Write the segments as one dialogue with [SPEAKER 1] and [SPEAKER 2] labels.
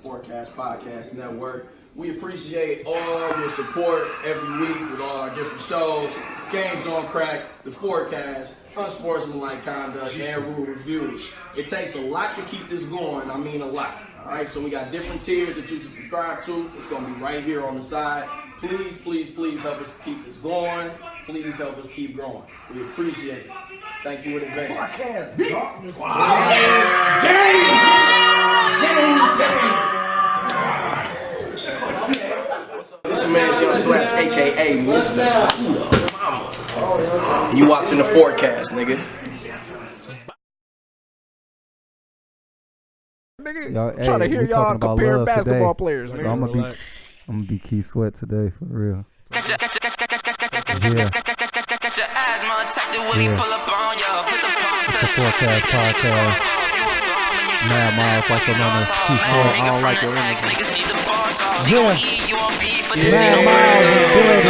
[SPEAKER 1] Forecast Podcast Network. We appreciate all your support every week with all our different shows, Games on Crack, The Forecast, Unsportsmanlike Conduct, and Rule Reviews. It takes a lot to keep this going. I mean a lot. All right, so we got different tiers that you can subscribe to. It's going to be right here on the side. Please, please, please help us keep this going. Please help us keep growing. We appreciate it. Thank you in advance. This your man, Young Slaps, a.k.a. Mr. Mama. You watching The Forecast, nigga.
[SPEAKER 2] Y'all,
[SPEAKER 3] I'm trying to hear y'all compare basketball
[SPEAKER 2] today.
[SPEAKER 3] players.
[SPEAKER 2] So I'm gonna be Key Sweat today, for real.
[SPEAKER 4] Catch your asthma attack the way we pull up on ya. Put the palm to the
[SPEAKER 2] Forecast Podcast. Mad Miles, like the number Key Sweat. I don't like your energy.
[SPEAKER 4] niggas need the bars off. You want E, you want B, but this
[SPEAKER 2] Mad
[SPEAKER 4] ain't no
[SPEAKER 2] Miles,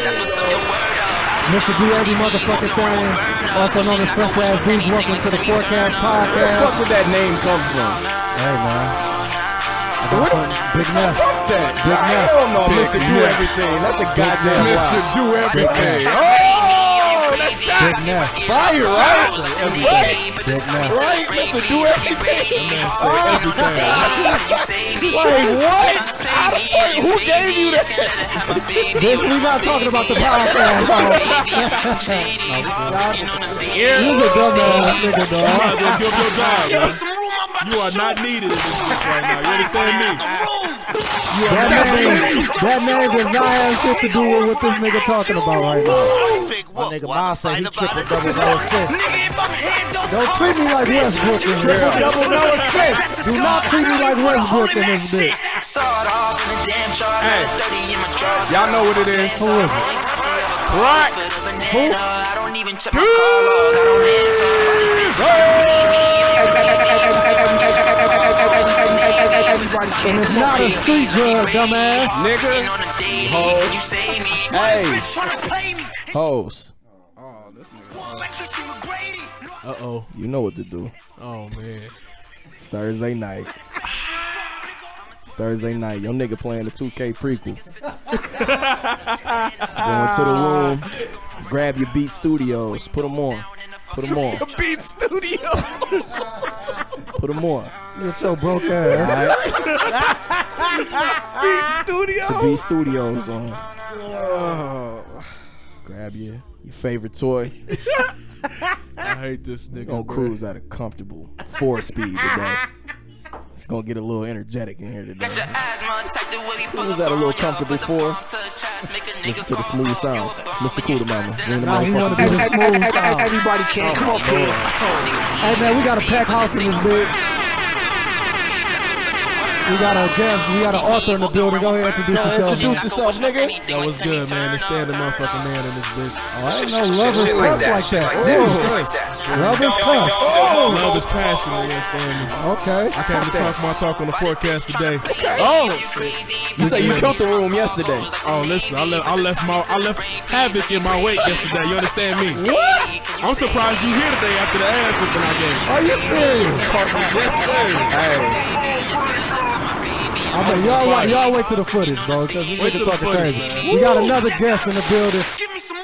[SPEAKER 4] That's what's up, your word up.
[SPEAKER 2] Mr. Do Every Motherfucking Thing, also known as Fresh Ass Beats. Welcome to the Forecast Podcast.
[SPEAKER 3] Where the fuck did that name come from?
[SPEAKER 2] Hey, man. Big Neff.
[SPEAKER 3] Fuck that.
[SPEAKER 2] Big Neff.
[SPEAKER 3] Hell no, Mr. Do Everything. That's a goddamn Mr. Do Everything. Oh, that's
[SPEAKER 2] Big
[SPEAKER 3] shots.
[SPEAKER 2] Neff.
[SPEAKER 3] Fire, right?
[SPEAKER 2] Big Neff.
[SPEAKER 3] Right, Mr. Do Everything.
[SPEAKER 4] Wait,
[SPEAKER 3] what? How the fuck? Who gave you that?
[SPEAKER 2] Bitch, we not talking about the podcast. You a dumbass nigga, dog.
[SPEAKER 5] Go kill your job, man. You are not needed in this shit right now. You understand me?
[SPEAKER 2] That name does not have shit to do with what this nigga talking about right now.
[SPEAKER 6] My nigga Miles said he triple-double no assist.
[SPEAKER 2] Don't treat me like Westbrook in this. Triple-double no assist. Do not treat me like Westbrook in this bitch.
[SPEAKER 3] Hey, y'all know what it is.
[SPEAKER 2] Who is it?
[SPEAKER 3] Right.
[SPEAKER 4] Who? I don't even check my call log. I don't answer. All these bitches
[SPEAKER 2] And it's not a street drug, dumbass.
[SPEAKER 3] Nigga. Hoes. Hey. Hoes.
[SPEAKER 5] Uh-oh.
[SPEAKER 3] You know what to do.
[SPEAKER 5] Oh, man.
[SPEAKER 3] It's Thursday night. It's Thursday night. Your nigga playing the 2K prequel. Going to the room. Grab your Beat Studios. Put them on. Put them on.
[SPEAKER 5] Beat Studio.
[SPEAKER 3] Put them on.
[SPEAKER 2] Get your broke ass.
[SPEAKER 3] Beat Studios. To Beat Studios on. Grab your favorite toy.
[SPEAKER 5] I hate this nigga.
[SPEAKER 3] Gonna cruise at a comfortable 4-speed today. It's gonna get a little energetic in here today. Cruise at a little comfortable 4. Listen to the smooth sounds. Mr. Cooler Mama.
[SPEAKER 2] Nah, he wanna be the smooth sound.
[SPEAKER 3] Everybody can. Come on, kid.
[SPEAKER 2] Hey, man, we got a packed house in this bitch. We got a guest, we got an author in the building. Go ahead, introduce yourself.
[SPEAKER 3] Introduce yourself, nigga.
[SPEAKER 5] That was good, man. The standing motherfucking man in this bitch.
[SPEAKER 2] Oh, I didn't know lovers cuss like that. Lovers cuss.
[SPEAKER 5] Love is passion, you understand me?
[SPEAKER 2] Okay.
[SPEAKER 5] I came to talk my talk on the forecast today.
[SPEAKER 3] Oh, you say you killed the room yesterday.
[SPEAKER 5] Oh, listen, I left havoc in my wake yesterday. You understand me?
[SPEAKER 3] What?
[SPEAKER 5] I'm surprised you here today after the ass whooping I gave.
[SPEAKER 2] Are you serious?
[SPEAKER 5] Yes, sir.
[SPEAKER 3] Hey.
[SPEAKER 2] I mean, y'all wait to the footage, bro, because we need to talk crazy. We got another guest in the building.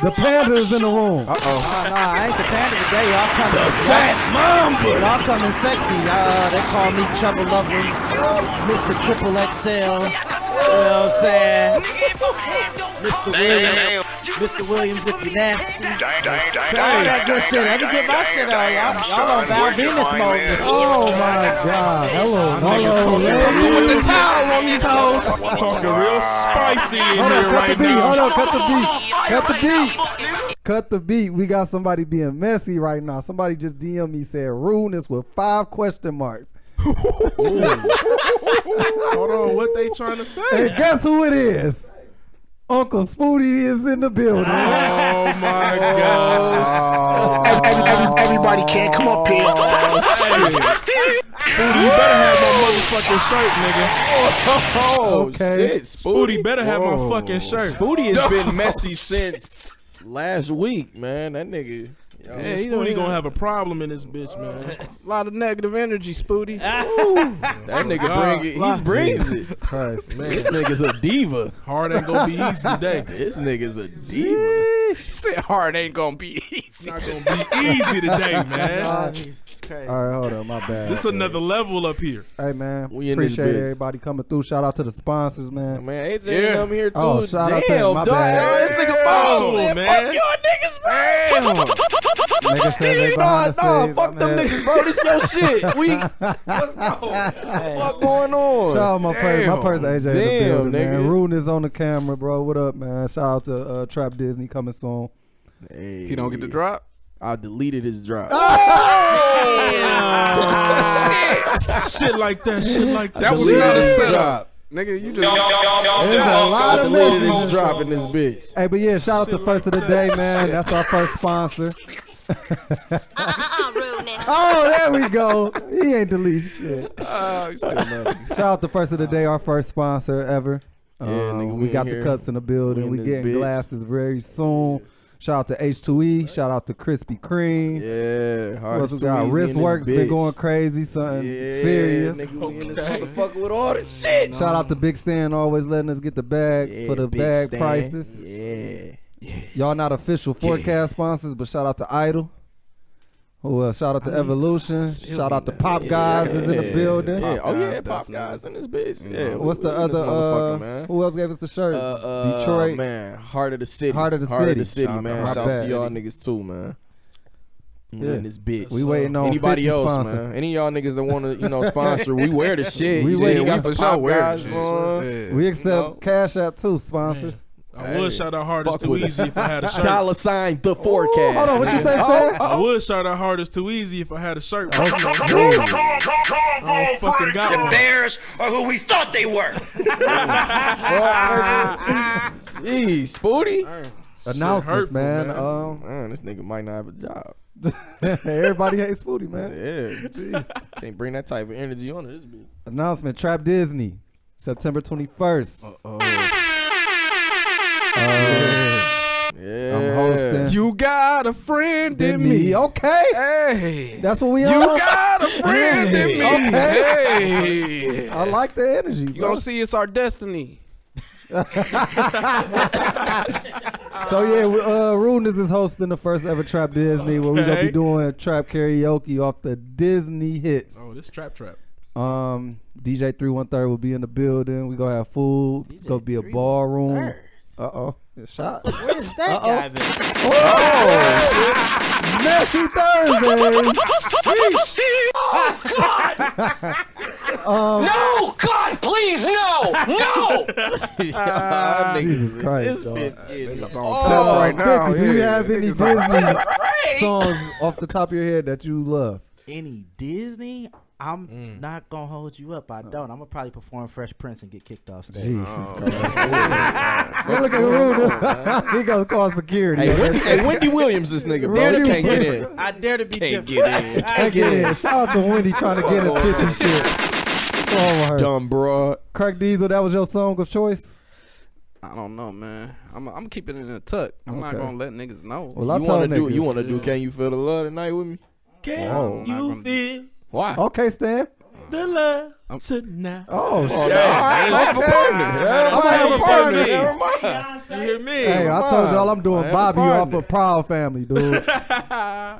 [SPEAKER 2] The Panda is in the room.
[SPEAKER 6] Nah, I ain't the Panda today. Y'all coming
[SPEAKER 3] Fat Mamba.
[SPEAKER 6] Y'all coming sexy. They call me Trouble Lover, Mr. Triple XL. You know what I'm saying? Mr. Williams. Mr. Williams, if you're nasty. All that good shit. Let me get my shit out. Y'all on Val Venus mode.
[SPEAKER 2] Oh my God. Hello.
[SPEAKER 3] With the towel on these hoes.
[SPEAKER 5] Talking real spicy in
[SPEAKER 2] Hold
[SPEAKER 5] here
[SPEAKER 2] on,
[SPEAKER 5] right now.
[SPEAKER 2] Hold on, cut the beat. Cut the beat. We got somebody being messy right now. Somebody just DM me, said rudeness with 5 question marks.
[SPEAKER 5] Hold on, what they trying to say?
[SPEAKER 2] And guess who it is? Uncle Spooty is in the building.
[SPEAKER 5] Oh my gosh.
[SPEAKER 3] Everybody can come up here.
[SPEAKER 5] Spooty, you better have my motherfucking shirt, nigga.
[SPEAKER 3] Oh,
[SPEAKER 2] Okay.
[SPEAKER 3] shit.
[SPEAKER 5] Spooty better have my fucking shirt.
[SPEAKER 3] Spooty has been messy since last week, man. That nigga
[SPEAKER 5] Man, Spooty gonna have a problem in this bitch, man.
[SPEAKER 7] A lot of negative energy, Spooty.
[SPEAKER 3] That nigga bring it. He brings it.
[SPEAKER 2] Christ.
[SPEAKER 3] Man, this nigga's a diva.
[SPEAKER 5] Hard ain't gonna be easy today.
[SPEAKER 3] This nigga's a diva.
[SPEAKER 7] Said hard ain't gonna be easy.
[SPEAKER 5] It's not gonna be easy today, man.
[SPEAKER 6] It's crazy.
[SPEAKER 2] All right, hold on, my bad.
[SPEAKER 5] This another level up here.
[SPEAKER 2] Hey man,
[SPEAKER 3] We in this
[SPEAKER 2] appreciate
[SPEAKER 3] bitch.
[SPEAKER 2] everybody coming through. Shout out to the sponsors, man.
[SPEAKER 3] Man, AJ come here too.
[SPEAKER 2] Oh, shout out to
[SPEAKER 3] Damn,
[SPEAKER 2] my
[SPEAKER 3] dog.
[SPEAKER 2] bad.
[SPEAKER 3] This nigga balls,
[SPEAKER 5] Yeah,
[SPEAKER 3] man.
[SPEAKER 5] man.
[SPEAKER 3] Fuck y'all niggas, man.
[SPEAKER 2] Niggas said they behind the
[SPEAKER 3] Nah,
[SPEAKER 2] scenes.
[SPEAKER 3] fuck
[SPEAKER 2] my
[SPEAKER 3] them
[SPEAKER 2] man.
[SPEAKER 3] niggas, bro. This your shit. Let's go. What going on?
[SPEAKER 2] Shout out my person AJ in the
[SPEAKER 3] Damn,
[SPEAKER 2] building, man.
[SPEAKER 3] nigga.
[SPEAKER 2] Rune is on the camera, bro. What up, man? Shout out to Trap Disney coming soon.
[SPEAKER 3] Hey,
[SPEAKER 7] He don't get the drop.
[SPEAKER 3] I deleted his drop.
[SPEAKER 5] Shit like that. Shit like that.
[SPEAKER 7] That was
[SPEAKER 3] Deleted
[SPEAKER 7] not a
[SPEAKER 3] his
[SPEAKER 7] setup.
[SPEAKER 3] drop.
[SPEAKER 7] Nigga, you just
[SPEAKER 2] There's a
[SPEAKER 3] I
[SPEAKER 2] lot of
[SPEAKER 3] deleted
[SPEAKER 2] messages.
[SPEAKER 3] his drop in this bitch.
[SPEAKER 2] Hey, but yeah, shout out to First of the Day, man. That's our first sponsor.
[SPEAKER 8] Rudeness.
[SPEAKER 2] Oh, there we go. He ain't delete shit. Shout out to First of the Day, our first sponsor ever.
[SPEAKER 3] nigga,
[SPEAKER 2] we
[SPEAKER 3] we
[SPEAKER 2] got
[SPEAKER 3] in
[SPEAKER 2] the
[SPEAKER 3] here.
[SPEAKER 2] cups in the building.
[SPEAKER 3] We in
[SPEAKER 2] We
[SPEAKER 3] this
[SPEAKER 2] getting
[SPEAKER 3] bitch.
[SPEAKER 2] glasses very soon. Shout out to H2E. Shout out to Krispy Kreme.
[SPEAKER 3] Yeah,
[SPEAKER 2] What else
[SPEAKER 3] hardest
[SPEAKER 2] we got?
[SPEAKER 3] too easy in this
[SPEAKER 2] Wristworks been
[SPEAKER 3] bitch.
[SPEAKER 2] going crazy. Something
[SPEAKER 3] Yeah,
[SPEAKER 2] serious.
[SPEAKER 3] Nigga, we in this motherfucker with all the shit.
[SPEAKER 2] Shout out to Big Stan always letting us get the bag
[SPEAKER 3] Yeah,
[SPEAKER 2] for the
[SPEAKER 3] Big
[SPEAKER 2] bag
[SPEAKER 3] Stan.
[SPEAKER 2] prices.
[SPEAKER 3] Yeah.
[SPEAKER 2] Y'all not official forecast sponsors, but shout out to Idol. Who else? Shout out to Evolution. Shout out to Pop Guys is in the building.
[SPEAKER 3] Yeah. Oh yeah,
[SPEAKER 7] Guys,
[SPEAKER 3] Pop
[SPEAKER 7] definitely.
[SPEAKER 3] Guys in this bitch. Yeah.
[SPEAKER 2] What's the
[SPEAKER 3] we in this
[SPEAKER 2] other?
[SPEAKER 3] motherfucker, man?
[SPEAKER 2] Who else gave us the shirts? Detroit.
[SPEAKER 3] man, Heart of the City.
[SPEAKER 2] Heart of the
[SPEAKER 3] Heart
[SPEAKER 2] City.
[SPEAKER 3] of the City,
[SPEAKER 7] Shout
[SPEAKER 3] man.
[SPEAKER 2] out to
[SPEAKER 3] Shout out
[SPEAKER 2] Heart
[SPEAKER 3] to
[SPEAKER 2] of
[SPEAKER 3] y'all niggas too, man.
[SPEAKER 2] Yeah.
[SPEAKER 3] In this bitch.
[SPEAKER 2] We waiting on
[SPEAKER 3] anybody
[SPEAKER 2] 50
[SPEAKER 3] else,
[SPEAKER 2] sponsor.
[SPEAKER 3] man. Any of y'all niggas that want to, sponsor, we wear the shit.
[SPEAKER 2] We
[SPEAKER 3] You
[SPEAKER 2] wear-
[SPEAKER 3] see,
[SPEAKER 2] we
[SPEAKER 3] got
[SPEAKER 7] for
[SPEAKER 3] the
[SPEAKER 7] sure
[SPEAKER 3] Pop
[SPEAKER 7] wear
[SPEAKER 3] Guys
[SPEAKER 7] the shit.
[SPEAKER 3] on.
[SPEAKER 7] Yeah.
[SPEAKER 2] We accept
[SPEAKER 3] know?
[SPEAKER 2] Cash App too, sponsors.
[SPEAKER 5] I would shout out hard. It's
[SPEAKER 3] Fuck
[SPEAKER 5] too
[SPEAKER 3] with it.
[SPEAKER 5] easy if I had a shirt.
[SPEAKER 3] $sign the forecast.
[SPEAKER 2] Hold on, what you say,
[SPEAKER 3] nigga.
[SPEAKER 2] Stan?
[SPEAKER 5] I would shout out hard. It's too easy if I had a shirt. I don't fucking got one.
[SPEAKER 4] Bears are who we thought they were.
[SPEAKER 3] Jeez, Spooty.
[SPEAKER 2] Announcements,
[SPEAKER 5] hurtful,
[SPEAKER 2] man.
[SPEAKER 3] Man, this nigga might not have a job.
[SPEAKER 2] Everybody hates Spooty, man.
[SPEAKER 3] Yeah. Can't bring that type of energy on this bitch.
[SPEAKER 2] Announcement: Trap Disney, September 21st.
[SPEAKER 3] Yeah.
[SPEAKER 2] I'm hosting.
[SPEAKER 7] You got a friend in
[SPEAKER 2] me.
[SPEAKER 7] me.
[SPEAKER 2] Okay,
[SPEAKER 7] Hey.
[SPEAKER 2] that's what we
[SPEAKER 7] You
[SPEAKER 2] on.
[SPEAKER 7] got a friend in me. Hey.
[SPEAKER 2] I like the energy,
[SPEAKER 7] You
[SPEAKER 2] bro.
[SPEAKER 7] gonna see it's our destiny.
[SPEAKER 2] So yeah, Rudeness is hosting the first ever Trap Disney, where we're gonna be
[SPEAKER 5] Okay.
[SPEAKER 2] doing trap karaoke off the Disney hits.
[SPEAKER 5] Oh, this trap.
[SPEAKER 2] DJ 313 will be in the building. We gonna have food. It's gonna be a ballroom. Shot.
[SPEAKER 6] Where's that guy been?
[SPEAKER 2] Messy Thursdays.
[SPEAKER 8] No, God, please, no, no.
[SPEAKER 2] Jesus Christ,
[SPEAKER 3] This
[SPEAKER 2] dog.
[SPEAKER 3] bitch getting
[SPEAKER 7] It's on top right now.
[SPEAKER 2] 50, do you
[SPEAKER 7] Yeah.
[SPEAKER 2] have any Disney songs off the top of your head that you love?
[SPEAKER 6] Any Disney? I'm not gonna hold you up. I don't. I'm gonna probably perform Fresh Prince and get kicked off stage.
[SPEAKER 2] Jesus Christ. Look at Rudeness. He gonna call security.
[SPEAKER 3] Hey, Wendy Williams, this nigga, bro. They
[SPEAKER 2] Wendy
[SPEAKER 3] can't get in.
[SPEAKER 2] Williams.
[SPEAKER 6] I dare to be
[SPEAKER 7] Can't
[SPEAKER 6] different.
[SPEAKER 2] Can't get in. Shout out to Wendy trying to get in 50 shit. What's wrong with her?
[SPEAKER 3] Dumb broad.
[SPEAKER 2] Crack Diesel, that was your song of choice?
[SPEAKER 7] I don't know, man. I'm keeping it in the tuck. I'm not
[SPEAKER 2] Okay.
[SPEAKER 7] gonna let niggas know.
[SPEAKER 2] Well, I
[SPEAKER 3] You
[SPEAKER 2] told
[SPEAKER 3] wanna do?
[SPEAKER 2] niggas.
[SPEAKER 3] You wanna do? Can you feel the love tonight with me?
[SPEAKER 5] Can you feel
[SPEAKER 3] Why?
[SPEAKER 5] Oh,
[SPEAKER 2] Okay, Stan.
[SPEAKER 5] the love tonight?
[SPEAKER 2] Oh, shit.
[SPEAKER 3] I have a partner.
[SPEAKER 2] I'm gonna have a partner.
[SPEAKER 3] Never mind.
[SPEAKER 5] You hear me?
[SPEAKER 2] Hey, I told y'all I'm doing
[SPEAKER 3] I have a
[SPEAKER 2] Bobby off
[SPEAKER 3] partner.
[SPEAKER 2] of Proud Family, dude.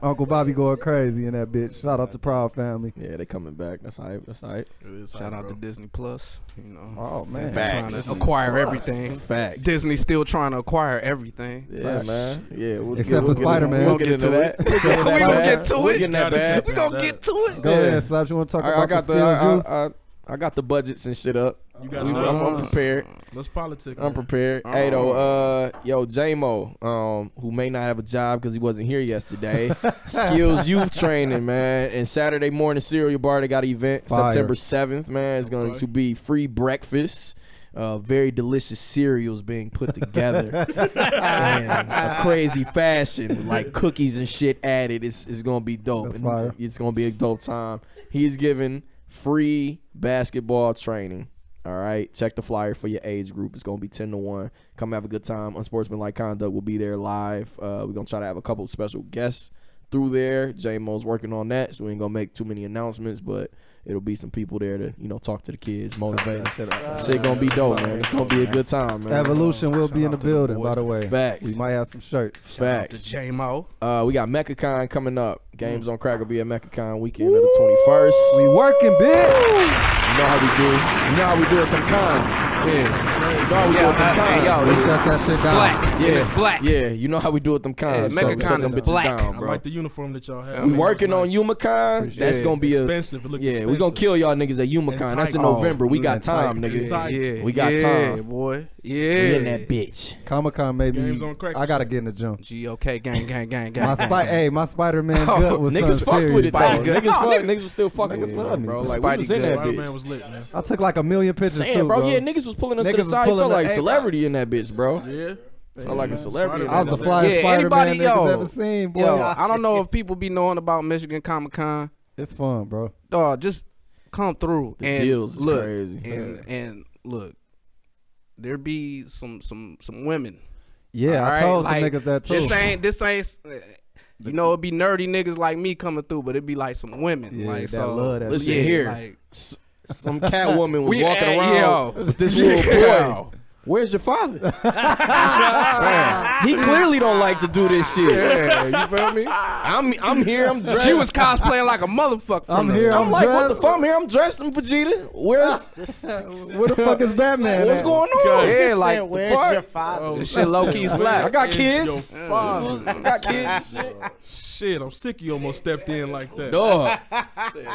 [SPEAKER 2] Uncle Bobby going crazy in that bitch. Shout out to Proud Family.
[SPEAKER 3] Yeah, they coming back. That's hype. That's hype.
[SPEAKER 7] Shout out to Disney Plus. You know,
[SPEAKER 2] Oh, man.
[SPEAKER 7] trying to acquire everything.
[SPEAKER 3] Facts.
[SPEAKER 7] Disney still trying to acquire everything.
[SPEAKER 3] Yeah, man. Yeah, we'll
[SPEAKER 2] Except for
[SPEAKER 3] get into-
[SPEAKER 2] Spider-Man.
[SPEAKER 3] We'll get into that. We'll get into
[SPEAKER 7] We
[SPEAKER 3] that
[SPEAKER 7] gonna
[SPEAKER 3] bag.
[SPEAKER 7] get to
[SPEAKER 3] We'll
[SPEAKER 7] it.
[SPEAKER 3] get in that bag.
[SPEAKER 7] We gonna get to it.
[SPEAKER 2] Go
[SPEAKER 3] Yeah.
[SPEAKER 2] ahead, Slaps. You want to talk
[SPEAKER 3] I
[SPEAKER 2] about the
[SPEAKER 3] got
[SPEAKER 2] skills youth?
[SPEAKER 3] I got the budgets and shit up.
[SPEAKER 5] You got
[SPEAKER 3] I'm prepared.
[SPEAKER 5] Let's politic.
[SPEAKER 3] I'm prepared. Hey though, yo, J-Mo, who may not have a job because he wasn't here yesterday. Skills Youth Training, man. And Saturday morning cereal bar, they got an event
[SPEAKER 2] Fire.
[SPEAKER 3] September 7th, man. It's going to be free breakfast. Very delicious cereals being put together in a crazy fashion with like cookies and shit added. It's gonna be dope.
[SPEAKER 2] That's
[SPEAKER 3] And
[SPEAKER 2] fire.
[SPEAKER 3] It's gonna be a dope time. He's giving free basketball training. All right, check the flyer for your age group. It's gonna be 10-1. Come have a good time. Unsportsmanlike Conduct will be there live. We're gonna try to have a couple of special guests through there. J-Mo's working on that, so we ain't gonna make too many announcements, but it'll be some people there to, talk to the kids, motivate them. Shit gonna be dope, man. It's gonna be a good time, man.
[SPEAKER 2] Evolution will be in the building, by the way.
[SPEAKER 3] Facts.
[SPEAKER 2] We might have some shirts.
[SPEAKER 3] Facts.
[SPEAKER 7] J-Mo.
[SPEAKER 3] We got MechaCon coming up. Games on Crack will be at MechaCon weekend of the 21st.
[SPEAKER 2] We working, big.
[SPEAKER 3] You know how we do. You know how we do at them cons. Yeah. You know how we do at them cons.
[SPEAKER 2] We shut that shit down.
[SPEAKER 7] Black.
[SPEAKER 3] Yeah.
[SPEAKER 7] It's black.
[SPEAKER 3] Yeah, you know how we do at them cons.
[SPEAKER 7] Yeah,
[SPEAKER 3] so we
[SPEAKER 7] MechaCon
[SPEAKER 3] shut them
[SPEAKER 7] is
[SPEAKER 3] bitches
[SPEAKER 7] black.
[SPEAKER 3] down,
[SPEAKER 5] I
[SPEAKER 3] bro.
[SPEAKER 5] like the uniform that y'all have.
[SPEAKER 3] We working on
[SPEAKER 5] Nice.
[SPEAKER 3] Yumacon. That's gonna be
[SPEAKER 5] expensive. It look
[SPEAKER 3] Yeah,
[SPEAKER 5] expensive.
[SPEAKER 3] we gonna kill y'all niggas at Yumacon. That's in November. We got time, nigga.
[SPEAKER 7] Yeah,
[SPEAKER 3] We got time.
[SPEAKER 7] boy.
[SPEAKER 3] We
[SPEAKER 7] Yeah.
[SPEAKER 3] in that bitch.
[SPEAKER 2] Comic-Con made me.
[SPEAKER 5] Games on Crack.
[SPEAKER 2] I gotta get in the gym.
[SPEAKER 7] GOK gang.
[SPEAKER 2] My Spider-Man gut was
[SPEAKER 3] Niggas fucked
[SPEAKER 2] serious.
[SPEAKER 3] with it though.
[SPEAKER 7] Spider good.
[SPEAKER 3] Niggas was still fucking with
[SPEAKER 2] love
[SPEAKER 3] it,
[SPEAKER 2] me.
[SPEAKER 3] bro.
[SPEAKER 2] The
[SPEAKER 3] Like we was in that
[SPEAKER 5] Spider-Man
[SPEAKER 3] bitch.
[SPEAKER 5] was lit, man.
[SPEAKER 2] I took like a million pictures
[SPEAKER 3] Saying,
[SPEAKER 2] too,
[SPEAKER 3] bro. Yeah, niggas was pulling us to
[SPEAKER 2] Niggas
[SPEAKER 3] the
[SPEAKER 2] was
[SPEAKER 3] side. You
[SPEAKER 2] pulling
[SPEAKER 3] felt
[SPEAKER 2] the-
[SPEAKER 3] like
[SPEAKER 2] hey,
[SPEAKER 3] celebrity in that bitch, bro.
[SPEAKER 5] Yeah.
[SPEAKER 3] Felt like a celebrity.
[SPEAKER 2] I was the
[SPEAKER 5] Spider-Man.
[SPEAKER 2] flyest
[SPEAKER 7] Yeah,
[SPEAKER 2] Spider-Man
[SPEAKER 7] anybody,
[SPEAKER 2] niggas
[SPEAKER 7] yo.
[SPEAKER 2] ever seen, boy.
[SPEAKER 7] Yo, I don't know if people be knowing about Michigan Comic-Con.
[SPEAKER 2] It's fun, bro.
[SPEAKER 7] Dog, just come through
[SPEAKER 3] The
[SPEAKER 7] and
[SPEAKER 3] deals is
[SPEAKER 7] look
[SPEAKER 3] crazy.
[SPEAKER 7] and look. There be some women.
[SPEAKER 2] Yeah, I
[SPEAKER 7] Alright,
[SPEAKER 2] told some
[SPEAKER 7] like,
[SPEAKER 2] niggas that too.
[SPEAKER 7] This ain't. You know, it'd be nerdy niggas like me coming through, but it'd be like some women.
[SPEAKER 2] Yeah,
[SPEAKER 7] like
[SPEAKER 2] that
[SPEAKER 7] so.
[SPEAKER 2] love that
[SPEAKER 3] Listen
[SPEAKER 2] shit.
[SPEAKER 3] here.
[SPEAKER 7] Like,
[SPEAKER 3] Some cat woman was
[SPEAKER 7] We
[SPEAKER 3] walking
[SPEAKER 7] at-
[SPEAKER 3] around
[SPEAKER 7] yo.
[SPEAKER 3] with this little boy. Where's your father? He clearly don't like to do this shit.
[SPEAKER 7] yeah, you feel me?
[SPEAKER 3] I'm here. I'm dressed.
[SPEAKER 7] She was cosplaying like a motherfucker. From
[SPEAKER 2] I'm here.
[SPEAKER 3] I'm like, what the
[SPEAKER 2] dressed.
[SPEAKER 3] fuck? I'm here. I'm dressed. I'm Vegeta. Where's
[SPEAKER 2] Where the fuck is Batman?
[SPEAKER 3] what's
[SPEAKER 2] at?
[SPEAKER 3] going on?
[SPEAKER 7] Yeah, like
[SPEAKER 6] where's
[SPEAKER 3] fuck?
[SPEAKER 6] your father?
[SPEAKER 7] this shit low key slap.
[SPEAKER 3] I got
[SPEAKER 5] Is
[SPEAKER 3] kids.
[SPEAKER 5] your father.
[SPEAKER 3] I got kids. and Shit.
[SPEAKER 5] Shit, I'm sick you almost stepped in like that.
[SPEAKER 3] Dog.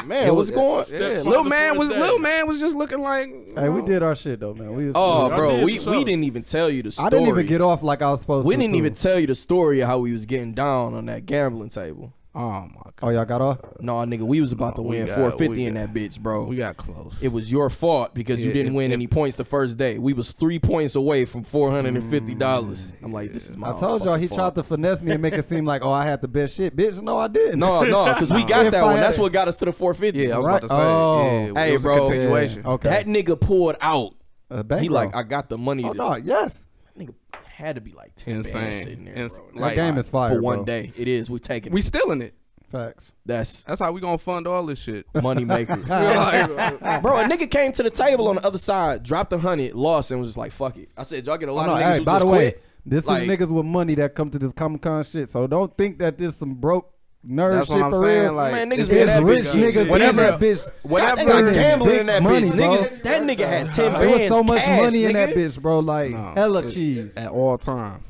[SPEAKER 3] Man, what's going?
[SPEAKER 7] Yeah,
[SPEAKER 5] Father
[SPEAKER 7] little man
[SPEAKER 5] for a day.
[SPEAKER 7] was just looking like.
[SPEAKER 2] Hey, we did our shit though, man. We was,
[SPEAKER 3] Oh,
[SPEAKER 5] Y'all
[SPEAKER 3] bro,
[SPEAKER 5] did
[SPEAKER 3] we
[SPEAKER 5] for sure.
[SPEAKER 3] didn't even tell you the story.
[SPEAKER 2] I didn't even get off like I was supposed
[SPEAKER 3] We
[SPEAKER 2] to.
[SPEAKER 3] didn't
[SPEAKER 2] too.
[SPEAKER 3] even tell you the story of how we was getting down on that gambling table.
[SPEAKER 7] Oh my god,
[SPEAKER 2] Oh, y'all got off?
[SPEAKER 3] No, nigga, we was about to
[SPEAKER 7] we
[SPEAKER 3] win
[SPEAKER 7] got-
[SPEAKER 3] 450
[SPEAKER 7] we
[SPEAKER 3] in
[SPEAKER 7] got-
[SPEAKER 3] that bitch, bro.
[SPEAKER 7] we got close.
[SPEAKER 3] It was your fault because you
[SPEAKER 7] Yeah,
[SPEAKER 3] didn't win
[SPEAKER 7] if-
[SPEAKER 3] any points the first day. We was 3 points away from $450. I'm like, this is my
[SPEAKER 2] I told y'all he tried to finesse me and make it seem like, oh, I had the best shit. Bitch, no, I didn't.
[SPEAKER 3] No, because we got
[SPEAKER 2] If
[SPEAKER 3] that
[SPEAKER 2] I
[SPEAKER 3] one.
[SPEAKER 2] had
[SPEAKER 3] That's
[SPEAKER 2] it.
[SPEAKER 3] what got us to the 450.
[SPEAKER 7] Yeah, I was
[SPEAKER 2] Right?
[SPEAKER 7] about to say.
[SPEAKER 2] Oh.
[SPEAKER 7] Yeah,
[SPEAKER 3] Hey,
[SPEAKER 7] it was
[SPEAKER 3] bro.
[SPEAKER 7] a continuation.
[SPEAKER 2] Yeah, okay.
[SPEAKER 3] That nigga pulled out.
[SPEAKER 2] A bankroll.
[SPEAKER 3] He like, I got the money.
[SPEAKER 2] Oh
[SPEAKER 3] to,
[SPEAKER 2] no, yes.
[SPEAKER 3] Nigga had to be like 10 bands
[SPEAKER 7] Insane.
[SPEAKER 3] sitting there,
[SPEAKER 7] Ins-
[SPEAKER 3] bro.
[SPEAKER 2] That
[SPEAKER 7] like,
[SPEAKER 2] game is fire,
[SPEAKER 3] for one
[SPEAKER 2] bro.
[SPEAKER 3] day. It is. We taking
[SPEAKER 7] We
[SPEAKER 3] it.
[SPEAKER 7] stealing it.
[SPEAKER 2] Facts.
[SPEAKER 3] That's
[SPEAKER 7] That's how we gonna fund all this shit.
[SPEAKER 3] money maker.
[SPEAKER 7] Like,
[SPEAKER 3] Bro, a nigga came to the table on the other side, dropped 100, lost, and was just like, fuck it. I said, y'all get a lot
[SPEAKER 2] Oh,
[SPEAKER 3] of
[SPEAKER 2] no,
[SPEAKER 3] niggas
[SPEAKER 2] hey,
[SPEAKER 3] who
[SPEAKER 2] by
[SPEAKER 3] just
[SPEAKER 2] the way,
[SPEAKER 3] quit.
[SPEAKER 2] this
[SPEAKER 3] Like-
[SPEAKER 2] is niggas with money that come to this Comic-Con shit. So don't think that this some broke nerd
[SPEAKER 7] That's
[SPEAKER 2] shit
[SPEAKER 7] what I'm
[SPEAKER 2] for
[SPEAKER 7] saying.
[SPEAKER 2] real.
[SPEAKER 7] Like,
[SPEAKER 3] Man, niggas
[SPEAKER 2] it's
[SPEAKER 3] in that
[SPEAKER 2] rich
[SPEAKER 3] bitch.
[SPEAKER 2] niggas
[SPEAKER 3] Whatever-
[SPEAKER 2] in that bitch.
[SPEAKER 3] Whatever
[SPEAKER 2] spending
[SPEAKER 3] gambling
[SPEAKER 2] big
[SPEAKER 3] in that
[SPEAKER 2] money,
[SPEAKER 3] bitch.
[SPEAKER 2] bro.
[SPEAKER 3] Niggas, that nigga had 10
[SPEAKER 2] There
[SPEAKER 3] bands
[SPEAKER 2] was so much
[SPEAKER 3] cash,
[SPEAKER 2] money in
[SPEAKER 3] nigga.
[SPEAKER 2] that bitch, bro. Like
[SPEAKER 7] No,
[SPEAKER 2] hella
[SPEAKER 7] it-
[SPEAKER 2] cheese.
[SPEAKER 7] at all times.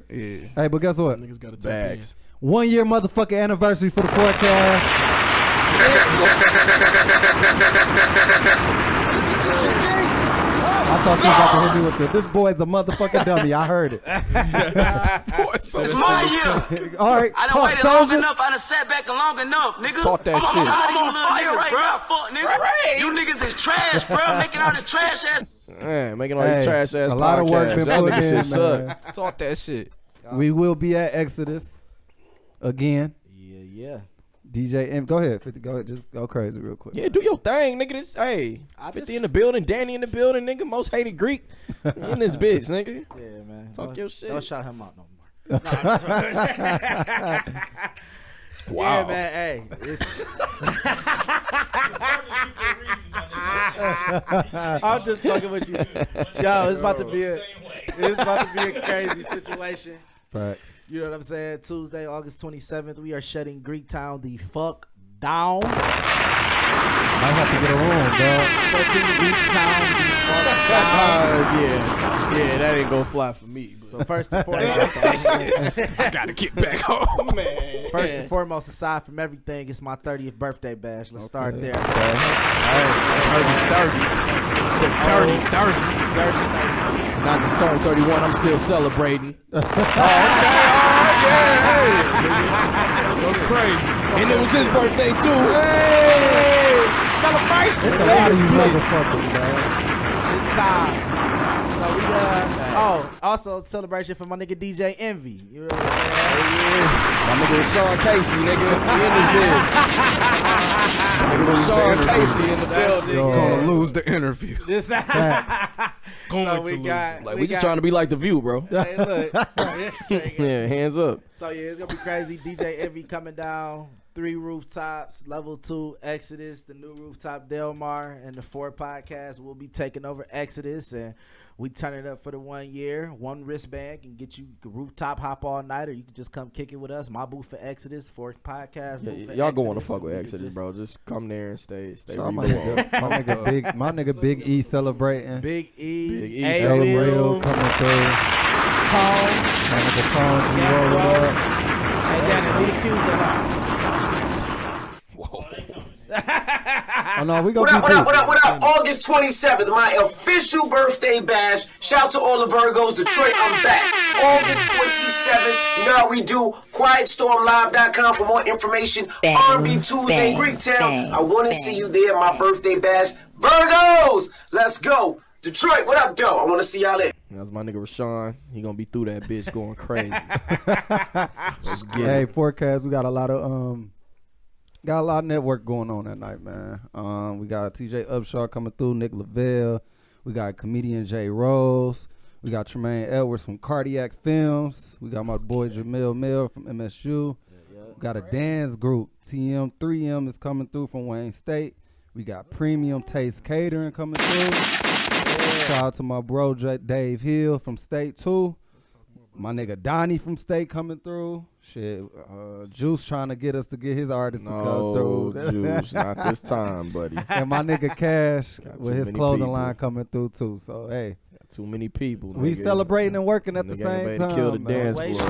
[SPEAKER 7] Yeah.
[SPEAKER 2] Hey, but guess what?
[SPEAKER 5] Niggas gotta tap in.
[SPEAKER 3] Bags.
[SPEAKER 2] 1 year motherfucking anniversary for the forecast. I thought you was about to hit me with this boy's a motherfucking dummy. I heard it.
[SPEAKER 8] It's my year.
[SPEAKER 2] All right,
[SPEAKER 8] I done
[SPEAKER 2] talk,
[SPEAKER 8] waited long
[SPEAKER 2] soldier.
[SPEAKER 8] enough. I done sat back long enough, nigga.
[SPEAKER 3] Talk that shit.
[SPEAKER 8] I'm on fire right now, fuck, nigga. You niggas is trash, bro. Making all this trash ass.
[SPEAKER 3] Man, making all these
[SPEAKER 2] Hey,
[SPEAKER 3] trash ass
[SPEAKER 2] a lot of work
[SPEAKER 3] podcasts.
[SPEAKER 2] been
[SPEAKER 3] That
[SPEAKER 2] put
[SPEAKER 3] nigga
[SPEAKER 2] in,
[SPEAKER 3] shit suck.
[SPEAKER 2] man.
[SPEAKER 7] Talk that shit.
[SPEAKER 2] We will be at Exodus again.
[SPEAKER 6] Yeah.
[SPEAKER 2] DJ M, go ahead, 50. Go ahead, just go crazy real quick.
[SPEAKER 3] Yeah, do your thing, nigga. This, hey, 50 in the building, Danny in the building, nigga. Most hated Greek in this bitch, nigga.
[SPEAKER 6] Yeah, man.
[SPEAKER 3] Talk
[SPEAKER 6] Don't-
[SPEAKER 3] your shit.
[SPEAKER 6] Don't shout him out no more. No, I'm just-
[SPEAKER 3] Wow.
[SPEAKER 6] Yeah, man. Hey, I'm just fucking with you. Yo, it's about to be a crazy situation.
[SPEAKER 2] Facts.
[SPEAKER 6] You know what I'm saying? Tuesday, August 27th, we are shutting Greektown the fuck down.
[SPEAKER 2] Might have to get a room, dog.
[SPEAKER 6] Shutting Greektown the fuck down.
[SPEAKER 3] Yeah, that ain't gonna fly for me.
[SPEAKER 6] So first and foremost,
[SPEAKER 7] I gotta get back home.
[SPEAKER 3] Man.
[SPEAKER 6] first and foremost, aside from everything, it's my 30th birthday bash. Let's start there.
[SPEAKER 7] 30.
[SPEAKER 3] Not just turned 31, I'm still celebrating.
[SPEAKER 7] Go crazy.
[SPEAKER 3] And it was his birthday too. Hey! Celebration!
[SPEAKER 2] It's a lot of you motherfuckers, man.
[SPEAKER 6] It's time. So we also celebration for my nigga DJ Envy. You know what I'm saying?
[SPEAKER 3] My nigga was Sean Casey, nigga. We in this bitch. Nigga was Sean Casey in the building.
[SPEAKER 2] Yo.
[SPEAKER 7] Gonna lose the interview.
[SPEAKER 6] This
[SPEAKER 2] Facts.
[SPEAKER 5] Going
[SPEAKER 6] So
[SPEAKER 5] to
[SPEAKER 6] we
[SPEAKER 5] lose.
[SPEAKER 6] got-
[SPEAKER 3] Like we just trying to be like the View, bro.
[SPEAKER 6] Hey, look.
[SPEAKER 3] Yeah, hands up.
[SPEAKER 6] So yeah, it's gonna be crazy. DJ Envy coming down. 3 rooftops, level 2 Exodus, the new rooftop Delmar, and the 4 podcast will be taking over Exodus, and we turn it up for the 1 year. 1 wristband can get you rooftop hop all night, or you can just come kick it with us. My booth for Exodus, 4 podcast.
[SPEAKER 3] Yeah,
[SPEAKER 6] booth for
[SPEAKER 3] y'all going to
[SPEAKER 6] Exodus,
[SPEAKER 3] fuck
[SPEAKER 6] and
[SPEAKER 3] with
[SPEAKER 6] we can
[SPEAKER 3] Exodus,
[SPEAKER 6] just-
[SPEAKER 3] bro. Just come there and stay
[SPEAKER 2] Shout out
[SPEAKER 3] real.
[SPEAKER 2] my nigga Big E celebrating.
[SPEAKER 6] Big E,
[SPEAKER 3] Big E
[SPEAKER 6] A
[SPEAKER 3] celebrating.
[SPEAKER 6] Will,
[SPEAKER 2] coming through.
[SPEAKER 6] Tone,
[SPEAKER 2] My nigga Tone G
[SPEAKER 6] Yeah,
[SPEAKER 2] rolling
[SPEAKER 6] bro.
[SPEAKER 2] up.
[SPEAKER 6] and then the lead accuser.
[SPEAKER 2] Oh no, we
[SPEAKER 8] What
[SPEAKER 2] gonna
[SPEAKER 8] up, what up, what up, what up? August 27th, my official birthday bash. Shout to all the Virgos. Detroit, I'm back. August 27th. You know how we do. QuietStormLive.com for more information. R&B Tuesday, Greektown. I want to see you there. My birthday bash. Virgos, let's go. Detroit, what up, though? I want to see y'all there.
[SPEAKER 3] That's my nigga Rashawn. He gonna be through that bitch going crazy. Let's get
[SPEAKER 2] Hey,
[SPEAKER 3] it.
[SPEAKER 2] forecast. We got a lot of network going on that night, man. We got TJ Upshaw coming through, Nick Lavelle. We got comedian Jay Rose. We got Tremaine Edwards from Cardiac Films. We got my boy Jamil Mill from MSU. We got a dance group. TM 3M is coming through from Wayne State. We got Premium Taste Catering coming through. Shout out to my bro Dave Hill from State 2. My nigga Donnie from State coming through. Shit, Juice trying to get us to get his artists to come through.
[SPEAKER 3] Juice, not this time, buddy.
[SPEAKER 2] And my nigga Cash
[SPEAKER 3] Got
[SPEAKER 2] with
[SPEAKER 3] too
[SPEAKER 2] his
[SPEAKER 3] many
[SPEAKER 2] clothing
[SPEAKER 3] people.
[SPEAKER 2] line coming through too. So hey,
[SPEAKER 3] Got too many people.
[SPEAKER 2] we
[SPEAKER 3] nigga.
[SPEAKER 2] celebrating and working at the
[SPEAKER 3] Nigga
[SPEAKER 2] same
[SPEAKER 3] ain't ready
[SPEAKER 2] time.
[SPEAKER 3] to kill the
[SPEAKER 2] man.
[SPEAKER 3] dance
[SPEAKER 6] Wait,
[SPEAKER 3] floor.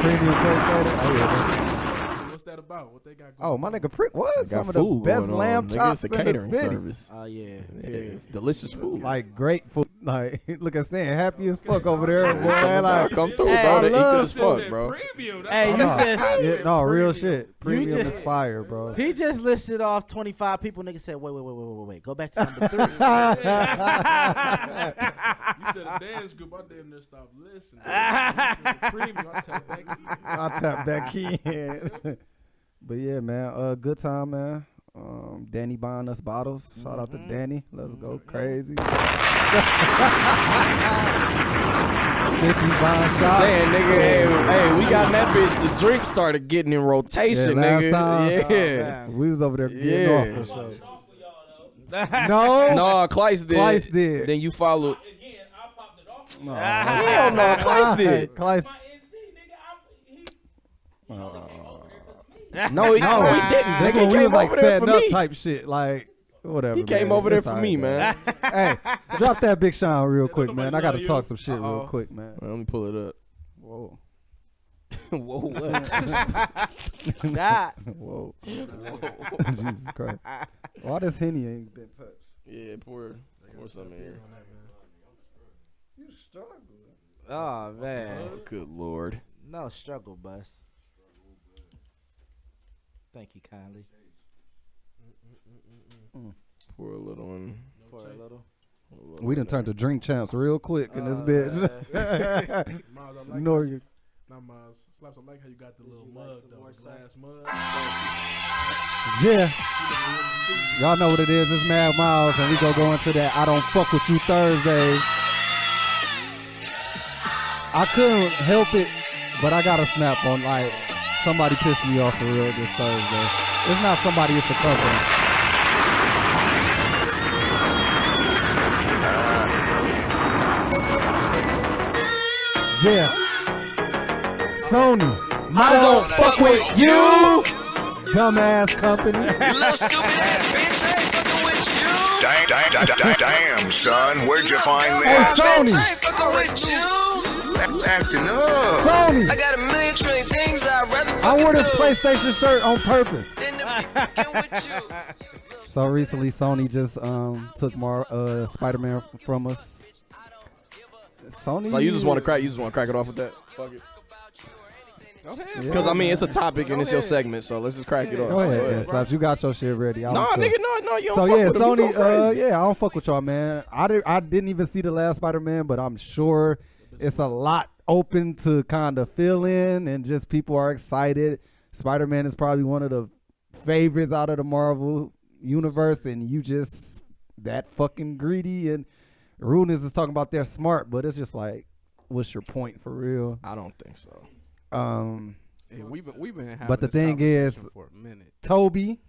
[SPEAKER 2] Premium Taste Cater. Oh yeah.
[SPEAKER 5] What's that about? What they got going
[SPEAKER 2] Oh my nigga, what?
[SPEAKER 3] Got
[SPEAKER 2] Some of the
[SPEAKER 3] food
[SPEAKER 2] best
[SPEAKER 3] going on.
[SPEAKER 2] lamb
[SPEAKER 3] Nigga,
[SPEAKER 2] chops
[SPEAKER 3] it's a
[SPEAKER 2] in the
[SPEAKER 3] catering
[SPEAKER 2] city.
[SPEAKER 3] service.
[SPEAKER 6] Oh yeah.
[SPEAKER 3] Yeah, it's delicious food.
[SPEAKER 2] Like great food. Like look at Stan, happy as fuck over there, boy. Like
[SPEAKER 3] come through,
[SPEAKER 6] Hey,
[SPEAKER 3] bro.
[SPEAKER 6] I
[SPEAKER 3] They eat good
[SPEAKER 2] love
[SPEAKER 3] as fuck, bro.
[SPEAKER 5] Premium.
[SPEAKER 6] Hey, you
[SPEAKER 2] no,
[SPEAKER 6] just
[SPEAKER 2] yeah, no real shit. Premium
[SPEAKER 6] just-
[SPEAKER 2] is fire, bro.
[SPEAKER 6] he just listed off 25 people. Nigga said, wait. Go back to number 3.
[SPEAKER 5] You said a dance group. I damn near stopped listening. Premium. I tap back in.
[SPEAKER 2] I'll tap back in. But yeah, man, good time, man. Danny buying us bottles. Shout out to Danny. Let's go crazy. 50 buying shots.
[SPEAKER 3] Saying, nigga, hey, we got that bitch. The drink started getting in rotation,
[SPEAKER 2] last
[SPEAKER 3] nigga.
[SPEAKER 2] time.
[SPEAKER 3] Yeah.
[SPEAKER 2] We was over there getting
[SPEAKER 3] Yeah.
[SPEAKER 2] off for sure. No,
[SPEAKER 3] No, Kleiss did.
[SPEAKER 2] Kleiss did.
[SPEAKER 3] Then you followed.
[SPEAKER 2] no.
[SPEAKER 3] Hell no, Kleiss did.
[SPEAKER 2] Kleiss.
[SPEAKER 3] No, he didn't.
[SPEAKER 2] That's
[SPEAKER 3] Nigga
[SPEAKER 2] when we
[SPEAKER 3] came
[SPEAKER 2] was like
[SPEAKER 3] over there
[SPEAKER 2] setting
[SPEAKER 3] for
[SPEAKER 2] up
[SPEAKER 3] me.
[SPEAKER 2] type shit. Like, whatever.
[SPEAKER 3] He came
[SPEAKER 2] man.
[SPEAKER 3] over there
[SPEAKER 2] It's
[SPEAKER 3] for
[SPEAKER 2] all
[SPEAKER 3] me,
[SPEAKER 2] right,
[SPEAKER 3] man.
[SPEAKER 2] Hey, drop that Big Sean real quick, man. I got to
[SPEAKER 5] love
[SPEAKER 2] talk
[SPEAKER 5] you.
[SPEAKER 2] some shit real quick, man.
[SPEAKER 3] Let me pull it up.
[SPEAKER 2] Whoa.
[SPEAKER 3] Whoa, what?
[SPEAKER 6] God.
[SPEAKER 2] Whoa. Jesus Christ. Why this Henny ain't been touched?
[SPEAKER 3] Yeah, pour something in here.
[SPEAKER 2] You struggling.
[SPEAKER 6] Oh man.
[SPEAKER 3] Good Lord.
[SPEAKER 6] No struggle, bus. Thank you kindly.
[SPEAKER 3] Pour a little one.
[SPEAKER 6] For a little.
[SPEAKER 2] We done turned to drink champs real quick in this bitch.
[SPEAKER 5] Miles, I like
[SPEAKER 2] No, you.
[SPEAKER 5] Now, Miles, Slaps, I like how you got the little mug, though. Glass mug.
[SPEAKER 2] Yeah. Y'all know what it is. It's Mad Miles, and we go into that I Don't Fuck With You Thursdays. I couldn't help it, but I got to snap on, like, somebody pissed me off for real this Thursday. It's not somebody, it's a company. Yeah. Sony. I don't fuck with you. Dumbass company.
[SPEAKER 8] You little stupid ass bitch. I ain't fucking with you.
[SPEAKER 9] Damn, son, where'd you find
[SPEAKER 2] Hey,
[SPEAKER 9] that?
[SPEAKER 2] Sony.
[SPEAKER 8] I ain't fucking with you.
[SPEAKER 9] Acting up.
[SPEAKER 2] Sony.
[SPEAKER 8] I got a million trillion things I'd rather
[SPEAKER 2] I
[SPEAKER 8] fucking
[SPEAKER 2] wore this
[SPEAKER 8] do
[SPEAKER 2] PlayStation shirt on purpose.
[SPEAKER 8] than to be fucking with you.
[SPEAKER 2] So recently, Sony just took more Spider-Man from us. Sony.
[SPEAKER 3] So you just want to crack? You just want to crack it off with that? Fuck it. Because I mean, it's a topic and it's your segment, so let's just crack it off.
[SPEAKER 2] Go ahead, then, Slaps. You got your shit ready.
[SPEAKER 3] No, nigga, no, you don't
[SPEAKER 2] So
[SPEAKER 3] fuck
[SPEAKER 2] yeah,
[SPEAKER 3] with him. You
[SPEAKER 2] Sony.
[SPEAKER 3] go crazy.
[SPEAKER 2] Yeah, I don't fuck with y'all, man. I didn't even see the last Spider-Man, but I'm sure it's a lot open to kind of fill in, and just people are excited. Spider-Man is probably one of the favorites out of the Marvel, universe and you just that fucking greedy. And Rudeness is talking about they're smart, but it's just like, what's your point for real?
[SPEAKER 3] I don't think so.
[SPEAKER 7] Yeah, we've been having
[SPEAKER 2] But the
[SPEAKER 7] this
[SPEAKER 2] thing is,
[SPEAKER 7] conversation for a minute.
[SPEAKER 2] Toby,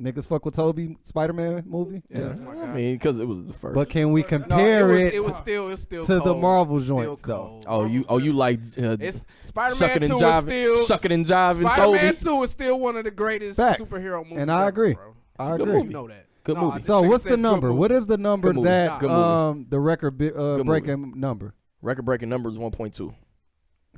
[SPEAKER 2] niggas fuck with Toby Spider-Man movie.
[SPEAKER 7] Yeah.
[SPEAKER 3] I mean, because it was the first.
[SPEAKER 2] But can we compare it
[SPEAKER 7] was still
[SPEAKER 2] to the
[SPEAKER 7] cold.
[SPEAKER 2] Marvel
[SPEAKER 7] Still
[SPEAKER 2] joints though?
[SPEAKER 7] cold.
[SPEAKER 3] you like
[SPEAKER 7] It's Spider-Man
[SPEAKER 3] sucking
[SPEAKER 7] 2
[SPEAKER 3] and
[SPEAKER 7] is
[SPEAKER 3] jiving,
[SPEAKER 7] still
[SPEAKER 3] sucking and jiving
[SPEAKER 7] Spider-Man
[SPEAKER 3] Toby.
[SPEAKER 7] 2 is still one of the greatest
[SPEAKER 2] Facts.
[SPEAKER 7] superhero movies.
[SPEAKER 2] And I
[SPEAKER 7] ever,
[SPEAKER 2] agree.
[SPEAKER 7] Bro.
[SPEAKER 2] I
[SPEAKER 3] good
[SPEAKER 2] agree.
[SPEAKER 3] movie.
[SPEAKER 7] You know that.
[SPEAKER 3] Good
[SPEAKER 7] No,
[SPEAKER 3] movie.
[SPEAKER 7] this
[SPEAKER 2] So
[SPEAKER 7] nigga
[SPEAKER 2] what's
[SPEAKER 7] says
[SPEAKER 2] the
[SPEAKER 7] good
[SPEAKER 2] number?
[SPEAKER 7] movie.
[SPEAKER 2] What is the number
[SPEAKER 3] Good movie.
[SPEAKER 2] that
[SPEAKER 3] Good movie.
[SPEAKER 2] the record
[SPEAKER 3] movie.
[SPEAKER 2] breaking number?
[SPEAKER 3] Record breaking numbers 1.2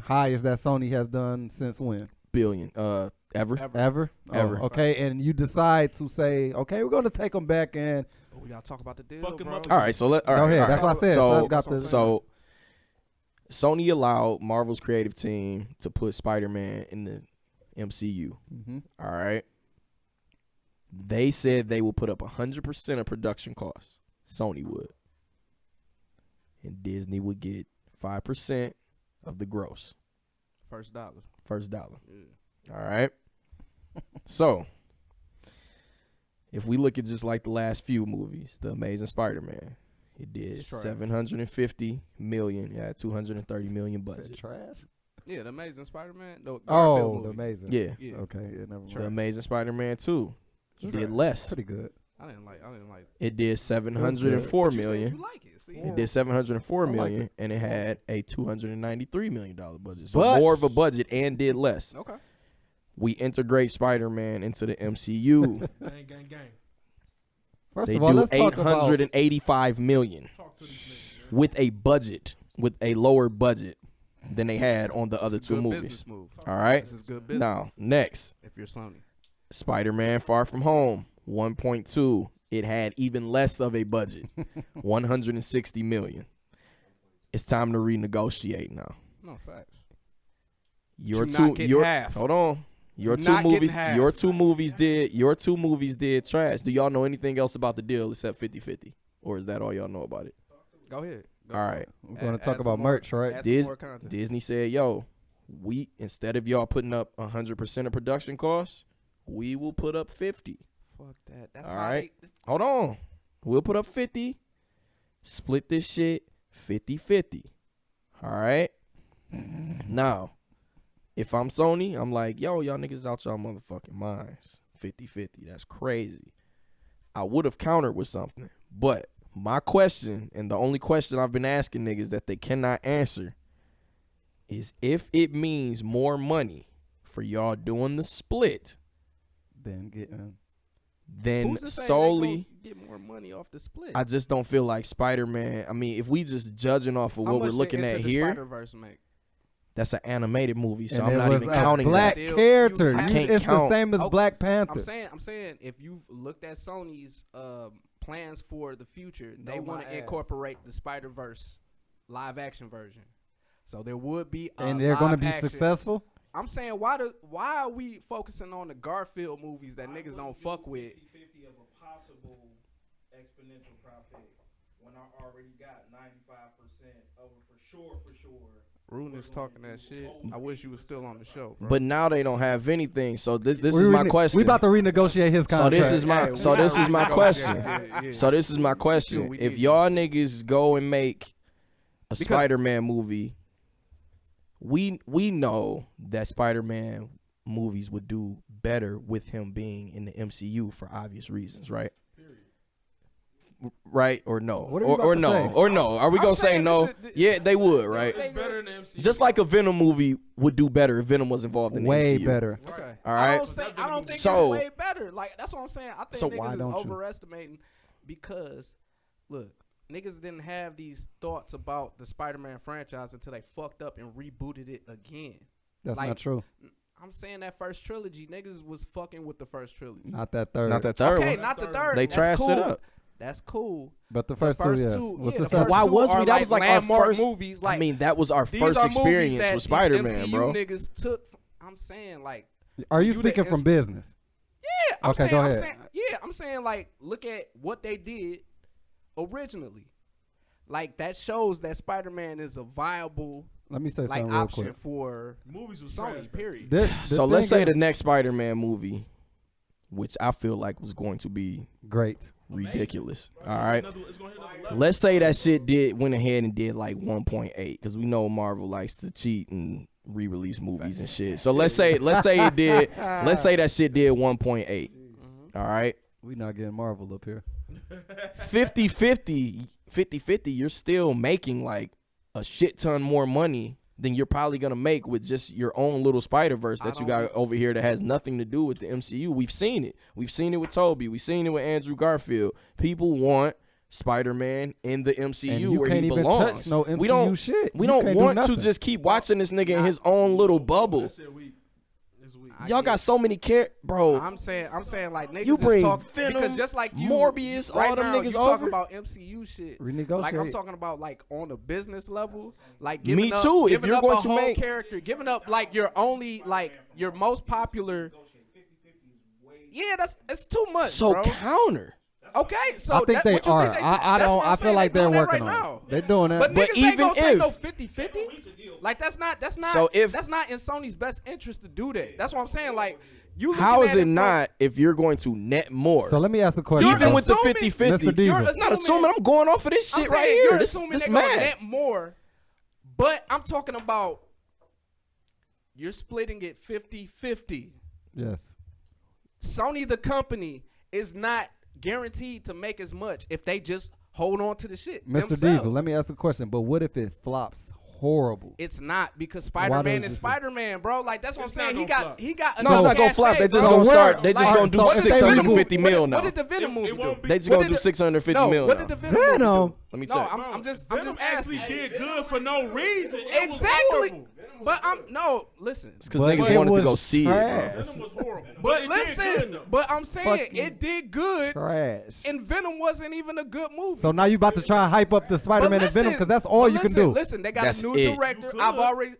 [SPEAKER 2] Highest that Sony has done since when?
[SPEAKER 3] billion. Ever.
[SPEAKER 2] Ever?
[SPEAKER 3] Ever.
[SPEAKER 2] Oh, okay, and you decide to say, okay, we're going to take them back and
[SPEAKER 7] Oh, we gotta talk about the deal,
[SPEAKER 5] Fuck him
[SPEAKER 7] bro.
[SPEAKER 5] up.
[SPEAKER 3] All right, so let. All
[SPEAKER 2] go
[SPEAKER 3] right,
[SPEAKER 2] ahead.
[SPEAKER 3] all
[SPEAKER 2] That's
[SPEAKER 3] right.
[SPEAKER 2] what I said.
[SPEAKER 3] So,
[SPEAKER 2] So I've got the
[SPEAKER 3] So Sony allowed Marvel's creative team to put Spider-Man in the MCU. All right. They said they will put up 100% of production costs. Sony would. And Disney would get 5% of the gross.
[SPEAKER 7] First dollar.
[SPEAKER 3] First dollar.
[SPEAKER 7] Yeah.
[SPEAKER 3] All right. So, if we look at just like the last few movies, The Amazing Spider-Man, it did
[SPEAKER 7] It's trash.
[SPEAKER 3] $750 million. Yeah, $230 million
[SPEAKER 2] Said
[SPEAKER 3] budget.
[SPEAKER 2] trash.
[SPEAKER 7] Yeah, the Amazing Spider-Man. The
[SPEAKER 2] Oh,
[SPEAKER 7] Garfield
[SPEAKER 2] the
[SPEAKER 7] movie.
[SPEAKER 2] amazing.
[SPEAKER 3] Yeah.
[SPEAKER 7] Yeah.
[SPEAKER 2] Okay, yeah, never mind.
[SPEAKER 3] The Amazing Spider-Man 2
[SPEAKER 7] Trash.
[SPEAKER 3] did less.
[SPEAKER 2] Pretty good.
[SPEAKER 7] I didn't like.
[SPEAKER 3] It did
[SPEAKER 7] But
[SPEAKER 3] $704
[SPEAKER 7] you said
[SPEAKER 3] million.
[SPEAKER 7] you like it. See?
[SPEAKER 3] It did $704
[SPEAKER 2] I like
[SPEAKER 3] million,
[SPEAKER 2] it.
[SPEAKER 3] and it had a $293 million budget. So
[SPEAKER 2] But-
[SPEAKER 3] more of a budget and did less.
[SPEAKER 7] Okay.
[SPEAKER 3] We integrate Spider-Man into the MCU.
[SPEAKER 5] Gang, gang, gang.
[SPEAKER 2] First
[SPEAKER 3] They
[SPEAKER 2] of all,
[SPEAKER 3] do
[SPEAKER 2] let's talk about
[SPEAKER 3] $885 million
[SPEAKER 5] Talk to these niggas.
[SPEAKER 3] with a budget, with a lower budget than they had on the other
[SPEAKER 7] It's a
[SPEAKER 3] two
[SPEAKER 7] good
[SPEAKER 3] movies.
[SPEAKER 7] business move.
[SPEAKER 3] All right.
[SPEAKER 7] This is good business.
[SPEAKER 3] Now, next,
[SPEAKER 7] If you're Sony.
[SPEAKER 3] Spider-Man Far From Home, 1.2. It had even less of a budget, $160 million. It's time to renegotiate now.
[SPEAKER 7] No facts.
[SPEAKER 3] Your
[SPEAKER 7] You
[SPEAKER 3] two,
[SPEAKER 7] not getting
[SPEAKER 3] your
[SPEAKER 7] half.
[SPEAKER 3] hold on. Your
[SPEAKER 7] You
[SPEAKER 3] two
[SPEAKER 7] not getting
[SPEAKER 3] movies,
[SPEAKER 7] half.
[SPEAKER 3] your two movies did trash. Do y'all know anything else about the deal except 50-50? Or is that all y'all know about it?
[SPEAKER 7] Go ahead. Go
[SPEAKER 3] All
[SPEAKER 7] ahead.
[SPEAKER 3] right.
[SPEAKER 2] we're going to
[SPEAKER 7] Add
[SPEAKER 2] talk
[SPEAKER 7] some
[SPEAKER 2] about
[SPEAKER 7] more-
[SPEAKER 2] merch, right?
[SPEAKER 7] add some more content.
[SPEAKER 3] Disney said, yo, we instead of y'all putting up 100% of production costs, we will put up 50.
[SPEAKER 7] Fuck that. That's
[SPEAKER 3] All
[SPEAKER 7] how
[SPEAKER 3] right.
[SPEAKER 7] they-
[SPEAKER 3] Hold on. We'll put up 50. Split this shit 50-50. All right. Now, if I'm Sony, I'm like, yo, y'all niggas out y'all motherfucking minds. 50-50. That's crazy. I would have countered with something. But my question, and the only question I've been asking niggas that they cannot answer, is if it means more money for y'all doing the split,
[SPEAKER 2] Then getting
[SPEAKER 3] then
[SPEAKER 7] Who's to say they
[SPEAKER 3] solely
[SPEAKER 7] gonna get more money off the split?
[SPEAKER 3] I just don't feel like Spider-Man. I mean, if we just judging off of
[SPEAKER 7] How
[SPEAKER 3] what we're
[SPEAKER 7] much
[SPEAKER 3] looking
[SPEAKER 7] did
[SPEAKER 3] at
[SPEAKER 7] Into the
[SPEAKER 3] here,
[SPEAKER 7] Spider-Verse make?
[SPEAKER 3] that's an animated movie, so
[SPEAKER 2] and
[SPEAKER 3] I'm
[SPEAKER 2] it
[SPEAKER 3] not
[SPEAKER 2] was
[SPEAKER 3] even
[SPEAKER 2] a
[SPEAKER 3] counting
[SPEAKER 2] black
[SPEAKER 3] that.
[SPEAKER 7] Still,
[SPEAKER 2] character.
[SPEAKER 7] you have-
[SPEAKER 3] I can't
[SPEAKER 2] It's the
[SPEAKER 3] count.
[SPEAKER 2] same as
[SPEAKER 7] Okay,
[SPEAKER 2] Black Panther.
[SPEAKER 7] I'm saying, if you've looked at Sony's plans for the future, they
[SPEAKER 2] No,
[SPEAKER 7] want
[SPEAKER 2] my
[SPEAKER 7] to
[SPEAKER 2] ass.
[SPEAKER 7] incorporate the Spider-Verse live action version. So there would be a
[SPEAKER 2] And they're going to
[SPEAKER 7] live
[SPEAKER 2] be
[SPEAKER 7] action.
[SPEAKER 2] successful.
[SPEAKER 7] I'm saying, why are we focusing on the Garfield movies that niggas don't fuck with?
[SPEAKER 10] 50 of a possible exponential profit when I already got 95% of it for sure.
[SPEAKER 7] Rune is talking that shit. I wish you was still on the show, bro.
[SPEAKER 3] But now they don't have anything. So this is my question.
[SPEAKER 2] We about to renegotiate his
[SPEAKER 3] so
[SPEAKER 2] contract.
[SPEAKER 3] this is my
[SPEAKER 7] Hey,
[SPEAKER 3] so
[SPEAKER 7] we
[SPEAKER 3] this
[SPEAKER 7] gotta
[SPEAKER 3] is my
[SPEAKER 7] renegotiate.
[SPEAKER 3] question.
[SPEAKER 7] Yeah.
[SPEAKER 3] So this is my question.
[SPEAKER 7] We
[SPEAKER 3] If
[SPEAKER 7] need
[SPEAKER 3] y'all niggas go and make a
[SPEAKER 7] Because-
[SPEAKER 3] Spider-Man movie, we know that Spider-Man movies would do better with him being in the MCU for obvious reasons, right? Right or no?
[SPEAKER 2] What are you about
[SPEAKER 3] or
[SPEAKER 2] to
[SPEAKER 3] no?
[SPEAKER 2] say?
[SPEAKER 3] Or no? Are we
[SPEAKER 7] I'm
[SPEAKER 3] gonna say
[SPEAKER 7] saying
[SPEAKER 3] no?
[SPEAKER 7] this is-
[SPEAKER 3] Yeah, they would, right?
[SPEAKER 5] It's better than the MCU.
[SPEAKER 3] Just like a Venom movie would do better if Venom was involved in the
[SPEAKER 2] way
[SPEAKER 3] MCU.
[SPEAKER 2] better.
[SPEAKER 7] Okay.
[SPEAKER 3] All right.
[SPEAKER 7] I don't think
[SPEAKER 3] So-
[SPEAKER 7] it's way better. Like that's what I'm saying. I think
[SPEAKER 2] So why
[SPEAKER 7] niggas is
[SPEAKER 2] don't you?
[SPEAKER 7] overestimating because look, niggas didn't have these thoughts about the Spider-Man franchise until they fucked up and rebooted it again.
[SPEAKER 2] That's
[SPEAKER 7] Like,
[SPEAKER 2] not true.
[SPEAKER 7] I'm saying that first trilogy, niggas was fucking with the first trilogy.
[SPEAKER 2] Not that third.
[SPEAKER 3] Not that third
[SPEAKER 7] Okay,
[SPEAKER 3] one.
[SPEAKER 7] not the third.
[SPEAKER 3] They
[SPEAKER 7] That's
[SPEAKER 3] trashed
[SPEAKER 7] cool.
[SPEAKER 3] it up.
[SPEAKER 7] That's cool.
[SPEAKER 2] But the first,
[SPEAKER 7] first
[SPEAKER 2] two, yes.
[SPEAKER 7] two,
[SPEAKER 2] Was
[SPEAKER 7] yeah, the
[SPEAKER 2] successful.
[SPEAKER 7] first
[SPEAKER 3] Why
[SPEAKER 7] two
[SPEAKER 3] was
[SPEAKER 7] are
[SPEAKER 3] we? That was like our
[SPEAKER 7] landmark
[SPEAKER 3] first
[SPEAKER 7] movies. Like
[SPEAKER 3] I mean, that was our
[SPEAKER 7] these
[SPEAKER 3] first
[SPEAKER 7] are movies
[SPEAKER 3] experience
[SPEAKER 7] that
[SPEAKER 3] with
[SPEAKER 7] these
[SPEAKER 3] Spider-Man,
[SPEAKER 7] MCU
[SPEAKER 3] bro.
[SPEAKER 7] niggas took. I'm saying like.
[SPEAKER 2] Are you
[SPEAKER 7] do
[SPEAKER 2] speaking
[SPEAKER 7] that
[SPEAKER 2] from
[SPEAKER 7] ins-
[SPEAKER 2] business?
[SPEAKER 7] Yeah, I'm
[SPEAKER 2] Okay,
[SPEAKER 7] saying,
[SPEAKER 2] go
[SPEAKER 7] I'm
[SPEAKER 2] ahead.
[SPEAKER 7] saying, yeah, I'm saying like look at what they did originally. Like that shows that Spider-Man is a viable
[SPEAKER 2] Let me say
[SPEAKER 7] like
[SPEAKER 2] something real
[SPEAKER 7] option
[SPEAKER 2] quick.
[SPEAKER 7] for
[SPEAKER 5] Movies was trash.
[SPEAKER 7] Sony. Period.
[SPEAKER 2] The
[SPEAKER 3] So let's
[SPEAKER 2] thing
[SPEAKER 3] say the
[SPEAKER 2] is-
[SPEAKER 3] next Spider-Man movie which I feel like was going to be
[SPEAKER 2] Great.
[SPEAKER 3] ridiculous. All right.
[SPEAKER 5] It's gonna hit another level.
[SPEAKER 3] Let's say that shit went ahead and did like 1.8 because we know Marvel likes to cheat and re-release movies and shit. So let's say it did. Let's say that shit did 1.8. All right.
[SPEAKER 2] We not getting Marvel up here.
[SPEAKER 3] 50-50, you're still making like a shit ton more money than you're probably gonna make with just your own little Spider-Verse that you got over here that has nothing to do with the MCU. We've seen it. We've seen it with Toby. We've seen it with Andrew Garfield. People want Spider-Man in the MCU where he belongs.
[SPEAKER 2] Touch no MCU shit.
[SPEAKER 3] We
[SPEAKER 2] You
[SPEAKER 3] don't
[SPEAKER 2] can't do
[SPEAKER 3] want to
[SPEAKER 2] nothing.
[SPEAKER 3] just keep watching this nigga in his own little bubble.
[SPEAKER 5] This shit weak.
[SPEAKER 3] Y'all got so many bro.
[SPEAKER 7] I'm saying like niggas
[SPEAKER 3] You bring
[SPEAKER 7] is talking
[SPEAKER 3] Venom,
[SPEAKER 7] because just like you,
[SPEAKER 3] Morbius,
[SPEAKER 7] right
[SPEAKER 3] all them
[SPEAKER 7] now,
[SPEAKER 3] niggas
[SPEAKER 7] you talking
[SPEAKER 3] over.
[SPEAKER 7] about MCU shit.
[SPEAKER 2] Renegotiate.
[SPEAKER 7] Like I'm talking about like on a business level, like
[SPEAKER 3] Me
[SPEAKER 7] giving up,
[SPEAKER 3] too, if
[SPEAKER 7] Giving
[SPEAKER 3] you're
[SPEAKER 7] up
[SPEAKER 3] going
[SPEAKER 7] a
[SPEAKER 3] to
[SPEAKER 7] whole
[SPEAKER 3] make-
[SPEAKER 7] character, giving up like your only like your most popular. Yeah, it's too much.
[SPEAKER 3] So
[SPEAKER 7] bro.
[SPEAKER 3] counter.
[SPEAKER 7] Okay, so
[SPEAKER 2] I think
[SPEAKER 7] that,
[SPEAKER 2] they
[SPEAKER 7] what you
[SPEAKER 2] are.
[SPEAKER 7] think they do?
[SPEAKER 2] I
[SPEAKER 7] That's
[SPEAKER 2] don't.
[SPEAKER 7] what I'm
[SPEAKER 2] I feel
[SPEAKER 7] saying.
[SPEAKER 2] like
[SPEAKER 7] They
[SPEAKER 2] they're
[SPEAKER 7] doing that
[SPEAKER 2] working
[SPEAKER 7] right
[SPEAKER 2] on
[SPEAKER 7] now.
[SPEAKER 2] it. They're doing that.
[SPEAKER 7] But
[SPEAKER 3] But
[SPEAKER 7] niggas
[SPEAKER 3] even
[SPEAKER 7] ain't gonna take no
[SPEAKER 3] if-
[SPEAKER 7] 50-50. Like that's not
[SPEAKER 3] So if-
[SPEAKER 7] that's not in Sony's best interest to do that. That's what I'm saying. Like you.
[SPEAKER 3] How
[SPEAKER 7] looking
[SPEAKER 3] is
[SPEAKER 7] at
[SPEAKER 3] it
[SPEAKER 7] from-
[SPEAKER 3] not if you're going to net more?
[SPEAKER 2] So let me ask a question.
[SPEAKER 7] You're
[SPEAKER 3] Even with the
[SPEAKER 7] assuming-
[SPEAKER 3] 50-50.
[SPEAKER 2] Mr. Diesel.
[SPEAKER 3] I'm not assuming. I'm going off of this
[SPEAKER 7] I'm
[SPEAKER 3] shit right
[SPEAKER 7] saying
[SPEAKER 3] here.
[SPEAKER 7] You're
[SPEAKER 3] This
[SPEAKER 7] assuming
[SPEAKER 3] this
[SPEAKER 7] they're gonna
[SPEAKER 3] mad.
[SPEAKER 7] net more, but I'm talking about you're splitting it 50-50.
[SPEAKER 2] Yes.
[SPEAKER 7] Sony, the company, is not guaranteed to make as much if they just hold on to the shit.
[SPEAKER 2] Mr.
[SPEAKER 7] themselves.
[SPEAKER 2] Diesel, let me ask a question. But what if it flops horrible?
[SPEAKER 7] It's not because
[SPEAKER 2] Why
[SPEAKER 7] Spider-Man
[SPEAKER 2] does
[SPEAKER 7] is
[SPEAKER 2] it-
[SPEAKER 7] Spider-Man, bro. Like that's what I'm
[SPEAKER 5] It's not
[SPEAKER 7] saying. He
[SPEAKER 5] gonna
[SPEAKER 7] got
[SPEAKER 5] flop.
[SPEAKER 7] he got.
[SPEAKER 3] No, it's not gonna flop. They just gonna start. They just gonna do
[SPEAKER 2] so if they
[SPEAKER 3] 650
[SPEAKER 2] reboot-
[SPEAKER 3] mil now.
[SPEAKER 7] What did the Venom movie
[SPEAKER 5] It
[SPEAKER 7] do?
[SPEAKER 5] won't be-
[SPEAKER 3] They just
[SPEAKER 7] What
[SPEAKER 3] gonna
[SPEAKER 7] did
[SPEAKER 3] do
[SPEAKER 7] the-
[SPEAKER 3] 650
[SPEAKER 7] no,
[SPEAKER 3] mil
[SPEAKER 7] what
[SPEAKER 3] now.
[SPEAKER 7] did the Venom movie
[SPEAKER 2] Venom?
[SPEAKER 7] do?
[SPEAKER 3] Let me
[SPEAKER 7] No,
[SPEAKER 3] check.
[SPEAKER 7] I'm just
[SPEAKER 5] Venom actually
[SPEAKER 7] asking.
[SPEAKER 5] did good for no reason. It was
[SPEAKER 7] Exactly.
[SPEAKER 5] horrible.
[SPEAKER 7] But listen.
[SPEAKER 3] It's because
[SPEAKER 2] But
[SPEAKER 3] niggas
[SPEAKER 2] it
[SPEAKER 3] wanted to
[SPEAKER 2] was
[SPEAKER 3] go see it.
[SPEAKER 2] trash.
[SPEAKER 3] Bro.
[SPEAKER 5] Venom was horrible.
[SPEAKER 7] But
[SPEAKER 5] it did good,
[SPEAKER 7] listen,
[SPEAKER 5] though.
[SPEAKER 7] but I'm saying
[SPEAKER 2] Fucking
[SPEAKER 7] it did good,
[SPEAKER 2] Trash.
[SPEAKER 7] and Venom wasn't even a good movie.
[SPEAKER 2] So now you about to try and hype up the Spider-Man and Venom because that's all you can do.
[SPEAKER 7] Listen, they got
[SPEAKER 3] That's
[SPEAKER 7] a new
[SPEAKER 3] it.
[SPEAKER 7] director.
[SPEAKER 5] You could.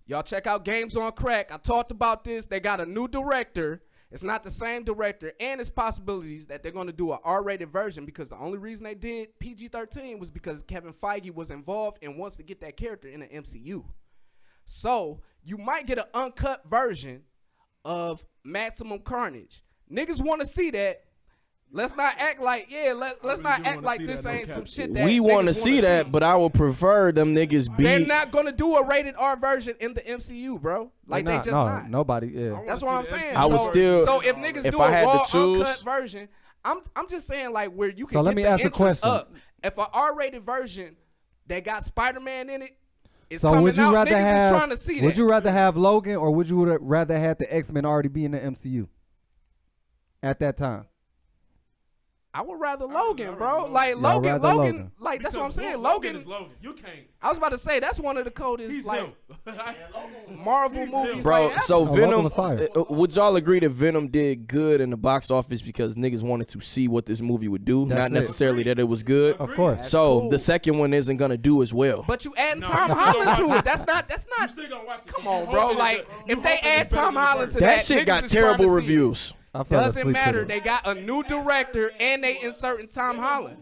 [SPEAKER 7] Y'all check out Games on Crack. I talked about this. They got a new director. It's not the same director, and it's possibilities that they're going to do an R-rated version because the only reason they did PG-13 was because Kevin Feige was involved and wants to get that character in the MCU. So you might get an uncut version of Maximum Carnage. Niggas want to see that. Let's not act like let's
[SPEAKER 5] really
[SPEAKER 7] not
[SPEAKER 5] do
[SPEAKER 7] act
[SPEAKER 5] wanna
[SPEAKER 7] like
[SPEAKER 5] see
[SPEAKER 7] this
[SPEAKER 5] that, no
[SPEAKER 7] ain't some
[SPEAKER 5] cap.
[SPEAKER 7] shit that
[SPEAKER 3] We want to
[SPEAKER 7] niggas
[SPEAKER 3] see
[SPEAKER 7] wanna
[SPEAKER 3] that, but I would prefer them niggas be.
[SPEAKER 7] They're not gonna do a rated R version in the MCU, bro. Like they just not.
[SPEAKER 2] Nobody. Yeah.
[SPEAKER 7] That's
[SPEAKER 5] wanna
[SPEAKER 7] what I'm
[SPEAKER 5] see the
[SPEAKER 7] saying.
[SPEAKER 5] MCU
[SPEAKER 3] I would
[SPEAKER 7] so,
[SPEAKER 3] still-
[SPEAKER 7] So if niggas
[SPEAKER 3] if
[SPEAKER 7] do
[SPEAKER 3] I
[SPEAKER 7] a
[SPEAKER 3] had to
[SPEAKER 7] raw
[SPEAKER 3] choose-
[SPEAKER 7] uncut version, I'm just saying like where you can
[SPEAKER 2] So let
[SPEAKER 7] get
[SPEAKER 2] me
[SPEAKER 7] the
[SPEAKER 2] ask a
[SPEAKER 7] interest
[SPEAKER 2] question.
[SPEAKER 7] up. If an R-rated version that got Spider-Man in it is
[SPEAKER 2] So
[SPEAKER 7] coming
[SPEAKER 2] would you
[SPEAKER 7] out,
[SPEAKER 2] rather
[SPEAKER 7] niggas is trying to see
[SPEAKER 2] have? Would
[SPEAKER 7] that.
[SPEAKER 2] you rather have Logan or would you rather have the X-Men already be in the MCU at that time?
[SPEAKER 7] I would rather Logan, bro.
[SPEAKER 5] Logan.
[SPEAKER 7] Like
[SPEAKER 2] Y'all
[SPEAKER 7] Logan,
[SPEAKER 2] rather
[SPEAKER 7] Logan,
[SPEAKER 2] Logan.
[SPEAKER 7] like that's what I'm
[SPEAKER 5] Because
[SPEAKER 7] saying.
[SPEAKER 5] Logan
[SPEAKER 7] Logan
[SPEAKER 5] is Logan. You can't.
[SPEAKER 7] I was about to say that's one of the coldest
[SPEAKER 5] He's
[SPEAKER 7] like
[SPEAKER 5] him.
[SPEAKER 7] Marvel
[SPEAKER 5] He's
[SPEAKER 7] movies.
[SPEAKER 5] him.
[SPEAKER 3] Bro,
[SPEAKER 7] like,
[SPEAKER 3] so
[SPEAKER 7] ever.
[SPEAKER 2] Logan
[SPEAKER 3] Venom,
[SPEAKER 2] was fire.
[SPEAKER 3] would y'all agree that Venom did good in the box office because niggas wanted to see what this movie would do,
[SPEAKER 2] That's
[SPEAKER 3] not
[SPEAKER 2] it.
[SPEAKER 3] necessarily that it was good?
[SPEAKER 2] Of course.
[SPEAKER 3] So
[SPEAKER 7] cool.
[SPEAKER 3] the second one isn't gonna do as well.
[SPEAKER 7] But you adding
[SPEAKER 5] No,
[SPEAKER 7] Tom
[SPEAKER 5] you still
[SPEAKER 7] Holland
[SPEAKER 5] gonna
[SPEAKER 7] to
[SPEAKER 5] watch
[SPEAKER 7] it. That's not.
[SPEAKER 5] You still gonna watch it.
[SPEAKER 7] Come
[SPEAKER 5] You
[SPEAKER 7] on, bro.
[SPEAKER 5] hoping
[SPEAKER 7] Like
[SPEAKER 5] it's a-
[SPEAKER 7] if
[SPEAKER 5] you
[SPEAKER 7] they
[SPEAKER 5] hoping
[SPEAKER 7] add
[SPEAKER 5] it's better
[SPEAKER 7] Tom
[SPEAKER 5] than the
[SPEAKER 7] Holland to
[SPEAKER 5] first.
[SPEAKER 3] That
[SPEAKER 7] that,
[SPEAKER 3] shit
[SPEAKER 7] niggas
[SPEAKER 3] got
[SPEAKER 7] is trying
[SPEAKER 3] terrible
[SPEAKER 7] to see it.
[SPEAKER 3] reviews.
[SPEAKER 2] I fell
[SPEAKER 7] Doesn't
[SPEAKER 2] asleep to
[SPEAKER 7] matter.
[SPEAKER 2] it.
[SPEAKER 7] They got a new director and they inserting Tom Holland.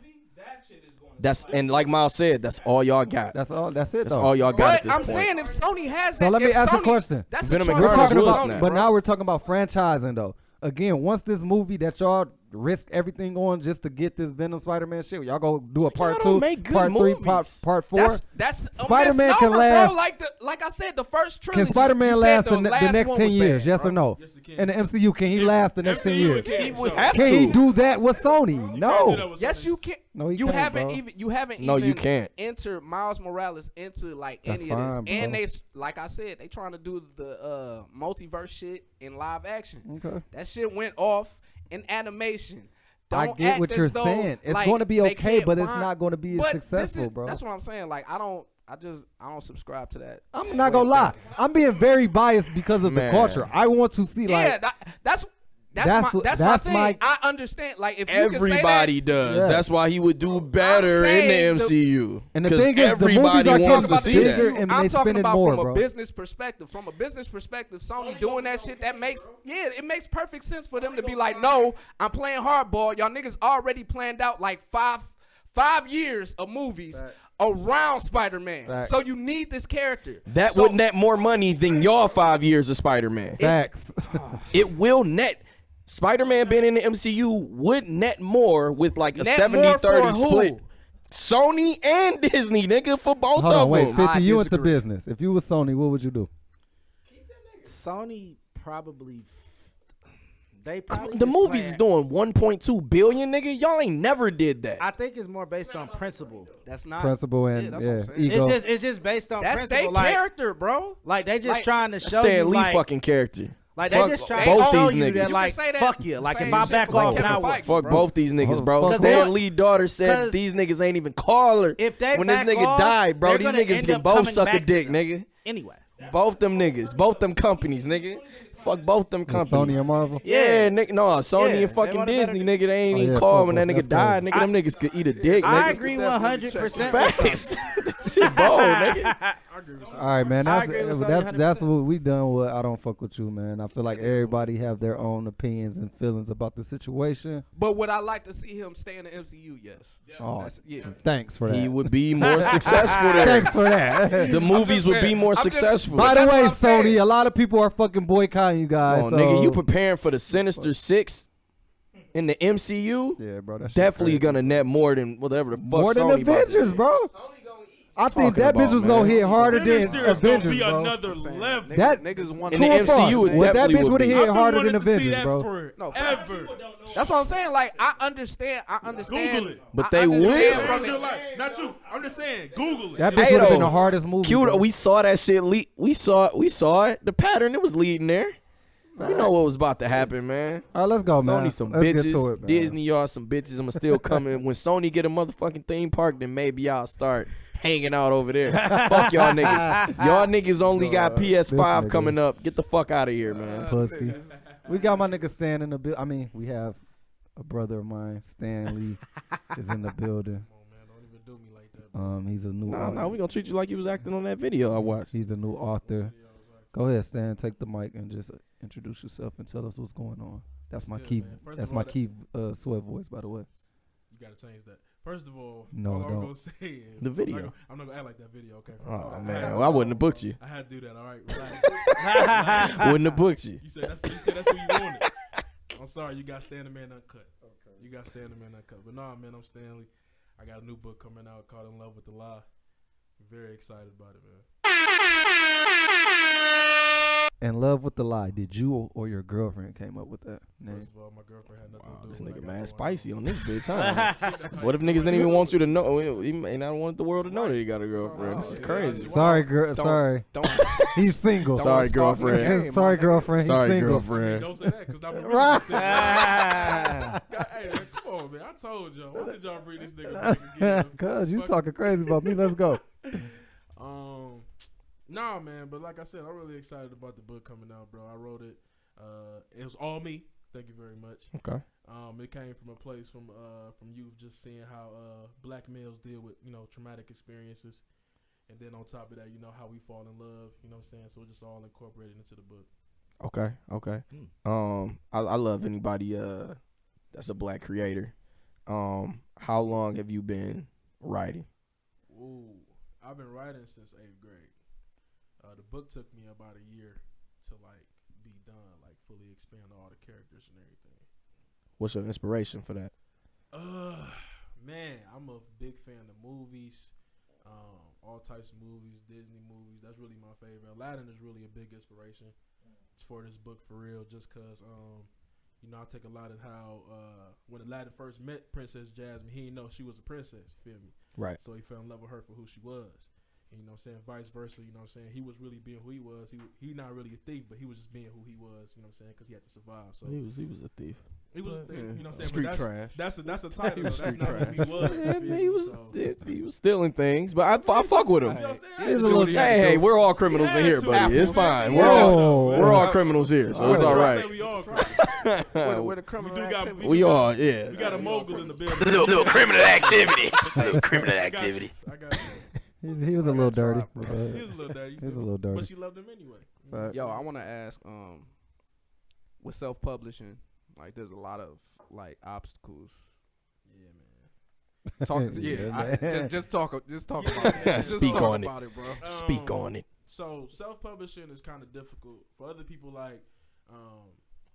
[SPEAKER 3] That's and like Miles said, that's all y'all got.
[SPEAKER 2] That's all. That's it.
[SPEAKER 3] That's
[SPEAKER 2] though.
[SPEAKER 3] all y'all got at
[SPEAKER 7] But
[SPEAKER 3] this
[SPEAKER 7] I'm
[SPEAKER 3] point.
[SPEAKER 7] saying if Sony has
[SPEAKER 2] So
[SPEAKER 7] it,
[SPEAKER 2] let me
[SPEAKER 7] if
[SPEAKER 2] ask a
[SPEAKER 7] Sony-
[SPEAKER 2] question.
[SPEAKER 7] That's
[SPEAKER 3] Venom
[SPEAKER 7] a
[SPEAKER 3] and
[SPEAKER 2] We're
[SPEAKER 7] choice
[SPEAKER 3] Carnage
[SPEAKER 2] talking
[SPEAKER 7] for
[SPEAKER 3] was
[SPEAKER 2] about,
[SPEAKER 7] Sony,
[SPEAKER 3] snap.
[SPEAKER 2] but
[SPEAKER 7] bro.
[SPEAKER 2] now we're talking about franchising though. Again, once this movie that y'all risk everything on just to get this Venom Spider-Man shit, y'all go do a part
[SPEAKER 3] Y'all don't
[SPEAKER 2] 2,
[SPEAKER 3] make good
[SPEAKER 2] part 3,
[SPEAKER 3] movies.
[SPEAKER 2] part 4.
[SPEAKER 7] That's
[SPEAKER 2] Spider-Man
[SPEAKER 7] a
[SPEAKER 2] can
[SPEAKER 7] misnomer,
[SPEAKER 2] last-
[SPEAKER 7] bro. Like I said, the first trilogy.
[SPEAKER 2] Can Spider-Man
[SPEAKER 7] you said
[SPEAKER 2] last the
[SPEAKER 7] last
[SPEAKER 2] next
[SPEAKER 7] one
[SPEAKER 2] 10
[SPEAKER 7] was
[SPEAKER 2] years?
[SPEAKER 7] bad,
[SPEAKER 2] Yes
[SPEAKER 7] bro.
[SPEAKER 2] or no?
[SPEAKER 5] Yes, he can.
[SPEAKER 2] In the MCU, can he last the next 10 years?
[SPEAKER 5] He
[SPEAKER 3] would have
[SPEAKER 2] Can he
[SPEAKER 3] to.
[SPEAKER 2] do that with Sony? No.
[SPEAKER 7] Yes, you can.
[SPEAKER 2] No, he
[SPEAKER 7] you
[SPEAKER 2] can't,
[SPEAKER 7] haven't
[SPEAKER 2] bro.
[SPEAKER 7] even. You haven't.
[SPEAKER 3] No,
[SPEAKER 7] even
[SPEAKER 3] you can't.
[SPEAKER 7] enter Miles Morales into like
[SPEAKER 2] That's
[SPEAKER 7] any of this,
[SPEAKER 2] fine, bro.
[SPEAKER 7] and they, like I said, they trying to do the multiverse shit in live action.
[SPEAKER 2] Okay.
[SPEAKER 7] That shit went off in animation.
[SPEAKER 2] I
[SPEAKER 7] Don't
[SPEAKER 2] get
[SPEAKER 7] act
[SPEAKER 2] what
[SPEAKER 7] as
[SPEAKER 2] you're
[SPEAKER 7] though,
[SPEAKER 2] saying. It's
[SPEAKER 7] like,
[SPEAKER 2] going to be
[SPEAKER 7] they
[SPEAKER 2] okay,
[SPEAKER 7] can't
[SPEAKER 2] but it's
[SPEAKER 7] find-
[SPEAKER 2] not going to be as
[SPEAKER 7] But this
[SPEAKER 2] successful,
[SPEAKER 7] is-
[SPEAKER 2] bro.
[SPEAKER 7] That's what I'm saying. Like I don't subscribe to that.
[SPEAKER 2] I'm not going to lie. I'm being very biased because of the
[SPEAKER 3] Man.
[SPEAKER 2] culture. I want to see
[SPEAKER 7] Yeah,
[SPEAKER 2] like
[SPEAKER 7] that's
[SPEAKER 2] That's
[SPEAKER 7] my thing.
[SPEAKER 2] my-
[SPEAKER 7] I understand. Like if
[SPEAKER 3] Everybody
[SPEAKER 7] you can say that,
[SPEAKER 3] does.
[SPEAKER 2] Yes.
[SPEAKER 3] That's why he would do better in
[SPEAKER 7] saying
[SPEAKER 3] the MCU.
[SPEAKER 2] And the
[SPEAKER 3] 'Cause
[SPEAKER 2] thing is, the movies
[SPEAKER 3] everybody
[SPEAKER 2] are
[SPEAKER 3] wants
[SPEAKER 2] talking
[SPEAKER 3] to
[SPEAKER 2] about
[SPEAKER 3] see
[SPEAKER 2] bigger
[SPEAKER 3] that.
[SPEAKER 2] and
[SPEAKER 7] I'm
[SPEAKER 2] they
[SPEAKER 7] talking
[SPEAKER 2] spend it
[SPEAKER 7] about
[SPEAKER 2] more,
[SPEAKER 7] from
[SPEAKER 2] bro.
[SPEAKER 7] a business perspective. From a business perspective, Sony doing that shit, that makes it makes perfect sense for them to be like, no, I'm playing hardball. Y'all niggas already planned out like five years of movies around Spider-Man.
[SPEAKER 2] Facts.
[SPEAKER 7] So you need this character.
[SPEAKER 3] That
[SPEAKER 7] So-
[SPEAKER 3] would net more money than y'all 5 years of Spider-Man.
[SPEAKER 2] Facts.
[SPEAKER 3] It will net. Spider-Man being in the MCU would net more with like a
[SPEAKER 7] Net more
[SPEAKER 3] 70-30
[SPEAKER 7] for who?
[SPEAKER 3] split. Sony and Disney, nigga, for both
[SPEAKER 2] Hold
[SPEAKER 3] of
[SPEAKER 2] on, wait.
[SPEAKER 3] them.
[SPEAKER 2] 50, you into
[SPEAKER 7] disagree.
[SPEAKER 2] business. If you was Sony, what would you do?
[SPEAKER 6] Sony probably. They probably
[SPEAKER 3] The
[SPEAKER 6] just
[SPEAKER 3] movies is
[SPEAKER 6] playing-
[SPEAKER 3] doing 1.2 billion, nigga. Y'all ain't never did that.
[SPEAKER 6] I think it's more based on principle.
[SPEAKER 7] That's not
[SPEAKER 2] Principle and
[SPEAKER 7] that's what I'm saying.
[SPEAKER 2] ego.
[SPEAKER 6] It's just based on
[SPEAKER 7] That's
[SPEAKER 6] principle.
[SPEAKER 7] their
[SPEAKER 6] Like,
[SPEAKER 7] character, bro.
[SPEAKER 6] like they just
[SPEAKER 7] Like,
[SPEAKER 6] trying to show
[SPEAKER 3] Stan
[SPEAKER 6] you
[SPEAKER 3] Lee
[SPEAKER 6] like,
[SPEAKER 3] fucking character.
[SPEAKER 6] like
[SPEAKER 3] Fuck
[SPEAKER 6] they just trying
[SPEAKER 3] both
[SPEAKER 6] to show
[SPEAKER 3] these
[SPEAKER 6] you
[SPEAKER 3] niggas.
[SPEAKER 6] that
[SPEAKER 7] You
[SPEAKER 6] like
[SPEAKER 7] can say that
[SPEAKER 6] fuck you. Like
[SPEAKER 7] same
[SPEAKER 6] if I
[SPEAKER 7] shit
[SPEAKER 6] back
[SPEAKER 7] for
[SPEAKER 6] off
[SPEAKER 7] Kevin
[SPEAKER 6] now,
[SPEAKER 7] Feige,
[SPEAKER 6] what?
[SPEAKER 3] Fuck
[SPEAKER 7] bro.
[SPEAKER 3] both these niggas,
[SPEAKER 2] Hold on.
[SPEAKER 3] bro.
[SPEAKER 6] 'Cause
[SPEAKER 3] Stan
[SPEAKER 6] they-
[SPEAKER 3] Lee daughter said
[SPEAKER 6] 'cause
[SPEAKER 3] these niggas ain't even call her.
[SPEAKER 6] If they
[SPEAKER 3] when this
[SPEAKER 6] back
[SPEAKER 3] nigga
[SPEAKER 6] off,
[SPEAKER 3] died, bro,
[SPEAKER 6] they're
[SPEAKER 3] these
[SPEAKER 6] gonna
[SPEAKER 3] niggas
[SPEAKER 6] end
[SPEAKER 3] can
[SPEAKER 6] up
[SPEAKER 3] both
[SPEAKER 6] coming
[SPEAKER 3] suck a
[SPEAKER 6] back
[SPEAKER 3] dick,
[SPEAKER 6] to
[SPEAKER 3] nigga.
[SPEAKER 6] Anyway,
[SPEAKER 3] Both them niggas, both them companies, nigga. Fuck both them companies.
[SPEAKER 2] Sony and Marvel.
[SPEAKER 3] Yeah, nigga. No, Sony
[SPEAKER 6] Yeah,
[SPEAKER 3] and
[SPEAKER 6] they
[SPEAKER 3] fucking
[SPEAKER 6] wanna
[SPEAKER 3] Disney,
[SPEAKER 6] better-
[SPEAKER 3] nigga. They ain't
[SPEAKER 2] Oh,
[SPEAKER 3] even
[SPEAKER 2] yeah,
[SPEAKER 3] call
[SPEAKER 2] fuck
[SPEAKER 3] when that
[SPEAKER 2] both.
[SPEAKER 3] nigga
[SPEAKER 2] That's
[SPEAKER 3] died,
[SPEAKER 2] crazy.
[SPEAKER 3] nigga. Them niggas could eat a dick,
[SPEAKER 6] I
[SPEAKER 3] nigga.
[SPEAKER 6] agree 100%.
[SPEAKER 3] Facts. Shit bold, nigga.
[SPEAKER 5] I agree with
[SPEAKER 2] All right, man.
[SPEAKER 6] I agree with Sony
[SPEAKER 2] That's
[SPEAKER 6] 100%.
[SPEAKER 2] what we done with. I don't fuck with you, man. I feel like everybody have their own opinions and feelings about the situation.
[SPEAKER 7] But would I like to see him stay in the MCU? Yes.
[SPEAKER 2] Oh,
[SPEAKER 7] That's, yeah.
[SPEAKER 2] thanks for that.
[SPEAKER 3] He would be more successful there.
[SPEAKER 2] Thanks for that.
[SPEAKER 3] The movies would be
[SPEAKER 7] saying,
[SPEAKER 3] more
[SPEAKER 7] I'm just-
[SPEAKER 3] successful.
[SPEAKER 2] By the
[SPEAKER 7] That's
[SPEAKER 2] way,
[SPEAKER 7] what I'm saying.
[SPEAKER 2] Sony, a lot of people are fucking boycotting you guys.
[SPEAKER 3] Oh,
[SPEAKER 2] so
[SPEAKER 3] nigga, you preparing for the Sinister Six in the MCU?
[SPEAKER 2] yeah, bro. That's
[SPEAKER 3] Definitely gonna net more than whatever the fuck
[SPEAKER 2] more than
[SPEAKER 3] Sony about to
[SPEAKER 2] Avengers,
[SPEAKER 3] do.
[SPEAKER 2] bro. I think
[SPEAKER 3] Talking
[SPEAKER 2] that bitch
[SPEAKER 3] about,
[SPEAKER 2] was gonna
[SPEAKER 3] man.
[SPEAKER 2] hit harder than
[SPEAKER 5] Sinister is gonna
[SPEAKER 2] Avengers,
[SPEAKER 5] be
[SPEAKER 2] bro.
[SPEAKER 5] another level.
[SPEAKER 2] That-
[SPEAKER 7] niggas want
[SPEAKER 3] In
[SPEAKER 2] True
[SPEAKER 3] the
[SPEAKER 2] or false?
[SPEAKER 3] MCU, it
[SPEAKER 2] What that
[SPEAKER 3] definitely
[SPEAKER 2] bitch
[SPEAKER 3] would
[SPEAKER 2] would've
[SPEAKER 3] be.
[SPEAKER 2] hit
[SPEAKER 5] I've been
[SPEAKER 2] harder
[SPEAKER 5] wanting
[SPEAKER 2] than
[SPEAKER 5] to see
[SPEAKER 2] Avengers,
[SPEAKER 5] that
[SPEAKER 2] bro.
[SPEAKER 5] for
[SPEAKER 7] No,
[SPEAKER 5] ever.
[SPEAKER 7] That's what I'm saying. Like I understand.
[SPEAKER 5] Google it.
[SPEAKER 3] But
[SPEAKER 7] I
[SPEAKER 3] they
[SPEAKER 7] understand
[SPEAKER 3] will.
[SPEAKER 7] from
[SPEAKER 5] Not
[SPEAKER 7] the-
[SPEAKER 5] you, not you. I'm just saying, Google it.
[SPEAKER 2] That
[SPEAKER 3] Hey,
[SPEAKER 2] bitch would have been
[SPEAKER 3] though,
[SPEAKER 2] the hardest movie.
[SPEAKER 3] Cute.
[SPEAKER 2] bro.
[SPEAKER 3] We saw that shit lead. We saw it. The pattern it was leading there. You know what was about to happen, man.
[SPEAKER 2] All right, let's go, man.
[SPEAKER 3] Sony some
[SPEAKER 2] Let's
[SPEAKER 3] bitches.
[SPEAKER 2] get to it, man.
[SPEAKER 3] Disney y'all some bitches. I'ma still coming. When Sony get a motherfucking theme park, then maybe y'all start hanging out over there. Fuck y'all niggas. Y'all niggas only got
[SPEAKER 2] This
[SPEAKER 3] PS5
[SPEAKER 2] nigga.
[SPEAKER 3] coming up. Get the fuck out of here, man.
[SPEAKER 2] Pussy. We got my nigga Stan in the building. I mean, we have a brother of mine, Stan Lee, is in the building.
[SPEAKER 5] Come on, man. Don't even do me like that, bro.
[SPEAKER 2] He's a new.
[SPEAKER 3] Nah, we gonna treat you like you was acting on that video I watched.
[SPEAKER 2] He's a new author. Go ahead, Stan. Take the mic and just introduce yourself and tell us what's going on. That's my
[SPEAKER 5] Good,
[SPEAKER 2] key.
[SPEAKER 5] man. First
[SPEAKER 2] That's
[SPEAKER 5] of
[SPEAKER 2] my
[SPEAKER 5] all,
[SPEAKER 2] key sweat voice, by the way.
[SPEAKER 5] You gotta change that. First of all,
[SPEAKER 2] No,
[SPEAKER 5] all I'm
[SPEAKER 2] don't.
[SPEAKER 5] gonna say is
[SPEAKER 3] The video.
[SPEAKER 5] I'm not gonna act like that video, okay?
[SPEAKER 3] Oh
[SPEAKER 5] I
[SPEAKER 3] man,
[SPEAKER 5] had-
[SPEAKER 3] well, I wouldn't have booked you.
[SPEAKER 5] I had to do that. All right, relax.
[SPEAKER 3] Wouldn't have booked you.
[SPEAKER 5] You said that's what you wanted. I'm sorry, you got Stan the Man Uncut. Okay. You got Stan the Man Uncut. But nah, man, I'm Stanley. I got a new book coming out called In Love with the Lie. I'm very excited about it, man.
[SPEAKER 2] In Love with the Lie. Did you or your girlfriend came up with that name?
[SPEAKER 5] First of all, my girlfriend had nothing to do
[SPEAKER 3] This
[SPEAKER 5] with it.
[SPEAKER 3] nigga
[SPEAKER 5] I got
[SPEAKER 3] mad
[SPEAKER 5] going
[SPEAKER 3] spicy
[SPEAKER 5] on.
[SPEAKER 3] on this bitch, huh? What if niggas didn't even want you to know? He may not want the world to know that he got a girlfriend. This is crazy.
[SPEAKER 2] Sorry, girl. Sorry.
[SPEAKER 7] Don't.
[SPEAKER 2] He's single.
[SPEAKER 3] Sorry, girlfriend.
[SPEAKER 2] Sorry, girlriend. He's
[SPEAKER 3] Sorry,
[SPEAKER 2] single.
[SPEAKER 3] girlfriend.
[SPEAKER 5] Don't say that, because I'm really saying that. Hey, man, come on, man. I told y'all. Why did y'all bring this nigga back again?
[SPEAKER 2] Cuz you
[SPEAKER 5] Fuck.
[SPEAKER 2] talking crazy about me. Let's go.
[SPEAKER 5] Nah, man, but like I said, I'm really excited about the book coming out, bro. I wrote it. It was all me. Thank you very much.
[SPEAKER 3] Okay.
[SPEAKER 5] It came from a place from youth, just seeing how black males deal with, traumatic experiences. And then on top of that, how we fall in love, you know what I'm saying? So it's just all incorporated into the book.
[SPEAKER 3] Okay. I love anybody that's a black creator. How long have you been writing?
[SPEAKER 5] Ooh, I've been writing since 8th grade. The book took me about a year to be done, fully expand all the characters and everything.
[SPEAKER 3] What's your inspiration for that?
[SPEAKER 5] Man, I'm a big fan of movies, all types of movies, Disney movies. That's really my favorite. Aladdin is really a big inspiration for this book, for real, just because, I take a lot of how when Aladdin first met Princess Jasmine, he didn't know she was a princess, you feel me?
[SPEAKER 3] Right.
[SPEAKER 5] So he fell in love with her for who she was. And, you know what I'm saying? Vice versa, you know what I'm saying? He was really being who he was. He not really a thief, but he was just being who he was, you know what I'm saying? Because he had to survive. So
[SPEAKER 3] He was a thief.
[SPEAKER 5] he was a thief, you know what I'm saying?
[SPEAKER 3] Street
[SPEAKER 5] But
[SPEAKER 3] trash.
[SPEAKER 5] That's a title.
[SPEAKER 3] He
[SPEAKER 5] Though.
[SPEAKER 3] was
[SPEAKER 5] That's
[SPEAKER 3] street
[SPEAKER 5] not
[SPEAKER 3] trash.
[SPEAKER 5] who he was. you
[SPEAKER 3] Yeah,
[SPEAKER 5] feel
[SPEAKER 3] man,
[SPEAKER 5] me?
[SPEAKER 3] he was stealing things, but I fuck with him.
[SPEAKER 5] You know what I'm saying?
[SPEAKER 2] He's a little-
[SPEAKER 3] Hey, we're all criminals in here, buddy. It's fine. We're all criminals here, so it's all right.
[SPEAKER 5] We all criminals.
[SPEAKER 7] With a criminal
[SPEAKER 5] We do got-
[SPEAKER 7] activity.
[SPEAKER 3] We all, yeah.
[SPEAKER 5] We got a mogul in the building.
[SPEAKER 9] Little criminal activity. Little criminal activity.
[SPEAKER 5] I got you.
[SPEAKER 2] He was a little dirty.
[SPEAKER 5] He was a little dirty.
[SPEAKER 2] He was a little dirty.
[SPEAKER 5] But she loved him anyway.
[SPEAKER 2] Facts.
[SPEAKER 7] Yo, I want to ask, with self-publishing, there's a lot of obstacles.
[SPEAKER 5] Yeah, man.
[SPEAKER 7] Just talk about it. Just
[SPEAKER 3] Speak
[SPEAKER 7] talk
[SPEAKER 3] on it.
[SPEAKER 7] about it, bro.
[SPEAKER 3] Speak on it.
[SPEAKER 5] So self-publishing is kind of difficult for other people.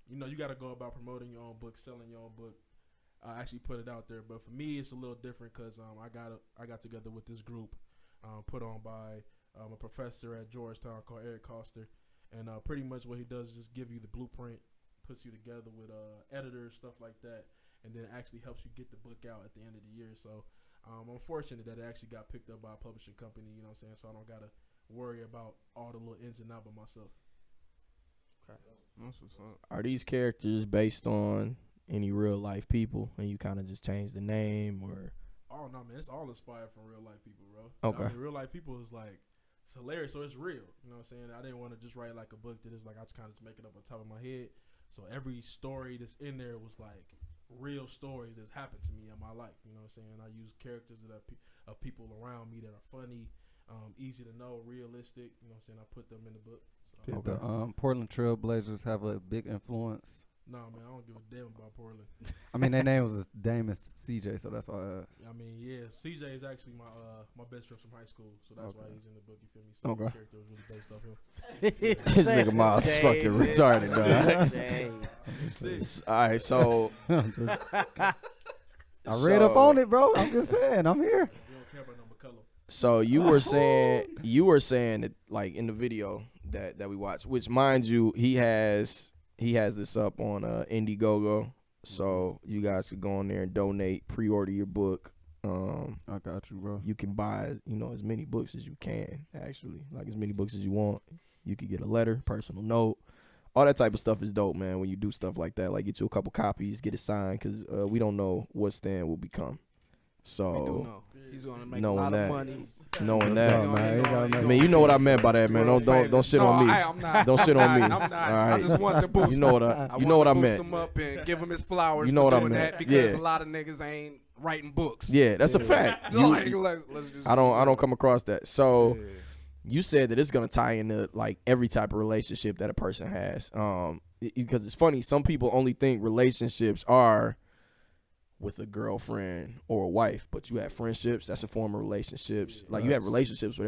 [SPEAKER 5] you know, you got to go about promoting your own book, selling your own book, actually put it out there. But for me, it's a little different because I got together with this group put on by a professor at Georgetown called Eric Coster, and pretty much what he does is just give you the blueprint, puts you together with editors, stuff like that, and then actually helps you get the book out at the end of the year. So I'm fortunate that it actually got picked up by a publishing company, you know what I'm saying? So I don't got to worry about all the little ins and outs by myself.
[SPEAKER 3] Okay. That's what's up. Are these characters based on any real life people, and you kind of just change the name, or?
[SPEAKER 5] Oh no, man, it's all inspired from real life people, bro.
[SPEAKER 3] Okay.
[SPEAKER 5] I mean, real life people is like, it's hilarious, so it's real. You know what I'm saying? I didn't want to just write like a book that is like I just kind of just make it up on top of my head. So every story that's in there was like real stories that's happened to me in my life. You know what I'm saying? I use characters that are of people around me that are funny, easy to know, realistic. You know what I'm saying? I put them in the book. So.
[SPEAKER 2] Did the Portland Trail Blazers have a big influence?
[SPEAKER 5] No, man, I don't give a damn about Portland.
[SPEAKER 2] I mean, their name was Damon CJ, so that's why I asked.
[SPEAKER 5] I mean, yeah, CJ is actually my best friend from high school, so that's why he's in the book. You feel me? So
[SPEAKER 3] Okay.
[SPEAKER 5] the character was really based off him.
[SPEAKER 3] This nigga Miles fucking retarded, dog. All right, so
[SPEAKER 2] I read up on it, bro. I'm just saying, I'm here.
[SPEAKER 5] We don't care about no McCullum.
[SPEAKER 3] So you were saying that, like, in the video that we watched, which, mind you, he has this up on Indiegogo, so you guys could go on there and donate, pre-order your book.
[SPEAKER 2] I got you, bro.
[SPEAKER 3] You can buy, as many books as you can, actually, like as many books as you want. You could get a letter, personal note, all that type of stuff is dope, man. When you do stuff like that, like get you a couple copies, get it signed, because we don't know what Stan will become. So
[SPEAKER 7] We do know. He's gonna make a
[SPEAKER 3] knowing
[SPEAKER 7] lot
[SPEAKER 3] that,
[SPEAKER 7] of money.
[SPEAKER 3] knowing that,
[SPEAKER 2] man.
[SPEAKER 3] I mean, you know what I meant by that, man. Don't shit on me.
[SPEAKER 7] I'm not.
[SPEAKER 3] Don't shit on me.
[SPEAKER 7] I'm not.
[SPEAKER 3] All right.
[SPEAKER 7] I just want to boost.
[SPEAKER 3] You know what I
[SPEAKER 7] boost
[SPEAKER 3] meant.
[SPEAKER 7] him up and give him his flowers.
[SPEAKER 3] You know
[SPEAKER 7] for
[SPEAKER 3] what I
[SPEAKER 7] doing
[SPEAKER 3] meant.
[SPEAKER 7] that because
[SPEAKER 3] Yeah.
[SPEAKER 7] a lot of niggas ain't writing books.
[SPEAKER 3] Yeah, that's a fact.
[SPEAKER 7] Like, let's just,
[SPEAKER 3] I don't come across that. So
[SPEAKER 7] Yeah.
[SPEAKER 3] you said that it's gonna tie into like every type of relationship that a person has. Because it's funny, some people only think relationships are with a girlfriend or a wife, but you have friendships. That's a form of relationships. Like you have relationships with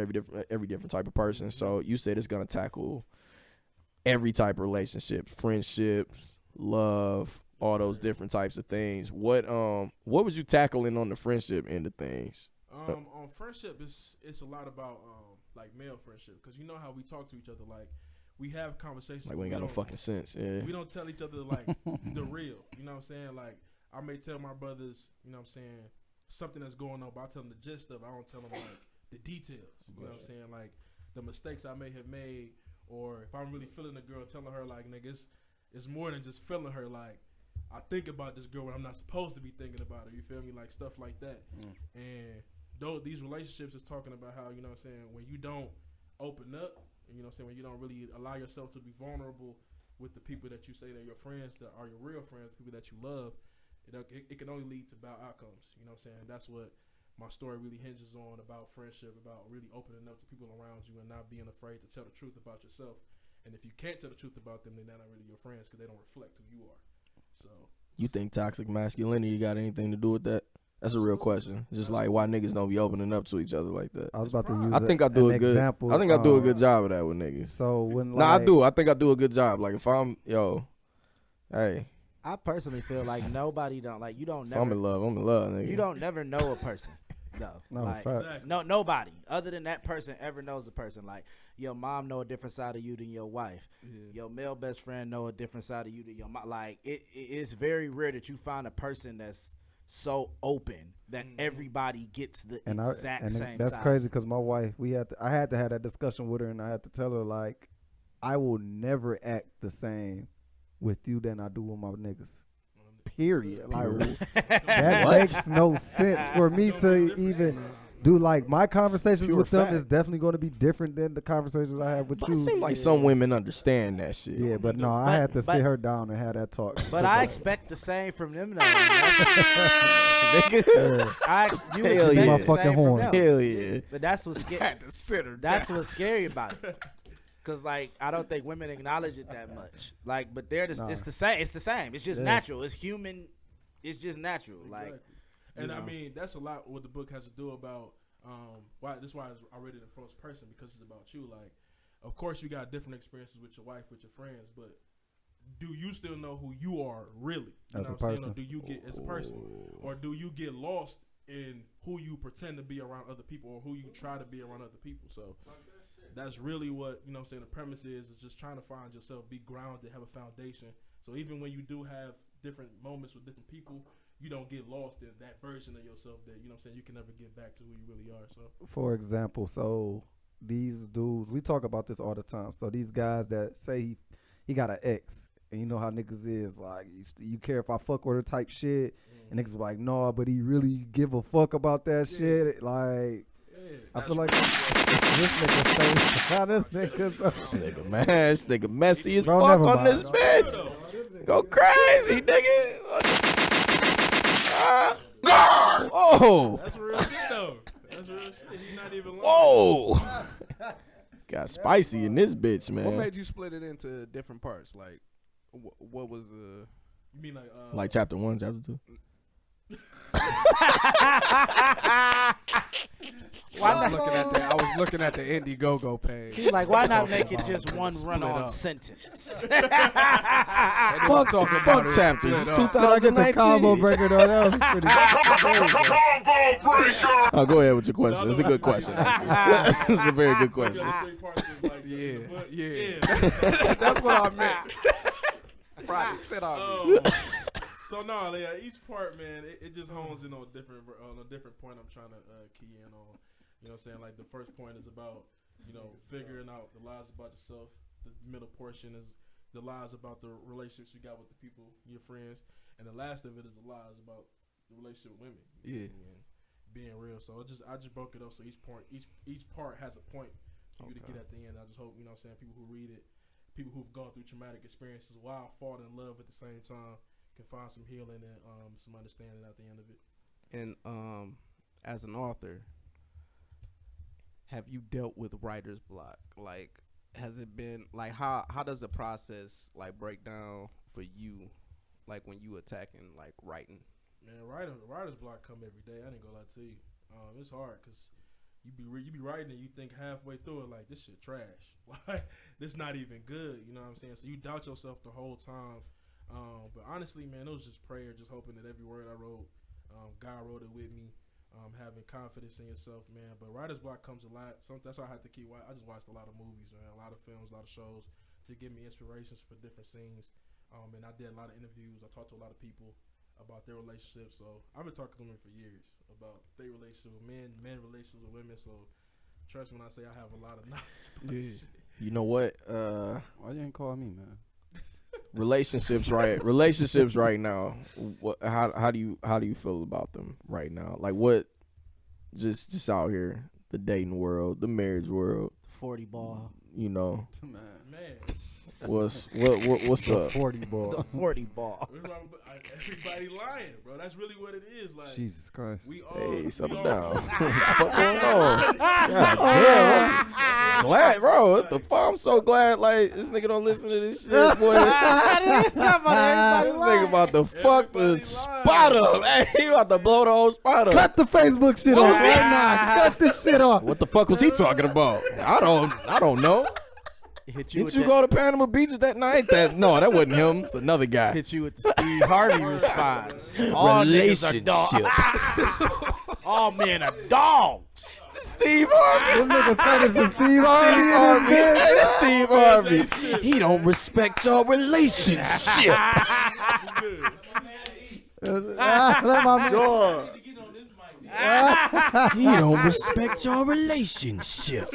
[SPEAKER 3] every different type of person. So you said it's gonna tackle every type of relationship, friendships, love, all those different types of things. What was you tackling on the friendship end of things?
[SPEAKER 5] On friendship, it's a lot about like male friendship, because you know how we talk to each other, like we have conversations.
[SPEAKER 3] Like we ain't got no fucking sense. Yeah.
[SPEAKER 5] We don't tell each other like the real. You know what I'm saying? Like I may tell my brothers, you know what I'm saying, something that's going on, but I tell them the gist of it. I don't tell them like the details. You know what I'm saying? Like the mistakes I may have made, or if I'm really feeling a girl, telling her like, nigga, it's more than just feeling her. Like I think about this girl when I'm not supposed to be thinking about her. You feel me? Like stuff like that. And though these relationships is talking about how, you know what I'm saying, when you don't open up, and you know what I'm saying, when you don't really allow yourself to be vulnerable with the people that you say that are your friends, that are your real friends, people that you love, it can only lead to bad outcomes. You know what I'm saying? That's what my story really hinges on, about friendship, about really opening up to people around you and not being afraid to tell the truth about yourself. And if you can't tell the truth about them, then they're not really your friends, because they don't reflect who you are. So
[SPEAKER 3] You think toxic masculinity got anything to do with that? That's a real question. Just like why niggas don't be opening up to each other like that.
[SPEAKER 2] I was about to use
[SPEAKER 3] I think I do
[SPEAKER 2] an
[SPEAKER 3] a good
[SPEAKER 2] example.
[SPEAKER 3] I think I do a good job of that with niggas.
[SPEAKER 2] So when
[SPEAKER 3] Nah, I do. I think I do a good job. Like if I'm hey,
[SPEAKER 6] I personally feel like nobody don't like you don't
[SPEAKER 3] if
[SPEAKER 6] never.
[SPEAKER 3] I'm in love, nigga.
[SPEAKER 6] You don't never know a person. though.
[SPEAKER 2] No,
[SPEAKER 6] like,
[SPEAKER 2] facts.
[SPEAKER 6] nobody other than that person ever knows the person. Like your mom know a different side of you than your wife.
[SPEAKER 7] Yeah.
[SPEAKER 6] Your male best friend know a different side of you than your mom. Like it's very rare that you find a person that's so open that everybody gets the exact same.
[SPEAKER 2] That's
[SPEAKER 6] side.
[SPEAKER 2] crazy because my wife, I had to have that discussion with her, and I had to tell her like, I will never act the same with you than I do with my niggas. Period. Like that makes no sense for me to even do. Like my conversations
[SPEAKER 3] Pure
[SPEAKER 2] with them
[SPEAKER 3] fact.
[SPEAKER 2] is definitely going to be different than the conversations I have with
[SPEAKER 3] But
[SPEAKER 2] you.
[SPEAKER 3] it seems like some women understand that shit.
[SPEAKER 2] Yeah, but no, I had to sit her down and have that talk.
[SPEAKER 6] But I expect the same from them though. You
[SPEAKER 3] Hell
[SPEAKER 6] expect
[SPEAKER 3] yeah.
[SPEAKER 2] My
[SPEAKER 6] the
[SPEAKER 2] fucking
[SPEAKER 6] same from
[SPEAKER 2] horns.
[SPEAKER 6] them.
[SPEAKER 3] Hell yeah.
[SPEAKER 6] But that's what's scary.
[SPEAKER 7] Had to sit her
[SPEAKER 6] That's
[SPEAKER 7] down.
[SPEAKER 6] what's scary about it. Cause like I don't think women acknowledge it that much. Like, but they're just, it's the same. It's the same. It's just natural. It's human. It's just natural.
[SPEAKER 5] Exactly.
[SPEAKER 6] Like,
[SPEAKER 5] and I mean that's a lot what the book has to do about. Why this is why I read it in first person, because it's about you. Like, of course you got different experiences with your wife, with your friends, but do you still know who you are really? You
[SPEAKER 2] As
[SPEAKER 5] know
[SPEAKER 2] a
[SPEAKER 5] what I'm saying?
[SPEAKER 2] person.
[SPEAKER 5] Or do you get as a person? Or do you get lost in who you pretend to be around other people or who you try to be around other people? So that's really what, you know what I'm saying, the premise is just trying to find yourself, be grounded, have a foundation. So even when you do have different moments with different people, you don't get lost in that version of yourself that, you know what I'm saying, you can never get back to who you really are. So
[SPEAKER 2] For example, so these dudes, we talk about this all the time. So these guys that say he got an ex, and you know how niggas is, like, you care if I fuck with her type shit, and niggas be like, no, but he really give a fuck about that shit. Like, I feel like this nigga say, how this nigga,
[SPEAKER 3] Man, this nigga messy as
[SPEAKER 2] Bro,
[SPEAKER 3] fuck
[SPEAKER 2] never
[SPEAKER 3] on
[SPEAKER 2] mind.
[SPEAKER 3] this bitch. Go crazy, nigga. Oh.
[SPEAKER 5] that's real shit though. That's real shit. He's not even lying.
[SPEAKER 3] Whoa. Got spicy in this bitch, man.
[SPEAKER 7] What made you split it into different parts? Like, what was the?
[SPEAKER 5] You mean
[SPEAKER 3] like chapter 1, chapter 2?
[SPEAKER 7] I was looking at the Indiegogo page.
[SPEAKER 6] He like, why not make it just one run-on sentence?
[SPEAKER 3] Fuck chapters. It's
[SPEAKER 2] Did I get the combo
[SPEAKER 3] 2019.
[SPEAKER 2] breaker though? That was pretty
[SPEAKER 3] Oh, go ahead with your question. It's a good question, actually. It's a very good question.
[SPEAKER 7] Yeah. That's what I meant. Friday, sit on me.
[SPEAKER 5] So no, each part, man, it just hones in on a different point I'm trying to key in on. You know what I'm saying? Like the first point is about, you know, figuring out the lies about yourself. The middle portion is the lies about the relationships you got with the people, your friends, and the last of it is the lies about the relationship with women.
[SPEAKER 7] Yeah.
[SPEAKER 5] And being real. So I just broke it up so each part has a point for you to get at the end. I just hope, you know what I'm saying, people who read it, people who've gone through traumatic experiences while falling in love at the same time can find some healing and some understanding at the end of it.
[SPEAKER 7] And as an author, have you dealt with writer's block? Like, has it been like how does the process like break down for you, like when you attacking like writing?
[SPEAKER 5] Man, writer's block come every day. I ain't gonna lie to you. It's hard because you be writing and you think halfway through it like this shit trash. Like this not even good. You know what I'm saying? So you doubt yourself the whole time. But honestly, man, it was just prayer, just hoping that every word I wrote, God wrote it with me, having confidence in yourself, man. But writer's block comes a lot. That's why I had to keep. I just watched a lot of movies, man, a lot of films, a lot of shows to give me inspirations for different scenes. And I did a lot of interviews. I talked to a lot of people about their relationships. So I've been talking to women for years about their relationship with men relationships with women. So trust me when I say I have a lot of knowledge about this shit.
[SPEAKER 3] You know what?
[SPEAKER 2] Why you ain't call me, man?
[SPEAKER 3] Relationships right now. How do you feel about them right now? Like what? Just out here, the dating world, the marriage world,
[SPEAKER 6] 40 ball.
[SPEAKER 3] You know,
[SPEAKER 5] Man.
[SPEAKER 3] what's up?
[SPEAKER 2] 40 ball.
[SPEAKER 6] The 40 ball.
[SPEAKER 5] Everybody lying, bro. That's really what it is. Like
[SPEAKER 2] Jesus Christ.
[SPEAKER 5] we all.
[SPEAKER 3] Hey, settle
[SPEAKER 5] we
[SPEAKER 3] down.
[SPEAKER 5] all-
[SPEAKER 3] What's going on? God damn. I'm glad, bro. What the fuck? I'm so glad. Like this nigga don't listen to this shit, boy. This nigga about to fuck the
[SPEAKER 5] Everybody
[SPEAKER 3] spot up. Hey, he about to blow the whole spot up.
[SPEAKER 2] Cut the Facebook shit off right now. Cut this shit off.
[SPEAKER 3] What the fuck was he talking about? I don't know.
[SPEAKER 6] Hit you
[SPEAKER 3] Didn't
[SPEAKER 6] with
[SPEAKER 3] you
[SPEAKER 6] that,
[SPEAKER 3] go to Panama Beaches that night? No, that wasn't him. It's another guy.
[SPEAKER 6] hit you with the Steve Harvey response. All niggas are dogs. All men are dogs.
[SPEAKER 3] Steve Harvey.
[SPEAKER 2] This nigga turned into Steve Harvey in this
[SPEAKER 3] Hey,
[SPEAKER 2] bitch.
[SPEAKER 3] that's Steve Harvey. He don't respect your relationship.
[SPEAKER 2] Let my
[SPEAKER 3] Dog. He don't respect your relationship.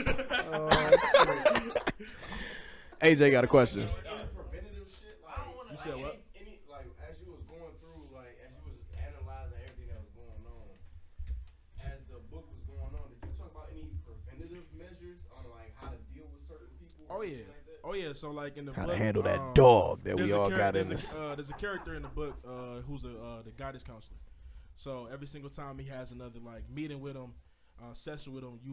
[SPEAKER 3] AJ got a question.
[SPEAKER 11] Preventative shit, like
[SPEAKER 5] You said what?
[SPEAKER 11] any like as you was going through, like as you was analyzing everything that was going on, as the book was going on, did you talk about any preventative measures on like how to deal with certain people?
[SPEAKER 5] Oh
[SPEAKER 11] or
[SPEAKER 5] yeah.
[SPEAKER 11] anything like that?
[SPEAKER 5] Oh yeah. So like in the
[SPEAKER 3] How
[SPEAKER 5] book,
[SPEAKER 3] to handle that dog that we
[SPEAKER 5] there's a
[SPEAKER 3] all
[SPEAKER 5] char-
[SPEAKER 3] got in
[SPEAKER 5] there's
[SPEAKER 3] this.
[SPEAKER 5] There's a character in the book who's the guidance counselor. So every single time he has another like meeting with him, session with him,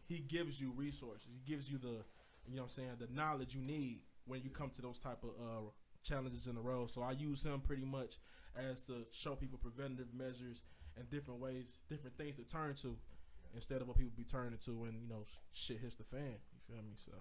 [SPEAKER 5] he gives you resources. He gives you the, you know what I'm saying, the knowledge you need when you come to those type of challenges in the road. So I use him pretty much as to show people preventative measures and different ways, different things to turn to instead of what people be turning to when, you know, shit hits the fan. You feel me? So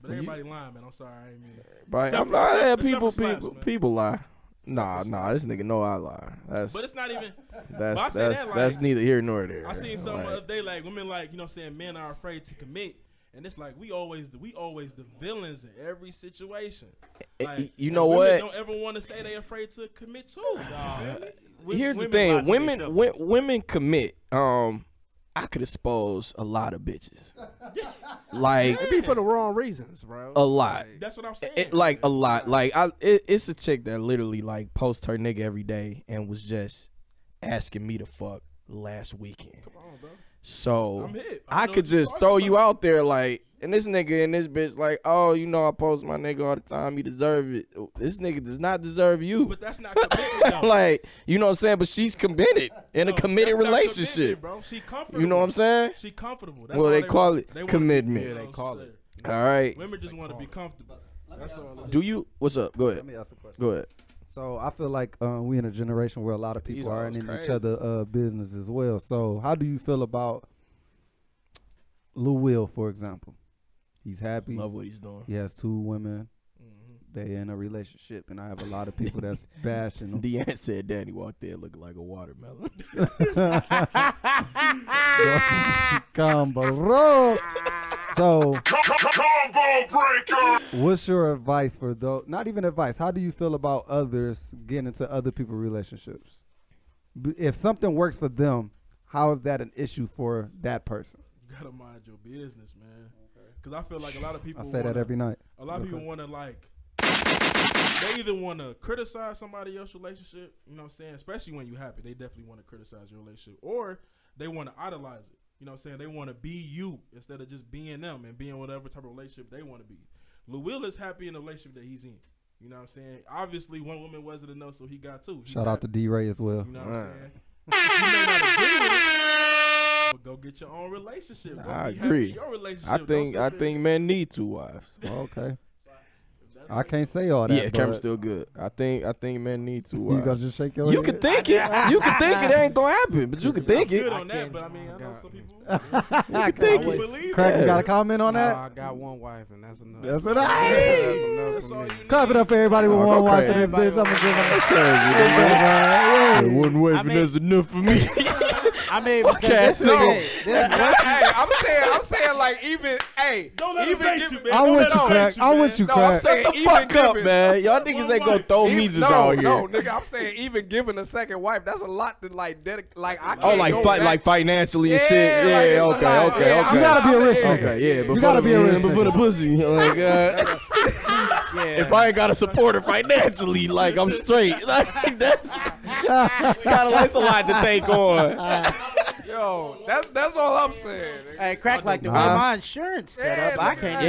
[SPEAKER 5] But everybody lying, man. I'm sorry, I ain't mean it.
[SPEAKER 3] Right?
[SPEAKER 5] Except
[SPEAKER 3] People lie. Nah, this nigga know I lie.
[SPEAKER 5] But it's not even.
[SPEAKER 3] That's neither here nor there.
[SPEAKER 5] I seen something the other day, like women, like, you know what I'm saying, men are afraid to commit, and it's like we always the villains in every situation. Like,
[SPEAKER 3] you know
[SPEAKER 5] women
[SPEAKER 3] what?
[SPEAKER 5] Don't ever want to say they afraid to commit too.
[SPEAKER 3] Here's the thing: women commit. I could expose a lot of bitches. Like,
[SPEAKER 7] it be for the wrong reasons, bro.
[SPEAKER 3] A lot.
[SPEAKER 5] That's what I'm saying.
[SPEAKER 3] A lot. Like, it's a chick that literally like posts her nigga every day and was just asking me to fuck last weekend. Come on, bro. So I could just throw you out there like, and this nigga and this bitch like, oh, you know I post my nigga all the time. You deserve it. This nigga does not deserve you.
[SPEAKER 5] But that's not commitment,
[SPEAKER 3] like, you know what I'm saying? But she's committed in a committed relationship.
[SPEAKER 5] Bro. She comfortable.
[SPEAKER 3] You know what I'm saying?
[SPEAKER 5] She comfortable. That's
[SPEAKER 3] well, they call it commitment.
[SPEAKER 5] Yeah, they call it.
[SPEAKER 3] All right.
[SPEAKER 5] Women just want to be comfortable. That's all.
[SPEAKER 3] Do you? What's up? Go ahead.
[SPEAKER 2] Let me ask a question.
[SPEAKER 3] Go ahead.
[SPEAKER 2] So I feel like we in a generation where a lot of people are in each other business as well. So how do you feel about Lil Will, for example? He's happy.
[SPEAKER 3] Love what he's doing.
[SPEAKER 2] He has 2 women. They in a relationship, and I have a lot of people that's bashing him.
[SPEAKER 3] Deanne said Danny walked in looking like a watermelon.
[SPEAKER 2] Combo. So,
[SPEAKER 9] combo breaker.
[SPEAKER 2] What's your advice for those? Not even advice. How do you feel about others getting into other people's relationships? If something works for them, how is that an issue for that person?
[SPEAKER 5] You gotta mind your business, man. Because I feel like a lot of people.
[SPEAKER 2] I say that every night.
[SPEAKER 5] A lot of people want to like. They either want to criticize somebody else's relationship, you know what I'm saying? Especially when you're happy, they definitely want to criticize your relationship, or they want to idolize it. You know what I'm saying? They want to be you instead of just being them and being whatever type of relationship they want to be. Lil Will is happy in the relationship that he's in. You know what I'm saying? Obviously, one woman wasn't enough, so he got 2.
[SPEAKER 2] Shout out to D-Ray as well.
[SPEAKER 5] You know what I'm saying? You may not agree with it, but go get your own relationship. Go
[SPEAKER 3] I
[SPEAKER 5] be
[SPEAKER 3] agree.
[SPEAKER 5] happy in your relationship.
[SPEAKER 3] I think men need 2 wives.
[SPEAKER 2] Okay. I can't say all that.
[SPEAKER 3] Yeah, camera's still good. I think men need 2 wives.
[SPEAKER 2] You gonna just shake your
[SPEAKER 3] You
[SPEAKER 2] head?
[SPEAKER 3] can think it. You can think it ain't gonna happen, but you can think it.
[SPEAKER 5] Good on that, but I mean, I know some people.
[SPEAKER 3] You can think it.
[SPEAKER 2] Craig, you got a comment on that?
[SPEAKER 6] I got 1 wife, and that's enough.
[SPEAKER 2] That's enough.
[SPEAKER 6] That's enough for me.
[SPEAKER 2] Clap it up for everybody with 1 wife in this bitch. I'm gonna give him
[SPEAKER 3] one wife, and that's enough for me.
[SPEAKER 6] I mean,
[SPEAKER 3] fuck ass nigga.
[SPEAKER 7] Hey, I'm saying like even
[SPEAKER 5] Don't let
[SPEAKER 7] even
[SPEAKER 5] him
[SPEAKER 7] give
[SPEAKER 5] bait you, man.
[SPEAKER 2] I'm
[SPEAKER 5] Don't
[SPEAKER 2] with
[SPEAKER 5] let
[SPEAKER 2] you,
[SPEAKER 5] him
[SPEAKER 2] Craig.
[SPEAKER 5] bait you,
[SPEAKER 2] I'm
[SPEAKER 5] man.
[SPEAKER 2] with you,
[SPEAKER 7] No, I'm
[SPEAKER 2] Craig.
[SPEAKER 7] saying
[SPEAKER 3] Shut the
[SPEAKER 7] even
[SPEAKER 3] fuck up,
[SPEAKER 7] giving,
[SPEAKER 3] man. Y'all niggas ain't gonna throw me just out here.
[SPEAKER 7] No, nigga, I'm saying even giving a second wife, that's a lot to like dedicate. Like I can't
[SPEAKER 3] Oh, like
[SPEAKER 7] go
[SPEAKER 3] fight,
[SPEAKER 7] back.
[SPEAKER 3] like financially and
[SPEAKER 7] Yeah,
[SPEAKER 3] shit.
[SPEAKER 7] like,
[SPEAKER 3] Yeah,
[SPEAKER 7] it's a
[SPEAKER 3] okay.
[SPEAKER 7] lot. Yeah,
[SPEAKER 2] You gotta be a rich nigga.
[SPEAKER 3] Okay, yeah, but
[SPEAKER 2] You gotta be a rich
[SPEAKER 3] but for the
[SPEAKER 2] nigga.
[SPEAKER 3] pussy. Like, if I ain't gotta support her financially, like I'm straight. Like that's kind of like a lot to take on.
[SPEAKER 7] Yo, that's all I'm saying.
[SPEAKER 6] Hey, Crack, like the way my insurance set up, I can't.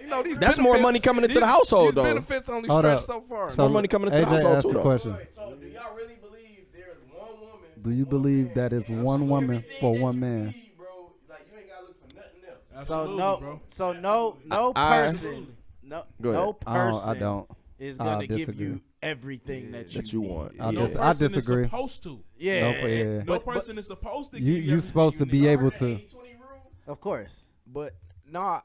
[SPEAKER 7] You know these.
[SPEAKER 3] That's more money coming into the household,
[SPEAKER 7] these
[SPEAKER 3] though.
[SPEAKER 7] benefits only
[SPEAKER 2] Hold
[SPEAKER 7] stretch
[SPEAKER 2] up.
[SPEAKER 7] so far.
[SPEAKER 3] More money coming into the
[SPEAKER 2] AJ
[SPEAKER 3] household
[SPEAKER 2] asked
[SPEAKER 3] too,
[SPEAKER 2] the
[SPEAKER 3] though.
[SPEAKER 2] question.
[SPEAKER 11] So do y'all really believe there's 1 woman?
[SPEAKER 2] Do you believe that is 1 woman for 1 man?
[SPEAKER 11] Bro, like you ain't gotta look for nothing else.
[SPEAKER 5] Absolutely,
[SPEAKER 6] No person,
[SPEAKER 3] Go ahead.
[SPEAKER 6] no person
[SPEAKER 2] I don't.
[SPEAKER 6] is
[SPEAKER 2] I
[SPEAKER 6] gonna give
[SPEAKER 2] disagree.
[SPEAKER 6] you everything that
[SPEAKER 3] That you
[SPEAKER 6] need.
[SPEAKER 3] want.
[SPEAKER 2] I
[SPEAKER 5] No
[SPEAKER 2] dis-
[SPEAKER 5] person
[SPEAKER 2] I
[SPEAKER 5] is
[SPEAKER 2] disagree.
[SPEAKER 5] supposed to.
[SPEAKER 6] Yeah,
[SPEAKER 2] Yeah.
[SPEAKER 5] No person is supposed to.
[SPEAKER 2] You
[SPEAKER 5] give
[SPEAKER 2] you supposed to be able to.
[SPEAKER 11] 80-20 rule?
[SPEAKER 6] of course.
[SPEAKER 7] But no,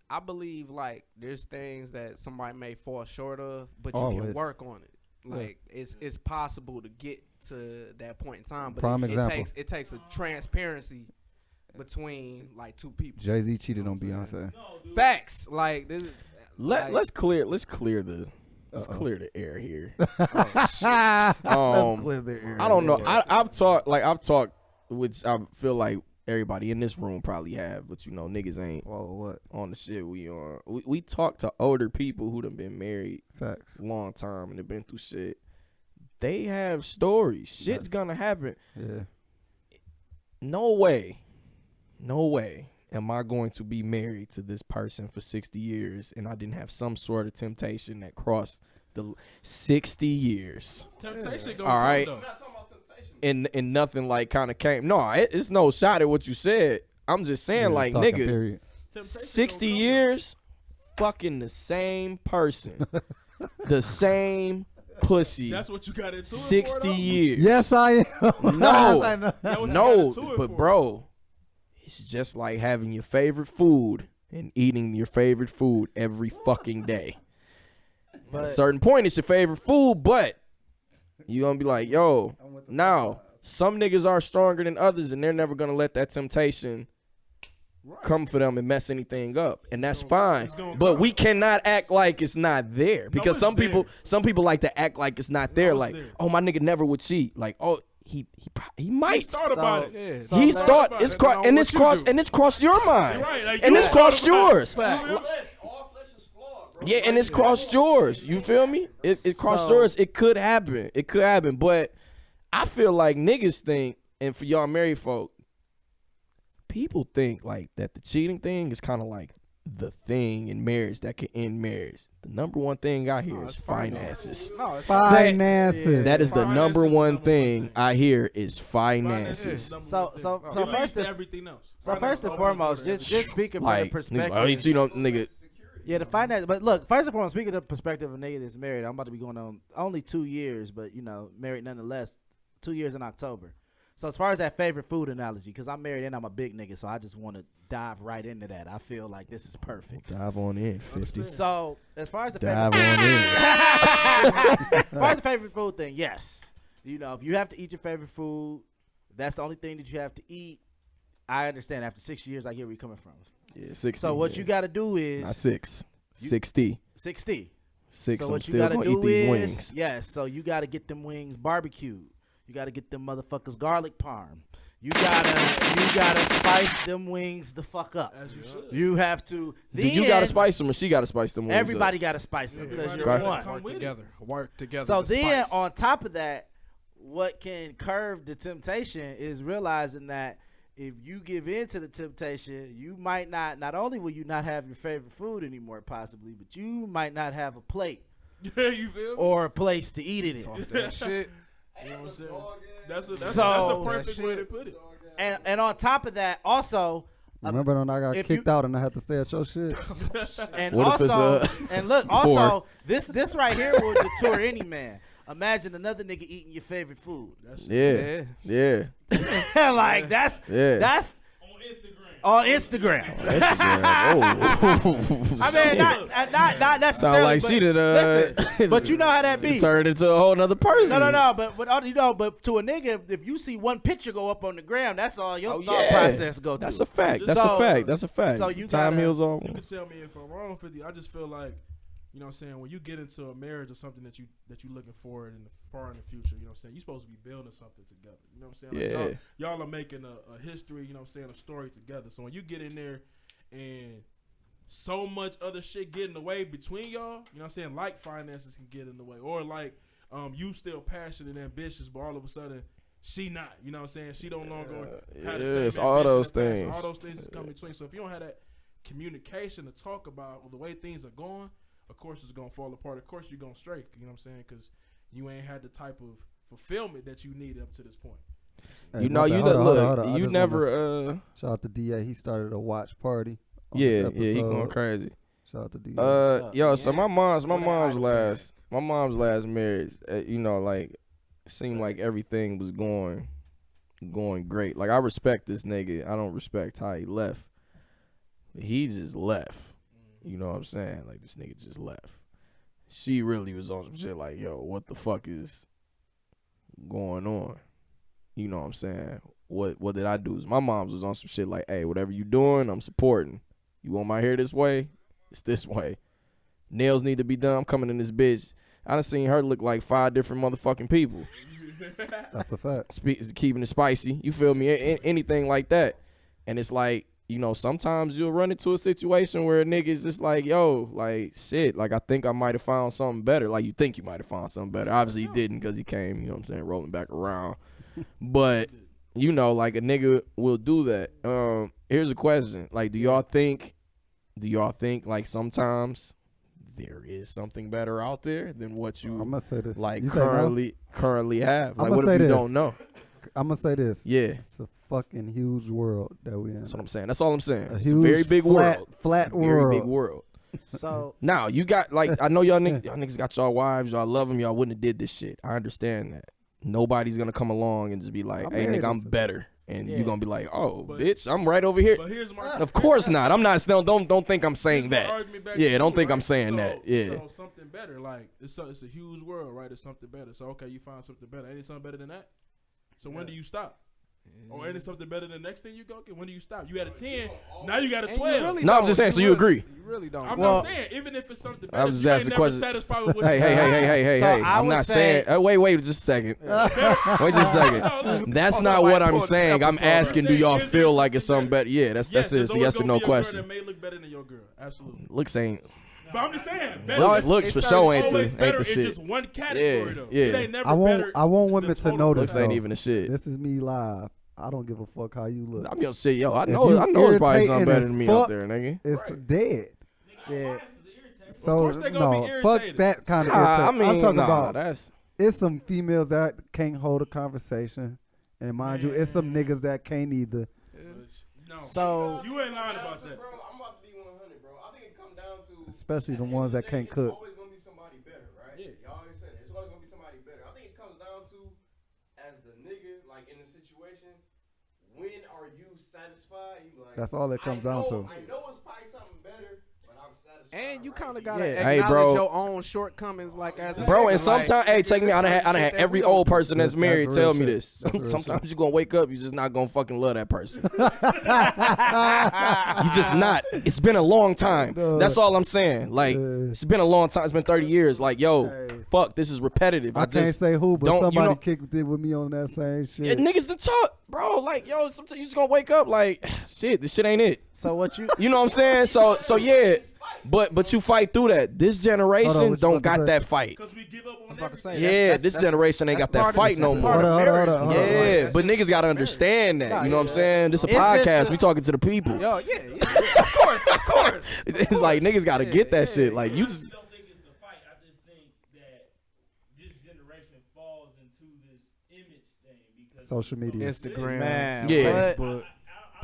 [SPEAKER 7] I believe like there's things that somebody may fall short of, but you
[SPEAKER 2] Always.
[SPEAKER 7] can work on it. Like it's possible to get to that point in time, but
[SPEAKER 2] Prime
[SPEAKER 7] it
[SPEAKER 2] example.
[SPEAKER 7] takes a transparency between like 2 people.
[SPEAKER 2] Jay-Z cheated on Beyonce.
[SPEAKER 7] Facts like this.
[SPEAKER 3] Let's clear the air here.
[SPEAKER 2] Let's clear the air.
[SPEAKER 3] I don't know. I've talked, which I feel like everybody in this room probably have, but you know, niggas ain't
[SPEAKER 2] what
[SPEAKER 3] on the shit we on. We talk to older people who done been married
[SPEAKER 2] facts
[SPEAKER 3] a long time and have been through shit. They have stories. Shit's gonna happen.
[SPEAKER 2] Yeah.
[SPEAKER 3] No way am I going to be married to this person for 60 years and I didn't have some sort of temptation that crossed the 60 years.
[SPEAKER 5] Temptation
[SPEAKER 3] All right.
[SPEAKER 11] I'm not talking about temptation.
[SPEAKER 3] And nothing like kind of came. No, it's no shot at what you said. I'm just saying,
[SPEAKER 2] Yeah,
[SPEAKER 3] like,
[SPEAKER 2] talking
[SPEAKER 3] nigga,
[SPEAKER 2] period.
[SPEAKER 3] 60 years, fucking the same person, the same pussy.
[SPEAKER 5] That's what you got into
[SPEAKER 3] 60
[SPEAKER 5] it for,
[SPEAKER 3] years.
[SPEAKER 2] Yes, I am.
[SPEAKER 3] No,
[SPEAKER 2] I know.
[SPEAKER 5] That what you got
[SPEAKER 3] no,
[SPEAKER 5] into it
[SPEAKER 3] but
[SPEAKER 5] for.
[SPEAKER 3] bro, it's just like having your favorite food and eating your favorite food every fucking day. At
[SPEAKER 6] But
[SPEAKER 3] a certain point, it's your favorite food, but you're going to be like, yo, now, some niggas are stronger than others, and they're never going to let that temptation come for them and mess anything up, and that's fine. But we cannot act like it's not there, because some people like to act like it's not there. Like, oh, my nigga never would cheat. Like, oh, he might.
[SPEAKER 5] He's thought about it.
[SPEAKER 7] Yeah.
[SPEAKER 3] He's thought it's crossed, and it's crossed your mind,
[SPEAKER 5] Right, like,
[SPEAKER 3] and
[SPEAKER 5] you
[SPEAKER 3] it's
[SPEAKER 5] thought
[SPEAKER 3] crossed
[SPEAKER 5] about it.
[SPEAKER 3] yours.
[SPEAKER 11] All flesh is flawed, bro.
[SPEAKER 3] Yeah, and it's crossed yours. You feel me? It crossed yours. It could happen. It could happen. But I feel like niggas think, and for y'all married folk, people think like that the cheating thing is kind of like the thing in marriage that can end marriage. The number one thing I hear is finances.
[SPEAKER 7] No, it's
[SPEAKER 2] Finances.
[SPEAKER 3] That is the
[SPEAKER 5] Finances
[SPEAKER 3] number
[SPEAKER 5] is the
[SPEAKER 3] one
[SPEAKER 5] number
[SPEAKER 3] thing
[SPEAKER 5] one thing.
[SPEAKER 3] I hear is
[SPEAKER 5] Finances
[SPEAKER 3] finances.
[SPEAKER 5] is number
[SPEAKER 6] So-
[SPEAKER 5] one
[SPEAKER 6] so-
[SPEAKER 5] thing.
[SPEAKER 6] so
[SPEAKER 5] It leads
[SPEAKER 6] first
[SPEAKER 5] to
[SPEAKER 6] and-
[SPEAKER 5] everything else.
[SPEAKER 6] So first and foremost, just speaking from the
[SPEAKER 3] Like,
[SPEAKER 6] perspective.
[SPEAKER 3] oh, you know, nigga.
[SPEAKER 6] Yeah, the finance. But look, first and foremost, speaking of the perspective of a nigga that's married, I'm about to be going on only 2 years, but married nonetheless. 2 years in October. So as far as that favorite food analogy, because I'm married and I'm a big nigga, so I just want to dive right into that. I feel like this is perfect.
[SPEAKER 3] Dive on in, 50.
[SPEAKER 6] So as far as the
[SPEAKER 3] Dive
[SPEAKER 6] favorite
[SPEAKER 3] on in.
[SPEAKER 6] as far as the favorite food thing, yes. If you have to eat your favorite food, that's the only thing that you have to eat. I understand. After 6 years, I get where you're coming from.
[SPEAKER 3] Yeah, 60.
[SPEAKER 6] So what you got to do is
[SPEAKER 3] Not 6. 60.
[SPEAKER 6] 60.
[SPEAKER 3] 6.
[SPEAKER 6] So
[SPEAKER 3] I'm
[SPEAKER 6] what you
[SPEAKER 3] still
[SPEAKER 6] gotta
[SPEAKER 3] gonna
[SPEAKER 6] do
[SPEAKER 3] eat these
[SPEAKER 6] is,
[SPEAKER 3] wings.
[SPEAKER 6] yes. So you gotta get them wings barbecued. You gotta get them motherfuckers garlic parm. You gotta spice them wings the fuck up.
[SPEAKER 5] As you should.
[SPEAKER 6] You have to.
[SPEAKER 3] Do you gotta spice them or she gotta spice them wings
[SPEAKER 6] Everybody
[SPEAKER 3] up?
[SPEAKER 6] gotta spice them because you're
[SPEAKER 3] Okay.
[SPEAKER 6] one.
[SPEAKER 5] Come with it.
[SPEAKER 7] Work together.
[SPEAKER 6] So
[SPEAKER 7] to
[SPEAKER 6] then
[SPEAKER 7] spice.
[SPEAKER 6] on top of that, what can curb the temptation is realizing that if you give in to the temptation, you might not only will you not have your favorite food anymore possibly, but you might not have a plate
[SPEAKER 5] Yeah, you feel me?
[SPEAKER 6] or a place to eat it in.
[SPEAKER 7] Off that shit.
[SPEAKER 5] You know what I'm saying? That's a
[SPEAKER 6] So-
[SPEAKER 5] perfect way to put it.
[SPEAKER 6] And on top of that, also,
[SPEAKER 2] Remember when I got
[SPEAKER 6] if
[SPEAKER 2] kicked
[SPEAKER 6] you-
[SPEAKER 2] out and I had to stay at your shit?
[SPEAKER 6] and
[SPEAKER 3] What if
[SPEAKER 6] also,
[SPEAKER 3] it's,
[SPEAKER 6] and look, also, this right here will deter any man. Imagine another nigga eating your favorite food.
[SPEAKER 3] Yeah. Yeah.
[SPEAKER 6] Like that's
[SPEAKER 3] Yeah.
[SPEAKER 6] on Instagram.
[SPEAKER 3] Instagram.
[SPEAKER 6] I mean, not necessarily.
[SPEAKER 3] Sound like
[SPEAKER 6] but,
[SPEAKER 3] she did.
[SPEAKER 6] listen, but you know how that be.
[SPEAKER 3] Turned into a whole nother person.
[SPEAKER 6] No. But to a nigga, if you see one picture go up on the ground, that's all your thought process go to.
[SPEAKER 3] That's a fact. That's
[SPEAKER 6] So-
[SPEAKER 3] a fact. That's a fact.
[SPEAKER 6] so you
[SPEAKER 3] Time
[SPEAKER 6] gotta-
[SPEAKER 3] heals all.
[SPEAKER 5] You can tell me if I'm wrong, 50. I just feel like, you know what I'm saying, when you get into a marriage or something that you looking for in the far in the future, you know what I'm saying, you're supposed to be building something together. You know what I'm saying? Like y'all are making a history, you know what I'm saying, a story together. So when you get in there and so much other shit get in the way between y'all, you know what I'm saying, like finances can get in the way, or like you still passionate and ambitious, but all of a sudden she not, you know what I'm saying, she don't longer have the same
[SPEAKER 3] it's all
[SPEAKER 5] ambition
[SPEAKER 3] those
[SPEAKER 5] and passion.
[SPEAKER 3] things.
[SPEAKER 5] All those things is coming between. So if you don't have that communication to talk about the way things are going, of course it's gonna fall apart. Of course you're gonna stray. You know what I'm saying? Because you ain't had the type of fulfillment that you needed up to this point.
[SPEAKER 2] Hey,
[SPEAKER 3] You know,
[SPEAKER 2] my
[SPEAKER 3] you
[SPEAKER 2] bad. Hold on,
[SPEAKER 3] look.
[SPEAKER 2] hold on. I
[SPEAKER 3] You
[SPEAKER 2] just
[SPEAKER 3] never.
[SPEAKER 2] wanna shout out to DA. He started a watch party. On
[SPEAKER 3] Yeah,
[SPEAKER 2] this
[SPEAKER 3] yeah, he
[SPEAKER 2] episode.
[SPEAKER 3] going crazy.
[SPEAKER 2] Shout out to DA.
[SPEAKER 3] Yo, so my mom's
[SPEAKER 6] What
[SPEAKER 3] last marriage, you know, like seemed like everything was going great. Like I respect this nigga. I don't respect how he left. He just left. You know what I'm saying? Like this nigga just left. She really was on some shit like, yo, what the fuck is going on? You know what I'm saying? What did I do? My mom's was on some shit like, hey, whatever you doing, I'm supporting. You want my hair this way? It's this way. Nails need to be done. I'm coming in this bitch. I done seen her look like 5 different motherfucking people.
[SPEAKER 2] That's a fact.
[SPEAKER 3] Keeping it spicy. You feel me? Anything like that. And it's like, you know, sometimes you'll run into a situation where a nigga's just like, yo, like, shit, like, I think I might have found something better. Like, you think you might have found something better. Obviously, he didn't because he came, you know what I'm saying, rolling back around. But, you know, like, a nigga will do that. Here's a question. Like, do y'all think, like, sometimes there is something better out there than what you,
[SPEAKER 2] I'm gonna say this.
[SPEAKER 3] like,
[SPEAKER 2] You say no?
[SPEAKER 3] currently have? Like,
[SPEAKER 2] I'ma
[SPEAKER 3] what
[SPEAKER 2] say
[SPEAKER 3] if you
[SPEAKER 2] this.
[SPEAKER 3] don't know?
[SPEAKER 2] I'm gonna say this.
[SPEAKER 3] Yeah.
[SPEAKER 2] It's a fucking huge world that we in.
[SPEAKER 3] That's what I'm saying. That's all I'm saying.
[SPEAKER 2] A
[SPEAKER 3] It's a
[SPEAKER 2] huge
[SPEAKER 3] very big world.
[SPEAKER 2] flat
[SPEAKER 3] It's a very big
[SPEAKER 2] world.
[SPEAKER 3] world.
[SPEAKER 6] So
[SPEAKER 3] Now, you got, like, I know y'all niggas got y'all wives. Y'all love them. Y'all wouldn't have did this shit. I understand that. Nobody's going to come along and just be like,
[SPEAKER 2] I'm
[SPEAKER 3] hey,
[SPEAKER 2] married
[SPEAKER 3] nigga, I'm
[SPEAKER 2] and stuff.
[SPEAKER 3] better. and
[SPEAKER 5] Yeah.
[SPEAKER 3] you're gonna be like, oh,
[SPEAKER 5] But-
[SPEAKER 3] bitch, I'm right over here.
[SPEAKER 5] But here's my
[SPEAKER 3] Of course not. I'm not. Don't think I'm saying
[SPEAKER 5] here's my
[SPEAKER 3] that.
[SPEAKER 5] argument back
[SPEAKER 3] Yeah,
[SPEAKER 5] to
[SPEAKER 3] don't
[SPEAKER 5] you,
[SPEAKER 3] think I'm
[SPEAKER 5] right?
[SPEAKER 3] saying that. Yeah.
[SPEAKER 5] So something better, like it's a huge world, right? It's something better. So okay, you find something better. Ain't it something better than that? So when do you stop? Or ain't it something better than the next thing you go get? When do you stop? You had a 10, now you got a 12.
[SPEAKER 3] No, I'm just saying. So you agree?
[SPEAKER 7] You really don't.
[SPEAKER 5] I'm not saying even if it's something better,
[SPEAKER 3] I was just
[SPEAKER 5] you ain't
[SPEAKER 3] asking
[SPEAKER 5] never
[SPEAKER 3] questions.
[SPEAKER 5] satisfied with what
[SPEAKER 3] Hey,
[SPEAKER 5] you
[SPEAKER 3] hey,
[SPEAKER 5] got.
[SPEAKER 3] hey.
[SPEAKER 6] So I
[SPEAKER 3] I'm
[SPEAKER 6] would
[SPEAKER 3] not
[SPEAKER 6] say-
[SPEAKER 3] saying. Wait, just a second. Wait just a second. That's not what I'm saying. I'm asking, do y'all feel like it's something better? Yeah, that's
[SPEAKER 5] Yes,
[SPEAKER 3] it.
[SPEAKER 5] there's
[SPEAKER 3] It's a
[SPEAKER 5] always
[SPEAKER 3] yes or
[SPEAKER 5] gonna
[SPEAKER 3] no
[SPEAKER 5] be a girl
[SPEAKER 3] question.
[SPEAKER 5] that may look better than your girl. Absolutely.
[SPEAKER 3] Looks ain't.
[SPEAKER 5] But I'm just saying,
[SPEAKER 3] Looks for sure ain't
[SPEAKER 5] always
[SPEAKER 3] the
[SPEAKER 5] better in
[SPEAKER 3] shit.
[SPEAKER 5] just one category though.
[SPEAKER 3] Yeah.
[SPEAKER 5] It ain't never
[SPEAKER 2] I want
[SPEAKER 5] better
[SPEAKER 2] I want
[SPEAKER 5] than
[SPEAKER 2] women
[SPEAKER 5] the
[SPEAKER 2] to
[SPEAKER 5] total
[SPEAKER 2] know this.
[SPEAKER 3] Looks ain't
[SPEAKER 2] though.
[SPEAKER 3] even the shit.
[SPEAKER 2] This is me live. I don't give a fuck how you look.
[SPEAKER 3] I'm your shit, yo. I
[SPEAKER 2] If
[SPEAKER 3] know
[SPEAKER 2] you
[SPEAKER 3] it's probably something
[SPEAKER 2] irritating
[SPEAKER 3] better
[SPEAKER 2] as
[SPEAKER 3] than me
[SPEAKER 2] fuck,
[SPEAKER 3] out there, nigga.
[SPEAKER 2] It's dead.
[SPEAKER 6] Yeah.
[SPEAKER 2] So
[SPEAKER 5] course they gonna be
[SPEAKER 2] no, fuck
[SPEAKER 5] irritated.
[SPEAKER 2] that kind of.
[SPEAKER 3] Nah, I
[SPEAKER 2] irritation.
[SPEAKER 3] mean,
[SPEAKER 2] I'm talking
[SPEAKER 3] nah,
[SPEAKER 2] about.
[SPEAKER 3] that's
[SPEAKER 2] It's some females that can't hold a conversation, and mind you, it's some niggas that can't either.
[SPEAKER 5] No.
[SPEAKER 6] So
[SPEAKER 5] You ain't lying about that.
[SPEAKER 11] Bro, I'm about to be 100, bro. I think it come down to
[SPEAKER 2] Especially the
[SPEAKER 11] at
[SPEAKER 2] ones
[SPEAKER 11] end of
[SPEAKER 2] that
[SPEAKER 11] the
[SPEAKER 2] can't
[SPEAKER 11] day,
[SPEAKER 2] cook.
[SPEAKER 11] It's always gonna be somebody better, right?
[SPEAKER 5] Yeah.
[SPEAKER 11] Y'all always say that. It's always gonna be somebody better. I think it comes down to as the nigga, like in a situation, when are you satisfied? You like
[SPEAKER 2] That's all it comes down to.
[SPEAKER 11] I know it's probably something better, but I'm satisfied.
[SPEAKER 7] And you
[SPEAKER 11] right
[SPEAKER 7] kind of
[SPEAKER 11] here.
[SPEAKER 7] gotta
[SPEAKER 6] Yeah.
[SPEAKER 3] Hey,
[SPEAKER 7] acknowledge
[SPEAKER 3] bro.
[SPEAKER 7] your own shortcomings, like as a
[SPEAKER 3] Bro,
[SPEAKER 7] nigga,
[SPEAKER 3] and
[SPEAKER 7] like,
[SPEAKER 3] sometimes, hey, check me. I done
[SPEAKER 7] there's
[SPEAKER 3] had
[SPEAKER 7] certain shit that
[SPEAKER 3] every
[SPEAKER 7] we don't
[SPEAKER 3] old
[SPEAKER 7] do.
[SPEAKER 3] person that's
[SPEAKER 2] That's
[SPEAKER 3] married
[SPEAKER 2] real
[SPEAKER 3] tell me
[SPEAKER 2] shit.
[SPEAKER 3] this.
[SPEAKER 2] That's real
[SPEAKER 3] Sometimes
[SPEAKER 2] shit.
[SPEAKER 3] you gonna wake up, you just not gonna fucking love that person. You just not. It's been a long time.
[SPEAKER 2] No.
[SPEAKER 3] That's all I'm saying. Like, it's been a long time. It's been 30 years. Like, yo,
[SPEAKER 2] Hey.
[SPEAKER 3] fuck, this is repetitive.
[SPEAKER 2] I can't
[SPEAKER 3] just
[SPEAKER 2] say who, but
[SPEAKER 3] don't- you
[SPEAKER 2] somebody
[SPEAKER 3] know-
[SPEAKER 2] kicked it with me on that same
[SPEAKER 3] Yeah,
[SPEAKER 2] shit.
[SPEAKER 3] niggas to talk, bro. Like, yo, sometimes you just gonna wake up like, shit, this shit ain't it.
[SPEAKER 6] so what you
[SPEAKER 3] You know what I'm saying? So yeah, but you fight through that. This
[SPEAKER 2] Hold on,
[SPEAKER 3] generation
[SPEAKER 2] what you
[SPEAKER 3] don't
[SPEAKER 2] about to
[SPEAKER 3] got
[SPEAKER 2] say?
[SPEAKER 3] that fight.
[SPEAKER 5] Because we give up on
[SPEAKER 7] about to say,
[SPEAKER 5] everything.
[SPEAKER 3] Yeah, this generation ain't got that
[SPEAKER 7] part of
[SPEAKER 3] fight
[SPEAKER 7] it.
[SPEAKER 3] no
[SPEAKER 7] That's
[SPEAKER 3] more.
[SPEAKER 7] part of
[SPEAKER 2] Hold on,
[SPEAKER 7] marriage.
[SPEAKER 2] hold on.
[SPEAKER 3] Yeah,
[SPEAKER 7] That's
[SPEAKER 3] but
[SPEAKER 7] just
[SPEAKER 3] niggas gotta
[SPEAKER 7] marriage.
[SPEAKER 3] understand that.
[SPEAKER 7] Nah,
[SPEAKER 3] You know what I'm
[SPEAKER 7] yeah.
[SPEAKER 3] saying? This a
[SPEAKER 6] It's just
[SPEAKER 3] podcast.
[SPEAKER 6] a-
[SPEAKER 3] We talking to the people.
[SPEAKER 7] Yo, yeah, of course.
[SPEAKER 3] It's like niggas gotta get that shit. Like you just.
[SPEAKER 10] I don't think it's the fight. I just think that this generation falls into this image thing because
[SPEAKER 2] Social media
[SPEAKER 7] Instagram,
[SPEAKER 6] Man,
[SPEAKER 3] Yeah.
[SPEAKER 6] but-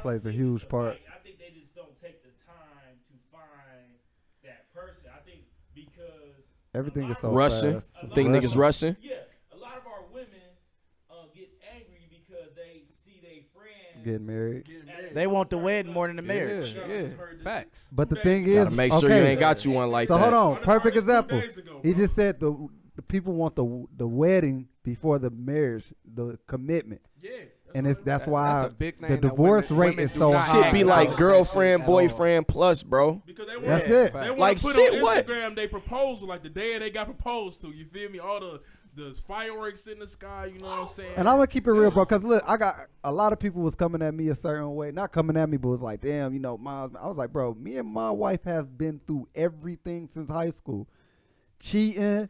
[SPEAKER 2] plays a huge part.
[SPEAKER 10] I think they just don't take the time to find that person. I think because
[SPEAKER 2] Everything is so
[SPEAKER 3] Rushing.
[SPEAKER 2] fast.
[SPEAKER 3] Think niggas rushing?
[SPEAKER 10] yeah, a lot of our women get angry because they see their friends
[SPEAKER 2] Getting married.
[SPEAKER 6] they want the wedding more than the marriage.
[SPEAKER 7] Yeah, facts.
[SPEAKER 2] But the thing
[SPEAKER 3] Gotta
[SPEAKER 2] is,
[SPEAKER 3] make sure
[SPEAKER 2] okay,
[SPEAKER 3] you ain't got you one like
[SPEAKER 2] so
[SPEAKER 3] that.
[SPEAKER 2] hold on,
[SPEAKER 5] I just
[SPEAKER 2] perfect
[SPEAKER 5] heard this 2
[SPEAKER 2] example.
[SPEAKER 5] days ago,
[SPEAKER 2] He
[SPEAKER 5] bro.
[SPEAKER 2] just said the people want the wedding before the marriage, the commitment,
[SPEAKER 5] Yeah.
[SPEAKER 2] and that's why
[SPEAKER 7] That's a big
[SPEAKER 2] the
[SPEAKER 7] thing that
[SPEAKER 2] divorce
[SPEAKER 7] women
[SPEAKER 2] rate is
[SPEAKER 7] do
[SPEAKER 2] so
[SPEAKER 7] not
[SPEAKER 2] high.
[SPEAKER 3] Shit be
[SPEAKER 7] have.
[SPEAKER 3] like
[SPEAKER 7] No,
[SPEAKER 3] girlfriend,
[SPEAKER 7] at all.
[SPEAKER 3] boyfriend plus, bro.
[SPEAKER 5] Because they want
[SPEAKER 2] That's it.
[SPEAKER 5] They want
[SPEAKER 3] Like,
[SPEAKER 5] to put
[SPEAKER 3] shit,
[SPEAKER 5] on
[SPEAKER 3] what?
[SPEAKER 5] Instagram they proposal, like the day they got proposed to. You feel me? All the fireworks in the sky. You know what I'm saying?
[SPEAKER 2] And I'm gonna keep it real, bro. Cause look, I got a lot of people was coming at me a certain way, not coming at me, but was like, damn, you know, I was like, bro, me and my wife have been through everything since high school, cheating,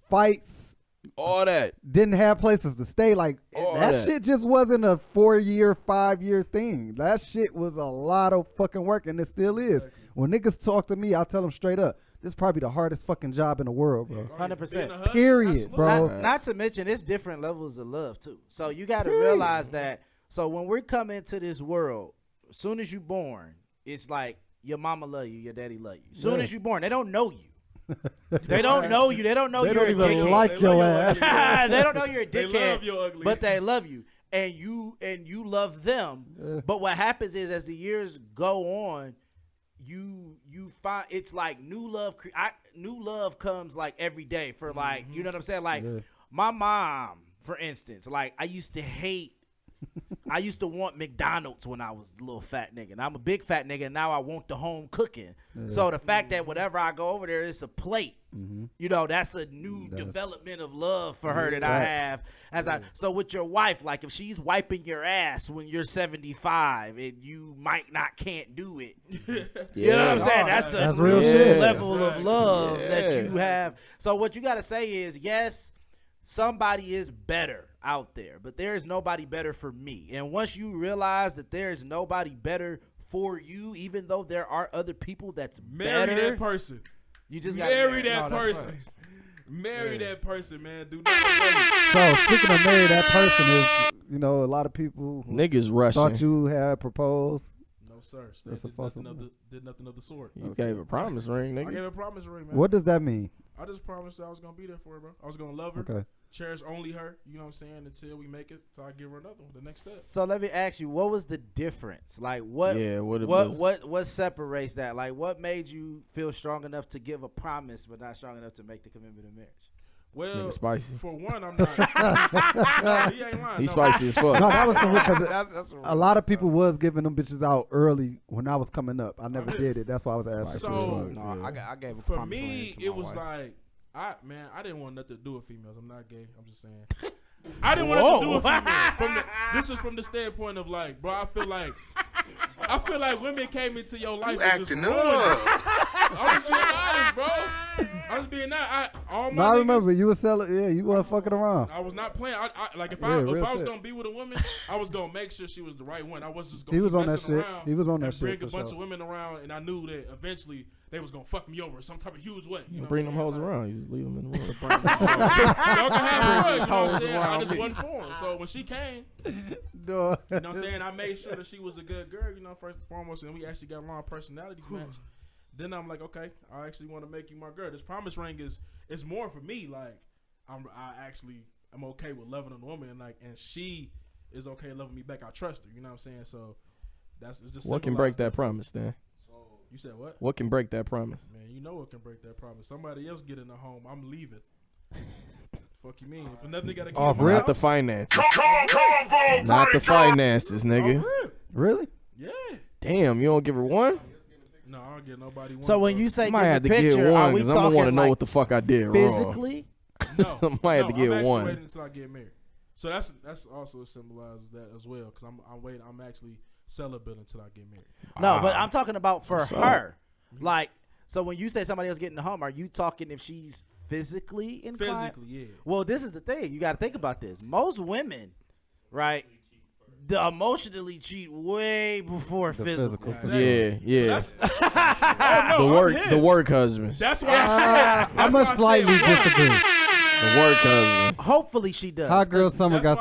[SPEAKER 2] fights,
[SPEAKER 3] All that.
[SPEAKER 2] didn't have places to stay. Like
[SPEAKER 3] All
[SPEAKER 2] that
[SPEAKER 3] that.
[SPEAKER 2] shit just wasn't a 4-year, 5-year thing. That shit was a lot of fucking work, and it still is. When niggas talk to me, I tell them straight up, this is probably the hardest fucking job in the world, bro.
[SPEAKER 6] 100%.
[SPEAKER 2] Period, bro.
[SPEAKER 6] Not to mention, it's different levels of love too. So you got to realize that. So when we come into this world, as soon as you born, it's like your mama love you, your daddy love you. As soon as you born, they don't know you. They don't know you. They don't know
[SPEAKER 2] They
[SPEAKER 6] you're
[SPEAKER 2] don't
[SPEAKER 6] a
[SPEAKER 2] even
[SPEAKER 6] dickhead.
[SPEAKER 2] like your ass.
[SPEAKER 6] They don't know you're a
[SPEAKER 5] They
[SPEAKER 6] dickhead.
[SPEAKER 5] love your ugly.
[SPEAKER 6] But they love you, and you love them. But what happens is, as the years go on, you find it's like new love. New love comes like every day for like you know what I'm saying. Like my mom, for instance, like I used to hate. I used to want McDonald's when I was a little fat nigga. And I'm a big fat nigga, and now I want the home cooking. So the fact that whenever I go over there, it's a plate. You know, that's a new development of love for her that I have. So with your wife, like if she's wiping your ass when you're 75 and you can't do it. You know what I'm saying? That's a
[SPEAKER 2] real
[SPEAKER 6] new
[SPEAKER 2] shit.
[SPEAKER 6] level of love that you have. So what you got to say is, yes, somebody is better out there, but there is nobody better for me. And once you realize that there is nobody better for you, even though there are other people that's
[SPEAKER 5] Marry
[SPEAKER 6] better,
[SPEAKER 5] that person.
[SPEAKER 6] you just got
[SPEAKER 5] Marry
[SPEAKER 6] to
[SPEAKER 5] that
[SPEAKER 7] No, that's
[SPEAKER 5] person.
[SPEAKER 7] right.
[SPEAKER 5] Marry that person, man. Do not wait.
[SPEAKER 2] So speaking of marry that person is, you know, a lot of people who
[SPEAKER 3] Niggas rushing.
[SPEAKER 2] thought you had proposed.
[SPEAKER 5] No, sir.
[SPEAKER 2] That's a
[SPEAKER 5] Did
[SPEAKER 2] false
[SPEAKER 5] nothing,
[SPEAKER 2] one.
[SPEAKER 5] did nothing of the sort.
[SPEAKER 3] You gave a promise ring,
[SPEAKER 5] I gave
[SPEAKER 3] nigga.
[SPEAKER 5] a promise ring, man.
[SPEAKER 2] What does that mean?
[SPEAKER 5] I I just promised I was gonna be there for her, bro. I was gonna love her,
[SPEAKER 2] Okay.
[SPEAKER 5] cherish only her. You know what I'm saying? Until we make it, so I give her another one. The next step.
[SPEAKER 6] So let me ask you, what was the difference? Like what?
[SPEAKER 3] Yeah,
[SPEAKER 6] What separates that? Like what made you feel strong enough to give a promise, but not strong enough to make the commitment of marriage?
[SPEAKER 5] Well,
[SPEAKER 3] Nigga spicy.
[SPEAKER 5] for one, I'm not. No, he ain't lying.
[SPEAKER 3] He's
[SPEAKER 5] no.
[SPEAKER 3] spicy as fuck.
[SPEAKER 2] No, that was because
[SPEAKER 7] That's
[SPEAKER 2] a lot of people was giving them bitches out early when I was coming up. I never did it. That's why I was asking.
[SPEAKER 5] So,
[SPEAKER 7] No, I gave a
[SPEAKER 5] For
[SPEAKER 7] promise
[SPEAKER 5] me,
[SPEAKER 7] ring to my
[SPEAKER 5] it was
[SPEAKER 7] wife.
[SPEAKER 5] like, I didn't want nothing to do with females. I'm not gay. I'm just saying. I didn't want nothing to do with females. This is from the standpoint of like, bro, I feel like women came into your life.
[SPEAKER 9] You
[SPEAKER 5] and just
[SPEAKER 9] acting
[SPEAKER 5] ruined
[SPEAKER 9] up.
[SPEAKER 5] it. I'm just being honest, bro. I'm just being honest. All my
[SPEAKER 2] No, I
[SPEAKER 5] niggas,
[SPEAKER 2] remember you was selling. Yeah, you weren't fucking around.
[SPEAKER 5] I was not playing. Like if
[SPEAKER 2] Yeah,
[SPEAKER 5] I
[SPEAKER 2] real
[SPEAKER 5] was
[SPEAKER 2] shit.
[SPEAKER 5] gonna be with a woman, I was gonna make sure she was the right one. I was just gonna
[SPEAKER 2] He was
[SPEAKER 5] keep
[SPEAKER 2] on that
[SPEAKER 5] messing
[SPEAKER 2] shit.
[SPEAKER 5] around
[SPEAKER 2] He was on that
[SPEAKER 5] and
[SPEAKER 2] shit
[SPEAKER 5] bring
[SPEAKER 2] for
[SPEAKER 5] a bunch
[SPEAKER 2] sure.
[SPEAKER 5] of women around, and I knew that eventually they was gonna fuck me over in some type of huge way. You know
[SPEAKER 3] Bring
[SPEAKER 5] what
[SPEAKER 3] them
[SPEAKER 5] I'm
[SPEAKER 3] hoes
[SPEAKER 5] saying?
[SPEAKER 3] around. You just leave them in the room.
[SPEAKER 5] Y'all can have fun, you know what I'm
[SPEAKER 7] hoes
[SPEAKER 5] saying? I
[SPEAKER 7] around
[SPEAKER 5] just
[SPEAKER 7] me.
[SPEAKER 5] wasn't for 'em. So when she came,
[SPEAKER 2] Duh.
[SPEAKER 5] you know what I'm saying, I made sure that she was a good girl, you know, first and foremost, and we actually got along personalities matched. Then I'm like, okay, I actually want to make you my girl. This promise ring is more for me. Like, I'm okay with loving a woman, and she is okay loving me back. I trust her. You know what I'm saying? So it's just
[SPEAKER 3] What can
[SPEAKER 5] symbolized
[SPEAKER 3] break that
[SPEAKER 5] for me.
[SPEAKER 3] promise, then?
[SPEAKER 5] You said what?
[SPEAKER 3] What can break that promise?
[SPEAKER 5] Man, you know what can break that promise. Somebody else get in the home, I'm leaving. Fuck you mean? If another gotta get
[SPEAKER 2] Off
[SPEAKER 5] in my
[SPEAKER 2] rip?
[SPEAKER 3] Not
[SPEAKER 5] house,
[SPEAKER 3] the finances. Not the finances, nigga.
[SPEAKER 2] Really?
[SPEAKER 5] yeah.
[SPEAKER 3] Damn, you don't give her one?
[SPEAKER 5] No, I don't get nobody one.
[SPEAKER 6] So when
[SPEAKER 5] bro.
[SPEAKER 6] you say
[SPEAKER 3] I might
[SPEAKER 6] give
[SPEAKER 3] have
[SPEAKER 6] the
[SPEAKER 3] to
[SPEAKER 6] picture,
[SPEAKER 3] get
[SPEAKER 6] are
[SPEAKER 3] one
[SPEAKER 6] we
[SPEAKER 3] because I'm gonna want to
[SPEAKER 6] talking
[SPEAKER 3] know
[SPEAKER 6] like
[SPEAKER 3] what the fuck I did wrong.
[SPEAKER 6] physically?
[SPEAKER 5] No,
[SPEAKER 3] I might have to get
[SPEAKER 5] I'm actually
[SPEAKER 3] one.
[SPEAKER 5] waiting until I get married. So that's also symbolizes that as well, because I'm waiting. I'm actually celibate until I get married.
[SPEAKER 6] No, but I'm talking about for
[SPEAKER 3] What's up?
[SPEAKER 6] her. Like, so when you say somebody else getting the home, are you talking if she's physically inclined?
[SPEAKER 5] Physically, yeah.
[SPEAKER 6] Well, this is the thing. You got to think about this. Most women, right, the emotionally cheat way before physical.
[SPEAKER 3] Yeah, yeah.
[SPEAKER 5] That's, oh, no,
[SPEAKER 3] The work husband.
[SPEAKER 5] That's why I said.
[SPEAKER 2] I'm
[SPEAKER 5] that's
[SPEAKER 2] gonna
[SPEAKER 5] why I said
[SPEAKER 2] slightly
[SPEAKER 5] one.
[SPEAKER 2] disagree.
[SPEAKER 3] The work husband.
[SPEAKER 6] Hopefully she does.
[SPEAKER 2] Hot girl summer
[SPEAKER 5] that's
[SPEAKER 2] got
[SPEAKER 5] why-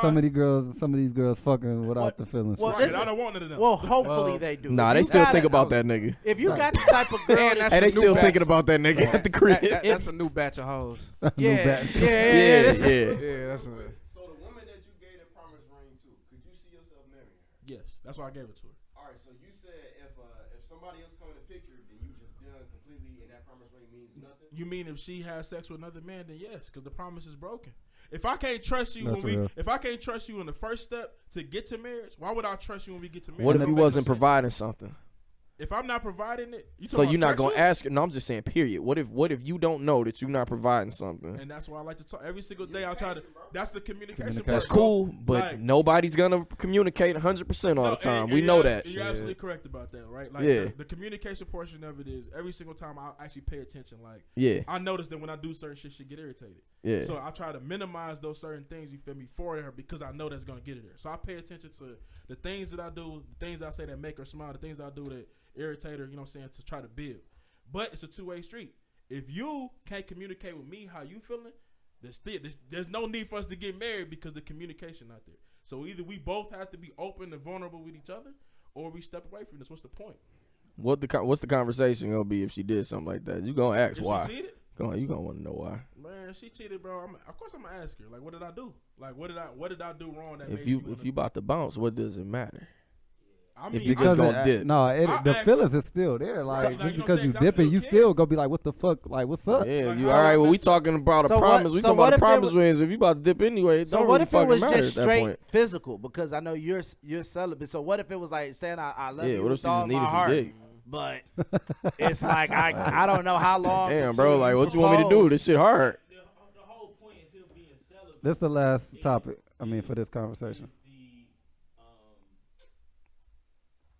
[SPEAKER 2] some of these girls fucking without the feelings.
[SPEAKER 6] Well,
[SPEAKER 5] Right,
[SPEAKER 6] listen,
[SPEAKER 5] I don't want none of them.
[SPEAKER 6] well, hopefully they do.
[SPEAKER 3] Nah,
[SPEAKER 6] If
[SPEAKER 3] they
[SPEAKER 6] you
[SPEAKER 3] still
[SPEAKER 6] got
[SPEAKER 3] think
[SPEAKER 6] it-
[SPEAKER 3] about that nigga.
[SPEAKER 6] If you got the type of girl,
[SPEAKER 7] And
[SPEAKER 6] that
[SPEAKER 3] Hey, they
[SPEAKER 7] a new
[SPEAKER 3] still
[SPEAKER 7] batch.
[SPEAKER 3] thinking about that nigga at the crib.
[SPEAKER 7] That's a new batch of hoes.
[SPEAKER 2] New
[SPEAKER 6] yeah,
[SPEAKER 2] batch.
[SPEAKER 6] yeah,
[SPEAKER 3] Yeah,
[SPEAKER 6] that's-
[SPEAKER 3] yeah.
[SPEAKER 7] Yeah, that's a.
[SPEAKER 11] So the woman that you gave the promise ring to, could you see yourself marrying her?
[SPEAKER 5] Yes, that's why I gave it to her.
[SPEAKER 11] All right, so you said if somebody else come in the picture, then you just done completely, and that promise ring means nothing.
[SPEAKER 5] You mean if she has sex with another man, then yes, because the promise is broken. If I can't trust you
[SPEAKER 2] That's real.
[SPEAKER 5] if I can't trust you in the first step to get to marriage, why would I trust you when we get to marriage?
[SPEAKER 3] What
[SPEAKER 5] That
[SPEAKER 3] if you
[SPEAKER 5] don't make no
[SPEAKER 3] wasn't
[SPEAKER 5] sense.
[SPEAKER 3] providing something?
[SPEAKER 5] If I'm not providing it,
[SPEAKER 3] So you're not
[SPEAKER 5] going
[SPEAKER 3] gonna ask her? No, I'm just saying. Period. What if you don't know that you're not providing something?
[SPEAKER 5] And that's why I like to talk every single day. I try to. That's the communication.
[SPEAKER 3] That's
[SPEAKER 5] part, bro.
[SPEAKER 3] cool, but
[SPEAKER 5] Like,
[SPEAKER 3] nobody's gonna communicate 100% all
[SPEAKER 5] no,
[SPEAKER 3] the time.
[SPEAKER 5] and
[SPEAKER 3] We know that.
[SPEAKER 5] You're absolutely correct about that, right? Like
[SPEAKER 3] Yeah.
[SPEAKER 5] the communication portion of it is every single time I actually pay attention. Like
[SPEAKER 3] Yeah,
[SPEAKER 5] I notice that when I do certain shit get irritated.
[SPEAKER 3] yeah.
[SPEAKER 5] So I try to minimize those certain things, you feel me, for her because I know that's gonna get her there. So I pay attention to the things that I do, the things I say that make her smile, the things I do that irritate her, you know what I'm saying, to try to build. But it's a two-way street. If you can't communicate with me how you feeling, there's no need for us to get married because the communication not there. So either we both have to be open and vulnerable with each other, or we step away from this. What's the point?
[SPEAKER 3] What's the conversation gonna be if she did something like that? You gonna ask
[SPEAKER 5] If
[SPEAKER 3] why?
[SPEAKER 5] she cheated,
[SPEAKER 3] You gonna want to know why?
[SPEAKER 5] man, if she cheated, bro. Of course I'm gonna ask her. Like, what did I do? Like, what did I do wrong that
[SPEAKER 3] If
[SPEAKER 5] made
[SPEAKER 3] you
[SPEAKER 5] wanna-
[SPEAKER 3] if you about to bounce, what does it matter?
[SPEAKER 5] I
[SPEAKER 3] if
[SPEAKER 5] mean,
[SPEAKER 3] you just
[SPEAKER 2] Because
[SPEAKER 3] gonna dip.
[SPEAKER 2] no,
[SPEAKER 5] I
[SPEAKER 2] the
[SPEAKER 5] asked-
[SPEAKER 2] feelings is still there. Like
[SPEAKER 5] like, you
[SPEAKER 2] just
[SPEAKER 5] know
[SPEAKER 2] because
[SPEAKER 5] what
[SPEAKER 2] you
[SPEAKER 5] I'm saying?
[SPEAKER 2] dipping,
[SPEAKER 5] I
[SPEAKER 2] you
[SPEAKER 5] still
[SPEAKER 2] still gonna be like, what the fuck? Like, what's up?
[SPEAKER 3] Yeah,
[SPEAKER 5] Like,
[SPEAKER 3] you
[SPEAKER 5] so
[SPEAKER 3] all right? Well, we
[SPEAKER 5] listen-
[SPEAKER 3] talking about a
[SPEAKER 6] So what-
[SPEAKER 3] promise. We
[SPEAKER 6] so
[SPEAKER 3] talking
[SPEAKER 6] what
[SPEAKER 3] about
[SPEAKER 6] if
[SPEAKER 3] the
[SPEAKER 6] it
[SPEAKER 3] promise
[SPEAKER 6] was-
[SPEAKER 3] rings. If you about to dip anyway, it
[SPEAKER 6] So
[SPEAKER 3] don't
[SPEAKER 6] what
[SPEAKER 3] really
[SPEAKER 6] if it
[SPEAKER 3] fucking
[SPEAKER 6] was
[SPEAKER 3] matter
[SPEAKER 6] just
[SPEAKER 3] at that
[SPEAKER 6] straight
[SPEAKER 3] point.
[SPEAKER 6] physical? Because I know you're celibate. So what if it was like saying I love
[SPEAKER 3] Yeah,
[SPEAKER 6] you
[SPEAKER 3] what if
[SPEAKER 6] with
[SPEAKER 3] she
[SPEAKER 6] all
[SPEAKER 3] just
[SPEAKER 6] my
[SPEAKER 3] needed some
[SPEAKER 6] heart,
[SPEAKER 3] dick?
[SPEAKER 6] but it's like I don't know how long.
[SPEAKER 3] Damn,
[SPEAKER 6] until
[SPEAKER 3] bro, like what you want me to do?
[SPEAKER 6] propose.
[SPEAKER 3] This shit hard.
[SPEAKER 10] The whole point of him being celibate.
[SPEAKER 2] This is the last topic. I mean, for this conversation.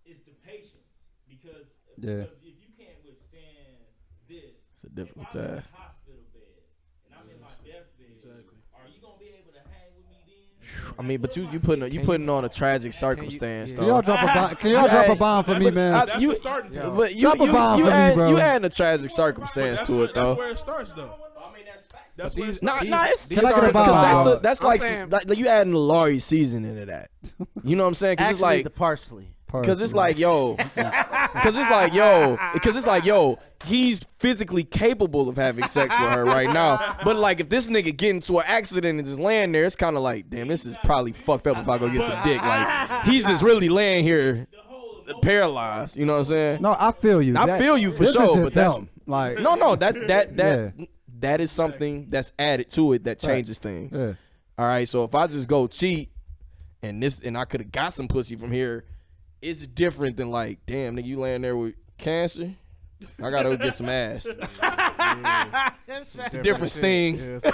[SPEAKER 10] It's the patience because
[SPEAKER 2] Yeah.
[SPEAKER 10] if you can't withstand this,
[SPEAKER 3] It's a difficult
[SPEAKER 10] if I'm in a
[SPEAKER 3] task.
[SPEAKER 10] hospital bed and I'm in my deathbed,
[SPEAKER 5] Exactly.
[SPEAKER 10] are you gonna be able to hang with me then?
[SPEAKER 3] I mean, but you putting on a tragic circumstance
[SPEAKER 2] Can y'all
[SPEAKER 3] though.
[SPEAKER 2] drop a bomb? Can y'all drop a bomb for me, man?
[SPEAKER 5] That's
[SPEAKER 3] you-
[SPEAKER 5] the starting point.
[SPEAKER 3] But you
[SPEAKER 2] Drop a bomb for me, bro.
[SPEAKER 3] you add a tragic circumstance
[SPEAKER 5] That's
[SPEAKER 3] to
[SPEAKER 5] where,
[SPEAKER 3] it though.
[SPEAKER 5] that's where it starts, though.
[SPEAKER 11] I mean, that's facts.
[SPEAKER 5] That's where it
[SPEAKER 3] Nah,
[SPEAKER 5] starts.
[SPEAKER 3] it's
[SPEAKER 2] Can I get a
[SPEAKER 3] because
[SPEAKER 2] bomb,
[SPEAKER 3] that's
[SPEAKER 7] I'm
[SPEAKER 3] like
[SPEAKER 7] saying-
[SPEAKER 3] like you adding the Laurie seasoning to that. You know what I'm saying? Because
[SPEAKER 6] Actually,
[SPEAKER 3] it's like
[SPEAKER 6] the parsley.
[SPEAKER 2] parts.
[SPEAKER 3] Because it's like, yo, he's physically capable of having sex with her right now. But like, if this nigga get into an accident and just laying there, it's kind of like, damn, this is probably fucked up if I go get some dick. Like, he's just really laying here paralyzed. You know what I'm saying?
[SPEAKER 2] No, I feel you.
[SPEAKER 3] I feel you for
[SPEAKER 2] this is
[SPEAKER 3] sure.
[SPEAKER 2] just
[SPEAKER 3] But that's
[SPEAKER 2] him. Like,
[SPEAKER 3] no, that is something that's added to it that changes things.
[SPEAKER 2] Yeah.
[SPEAKER 3] All right, so if I just go cheat and I could have got some pussy from here, it's different than like, damn, nigga, you laying there with cancer. I gotta go get some ass. It's a different thing. It's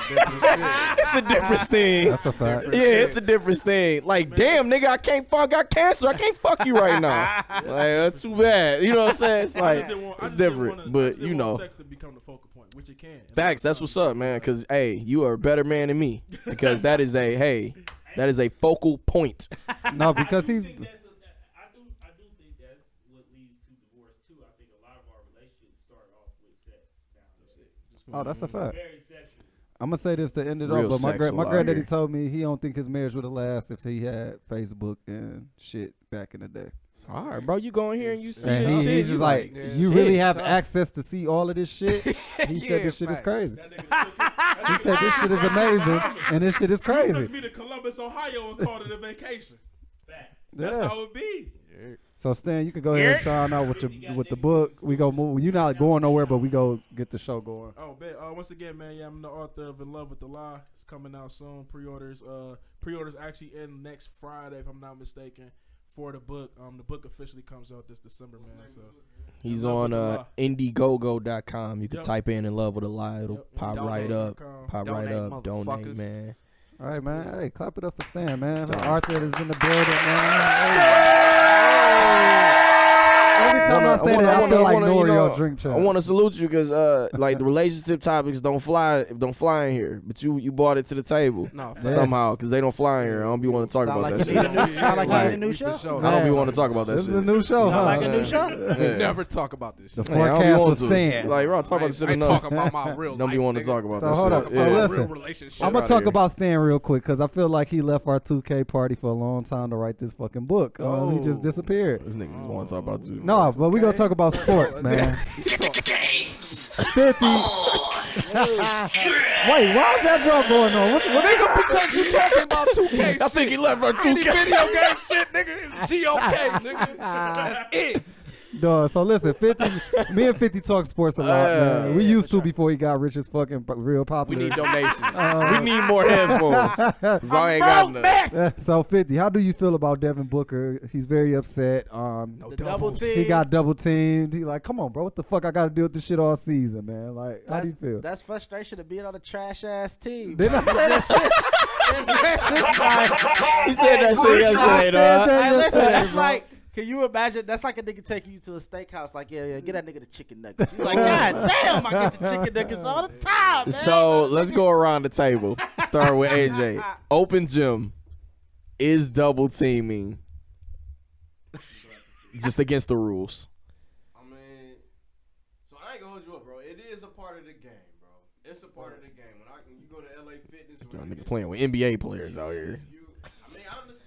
[SPEAKER 3] a different thing.
[SPEAKER 2] That's a fact.
[SPEAKER 3] Yeah, it's a different thing. Like, damn, nigga, I got cancer. I can't fuck you right now. Like, that's too bad. You know what I'm saying? It's like, it's different. But, you know.
[SPEAKER 5] Sex to become the focal point, which it can.
[SPEAKER 3] Facts, that's what's up, man. Because, hey, you are a better man than me. Because that is a focal point.
[SPEAKER 2] No, because he.
[SPEAKER 10] I do think that's what leads to divorce too. I think a lot of our relationships start off with sex nowadays.
[SPEAKER 2] Oh, that's a fact.
[SPEAKER 10] Very sexual.
[SPEAKER 2] I'm gonna say this to end it
[SPEAKER 3] Real
[SPEAKER 2] off, but my
[SPEAKER 3] sexual out
[SPEAKER 2] granddaddy
[SPEAKER 3] here.
[SPEAKER 2] told me he don't think his marriage would have lasted if he had Facebook and shit back in the day.
[SPEAKER 3] All right, bro, you go in here and you see
[SPEAKER 2] And
[SPEAKER 3] this shit.
[SPEAKER 2] he's just like, you really have access to see all of this shit. He said this shit is crazy. He said this shit is amazing and this shit is
[SPEAKER 5] He
[SPEAKER 2] crazy.
[SPEAKER 5] took me to Columbus, Ohio, and called it a vacation. That's
[SPEAKER 2] Yeah.
[SPEAKER 5] how it would be.
[SPEAKER 2] So Stan, you can go ahead and sign out with the book. We go move. You're not going nowhere, but we go get the show going.
[SPEAKER 5] Oh, bet. Once again, man, yeah, I'm the author of In Love with the Lie. It's coming out soon. Pre-orders actually end next Friday, if I'm not mistaken, for the book. The book officially comes out this December, man. So
[SPEAKER 3] He's
[SPEAKER 5] In Love
[SPEAKER 3] on
[SPEAKER 5] with the Lie.
[SPEAKER 3] Indiegogo.com. You can
[SPEAKER 5] Yep.
[SPEAKER 3] type in Love with a Lie. It'll pop right up.
[SPEAKER 5] Donate.com.
[SPEAKER 3] Pop right
[SPEAKER 7] Donate,
[SPEAKER 3] up. Donate,
[SPEAKER 7] motherfuckers.
[SPEAKER 3] man.
[SPEAKER 2] All right, man. Hey, clap it up for Stan, man.
[SPEAKER 3] Sorry.
[SPEAKER 2] Arthur is in the building, man. Every time I say that, I feel like Norio drink champ.
[SPEAKER 3] I want to salute you because like the relationship topics don't fly in here, but you brought it to the table somehow because they don't fly in here. I don't be want to talk about that shit.
[SPEAKER 6] Sound like you need a new show?
[SPEAKER 3] I don't be want to talk about that
[SPEAKER 2] This
[SPEAKER 3] shit.
[SPEAKER 2] is a new show, huh?
[SPEAKER 6] Sound like a new show?
[SPEAKER 3] Yeah.
[SPEAKER 7] Never talk about this
[SPEAKER 2] The
[SPEAKER 7] shit.
[SPEAKER 3] Hey, I don't be
[SPEAKER 2] forecast
[SPEAKER 3] want
[SPEAKER 2] was
[SPEAKER 3] to.
[SPEAKER 2] Stan.
[SPEAKER 3] Like, bro, talk about this shit
[SPEAKER 7] I ain't
[SPEAKER 3] enough.
[SPEAKER 7] talking about my real
[SPEAKER 3] Don't be
[SPEAKER 7] life,
[SPEAKER 3] want to
[SPEAKER 7] nigga.
[SPEAKER 3] talk about
[SPEAKER 2] So
[SPEAKER 3] that
[SPEAKER 2] hold
[SPEAKER 3] shit.
[SPEAKER 2] up. So
[SPEAKER 3] Yeah.
[SPEAKER 2] listen,
[SPEAKER 7] Real relationship.
[SPEAKER 2] I'm gonna
[SPEAKER 3] outta
[SPEAKER 2] talk
[SPEAKER 3] here.
[SPEAKER 2] about Stan real quick because I feel like he left our 2K party for a long time to write this fucking book. He just disappeared.
[SPEAKER 3] This nigga just want to talk about you.
[SPEAKER 2] No, but we gonna talk about sports, man.
[SPEAKER 9] Games.
[SPEAKER 2] 50. Wait, why is that drum going on? What
[SPEAKER 7] Nigga, because you talking about 2K shit.
[SPEAKER 3] I think he left our
[SPEAKER 7] Any
[SPEAKER 3] 2K.
[SPEAKER 7] video game shit, nigga, is GOK, nigga. That's it.
[SPEAKER 2] Dog, so listen, 50. Me and 50 talk sports a lot, man. We used to before he got rich as fucking real
[SPEAKER 3] We
[SPEAKER 2] popular.
[SPEAKER 3] need donations. We need more headphones. 'Cause I ain't got none.
[SPEAKER 2] So 50, how do you feel about Devin Booker? He's very upset.
[SPEAKER 6] The double team.
[SPEAKER 2] He got double teamed. He like, come on, bro, what the fuck I got to deal with this shit all season, man? Like, how do you feel?
[SPEAKER 6] That's frustration of being on a trash ass team.
[SPEAKER 2] Didn't I say that shit?
[SPEAKER 3] He said that shit yesterday, dog.
[SPEAKER 6] Hey, listen,
[SPEAKER 2] yesterday,
[SPEAKER 6] that's
[SPEAKER 2] bro.
[SPEAKER 6] like, can you imagine? That's like a nigga taking you to a steakhouse. Like, yeah, get that nigga the chicken nuggets. You like, God damn, I get the chicken nuggets all the time, man.
[SPEAKER 3] So let's go around the table. Start with AJ. Open gym is double teaming just against the rules.
[SPEAKER 11] I mean, so I ain't gonna hold you up, bro. It is a part of the game, bro. It's a part of the game. When you go to LA Fitness,
[SPEAKER 3] Y'all niggas playing with NBA players out here.
[SPEAKER 11] I mean, I understand.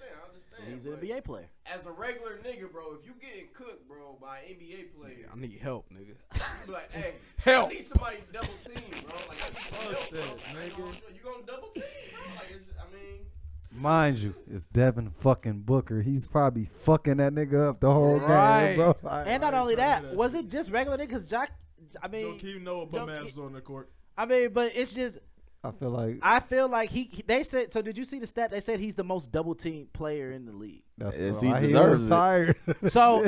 [SPEAKER 6] He's an
[SPEAKER 11] but
[SPEAKER 6] NBA player.
[SPEAKER 11] As a regular nigga, bro, if you getting cooked, bro, by an NBA player,
[SPEAKER 7] I need help, nigga.
[SPEAKER 11] you be like, hey,
[SPEAKER 7] Help.
[SPEAKER 11] I need somebody to double team, bro. Like, I need some help, bro. Like, you gonna double team, bro? Like, I mean.
[SPEAKER 2] Mind you, it's Devin fucking Booker. He's probably fucking that nigga up the whole
[SPEAKER 6] Right.
[SPEAKER 2] game, bro. Like,
[SPEAKER 6] And not only that, was it just regular niggas? I mean,
[SPEAKER 5] Joakim Noah bum ass on the court.
[SPEAKER 6] I mean, but it's just.
[SPEAKER 2] I feel like
[SPEAKER 6] they said. So did you see the stat? They said he's the most double team player in the league.
[SPEAKER 2] that's
[SPEAKER 3] Yes,
[SPEAKER 2] why
[SPEAKER 3] he
[SPEAKER 2] he
[SPEAKER 3] deserves
[SPEAKER 2] was
[SPEAKER 3] it.
[SPEAKER 2] tired.
[SPEAKER 6] So,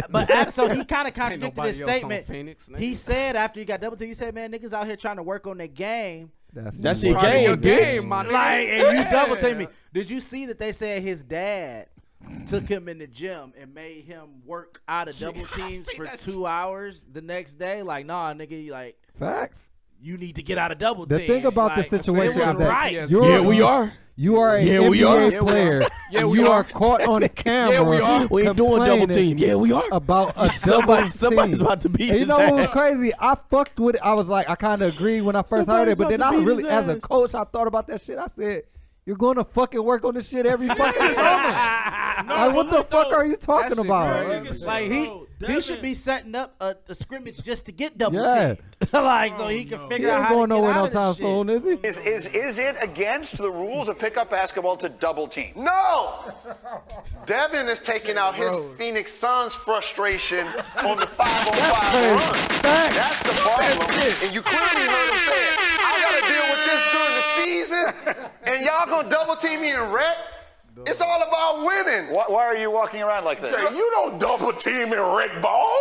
[SPEAKER 6] so he kind of
[SPEAKER 7] Ain't
[SPEAKER 6] contradicted
[SPEAKER 7] nobody
[SPEAKER 6] his
[SPEAKER 7] else on
[SPEAKER 6] statement.
[SPEAKER 7] Phoenix, nigga.
[SPEAKER 6] He said after he got double team, he said, "Man, niggas out here trying to work on their game,
[SPEAKER 3] That's
[SPEAKER 2] you.
[SPEAKER 3] your
[SPEAKER 7] Part of
[SPEAKER 3] game,
[SPEAKER 7] your
[SPEAKER 3] bitch.
[SPEAKER 7] game, my nigga.
[SPEAKER 6] like, and you
[SPEAKER 7] Yeah.
[SPEAKER 6] double team me." Did you see that they said his dad took him in the gym and made him work out of double teams for 2 hours the next day? Like, nah, nigga, like
[SPEAKER 2] Facts.
[SPEAKER 6] you need to get out of double
[SPEAKER 2] The
[SPEAKER 6] teams.
[SPEAKER 2] thing about the
[SPEAKER 6] Like,
[SPEAKER 2] situation
[SPEAKER 6] it was
[SPEAKER 2] is that
[SPEAKER 6] right.
[SPEAKER 2] you're,
[SPEAKER 3] Yeah, we are.
[SPEAKER 2] You are a
[SPEAKER 3] Yeah, we are.
[SPEAKER 2] NBA
[SPEAKER 3] Yeah, we
[SPEAKER 2] player.
[SPEAKER 7] Yeah,
[SPEAKER 2] and
[SPEAKER 7] we
[SPEAKER 2] you
[SPEAKER 7] are.
[SPEAKER 2] are caught on camera.
[SPEAKER 3] Yeah, we are. We ain't doing double
[SPEAKER 2] complaining
[SPEAKER 3] team. Yeah, we are.
[SPEAKER 2] About a double
[SPEAKER 3] Somebody's
[SPEAKER 2] team.
[SPEAKER 3] about to beat
[SPEAKER 2] And you
[SPEAKER 3] his
[SPEAKER 2] know what was
[SPEAKER 3] ass.
[SPEAKER 2] crazy? I fucked with it. I was like, I kind of agreed when I first heard it, but then I really, as a coach, I thought about that shit. I said, you're going to fucking work on this shit every fucking summer. Like, what the fuck are you talking about?
[SPEAKER 6] Like he should be setting up a scrimmage just to get double
[SPEAKER 2] Yeah.
[SPEAKER 6] teamed. Like so he can figure
[SPEAKER 2] He
[SPEAKER 6] out
[SPEAKER 2] ain't
[SPEAKER 6] how
[SPEAKER 2] going
[SPEAKER 6] to get
[SPEAKER 2] nowhere
[SPEAKER 6] out
[SPEAKER 2] no
[SPEAKER 6] of
[SPEAKER 2] time
[SPEAKER 6] this shit.
[SPEAKER 2] soon, is he?
[SPEAKER 12] Is it against the rules of pickup basketball to double team?
[SPEAKER 13] No! Devin is taking out his Phoenix Suns frustration on the 5-on-5 run. That's the problem. And you clearly heard him say it. I gotta deal with this during the season, and y'all gonna double team me in rec? It's all about winning.
[SPEAKER 12] Why are you walking around like this?
[SPEAKER 13] Jay, you don't double team in rec ball.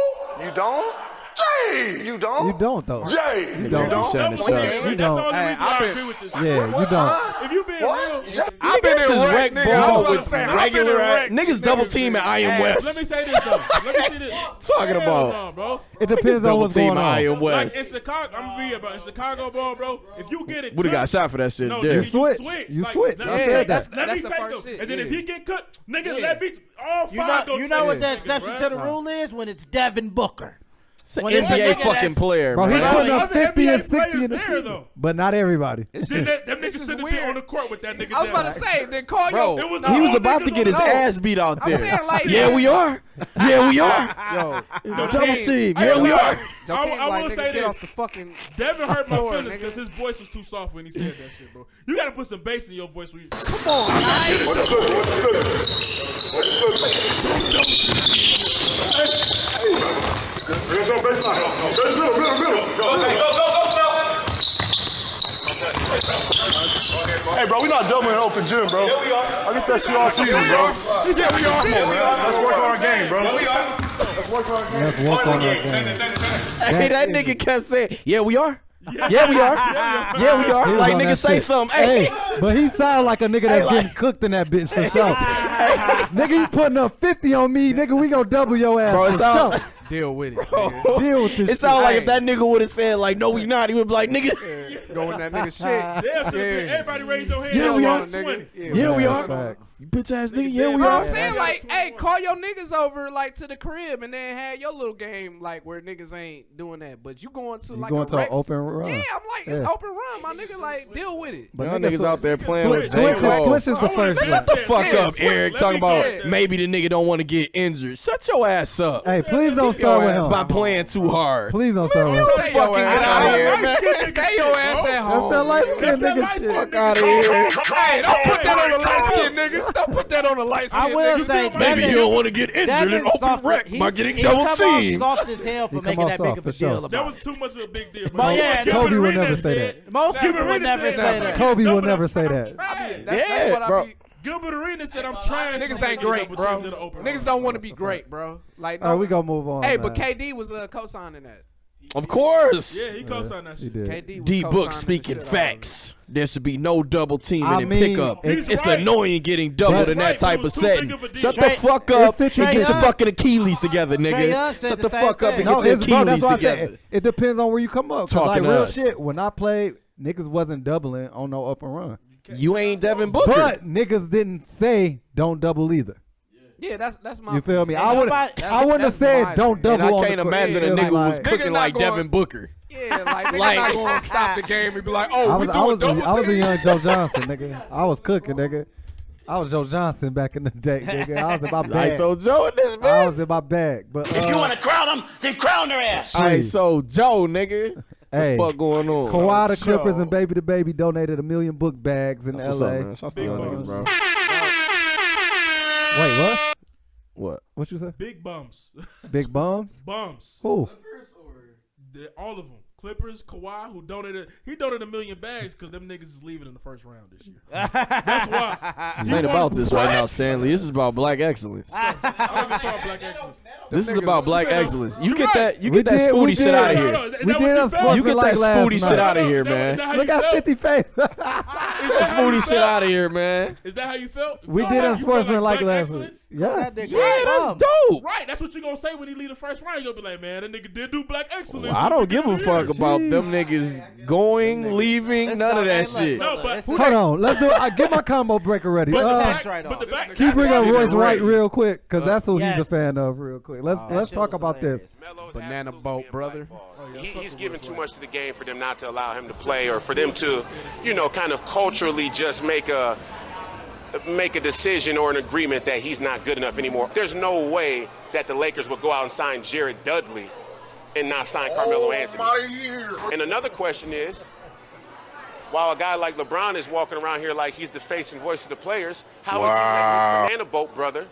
[SPEAKER 13] You don't? Jay! You don't?
[SPEAKER 2] You don't, though.
[SPEAKER 13] Jay!
[SPEAKER 2] You don't.
[SPEAKER 3] You shutting us up.
[SPEAKER 2] You
[SPEAKER 5] That's the
[SPEAKER 2] don't.
[SPEAKER 5] only reason I agree with this.
[SPEAKER 2] Yeah, you don't.
[SPEAKER 5] If you being real,
[SPEAKER 7] I've been in rec, nigga. I was about
[SPEAKER 3] with
[SPEAKER 7] to say, I've been
[SPEAKER 3] regular
[SPEAKER 7] in rec.
[SPEAKER 3] niggas double team at IM West.
[SPEAKER 5] let me say this though. Let me see this.
[SPEAKER 3] Talking
[SPEAKER 5] Hell
[SPEAKER 3] about.
[SPEAKER 5] no, bro.
[SPEAKER 2] It depends on what's going on.
[SPEAKER 3] IM West.
[SPEAKER 5] Like in Chicago, I'm gonna be about in Chicago ball, bro. If you get it,
[SPEAKER 3] Would have got
[SPEAKER 5] cut,
[SPEAKER 3] shot for that shit.
[SPEAKER 5] No,
[SPEAKER 3] there.
[SPEAKER 2] You switch. You
[SPEAKER 5] Like,
[SPEAKER 2] switch.
[SPEAKER 5] let
[SPEAKER 2] I
[SPEAKER 5] me-
[SPEAKER 2] said
[SPEAKER 7] that's-
[SPEAKER 2] that.
[SPEAKER 5] Let
[SPEAKER 7] that's
[SPEAKER 5] me
[SPEAKER 7] the
[SPEAKER 5] take
[SPEAKER 7] first
[SPEAKER 5] them.
[SPEAKER 7] shit,
[SPEAKER 5] And then if
[SPEAKER 7] yeah.
[SPEAKER 5] he get cut, nigga,
[SPEAKER 7] Yeah.
[SPEAKER 5] let me all five go.
[SPEAKER 6] You know what's the
[SPEAKER 5] take
[SPEAKER 6] exception
[SPEAKER 5] this
[SPEAKER 6] to the
[SPEAKER 5] nigga,
[SPEAKER 6] rule is when it's Devin Booker.
[SPEAKER 3] It's an
[SPEAKER 6] When it's a
[SPEAKER 3] NBA
[SPEAKER 6] nigga
[SPEAKER 3] fucking
[SPEAKER 6] that's-
[SPEAKER 3] player,
[SPEAKER 2] Bro, he's
[SPEAKER 3] man.
[SPEAKER 2] putting up
[SPEAKER 5] Other
[SPEAKER 2] 50 and
[SPEAKER 5] NBA
[SPEAKER 2] 60 in
[SPEAKER 5] players
[SPEAKER 2] the
[SPEAKER 5] there,
[SPEAKER 2] season.
[SPEAKER 5] though.
[SPEAKER 2] But not everybody.
[SPEAKER 5] Then that nigga
[SPEAKER 7] This is
[SPEAKER 5] shouldn't have been
[SPEAKER 7] weird.
[SPEAKER 5] on the court with that nigga.
[SPEAKER 7] I was about to say, then call
[SPEAKER 3] Bro,
[SPEAKER 7] your.
[SPEAKER 5] It was
[SPEAKER 3] he was
[SPEAKER 5] all
[SPEAKER 3] about to
[SPEAKER 5] niggas
[SPEAKER 3] get his
[SPEAKER 5] on the-
[SPEAKER 3] ass beat out
[SPEAKER 7] I'm
[SPEAKER 3] there.
[SPEAKER 7] saying, like,
[SPEAKER 3] Yeah, we are. Yeah, we are.
[SPEAKER 7] Yo,
[SPEAKER 3] Double team. Yeah, we are.
[SPEAKER 5] I will say
[SPEAKER 7] get
[SPEAKER 5] this.
[SPEAKER 7] off the fucking
[SPEAKER 5] Devin hurt my
[SPEAKER 7] floor,
[SPEAKER 5] feelings
[SPEAKER 7] nigga.
[SPEAKER 5] because his voice was too soft when he said that shit, bro. You gotta put some bass in your voice when you say,
[SPEAKER 7] Come on, guys.
[SPEAKER 13] What's good? What's good? Let's go baseline. Middle. Hey, bro, we not doubling an open gym, bro. Yeah, we are. I guess that's you all season, bro. He said we are. Come on, man. Let's work on our game, bro. Yeah, we are. Let's work on our game.
[SPEAKER 2] Let's walk on that game.
[SPEAKER 3] Hey, that nigga kept saying, "Yeah, we are. Yeah, we are. Yeah, we
[SPEAKER 2] He
[SPEAKER 3] are."
[SPEAKER 2] was
[SPEAKER 3] Like
[SPEAKER 2] on
[SPEAKER 3] nigga
[SPEAKER 2] that
[SPEAKER 3] say
[SPEAKER 2] shit.
[SPEAKER 3] something. Hey,
[SPEAKER 2] But he sound like a nigga that's
[SPEAKER 3] like-
[SPEAKER 2] getting cooked in that bitch for sure. Nigga, you putting up 50 on me, nigga, we gonna double your ass
[SPEAKER 3] bro, it
[SPEAKER 2] for
[SPEAKER 3] sound.
[SPEAKER 2] sure.
[SPEAKER 7] Deal with it. Nigga.
[SPEAKER 2] Deal with this
[SPEAKER 3] It sound
[SPEAKER 2] shit.
[SPEAKER 3] like if that nigga would have said like, "No, we not," he would be like, "Nigga,
[SPEAKER 7] Go in that nigga shit.
[SPEAKER 5] yeah, so everybody raise your hand.
[SPEAKER 3] Yeah, we are.
[SPEAKER 5] 20.
[SPEAKER 3] yeah, we are."
[SPEAKER 2] Facts.
[SPEAKER 3] You bitch ass nigga. Yeah, we
[SPEAKER 7] Bro,
[SPEAKER 3] are.
[SPEAKER 7] I'm saying, like, hey, call your niggas over, like, to the crib and then have your little game, like, where niggas ain't doing that. But you going to, like,
[SPEAKER 2] going
[SPEAKER 7] a
[SPEAKER 2] to an
[SPEAKER 7] Rex.
[SPEAKER 2] open run.
[SPEAKER 7] Yeah, I'm like, it's
[SPEAKER 2] Yeah.
[SPEAKER 7] open run, my nigga. Like, deal with it.
[SPEAKER 2] But
[SPEAKER 3] Y'all niggas out there playing with
[SPEAKER 2] Switch
[SPEAKER 3] J. Cole.
[SPEAKER 2] is the first
[SPEAKER 3] Shut
[SPEAKER 2] one.
[SPEAKER 3] the fuck
[SPEAKER 7] Yeah,
[SPEAKER 3] up,
[SPEAKER 7] switch.
[SPEAKER 3] Eric.
[SPEAKER 5] Let
[SPEAKER 3] Talking
[SPEAKER 5] me
[SPEAKER 3] about
[SPEAKER 5] get it.
[SPEAKER 3] maybe the nigga don't want to get injured. Shut your ass up.
[SPEAKER 2] Hey, please don't start with
[SPEAKER 3] By
[SPEAKER 2] him.
[SPEAKER 3] playing too hard.
[SPEAKER 2] Please don't start with him.
[SPEAKER 7] Stay your
[SPEAKER 3] fucking
[SPEAKER 7] ass
[SPEAKER 3] get
[SPEAKER 7] at
[SPEAKER 3] outta
[SPEAKER 7] home.
[SPEAKER 3] here, man.
[SPEAKER 7] Stay your ass at
[SPEAKER 2] That's
[SPEAKER 7] home.
[SPEAKER 2] that light skinned
[SPEAKER 5] that
[SPEAKER 2] nigga
[SPEAKER 5] light
[SPEAKER 2] shit.
[SPEAKER 5] skinned
[SPEAKER 3] Fuck out of here.
[SPEAKER 7] Hey, don't put that on the light skin niggas. Don't put that on the light skin
[SPEAKER 6] I will
[SPEAKER 7] niggas.
[SPEAKER 6] say,
[SPEAKER 3] Maybe you don't want to get injured in
[SPEAKER 6] Devin's
[SPEAKER 3] open
[SPEAKER 6] soft.
[SPEAKER 3] rec by
[SPEAKER 6] He's-
[SPEAKER 3] getting
[SPEAKER 6] he
[SPEAKER 3] double
[SPEAKER 6] come off
[SPEAKER 3] teamed.
[SPEAKER 6] soft as hell for
[SPEAKER 2] He
[SPEAKER 6] making
[SPEAKER 2] come
[SPEAKER 6] that
[SPEAKER 2] off
[SPEAKER 6] big
[SPEAKER 2] soft,
[SPEAKER 6] of a
[SPEAKER 2] for sure.
[SPEAKER 6] deal
[SPEAKER 5] That
[SPEAKER 6] about
[SPEAKER 5] was
[SPEAKER 6] it.
[SPEAKER 5] too much of a big deal.
[SPEAKER 6] Well, yeah,
[SPEAKER 2] Kobe would never
[SPEAKER 5] Arenas
[SPEAKER 2] say
[SPEAKER 5] did.
[SPEAKER 2] that.
[SPEAKER 6] Most people
[SPEAKER 5] Gilbert
[SPEAKER 6] would never
[SPEAKER 5] Arenas
[SPEAKER 6] say
[SPEAKER 5] said
[SPEAKER 6] that.
[SPEAKER 2] Kobe
[SPEAKER 5] No,
[SPEAKER 2] would
[SPEAKER 5] but
[SPEAKER 2] never
[SPEAKER 5] I'm-
[SPEAKER 2] say that.
[SPEAKER 7] That's what I
[SPEAKER 3] bro.
[SPEAKER 7] be.
[SPEAKER 5] Gilbert Arenas said, "I'm trying."
[SPEAKER 7] Niggas
[SPEAKER 5] to
[SPEAKER 7] ain't
[SPEAKER 5] get
[SPEAKER 7] great,
[SPEAKER 5] double
[SPEAKER 7] bro.
[SPEAKER 5] teamed in the open
[SPEAKER 7] Niggas
[SPEAKER 5] run.
[SPEAKER 7] don't want to be great, bro. Like,
[SPEAKER 2] All right,
[SPEAKER 7] no.
[SPEAKER 2] we gonna move on.
[SPEAKER 7] Hey,
[SPEAKER 2] man.
[SPEAKER 7] but KD was co-signing that.
[SPEAKER 3] Of course.
[SPEAKER 5] Yeah, he co-signed that
[SPEAKER 2] He
[SPEAKER 5] shit.
[SPEAKER 2] did.
[SPEAKER 7] KD was
[SPEAKER 3] D
[SPEAKER 7] co-signing
[SPEAKER 3] Book
[SPEAKER 7] the
[SPEAKER 3] speaking
[SPEAKER 7] shit out of
[SPEAKER 3] facts. There should be no double teaming
[SPEAKER 2] I
[SPEAKER 3] and
[SPEAKER 2] mean,
[SPEAKER 3] pickup.
[SPEAKER 2] he's
[SPEAKER 3] It's
[SPEAKER 5] right.
[SPEAKER 3] annoying getting doubled
[SPEAKER 2] He's
[SPEAKER 3] in that
[SPEAKER 5] right, but
[SPEAKER 3] type
[SPEAKER 5] it
[SPEAKER 3] of
[SPEAKER 5] was too
[SPEAKER 3] setting.
[SPEAKER 5] big of a deal.
[SPEAKER 3] Shut the
[SPEAKER 6] Trey-
[SPEAKER 3] fuck up
[SPEAKER 2] It's 50
[SPEAKER 3] and get your
[SPEAKER 6] Young-
[SPEAKER 3] fucking Achilles together,
[SPEAKER 6] Trey
[SPEAKER 3] nigga.
[SPEAKER 6] Young said
[SPEAKER 3] Shut
[SPEAKER 6] the
[SPEAKER 3] the
[SPEAKER 6] same
[SPEAKER 3] fuck up and
[SPEAKER 6] thing.
[SPEAKER 3] get
[SPEAKER 2] No,
[SPEAKER 3] your
[SPEAKER 2] it's, bro, that's
[SPEAKER 3] Achilles
[SPEAKER 2] why I
[SPEAKER 3] together.
[SPEAKER 2] said it depends on where you come up. Cause like
[SPEAKER 3] Talking to
[SPEAKER 2] real
[SPEAKER 3] us.
[SPEAKER 2] shit, when I played, niggas wasn't doubling on no up and run.
[SPEAKER 3] You ain't Devin Booker.
[SPEAKER 2] But niggas didn't say don't double either.
[SPEAKER 7] Yeah, that's my.
[SPEAKER 2] You feel me?
[SPEAKER 7] And
[SPEAKER 2] I would
[SPEAKER 7] that's-
[SPEAKER 2] I wouldn't have
[SPEAKER 7] that's
[SPEAKER 2] said
[SPEAKER 7] my
[SPEAKER 2] don't
[SPEAKER 7] opinion.
[SPEAKER 3] and
[SPEAKER 2] double
[SPEAKER 3] I
[SPEAKER 2] on
[SPEAKER 3] can't
[SPEAKER 2] the court.
[SPEAKER 3] imagine a
[SPEAKER 2] Yeah,
[SPEAKER 3] nigga was
[SPEAKER 2] like-
[SPEAKER 3] cooking
[SPEAKER 7] not
[SPEAKER 3] like
[SPEAKER 7] going-
[SPEAKER 3] Devin Booker.
[SPEAKER 7] Yeah, like nigga
[SPEAKER 3] Like-
[SPEAKER 7] not going to stop the game and be like, oh,
[SPEAKER 2] I
[SPEAKER 7] we
[SPEAKER 2] was
[SPEAKER 7] doing double
[SPEAKER 2] I was a
[SPEAKER 7] team?
[SPEAKER 2] young Joe Johnson, nigga. I was cooking, nigga. I was Joe Johnson back in the day, nigga. I was in my bag.
[SPEAKER 3] ISO Joe in this
[SPEAKER 2] I
[SPEAKER 3] bitch.
[SPEAKER 2] was in my bag. But
[SPEAKER 12] If you want to crown them, then crown their ass.
[SPEAKER 3] ISO Joe, nigga.
[SPEAKER 2] hey,
[SPEAKER 3] What the fuck going on?
[SPEAKER 2] Kawhi the Clippers and Baby the Baby donated 1 million book bags in
[SPEAKER 3] That's what's up,
[SPEAKER 2] LA.
[SPEAKER 3] man. Shout out to
[SPEAKER 5] Big
[SPEAKER 3] y'all
[SPEAKER 5] bums.
[SPEAKER 3] niggas, bro.
[SPEAKER 2] Wait, what?
[SPEAKER 3] What?
[SPEAKER 2] What you say?
[SPEAKER 5] Big bums.
[SPEAKER 2] Big bums?
[SPEAKER 5] Bums.
[SPEAKER 2] Who?
[SPEAKER 5] All of them. Clippers, Kawhi, who donated, he donated 1 million bags because them niggas is leaving in the first round this year. That's why.
[SPEAKER 3] This ain't about this right now, Stanley. This is about black excellence.
[SPEAKER 5] I don't even talk black excellence.
[SPEAKER 3] This is about black excellence. You
[SPEAKER 5] You
[SPEAKER 3] get
[SPEAKER 5] right.
[SPEAKER 3] that. You
[SPEAKER 2] We
[SPEAKER 3] get that
[SPEAKER 2] did- we
[SPEAKER 3] spooty shit
[SPEAKER 2] did.
[SPEAKER 3] out of
[SPEAKER 5] No,
[SPEAKER 3] here.
[SPEAKER 5] no, is
[SPEAKER 2] We
[SPEAKER 5] that
[SPEAKER 2] did
[SPEAKER 5] what
[SPEAKER 2] a
[SPEAKER 5] you felt?
[SPEAKER 2] sports-
[SPEAKER 3] You get
[SPEAKER 2] like
[SPEAKER 3] that
[SPEAKER 2] last
[SPEAKER 3] spooty
[SPEAKER 2] night.
[SPEAKER 3] shit out of
[SPEAKER 5] No,
[SPEAKER 3] here,
[SPEAKER 5] is that
[SPEAKER 3] man.
[SPEAKER 5] how you
[SPEAKER 2] Look at
[SPEAKER 5] felt?
[SPEAKER 2] 50 face.
[SPEAKER 5] Is that how
[SPEAKER 3] Spooty
[SPEAKER 5] you
[SPEAKER 3] shit
[SPEAKER 5] felt?
[SPEAKER 3] out of here, man.
[SPEAKER 5] Is that how you felt?
[SPEAKER 2] We
[SPEAKER 5] You
[SPEAKER 2] did
[SPEAKER 5] felt
[SPEAKER 2] a
[SPEAKER 5] like
[SPEAKER 2] sportsman like
[SPEAKER 5] black
[SPEAKER 2] last week.
[SPEAKER 5] excellence?
[SPEAKER 2] Yes.
[SPEAKER 6] That nigga
[SPEAKER 3] Yeah, that's
[SPEAKER 6] bum.
[SPEAKER 3] dope.
[SPEAKER 5] Right, that's what you gonna say when he leave the first round. You'll be like, man, that nigga did do black excellence.
[SPEAKER 3] Well, I don't give a fuck about them niggas going, leaving, none of that shit.
[SPEAKER 5] No, but
[SPEAKER 2] Hold on. Let's do it. I get my combo breaker ready.
[SPEAKER 6] Put the
[SPEAKER 2] Uh,
[SPEAKER 6] tax right
[SPEAKER 5] but
[SPEAKER 6] off.
[SPEAKER 5] the back,
[SPEAKER 2] Can you bring up Royce Wright
[SPEAKER 3] ready.
[SPEAKER 2] real quick? Because that's who he's a
[SPEAKER 6] Yes.
[SPEAKER 2] fan of real quick. Let's
[SPEAKER 6] That shit
[SPEAKER 2] talk
[SPEAKER 6] was
[SPEAKER 2] about
[SPEAKER 6] hilarious.
[SPEAKER 2] this.
[SPEAKER 7] Banana boat, brother.
[SPEAKER 14] He's given too much to the game for them not to allow him to play, or for them to, you know, kind of culturally just make a make a decision or an agreement that he's not good enough anymore. There's no way that the Lakers would go out and sign Jared Dudley and not sign Carmelo Anthony. And another question is, while a guy like LeBron is walking around here like he's the face and voice of the players, how is he letting his banana boat brother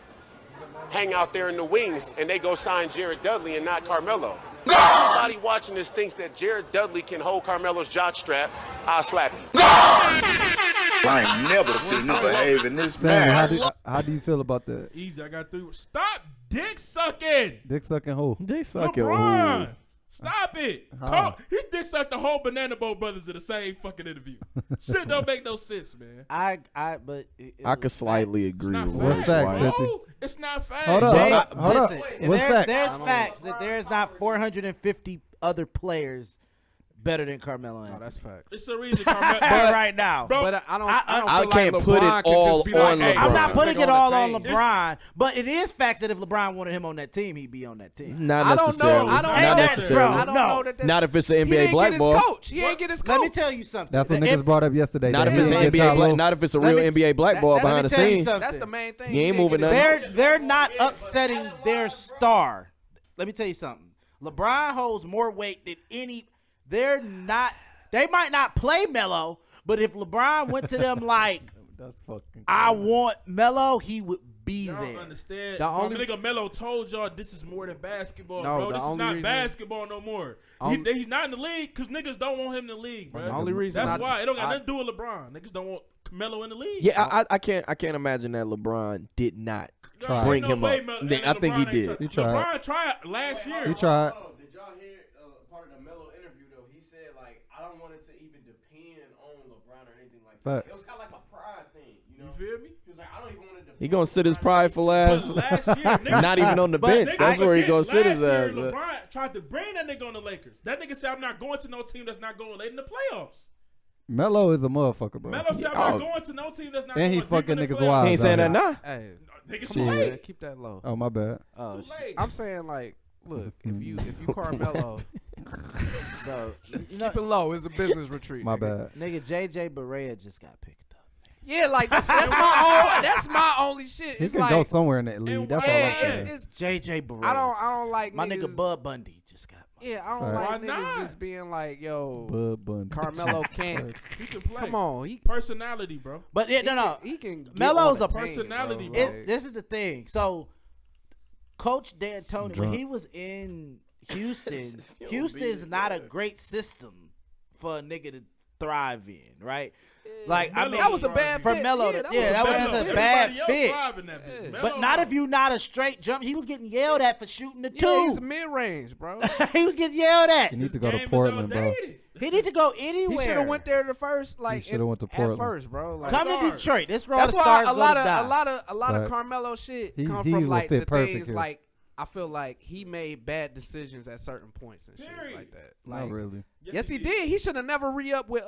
[SPEAKER 14] hang out there in the wings and they go sign Jared Dudley and not Carmelo? Everybody watching this thinks that Jared Dudley can hold Carmelo's jockstrap. I'll slap you.
[SPEAKER 15] I ain't never seen him behave in this match.
[SPEAKER 2] How do you feel about that?
[SPEAKER 5] Easy, I got 3. Stop dick sucking.
[SPEAKER 2] Dick sucking who?
[SPEAKER 3] Dick sucking
[SPEAKER 5] LeBron.
[SPEAKER 3] who?
[SPEAKER 5] Stop it.
[SPEAKER 2] How?
[SPEAKER 5] His dick sucked the whole Banana Boat Brothers in the same fucking interview. Shit don't make no sense, man.
[SPEAKER 6] But
[SPEAKER 3] I could slightly agree with
[SPEAKER 2] What's facts, 50?
[SPEAKER 5] No, it's not facts.
[SPEAKER 2] Hold up.
[SPEAKER 6] Listen,
[SPEAKER 2] What's facts?
[SPEAKER 6] there's facts that there's not 450 other players better than Carmelo Anthony.
[SPEAKER 7] No, that's facts.
[SPEAKER 5] It's a reason Carmelo.
[SPEAKER 6] right now.
[SPEAKER 5] Bro,
[SPEAKER 7] But I don't
[SPEAKER 3] I
[SPEAKER 7] feel
[SPEAKER 3] can't
[SPEAKER 7] like
[SPEAKER 3] put it
[SPEAKER 7] LeBron can
[SPEAKER 3] all
[SPEAKER 7] just be like,
[SPEAKER 3] on
[SPEAKER 7] hey,
[SPEAKER 3] LeBron.
[SPEAKER 6] I'm not
[SPEAKER 7] this
[SPEAKER 6] putting
[SPEAKER 7] nigga
[SPEAKER 6] it all
[SPEAKER 7] the
[SPEAKER 6] on
[SPEAKER 7] team.
[SPEAKER 6] LeBron, but it is facts that if LeBron wanted him on that team, he'd be on that team.
[SPEAKER 3] Not
[SPEAKER 7] I don't know.
[SPEAKER 3] necessarily.
[SPEAKER 7] I don't
[SPEAKER 3] Not
[SPEAKER 7] know that,
[SPEAKER 3] necessarily.
[SPEAKER 7] bro. I don't know that.
[SPEAKER 3] Not if it's an
[SPEAKER 7] He
[SPEAKER 3] NBA
[SPEAKER 7] didn't
[SPEAKER 3] black
[SPEAKER 7] get his
[SPEAKER 3] ball.
[SPEAKER 7] coach. He ain't get his coach.
[SPEAKER 6] Let me tell you something.
[SPEAKER 2] That's what
[SPEAKER 6] The
[SPEAKER 2] niggas brought up yesterday.
[SPEAKER 3] Not
[SPEAKER 2] that
[SPEAKER 3] if it's
[SPEAKER 2] he
[SPEAKER 3] an
[SPEAKER 2] didn't get
[SPEAKER 3] NBA
[SPEAKER 2] top
[SPEAKER 3] black.
[SPEAKER 2] low.
[SPEAKER 3] Not if it's a
[SPEAKER 6] Let
[SPEAKER 3] real
[SPEAKER 6] me-
[SPEAKER 3] NBA black ball
[SPEAKER 6] let me
[SPEAKER 3] behind the
[SPEAKER 6] tell you
[SPEAKER 3] scenes.
[SPEAKER 6] something.
[SPEAKER 7] That's the main thing.
[SPEAKER 3] You ain't
[SPEAKER 7] He didn't
[SPEAKER 3] moving
[SPEAKER 7] get his
[SPEAKER 3] nothing.
[SPEAKER 7] coach.
[SPEAKER 6] They're not upsetting their star. Let me tell you something. LeBron holds more weight than any. They might not play Melo, but if LeBron went to them like,
[SPEAKER 2] That's fucking.
[SPEAKER 6] I want Melo, he would be
[SPEAKER 5] Y'all
[SPEAKER 6] there.
[SPEAKER 5] don't understand.
[SPEAKER 7] The only-
[SPEAKER 5] nigga Melo told y'all this is more than basketball,
[SPEAKER 7] No,
[SPEAKER 5] bro.
[SPEAKER 7] the
[SPEAKER 5] This is
[SPEAKER 7] only
[SPEAKER 5] not
[SPEAKER 7] reason-
[SPEAKER 5] basketball no more. He's not in the league because niggas don't want him in the league, bro.
[SPEAKER 7] The only reason
[SPEAKER 5] That's
[SPEAKER 7] I-
[SPEAKER 5] why. It don't got
[SPEAKER 7] I-
[SPEAKER 5] nothing to do with LeBron. Niggas don't want Melo in the league.
[SPEAKER 3] Yeah, I can't imagine that LeBron did not
[SPEAKER 5] Nah,
[SPEAKER 3] bring
[SPEAKER 5] ain't no
[SPEAKER 3] him
[SPEAKER 5] way
[SPEAKER 3] up.
[SPEAKER 5] Melo-
[SPEAKER 3] I think he
[SPEAKER 5] LeBron ain't
[SPEAKER 3] did.
[SPEAKER 5] try-
[SPEAKER 2] He tried.
[SPEAKER 5] LeBron tried last year.
[SPEAKER 2] He tried.
[SPEAKER 11] Did y'all hear part of the Melo interview though? He said like, I don't want it to even depend on LeBron or anything like that.
[SPEAKER 2] Facts.
[SPEAKER 11] It was kind of like a pride thing, you know?
[SPEAKER 5] You feel me?
[SPEAKER 11] He was like, I don't even want to depend.
[SPEAKER 3] He gonna sit his prideful ass.
[SPEAKER 5] But last year, niggas,
[SPEAKER 3] Not even on the bench.
[SPEAKER 5] niggas
[SPEAKER 3] That's where he
[SPEAKER 5] forget,
[SPEAKER 3] gonna sit his
[SPEAKER 5] last year,
[SPEAKER 3] ass.
[SPEAKER 5] LeBron tried to bring that nigga on the Lakers. That nigga said, I'm not going to no team that's not going late in the playoffs.
[SPEAKER 2] Melo is a motherfucker, bro.
[SPEAKER 5] Melo said, I'm not going to no team that's not
[SPEAKER 2] And
[SPEAKER 5] going
[SPEAKER 2] he
[SPEAKER 5] deep
[SPEAKER 2] fucking
[SPEAKER 5] in the
[SPEAKER 2] niggas
[SPEAKER 5] playoffs.
[SPEAKER 2] wild.
[SPEAKER 3] He ain't saying that now.
[SPEAKER 7] Hey,
[SPEAKER 5] Niggas
[SPEAKER 2] Shit.
[SPEAKER 5] too late.
[SPEAKER 7] keep that low.
[SPEAKER 2] Oh, my bad.
[SPEAKER 7] Oh,
[SPEAKER 5] Too late.
[SPEAKER 7] I'm saying like, look, if you Carmelo,
[SPEAKER 6] Bro,
[SPEAKER 7] keep it low. It's a business retreat.
[SPEAKER 2] My
[SPEAKER 7] nigga.
[SPEAKER 2] bad.
[SPEAKER 6] nigga, JJ Barea just got picked up.
[SPEAKER 7] Yeah, like that's my only shit.
[SPEAKER 2] He
[SPEAKER 7] It's
[SPEAKER 2] can
[SPEAKER 7] like,
[SPEAKER 2] go somewhere in that league. That's all I'm
[SPEAKER 7] yeah,
[SPEAKER 2] saying.
[SPEAKER 7] it's
[SPEAKER 6] JJ Barea.
[SPEAKER 7] I don't like
[SPEAKER 6] my
[SPEAKER 7] niggas,
[SPEAKER 6] nigga Bud Bundy just got.
[SPEAKER 7] Yeah, I don't
[SPEAKER 2] Facts.
[SPEAKER 7] like
[SPEAKER 5] Why
[SPEAKER 7] niggas
[SPEAKER 5] not?
[SPEAKER 7] just being like, yo,
[SPEAKER 2] Bud Bundy.
[SPEAKER 7] Carmelo can't.
[SPEAKER 5] He can play.
[SPEAKER 7] Come on, he
[SPEAKER 5] Personality, bro.
[SPEAKER 6] But yeah, no.
[SPEAKER 7] he can. Get
[SPEAKER 6] Melo's
[SPEAKER 7] on
[SPEAKER 6] a
[SPEAKER 7] the team,
[SPEAKER 5] personality,
[SPEAKER 7] bro.
[SPEAKER 5] bro.
[SPEAKER 6] This is the thing. So, Coach D'Antoni, when
[SPEAKER 2] Drunk.
[SPEAKER 6] he was in Houston, Houston's not a great system for a nigga to thrive in, right? Like, I
[SPEAKER 5] Melo
[SPEAKER 6] mean,
[SPEAKER 7] that was a bad
[SPEAKER 6] for
[SPEAKER 7] fit.
[SPEAKER 6] Melo.
[SPEAKER 7] Yeah,
[SPEAKER 6] That was a bad
[SPEAKER 5] Everybody else
[SPEAKER 6] fit.
[SPEAKER 5] thriving that bitch.
[SPEAKER 6] But
[SPEAKER 5] Melo
[SPEAKER 6] not
[SPEAKER 5] don't.
[SPEAKER 6] if you not a straight jump. He was getting yelled at for shooting the
[SPEAKER 7] Yeah, he's
[SPEAKER 6] two.
[SPEAKER 7] mid range, bro.
[SPEAKER 6] He was getting yelled at.
[SPEAKER 2] You need
[SPEAKER 5] This
[SPEAKER 2] to go
[SPEAKER 5] game
[SPEAKER 2] to
[SPEAKER 5] is
[SPEAKER 2] Portland, bro.
[SPEAKER 5] outdated.
[SPEAKER 6] He need to go
[SPEAKER 7] He
[SPEAKER 6] anywhere.
[SPEAKER 7] should have went there the first, like,
[SPEAKER 2] shoulda went to
[SPEAKER 7] at
[SPEAKER 2] Portland.
[SPEAKER 7] first, bro. Like,
[SPEAKER 6] Come to
[SPEAKER 5] Stars.
[SPEAKER 6] Detroit. This road
[SPEAKER 7] that's why
[SPEAKER 6] stars
[SPEAKER 7] a
[SPEAKER 6] go
[SPEAKER 7] lot
[SPEAKER 6] to
[SPEAKER 7] of
[SPEAKER 6] die.
[SPEAKER 7] a lot of
[SPEAKER 2] Facts.
[SPEAKER 7] Carmelo shit
[SPEAKER 2] He
[SPEAKER 7] come
[SPEAKER 2] would
[SPEAKER 7] from like
[SPEAKER 2] fit
[SPEAKER 7] the
[SPEAKER 2] perfect
[SPEAKER 7] things
[SPEAKER 2] here.
[SPEAKER 7] like I feel like he made bad decisions at certain points and shit
[SPEAKER 5] Period.
[SPEAKER 7] like that.
[SPEAKER 2] Not
[SPEAKER 7] Like,
[SPEAKER 2] really.
[SPEAKER 7] yes, he did. He should have never re-up with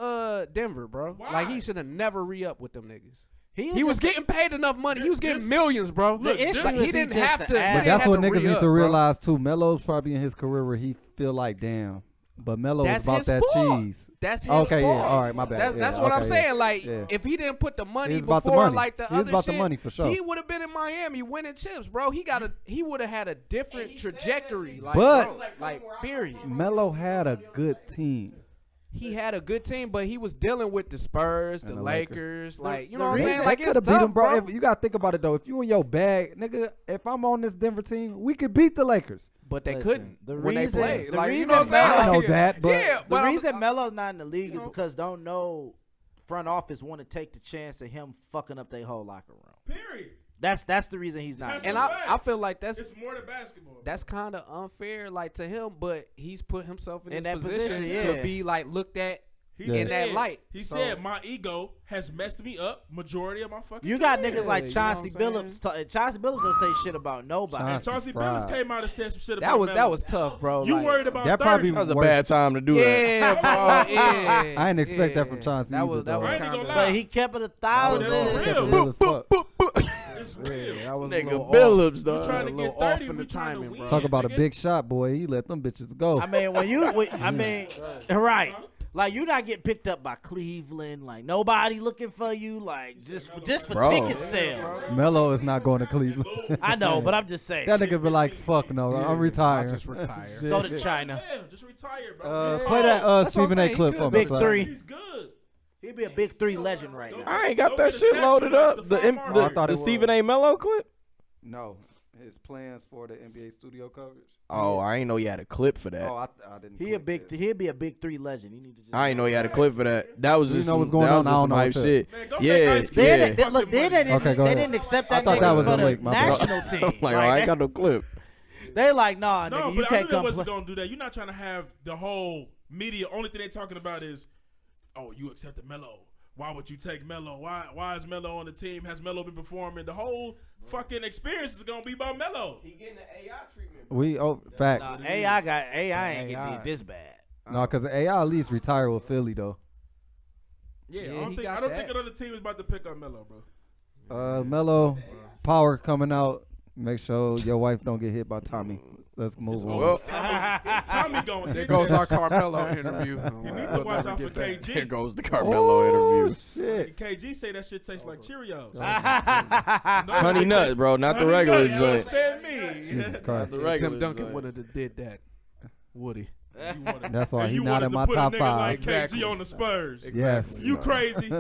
[SPEAKER 7] Denver, bro.
[SPEAKER 5] Why?
[SPEAKER 7] Like he should have never re-up with them niggas.
[SPEAKER 6] He
[SPEAKER 7] He was
[SPEAKER 6] just-
[SPEAKER 7] getting paid enough money. He was getting
[SPEAKER 5] This-
[SPEAKER 7] millions, bro.
[SPEAKER 5] Look,
[SPEAKER 6] The issue
[SPEAKER 7] Like,
[SPEAKER 6] is
[SPEAKER 7] he
[SPEAKER 6] he
[SPEAKER 7] didn't
[SPEAKER 6] just
[SPEAKER 7] have
[SPEAKER 6] the
[SPEAKER 7] to.
[SPEAKER 6] ass.
[SPEAKER 7] he
[SPEAKER 2] But
[SPEAKER 7] didn't
[SPEAKER 2] that's what
[SPEAKER 7] have
[SPEAKER 2] niggas need
[SPEAKER 7] re-up,
[SPEAKER 2] to
[SPEAKER 7] bro.
[SPEAKER 2] realize too. Melo's probably in his career where he feel like, damn. But Melo was
[SPEAKER 7] That's
[SPEAKER 2] about
[SPEAKER 7] his
[SPEAKER 2] that
[SPEAKER 7] fault.
[SPEAKER 2] cheese.
[SPEAKER 7] That's his
[SPEAKER 2] Okay,
[SPEAKER 7] fault.
[SPEAKER 2] yeah, all right, my bad.
[SPEAKER 7] That's
[SPEAKER 2] Yeah,
[SPEAKER 7] what I'm
[SPEAKER 2] okay,
[SPEAKER 7] saying.
[SPEAKER 2] yeah.
[SPEAKER 7] Like,
[SPEAKER 2] Yeah.
[SPEAKER 7] if he didn't put the money
[SPEAKER 2] He's about the
[SPEAKER 7] before,
[SPEAKER 2] money.
[SPEAKER 7] like the
[SPEAKER 2] He's
[SPEAKER 7] other
[SPEAKER 2] about the
[SPEAKER 7] shit,
[SPEAKER 2] money for sure.
[SPEAKER 7] he would have been in Miami winning chips, bro. He would have had a different trajectory. Like,
[SPEAKER 2] But-
[SPEAKER 7] bro, like, period.
[SPEAKER 2] Melo had a good team.
[SPEAKER 7] He had a good team, but he was dealing with the Spurs, the
[SPEAKER 2] And the
[SPEAKER 7] Lakers. Like, you
[SPEAKER 6] the
[SPEAKER 7] know what I'm
[SPEAKER 6] reason-
[SPEAKER 7] saying? Like,
[SPEAKER 2] They
[SPEAKER 7] it's
[SPEAKER 2] coulda beat
[SPEAKER 7] tough,
[SPEAKER 2] him,
[SPEAKER 7] bro.
[SPEAKER 2] If, you gotta think about it though. If you in your bag, nigga, if I'm on this Denver team, we could beat the Lakers.
[SPEAKER 7] But they
[SPEAKER 6] Listen,
[SPEAKER 7] couldn't
[SPEAKER 6] the
[SPEAKER 7] when
[SPEAKER 6] reason-
[SPEAKER 7] they played.
[SPEAKER 6] the
[SPEAKER 7] Like, you
[SPEAKER 6] reason
[SPEAKER 7] know what I'm saying?
[SPEAKER 2] I know
[SPEAKER 7] Like,
[SPEAKER 2] that, but
[SPEAKER 7] yeah,
[SPEAKER 6] The
[SPEAKER 7] but
[SPEAKER 6] reason Melo's not in the league
[SPEAKER 7] you
[SPEAKER 6] is
[SPEAKER 7] know.
[SPEAKER 6] because don't know front office want to take the chance of him fucking up their whole locker room.
[SPEAKER 5] Period.
[SPEAKER 6] That's the reason he's not.
[SPEAKER 5] That's
[SPEAKER 6] in
[SPEAKER 7] And
[SPEAKER 6] the
[SPEAKER 5] a
[SPEAKER 6] league.
[SPEAKER 7] I feel like that's
[SPEAKER 5] It's more than basketball.
[SPEAKER 7] that's kind of unfair, like to him. But he's put himself in
[SPEAKER 6] In
[SPEAKER 7] this
[SPEAKER 6] that
[SPEAKER 7] position
[SPEAKER 6] position,
[SPEAKER 7] to
[SPEAKER 6] yeah.
[SPEAKER 7] be like looked at
[SPEAKER 5] He
[SPEAKER 7] in
[SPEAKER 5] said,
[SPEAKER 7] that light.
[SPEAKER 5] He
[SPEAKER 7] So-
[SPEAKER 5] said, my ego has messed me up majority of my fucking
[SPEAKER 6] You got
[SPEAKER 5] career.
[SPEAKER 6] niggas like
[SPEAKER 7] you know
[SPEAKER 6] Chauncey
[SPEAKER 7] what I'm
[SPEAKER 6] Billups. Chauncey Billups don't say shit about nobody.
[SPEAKER 5] And
[SPEAKER 2] Chauncey
[SPEAKER 5] Chauncey
[SPEAKER 2] fried.
[SPEAKER 5] Billups came out and said some shit about
[SPEAKER 7] that
[SPEAKER 5] Melo.
[SPEAKER 7] was tough, bro.
[SPEAKER 5] You
[SPEAKER 7] like,
[SPEAKER 5] worried about
[SPEAKER 2] That
[SPEAKER 5] 30.
[SPEAKER 2] probably
[SPEAKER 3] That was a
[SPEAKER 2] worse.
[SPEAKER 3] bad time to do that.
[SPEAKER 7] Yeah, bro. Yeah.
[SPEAKER 2] I didn't expect that from
[SPEAKER 7] Yeah.
[SPEAKER 2] Chauncey
[SPEAKER 7] That
[SPEAKER 2] either,
[SPEAKER 7] was
[SPEAKER 2] though.
[SPEAKER 5] I ain't
[SPEAKER 7] kind
[SPEAKER 5] gonna
[SPEAKER 7] of.
[SPEAKER 5] lie.
[SPEAKER 6] But he kept it 1,000.
[SPEAKER 5] that's real.
[SPEAKER 2] Real as fuck.
[SPEAKER 5] It's real.
[SPEAKER 7] That was a
[SPEAKER 3] Nigga,
[SPEAKER 7] little
[SPEAKER 3] Billups,
[SPEAKER 7] off.
[SPEAKER 3] dog.
[SPEAKER 5] You trying
[SPEAKER 7] a
[SPEAKER 5] to
[SPEAKER 7] little
[SPEAKER 5] get 30,
[SPEAKER 7] off in
[SPEAKER 5] we
[SPEAKER 7] the
[SPEAKER 5] trying to
[SPEAKER 7] timing,
[SPEAKER 5] win.
[SPEAKER 7] bro.
[SPEAKER 2] Talk about a
[SPEAKER 5] nigga.
[SPEAKER 2] big shot, boy. He let them bitches go.
[SPEAKER 6] I mean, right. Like you're not getting picked up by Cleveland. Like nobody looking for you. Like just for
[SPEAKER 2] Bro.
[SPEAKER 6] ticket sales.
[SPEAKER 2] Melo is not going to Cleveland.
[SPEAKER 6] I know, but I'm just saying.
[SPEAKER 2] That nigga be like, fuck no, I'm retiring.
[SPEAKER 7] I'll just retire.
[SPEAKER 2] Shit.
[SPEAKER 6] Go to China.
[SPEAKER 5] Yeah, just retire, bro.
[SPEAKER 2] Play that Stephen A. clip for me.
[SPEAKER 6] Big
[SPEAKER 2] son.
[SPEAKER 6] 3.
[SPEAKER 5] He's good.
[SPEAKER 6] He'd be a big 3 legend right now.
[SPEAKER 3] I ain't got that shit loaded up. The Stephen A. Mello clip?
[SPEAKER 2] No. His plans for the NBA studio coverage.
[SPEAKER 3] Oh, I ain't know you had a clip for that.
[SPEAKER 2] Oh, I didn't.
[SPEAKER 6] He'd be a big 3 legend. He need to just
[SPEAKER 3] I ain't know you had a clip for that. That was
[SPEAKER 2] You
[SPEAKER 3] just
[SPEAKER 2] know
[SPEAKER 3] some,
[SPEAKER 2] what's going
[SPEAKER 3] that
[SPEAKER 2] on?
[SPEAKER 3] was
[SPEAKER 2] I
[SPEAKER 3] just
[SPEAKER 2] don't
[SPEAKER 3] some
[SPEAKER 2] know
[SPEAKER 3] hype
[SPEAKER 2] what's
[SPEAKER 3] shit.
[SPEAKER 5] Man, go
[SPEAKER 3] Yeah,
[SPEAKER 5] make Ice Cube
[SPEAKER 3] yeah.
[SPEAKER 5] get
[SPEAKER 6] Look, they
[SPEAKER 2] Okay, go
[SPEAKER 6] they
[SPEAKER 2] ahead.
[SPEAKER 6] didn't accept
[SPEAKER 2] I
[SPEAKER 6] that
[SPEAKER 2] thought
[SPEAKER 6] nigga
[SPEAKER 2] that was
[SPEAKER 6] for
[SPEAKER 2] a
[SPEAKER 6] the
[SPEAKER 2] leak, my bad.
[SPEAKER 6] national team.
[SPEAKER 3] Like, I ain't got no clip.
[SPEAKER 6] They like, nah,
[SPEAKER 5] No,
[SPEAKER 6] nigga, you
[SPEAKER 5] but I
[SPEAKER 6] can't
[SPEAKER 5] knew they
[SPEAKER 6] come
[SPEAKER 5] wasn't
[SPEAKER 6] play.
[SPEAKER 5] gonna do that. You're not trying to have the whole media. Only thing they talking about is, oh, you accepted Melo. Why would you take Melo? Why is Melo on the team? Has Melo been performing? The whole fucking experience is gonna be about Melo.
[SPEAKER 11] He getting the AI treatment.
[SPEAKER 2] Facts.
[SPEAKER 6] Nah, AI ain't getting beat this bad.
[SPEAKER 2] No, because AI at least retire with Philly though.
[SPEAKER 5] Yeah,
[SPEAKER 7] Yeah,
[SPEAKER 5] I don't
[SPEAKER 7] he
[SPEAKER 5] think
[SPEAKER 7] got
[SPEAKER 5] another
[SPEAKER 7] that.
[SPEAKER 5] team is about to pick up Melo, bro.
[SPEAKER 2] Melo, power coming out. Make sure your wife don't get hit by Tommy. Let's move on.
[SPEAKER 3] Well,
[SPEAKER 5] Tommy going.
[SPEAKER 7] There goes our Carmelo interview.
[SPEAKER 5] You need to watch out for KG.
[SPEAKER 3] Here goes the Carmelo interview.
[SPEAKER 2] Shit.
[SPEAKER 5] KG say that shit tastes like Cheerios.
[SPEAKER 3] Honey nuts, bro, not the
[SPEAKER 5] Honey
[SPEAKER 3] regular
[SPEAKER 5] nut, you
[SPEAKER 3] joint.
[SPEAKER 5] understand me?
[SPEAKER 2] Jesus Christ.
[SPEAKER 3] The regular
[SPEAKER 7] Tim Duncan
[SPEAKER 3] joint.
[SPEAKER 7] would have did that. Woody.
[SPEAKER 2] That's why
[SPEAKER 5] And
[SPEAKER 2] he
[SPEAKER 5] you
[SPEAKER 2] not
[SPEAKER 5] wanted
[SPEAKER 2] in
[SPEAKER 5] to
[SPEAKER 2] my
[SPEAKER 5] put
[SPEAKER 2] top
[SPEAKER 5] a nigga
[SPEAKER 2] 5.
[SPEAKER 5] like
[SPEAKER 7] Exactly.
[SPEAKER 5] KG on the Spurs.
[SPEAKER 2] Yes.
[SPEAKER 5] You crazy?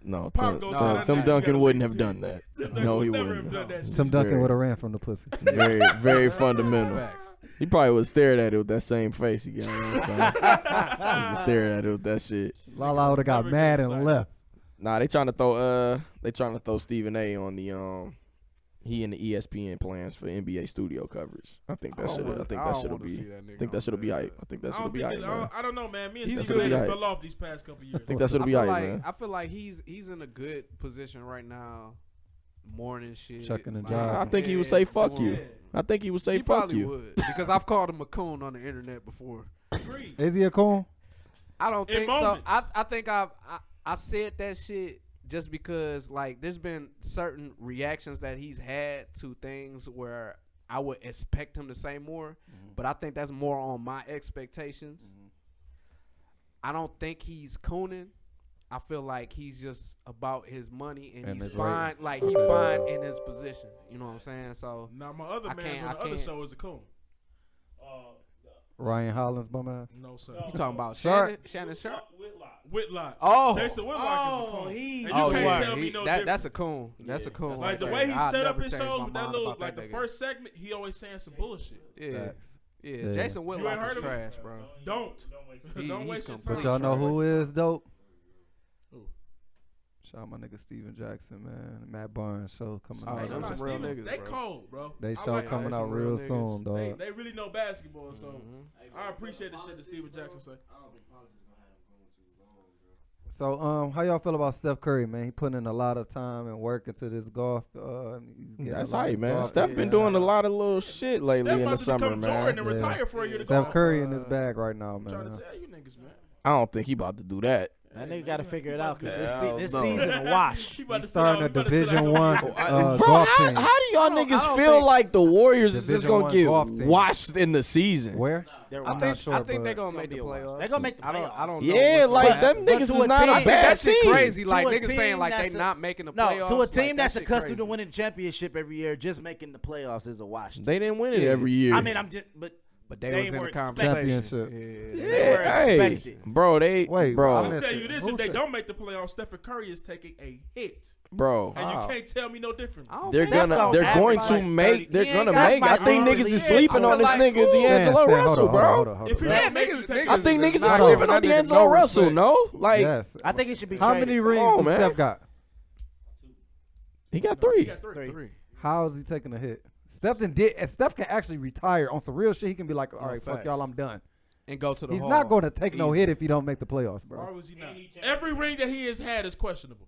[SPEAKER 3] No,
[SPEAKER 5] Pop goes to that
[SPEAKER 3] Tim
[SPEAKER 5] nigga,
[SPEAKER 3] Duncan
[SPEAKER 5] gotta
[SPEAKER 3] wouldn't
[SPEAKER 5] leave
[SPEAKER 3] have
[SPEAKER 5] the
[SPEAKER 3] done
[SPEAKER 5] team.
[SPEAKER 3] that.
[SPEAKER 5] Tim Duncan
[SPEAKER 3] No, he
[SPEAKER 5] would never
[SPEAKER 3] wouldn't.
[SPEAKER 5] have done that shit.
[SPEAKER 2] Tim Duncan
[SPEAKER 3] Very-
[SPEAKER 2] would have ran from the pussy.
[SPEAKER 3] Very, very fundamental.
[SPEAKER 7] Facts.
[SPEAKER 3] He probably would have stared at it with that same face again. You know what I'm saying? Just staring at it with that shit.
[SPEAKER 2] Lala would have got
[SPEAKER 5] Never
[SPEAKER 2] mad
[SPEAKER 5] get
[SPEAKER 2] and
[SPEAKER 5] excited.
[SPEAKER 2] left.
[SPEAKER 3] Nah, they trying to throw Stephen A. on the he and the ESPN plans for NBA studio coverage. I think that should be. I think that should be hype. I think that should be hype, man.
[SPEAKER 5] I don't know, man. Me and
[SPEAKER 3] He's
[SPEAKER 5] Stephen
[SPEAKER 3] good.
[SPEAKER 5] A. fell off these past couple years.
[SPEAKER 3] I think that should be hype, man.
[SPEAKER 7] I feel like he's in a good position right now. Morning shit.
[SPEAKER 2] Chucking the
[SPEAKER 7] like,
[SPEAKER 2] job.
[SPEAKER 3] I think he would say fuck
[SPEAKER 7] doing-
[SPEAKER 3] you. I think he would say
[SPEAKER 7] He
[SPEAKER 3] fuck
[SPEAKER 7] probably
[SPEAKER 3] you.
[SPEAKER 7] would because I've called him a coon on the internet before.
[SPEAKER 2] Is he a coon?
[SPEAKER 7] I don't
[SPEAKER 5] In
[SPEAKER 7] think so.
[SPEAKER 5] moments.
[SPEAKER 7] I think I said that shit just because like there's been certain reactions that he's had to things where I would expect him to say more, but I think that's more on my expectations. I don't think he's cooning. I feel like he's just about his money and he's
[SPEAKER 2] his
[SPEAKER 7] fine.
[SPEAKER 2] ratings.
[SPEAKER 7] Like he fine in his position. You know what I'm saying? So
[SPEAKER 5] Now my other
[SPEAKER 7] I
[SPEAKER 5] man
[SPEAKER 7] can't-
[SPEAKER 5] on
[SPEAKER 7] I
[SPEAKER 5] the other
[SPEAKER 7] can't-
[SPEAKER 5] show is a coon.
[SPEAKER 2] Ryan Hollins, bum ass.
[SPEAKER 5] No sir.
[SPEAKER 7] you talking about
[SPEAKER 2] Sharp.
[SPEAKER 7] Shannon Sharp?
[SPEAKER 5] Whitlock.
[SPEAKER 7] Oh.
[SPEAKER 5] Jason Whitlock is a coon.
[SPEAKER 6] he's-
[SPEAKER 5] And you
[SPEAKER 7] Oh,
[SPEAKER 5] can't
[SPEAKER 7] yeah.
[SPEAKER 5] tell me no
[SPEAKER 7] That's
[SPEAKER 5] difference.
[SPEAKER 7] a coon. That's a coon.
[SPEAKER 5] Like the
[SPEAKER 7] right
[SPEAKER 5] way he
[SPEAKER 7] there. I'll
[SPEAKER 5] set up
[SPEAKER 7] never
[SPEAKER 5] his
[SPEAKER 7] change
[SPEAKER 5] shows
[SPEAKER 7] my
[SPEAKER 5] with that
[SPEAKER 7] mind
[SPEAKER 5] little,
[SPEAKER 7] about
[SPEAKER 5] like
[SPEAKER 7] that
[SPEAKER 5] the
[SPEAKER 7] nigga.
[SPEAKER 5] first segment, he always saying some bullshit.
[SPEAKER 7] Yeah.
[SPEAKER 2] Facts.
[SPEAKER 7] Yeah,
[SPEAKER 2] Yeah.
[SPEAKER 7] Jason
[SPEAKER 5] You ain't
[SPEAKER 7] Whitlock
[SPEAKER 5] heard
[SPEAKER 7] is
[SPEAKER 5] of him?
[SPEAKER 7] trash, bro.
[SPEAKER 5] Don't. Don't
[SPEAKER 7] he's
[SPEAKER 5] waste your
[SPEAKER 7] complete
[SPEAKER 5] time.
[SPEAKER 2] But y'all know who is dope?
[SPEAKER 5] Who?
[SPEAKER 2] Shout out my nigga Steven Jackson, man. Matt Barnes show coming
[SPEAKER 7] Oh,
[SPEAKER 2] out.
[SPEAKER 7] them
[SPEAKER 5] Nah,
[SPEAKER 7] some real
[SPEAKER 5] Steven,
[SPEAKER 7] niggas,
[SPEAKER 5] they
[SPEAKER 7] bro.
[SPEAKER 5] cold, bro.
[SPEAKER 2] They
[SPEAKER 5] I
[SPEAKER 2] show
[SPEAKER 5] like
[SPEAKER 2] coming
[SPEAKER 5] how
[SPEAKER 2] out
[SPEAKER 7] some
[SPEAKER 2] real
[SPEAKER 7] real niggas.
[SPEAKER 2] soon, dog.
[SPEAKER 5] They really know basketball, so I appreciate the shit that Steven Jackson say.
[SPEAKER 2] So, how y'all feel about Steph Curry, man? He putting in a lot of time and work into this golf. He's getting
[SPEAKER 3] That's
[SPEAKER 2] a lot
[SPEAKER 3] hype,
[SPEAKER 2] of
[SPEAKER 3] man.
[SPEAKER 2] golf-
[SPEAKER 3] Steph been doing a lot of little shit lately
[SPEAKER 5] Steph
[SPEAKER 3] in
[SPEAKER 5] about
[SPEAKER 3] the
[SPEAKER 5] to
[SPEAKER 3] summer,
[SPEAKER 5] become Jordan
[SPEAKER 3] man.
[SPEAKER 5] and retire for a year to
[SPEAKER 2] Steph
[SPEAKER 5] golf.
[SPEAKER 2] Curry in his bag right now,
[SPEAKER 5] I'm trying
[SPEAKER 2] man.
[SPEAKER 5] to tell you niggas, man.
[SPEAKER 3] I don't think he about to do that.
[SPEAKER 6] That nigga got to figure it out because
[SPEAKER 3] Hell
[SPEAKER 6] this
[SPEAKER 3] no.
[SPEAKER 6] season a wash.
[SPEAKER 5] He about
[SPEAKER 2] He's
[SPEAKER 5] to sit
[SPEAKER 2] starting a
[SPEAKER 5] out- he about to sit
[SPEAKER 2] Division
[SPEAKER 5] out-
[SPEAKER 2] One
[SPEAKER 3] Bro,
[SPEAKER 2] golf
[SPEAKER 3] how
[SPEAKER 2] team.
[SPEAKER 3] do y'all
[SPEAKER 6] I
[SPEAKER 3] niggas
[SPEAKER 6] don't
[SPEAKER 3] feel
[SPEAKER 6] think-
[SPEAKER 3] like the Warriors is just
[SPEAKER 2] Division
[SPEAKER 3] gonna
[SPEAKER 2] one
[SPEAKER 3] get
[SPEAKER 2] golf team.
[SPEAKER 3] washed in the season?
[SPEAKER 2] Where?
[SPEAKER 6] I'm
[SPEAKER 2] not sure,
[SPEAKER 7] I think
[SPEAKER 2] but-
[SPEAKER 7] they're gonna make the playoffs.
[SPEAKER 6] They're gonna make the
[SPEAKER 7] I don't
[SPEAKER 6] playoffs.
[SPEAKER 7] know.
[SPEAKER 3] Yeah,
[SPEAKER 7] what's
[SPEAKER 3] like
[SPEAKER 7] gonna
[SPEAKER 3] them
[SPEAKER 7] happen.
[SPEAKER 6] But
[SPEAKER 3] niggas
[SPEAKER 6] to
[SPEAKER 3] is
[SPEAKER 6] a
[SPEAKER 3] not
[SPEAKER 6] team-
[SPEAKER 3] a bad
[SPEAKER 7] That shit
[SPEAKER 3] team.
[SPEAKER 7] crazy.
[SPEAKER 6] To
[SPEAKER 7] Like
[SPEAKER 6] a
[SPEAKER 7] niggas
[SPEAKER 6] team
[SPEAKER 7] saying like they
[SPEAKER 6] that's a-
[SPEAKER 7] not making the
[SPEAKER 6] No,
[SPEAKER 7] playoffs.
[SPEAKER 6] to a
[SPEAKER 7] like,
[SPEAKER 6] team
[SPEAKER 7] that
[SPEAKER 6] that's
[SPEAKER 7] shit
[SPEAKER 6] accustomed
[SPEAKER 7] crazy.
[SPEAKER 6] to winning championship every year, just making the playoffs is a wash.
[SPEAKER 3] They didn't win it
[SPEAKER 7] Yeah.
[SPEAKER 3] every year.
[SPEAKER 6] I mean, I'm just, but
[SPEAKER 7] But they
[SPEAKER 6] They
[SPEAKER 7] was in
[SPEAKER 6] were
[SPEAKER 7] the conversation.
[SPEAKER 2] Championship.
[SPEAKER 7] Yeah.
[SPEAKER 6] they were
[SPEAKER 3] hey,
[SPEAKER 6] expected.
[SPEAKER 3] bro,
[SPEAKER 2] Wait,
[SPEAKER 3] bro,
[SPEAKER 5] I'll
[SPEAKER 2] missed
[SPEAKER 5] tell
[SPEAKER 2] it.
[SPEAKER 5] you this:
[SPEAKER 2] Who
[SPEAKER 5] if they
[SPEAKER 2] said-
[SPEAKER 5] don't make the playoffs, Stephen Curry is taking a hit,
[SPEAKER 3] bro.
[SPEAKER 5] and
[SPEAKER 2] Wow.
[SPEAKER 5] you can't tell me no different.
[SPEAKER 7] I don't
[SPEAKER 3] They're
[SPEAKER 7] think
[SPEAKER 6] Steph's
[SPEAKER 3] gonna,
[SPEAKER 6] gonna
[SPEAKER 3] they're going
[SPEAKER 6] average
[SPEAKER 3] to
[SPEAKER 6] like
[SPEAKER 3] make,
[SPEAKER 6] 30.
[SPEAKER 3] they're
[SPEAKER 7] He
[SPEAKER 3] gonna
[SPEAKER 7] ain't got
[SPEAKER 3] make. I
[SPEAKER 6] like
[SPEAKER 3] think
[SPEAKER 6] really
[SPEAKER 3] niggas is
[SPEAKER 6] shit.
[SPEAKER 3] sleeping
[SPEAKER 7] I
[SPEAKER 3] on
[SPEAKER 7] feel
[SPEAKER 3] this
[SPEAKER 7] like-
[SPEAKER 3] nigga
[SPEAKER 2] Stan,
[SPEAKER 3] D'Angelo
[SPEAKER 2] Stan,
[SPEAKER 3] Russell, bro.
[SPEAKER 5] If he
[SPEAKER 7] Yeah,
[SPEAKER 5] don't make
[SPEAKER 7] niggas-
[SPEAKER 5] it, take
[SPEAKER 3] I
[SPEAKER 5] it.
[SPEAKER 3] think niggas is
[SPEAKER 7] not
[SPEAKER 3] sleeping
[SPEAKER 7] giving
[SPEAKER 3] on
[SPEAKER 7] that nigga
[SPEAKER 3] D'Angelo
[SPEAKER 7] no
[SPEAKER 3] Russell.
[SPEAKER 7] respect.
[SPEAKER 3] No, like
[SPEAKER 2] Yes.
[SPEAKER 6] I think it should be
[SPEAKER 2] How
[SPEAKER 6] traded.
[SPEAKER 2] many rings
[SPEAKER 3] on,
[SPEAKER 2] does
[SPEAKER 3] man.
[SPEAKER 2] Steph got?
[SPEAKER 3] he got
[SPEAKER 5] He
[SPEAKER 3] three.
[SPEAKER 5] got three.
[SPEAKER 2] How is he taking a hit? Steph can actually retire on some real shit. He can be like, all right, fuck
[SPEAKER 7] facts.
[SPEAKER 2] y'all, I'm done.
[SPEAKER 7] And go to the
[SPEAKER 2] He's
[SPEAKER 7] hall.
[SPEAKER 2] not going to take no
[SPEAKER 7] Easy.
[SPEAKER 2] hit if he don't make the playoffs,
[SPEAKER 5] Why
[SPEAKER 2] bro.
[SPEAKER 5] was he not? Every ring that he has had is questionable.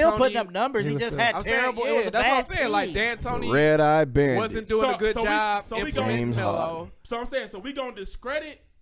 [SPEAKER 6] still putting up numbers. He just had terrible.
[SPEAKER 7] Yeah,
[SPEAKER 6] it was a
[SPEAKER 7] that's what I'm
[SPEAKER 6] bad
[SPEAKER 7] saying. Like
[SPEAKER 6] team.
[SPEAKER 7] D'Antoni
[SPEAKER 2] Red Eye Bandit
[SPEAKER 7] wasn't doing a good job.
[SPEAKER 5] So we
[SPEAKER 7] implementing
[SPEAKER 5] gonna,
[SPEAKER 7] Melo.
[SPEAKER 5] so I'm saying, so we gonna discredit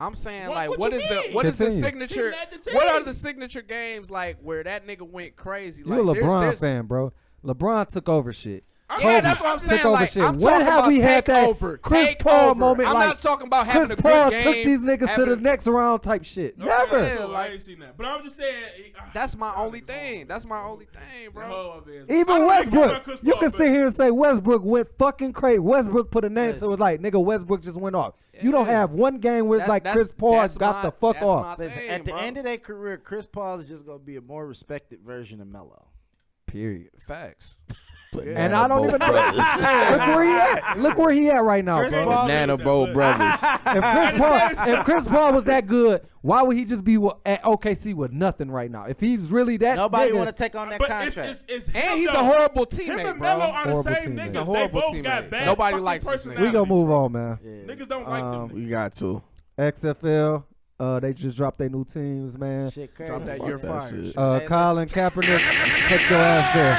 [SPEAKER 7] I'm saying
[SPEAKER 5] What-
[SPEAKER 7] like,
[SPEAKER 5] what
[SPEAKER 7] what
[SPEAKER 5] you
[SPEAKER 7] is the
[SPEAKER 5] mean?
[SPEAKER 7] what is the
[SPEAKER 2] Continue.
[SPEAKER 7] signature?
[SPEAKER 5] He led the
[SPEAKER 7] What are
[SPEAKER 5] team.
[SPEAKER 7] the signature games like where that nigga went crazy?
[SPEAKER 2] You a
[SPEAKER 7] Like,
[SPEAKER 2] LeBron
[SPEAKER 7] there's-
[SPEAKER 2] fan, bro. LeBron took over shit.
[SPEAKER 7] Yeah, that's what I'm saying.
[SPEAKER 2] Took over
[SPEAKER 7] Like,
[SPEAKER 2] shit.
[SPEAKER 7] I'm
[SPEAKER 2] When
[SPEAKER 7] talking
[SPEAKER 2] have
[SPEAKER 7] about
[SPEAKER 2] we had that
[SPEAKER 7] takeover,
[SPEAKER 2] Chris Paul
[SPEAKER 7] takeover.
[SPEAKER 2] moment?
[SPEAKER 7] I'm
[SPEAKER 2] like,
[SPEAKER 7] not talking about having
[SPEAKER 2] Chris
[SPEAKER 7] a
[SPEAKER 2] Paul
[SPEAKER 7] good
[SPEAKER 2] took
[SPEAKER 7] game,
[SPEAKER 2] these niggas to
[SPEAKER 7] having
[SPEAKER 2] the
[SPEAKER 7] a-
[SPEAKER 2] next round type shit.
[SPEAKER 5] Okay,
[SPEAKER 2] Never.
[SPEAKER 5] that's cool. I
[SPEAKER 7] like-
[SPEAKER 5] ain't seen that, but I'm just saying.
[SPEAKER 7] That's my only thing. That's my only thing, bro.
[SPEAKER 2] Even Westbrook, you can sit here and say Westbrook went fucking crazy. Westbrook put a name, so it was like, nigga, Westbrook just went off. You don't have one game where it's like Chris Paul got the fuck off.
[SPEAKER 6] Listen, at the end of their career, Chris Paul is just gonna be a more respected version of Melo.
[SPEAKER 2] Period.
[SPEAKER 7] Facts.
[SPEAKER 2] And I don't even know. Look where he at. Look where he at right now,
[SPEAKER 6] Chris
[SPEAKER 2] bro.
[SPEAKER 6] Paul-
[SPEAKER 3] Banana Boat Brothers.
[SPEAKER 2] If Chris Paul was that good, why would he just be at OKC with nothing right now? If he's really that,
[SPEAKER 6] Nobody
[SPEAKER 2] nigga,
[SPEAKER 6] want to take on that
[SPEAKER 5] But
[SPEAKER 6] contract.
[SPEAKER 5] it's
[SPEAKER 7] And he's
[SPEAKER 5] him,
[SPEAKER 7] a horrible
[SPEAKER 5] though. Him
[SPEAKER 7] teammate,
[SPEAKER 5] and
[SPEAKER 7] bro.
[SPEAKER 5] Melo are the
[SPEAKER 2] Horrible
[SPEAKER 5] same
[SPEAKER 2] teammate.
[SPEAKER 5] niggas.
[SPEAKER 2] He's
[SPEAKER 7] a
[SPEAKER 5] They
[SPEAKER 7] horrible
[SPEAKER 5] both
[SPEAKER 7] teammate.
[SPEAKER 5] got bad
[SPEAKER 7] Nobody
[SPEAKER 5] fucking
[SPEAKER 7] likes this nigga.
[SPEAKER 5] personalities.
[SPEAKER 2] we gonna move on, man.
[SPEAKER 5] Niggas don't like them.
[SPEAKER 3] We got to.
[SPEAKER 2] XFL, they just dropped their new teams, man.
[SPEAKER 6] Shit crazy.
[SPEAKER 7] Drop that,
[SPEAKER 3] Fuck
[SPEAKER 7] you're
[SPEAKER 3] that
[SPEAKER 7] fired.
[SPEAKER 3] shit.
[SPEAKER 2] Colin Kaepernick, take your ass there.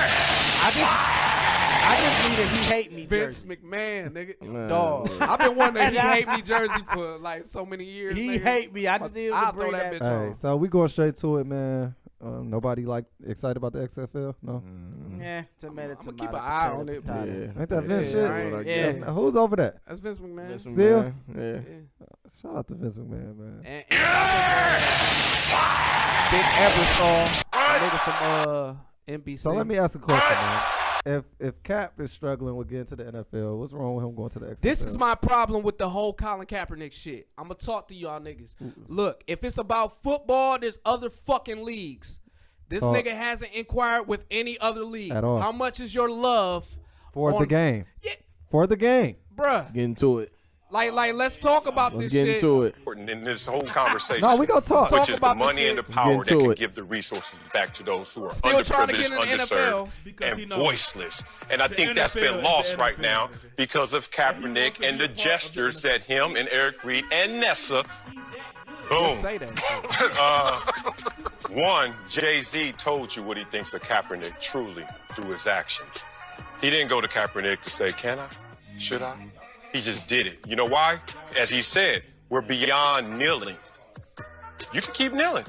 [SPEAKER 6] I just need a he hate me
[SPEAKER 7] Vince
[SPEAKER 6] jersey.
[SPEAKER 7] McMahon, nigga.
[SPEAKER 3] Man.
[SPEAKER 7] Dog. I've been wanting a he hate me jersey for like so many years.
[SPEAKER 6] He
[SPEAKER 7] nigga.
[SPEAKER 6] hate me. I just need him
[SPEAKER 7] I'll
[SPEAKER 6] to bring
[SPEAKER 7] throw that
[SPEAKER 6] that.
[SPEAKER 7] bitch
[SPEAKER 2] Hey,
[SPEAKER 7] on.
[SPEAKER 2] so we going straight to it, man. Nobody like excited about the XFL? No,
[SPEAKER 6] Yeah, tomato,
[SPEAKER 7] I'ma keep an eye on it, but-
[SPEAKER 2] ain't that Vince shit?
[SPEAKER 6] Yeah.
[SPEAKER 2] Who's over that?
[SPEAKER 7] That's Vince McMahon.
[SPEAKER 3] Vince
[SPEAKER 2] Still?
[SPEAKER 3] McMahon, Yeah.
[SPEAKER 2] Shout out to Vince McMahon, man.
[SPEAKER 7] And Big Ebersol, a nigga from NBC.
[SPEAKER 2] So let me ask a question, man. If Cap is struggling with getting to the NFL, what's wrong with him going to the XFL?
[SPEAKER 7] This is my problem with the whole Colin Kaepernick shit. I'm gonna talk to y'all niggas. Look, if it's about football, there's other fucking leagues. This
[SPEAKER 2] Talk.
[SPEAKER 7] nigga hasn't inquired with any other league.
[SPEAKER 2] At all.
[SPEAKER 7] How much is your love
[SPEAKER 2] for the
[SPEAKER 7] on-
[SPEAKER 2] game.
[SPEAKER 7] Yeah,
[SPEAKER 2] For the game.
[SPEAKER 7] bruh.
[SPEAKER 3] Let's get into it.
[SPEAKER 7] Like, let's talk about
[SPEAKER 3] Let's
[SPEAKER 7] this
[SPEAKER 3] get
[SPEAKER 7] shit.
[SPEAKER 3] into it.
[SPEAKER 14] In this whole conversation,
[SPEAKER 2] No, we gonna talk.
[SPEAKER 14] which
[SPEAKER 7] Talk
[SPEAKER 14] is the
[SPEAKER 7] about this
[SPEAKER 14] money and the
[SPEAKER 7] shit.
[SPEAKER 14] power
[SPEAKER 3] Get
[SPEAKER 14] that
[SPEAKER 3] into
[SPEAKER 14] can
[SPEAKER 3] it.
[SPEAKER 14] give the resources back to those who are
[SPEAKER 7] Still trying to get
[SPEAKER 14] underprivileged,
[SPEAKER 7] in the NFL.
[SPEAKER 14] underserved, and voiceless. And I think that's been lost right now because of Kaepernick and the gestures that him and Eric Reed and Nessa. Boom.
[SPEAKER 7] Say that.
[SPEAKER 14] One, Jay-Z told you what he thinks of Kaepernick truly through his actions. He didn't go to Kaepernick to say, can I? Should I? He just did it. You know why? As he said, we're beyond kneeling. You can keep kneeling.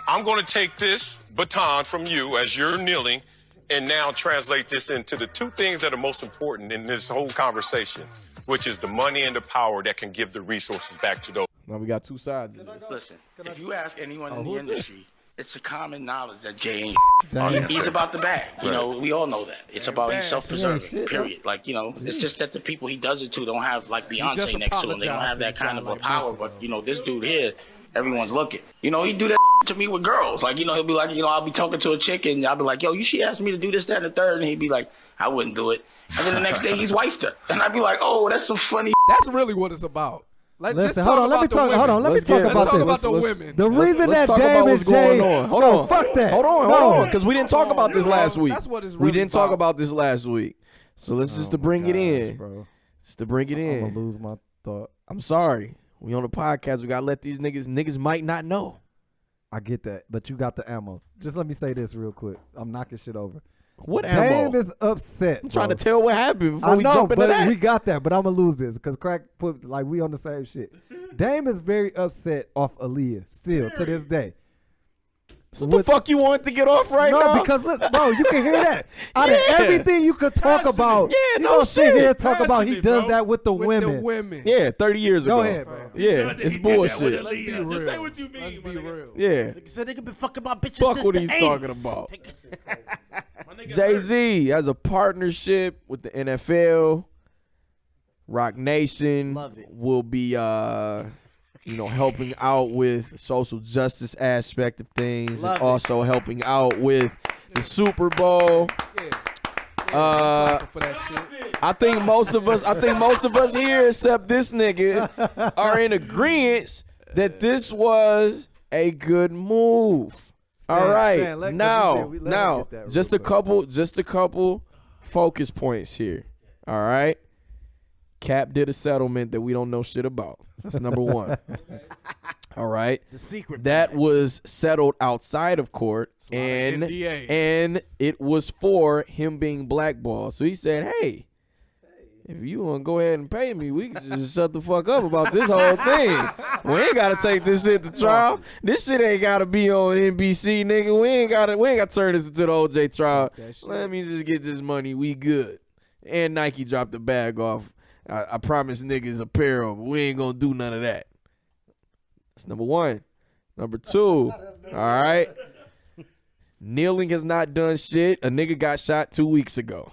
[SPEAKER 14] I'm going to take this baton from you as you're kneeling and now translate this into the two things that are most important in this whole conversation, which is the money and the power that can give the resources back to those.
[SPEAKER 3] Now we got two sides. of this.
[SPEAKER 16] Listen, if you ask anyone in the industry, it's a common knowledge that Jay ain't
[SPEAKER 2] Damn.
[SPEAKER 16] he's about the bag. You know, we all know that. It's about he's
[SPEAKER 2] Yeah,
[SPEAKER 16] self-preserving,
[SPEAKER 2] shit.
[SPEAKER 16] period. Like, you know, it's just that the people he does it to don't have like
[SPEAKER 7] just
[SPEAKER 16] Beyonce next to him. They don't have that
[SPEAKER 7] apologized
[SPEAKER 16] kind of a
[SPEAKER 7] like
[SPEAKER 16] power.
[SPEAKER 7] months
[SPEAKER 16] But,
[SPEAKER 7] ago.
[SPEAKER 16] you know, this dude here, everyone's looking. You know, he do that to me with girls. Like, you know, he'll be like, you know, I'll be talking to a chick and I'll be like, yo, she asked me to do this, that, and the third. And he'd be like, I wouldn't do it. And then the next day he's wifed her. And I'd be like, oh, that's some funny.
[SPEAKER 7] That's really what it's about.
[SPEAKER 2] Listen, hold on, let me talk. Hold on, let me talk
[SPEAKER 7] Let's
[SPEAKER 2] about
[SPEAKER 7] talk
[SPEAKER 2] this.
[SPEAKER 7] about the women.
[SPEAKER 2] The reason
[SPEAKER 3] Let's
[SPEAKER 2] that
[SPEAKER 3] talk about
[SPEAKER 2] Dame
[SPEAKER 3] what's
[SPEAKER 2] is Jay.
[SPEAKER 3] going on. Hold
[SPEAKER 2] no,
[SPEAKER 3] on.
[SPEAKER 2] fuck that.
[SPEAKER 3] Hold on,
[SPEAKER 2] No.
[SPEAKER 3] hold on, because we didn't talk about this last week.
[SPEAKER 7] That's what it's
[SPEAKER 3] We
[SPEAKER 7] really
[SPEAKER 3] didn't talk
[SPEAKER 7] about.
[SPEAKER 3] about this last week. So let's just to bring it in.
[SPEAKER 2] Bro.
[SPEAKER 3] Just to bring it
[SPEAKER 2] I'm
[SPEAKER 3] in.
[SPEAKER 2] gonna lose my thought.
[SPEAKER 3] I'm sorry. We on the podcast. We gotta let these niggas might not know.
[SPEAKER 2] I get that, but you got the ammo. Just let me say this real quick. I'm knocking shit over.
[SPEAKER 3] What
[SPEAKER 2] Dame
[SPEAKER 3] ammo?
[SPEAKER 2] is upset.
[SPEAKER 3] I'm trying
[SPEAKER 2] bro.
[SPEAKER 3] to tell what happened before
[SPEAKER 2] I
[SPEAKER 3] we
[SPEAKER 2] know,
[SPEAKER 3] jump into
[SPEAKER 2] but
[SPEAKER 3] that.
[SPEAKER 2] we got that. But I'm gonna lose this because Crack put like we on the same shit. Dame is very upset off Aaliyah still to this day.
[SPEAKER 3] So what the fuck you want to get off right
[SPEAKER 2] no,
[SPEAKER 3] now?
[SPEAKER 2] No, because look, bro, you can hear that. Out of
[SPEAKER 3] Yeah.
[SPEAKER 2] everything you could talk about,
[SPEAKER 3] Yeah,
[SPEAKER 2] you
[SPEAKER 3] no
[SPEAKER 2] don't sit here and
[SPEAKER 3] shit.
[SPEAKER 2] talk about he does that with the women.
[SPEAKER 7] The women.
[SPEAKER 3] Yeah, 30 years ago.
[SPEAKER 2] Go ahead, bro.
[SPEAKER 3] Yeah, it's bullshit.
[SPEAKER 7] Let's be real.
[SPEAKER 5] Just say what you mean.
[SPEAKER 7] Let's be real.
[SPEAKER 3] Yeah.
[SPEAKER 6] So they could be fucking my bitches.
[SPEAKER 3] Fuck
[SPEAKER 6] since
[SPEAKER 3] what
[SPEAKER 6] the
[SPEAKER 3] he's
[SPEAKER 6] 80s.
[SPEAKER 3] talking about. Jay-Z has a partnership with the NFL. Rock Nation
[SPEAKER 6] Love it.
[SPEAKER 3] will be helping out with the social justice aspect of things
[SPEAKER 6] Love
[SPEAKER 3] and
[SPEAKER 6] it.
[SPEAKER 3] also helping out with the Super Bowl.
[SPEAKER 7] For that shit.
[SPEAKER 3] I think most of us here, except this nigga, are in agreement that this was a good move. All right,
[SPEAKER 2] Stan, let him
[SPEAKER 3] now,
[SPEAKER 2] get that
[SPEAKER 3] just
[SPEAKER 2] real
[SPEAKER 3] a couple focus points here. All right, Cap did a settlement that we don't know shit about. That's number one. All right,
[SPEAKER 6] The secret.
[SPEAKER 3] that was settled outside of court, and it was for him being blackballed. So he said, "Hey, if you want to go ahead and pay me, we can just shut the fuck up about this whole thing. We ain't got to take this shit to trial. This shit ain't got to be on NBC, nigga. We ain't got to turn this into the OJ trial. Let me just get this money. We good." And Nike dropped the bag off. I promise niggas apparel, but we ain't gonna do none of that. That's number one. Number two, all right. Kneeling has not done shit. A nigga got shot 2 weeks ago.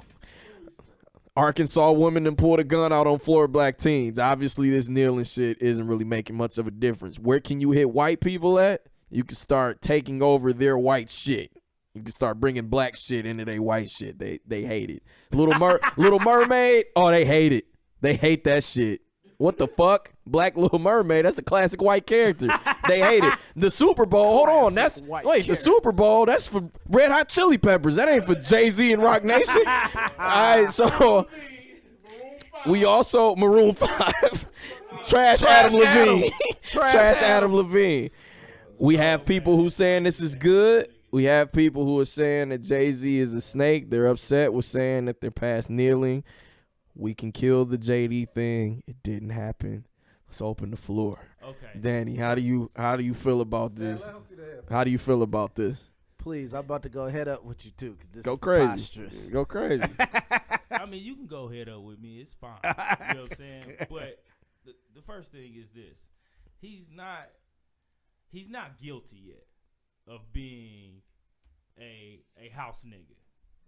[SPEAKER 3] Arkansas woman and pulled a gun out on floor black teens. Obviously, this kneeling shit isn't really making much of a difference. Where can you hit white people at? You can start taking over their white shit. You can start bringing black shit into their white shit. They hate it. Little Mermaid. Oh, they hate it. They hate that shit. What the fuck? Black Little Mermaid. That's a classic white character. They hate it. The Super Bowl. Hold on. The Super Bowl. That's for Red Hot Chili Peppers. That ain't for Jay-Z and Rock Nation. All right. So we also Maroon 5. Trash Adam Levine. Trash Adam Levine. We have people who saying this is good. We have people who are saying that Jay-Z is a snake. They're upset with saying that they're past kneeling. We can kill the JD thing. It didn't happen. Let's open the floor. Okay. Danny, how do you feel about this? How do you feel about this?
[SPEAKER 6] Please, I'm about to go head up with you too, because this
[SPEAKER 3] go
[SPEAKER 6] is
[SPEAKER 3] crazy.
[SPEAKER 6] preposterous.
[SPEAKER 3] Go crazy.
[SPEAKER 17] I mean, you can go head up with me. It's fine. You know what I'm saying? But the first thing is this: he's not guilty yet of being a house nigga.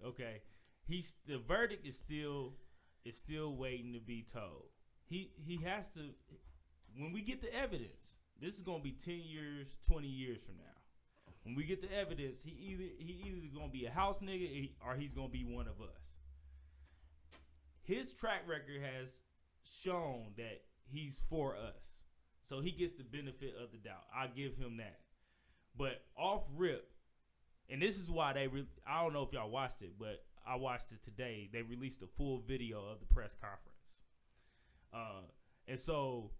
[SPEAKER 17] Okay, the verdict is still waiting to be told. He has to. When we get the evidence, this is gonna be 10 years, 20 years from now. When we get the evidence, he either gonna be a house nigga or he's gonna be one of us. His track record has shown that he's for us, so he gets the benefit of the doubt. I give him that. But off rip, and this is why I don't know if y'all watched it, but I watched it today. They released a full video of the press conference. And so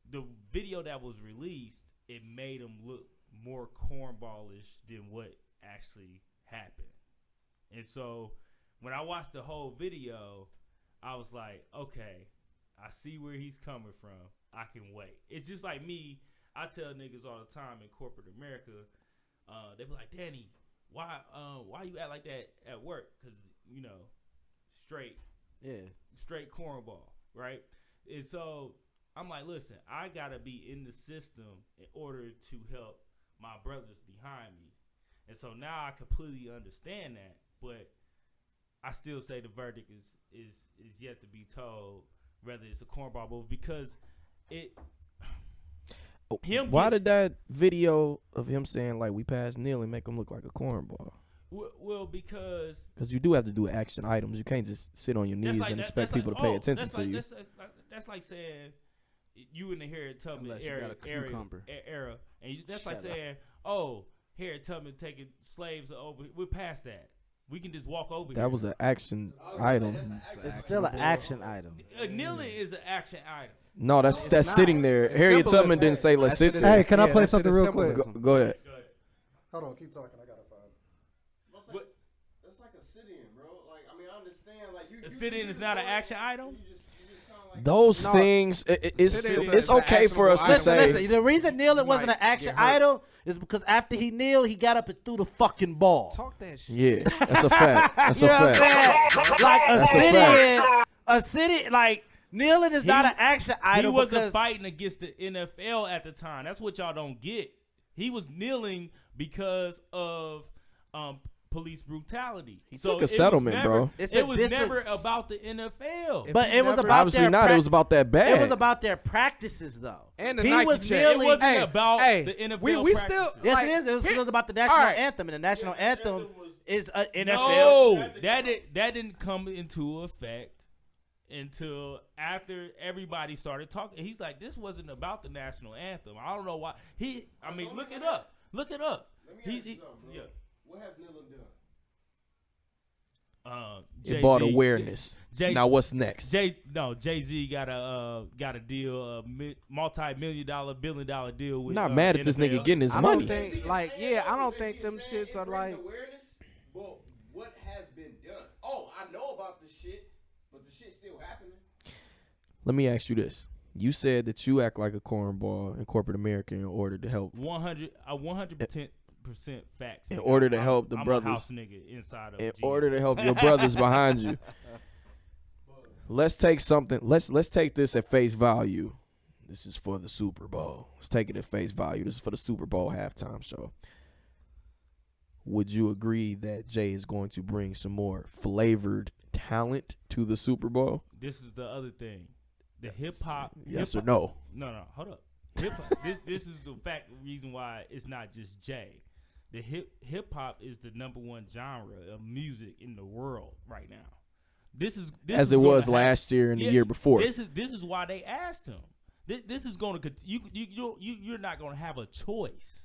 [SPEAKER 17] the video that was released, it made him look more cornballish than what actually happened. And so when I watched the whole video, I was like, okay, I see where he's coming from. I can wait. It's just like me. I tell niggas all the time in corporate America, they be like, Danny, why you act like that at work? Because, you know, straight cornball, right? And so I'm like, listen, I got to be in the system in order to help my brothers behind me. And so now I completely understand that, but I still say the verdict is yet to be told, whether it's a cornball move, because
[SPEAKER 3] why did that video of him saying like we passed kneeling make him look like a cornball?
[SPEAKER 17] Well, because
[SPEAKER 3] you do have to do action items. You can't just sit on your knees and expect people to pay attention to you.
[SPEAKER 17] That's like saying you in the Harriet Tubman era, and that's like saying, oh, Harriet Tubman taking slaves over. We're past that. We can just walk over.
[SPEAKER 3] That was an action item.
[SPEAKER 6] It's still an action item.
[SPEAKER 17] Kneeling is an action item.
[SPEAKER 3] No, that's sitting there. Harriet Tubman didn't say let's sit there.
[SPEAKER 2] Hey, can I play something real quick?
[SPEAKER 3] Go ahead.
[SPEAKER 2] Hold on, keep talking. I gotta find it.
[SPEAKER 11] That's like a sit-in, bro. Like, I mean, I understand. Like,
[SPEAKER 17] a sit-in is not an action item.
[SPEAKER 3] Those things, it's okay for us to say.
[SPEAKER 6] Listen, the reason kneeling wasn't an action item is because after he kneeled, he got up and threw the fucking ball.
[SPEAKER 7] Talk that shit.
[SPEAKER 3] Yeah, that's a fact. That's a fact.
[SPEAKER 6] Like a sit-in, like kneeling is not an action item.
[SPEAKER 17] He wasn't fighting against the NFL at the time. That's what y'all don't get. He was kneeling because of police brutality.
[SPEAKER 3] He took a settlement, bro.
[SPEAKER 17] It was never about the NFL.
[SPEAKER 6] But it was about
[SPEAKER 3] obviously not. It was about that bag.
[SPEAKER 6] It was about their practices, though.
[SPEAKER 7] And the
[SPEAKER 6] he
[SPEAKER 7] Nike
[SPEAKER 6] was
[SPEAKER 7] check.
[SPEAKER 17] It wasn't about the NFL.
[SPEAKER 7] We still
[SPEAKER 6] yes, it is. It was about the national anthem, and the national anthem is an NFL.
[SPEAKER 17] No, that didn't come into effect until after everybody started talking. He's like, this wasn't about the national anthem. I don't know why. I mean, look it up. Look it up.
[SPEAKER 11] Let me ask you something, bro. What has Kneeling done?
[SPEAKER 3] It brought awareness. Now what's next?
[SPEAKER 17] Jay-Z got a deal, a multi-million-dollar, billion-dollar deal with.
[SPEAKER 3] Not mad at this nigga getting his money.
[SPEAKER 7] I don't think them shits are like.
[SPEAKER 11] Awareness, but what has been done? Oh, I know about the shit, but the shit's still happening.
[SPEAKER 3] Let me ask you this. You said that you act like a cornball in corporate America in order to help.
[SPEAKER 17] 100% facts.
[SPEAKER 3] In order to help the brothers.
[SPEAKER 17] I'm a house nigga inside of
[SPEAKER 3] in order to help your brothers behind you. let's take something. Let's take this at face value. This is for the Super Bowl. Let's take it at face value. This is for the Super Bowl halftime show. Would you agree that Jay is going to bring some more flavored talent to the Super Bowl?
[SPEAKER 17] This is the other thing. The hip hop.
[SPEAKER 3] Yes or no?
[SPEAKER 17] No. Hold up. This is the reason why it's not just Jay. The hip hop is the #1 genre of music in the world right now. This
[SPEAKER 3] as it was last year and the year before.
[SPEAKER 17] This is why they asked him. This is going to you're not going to have a choice.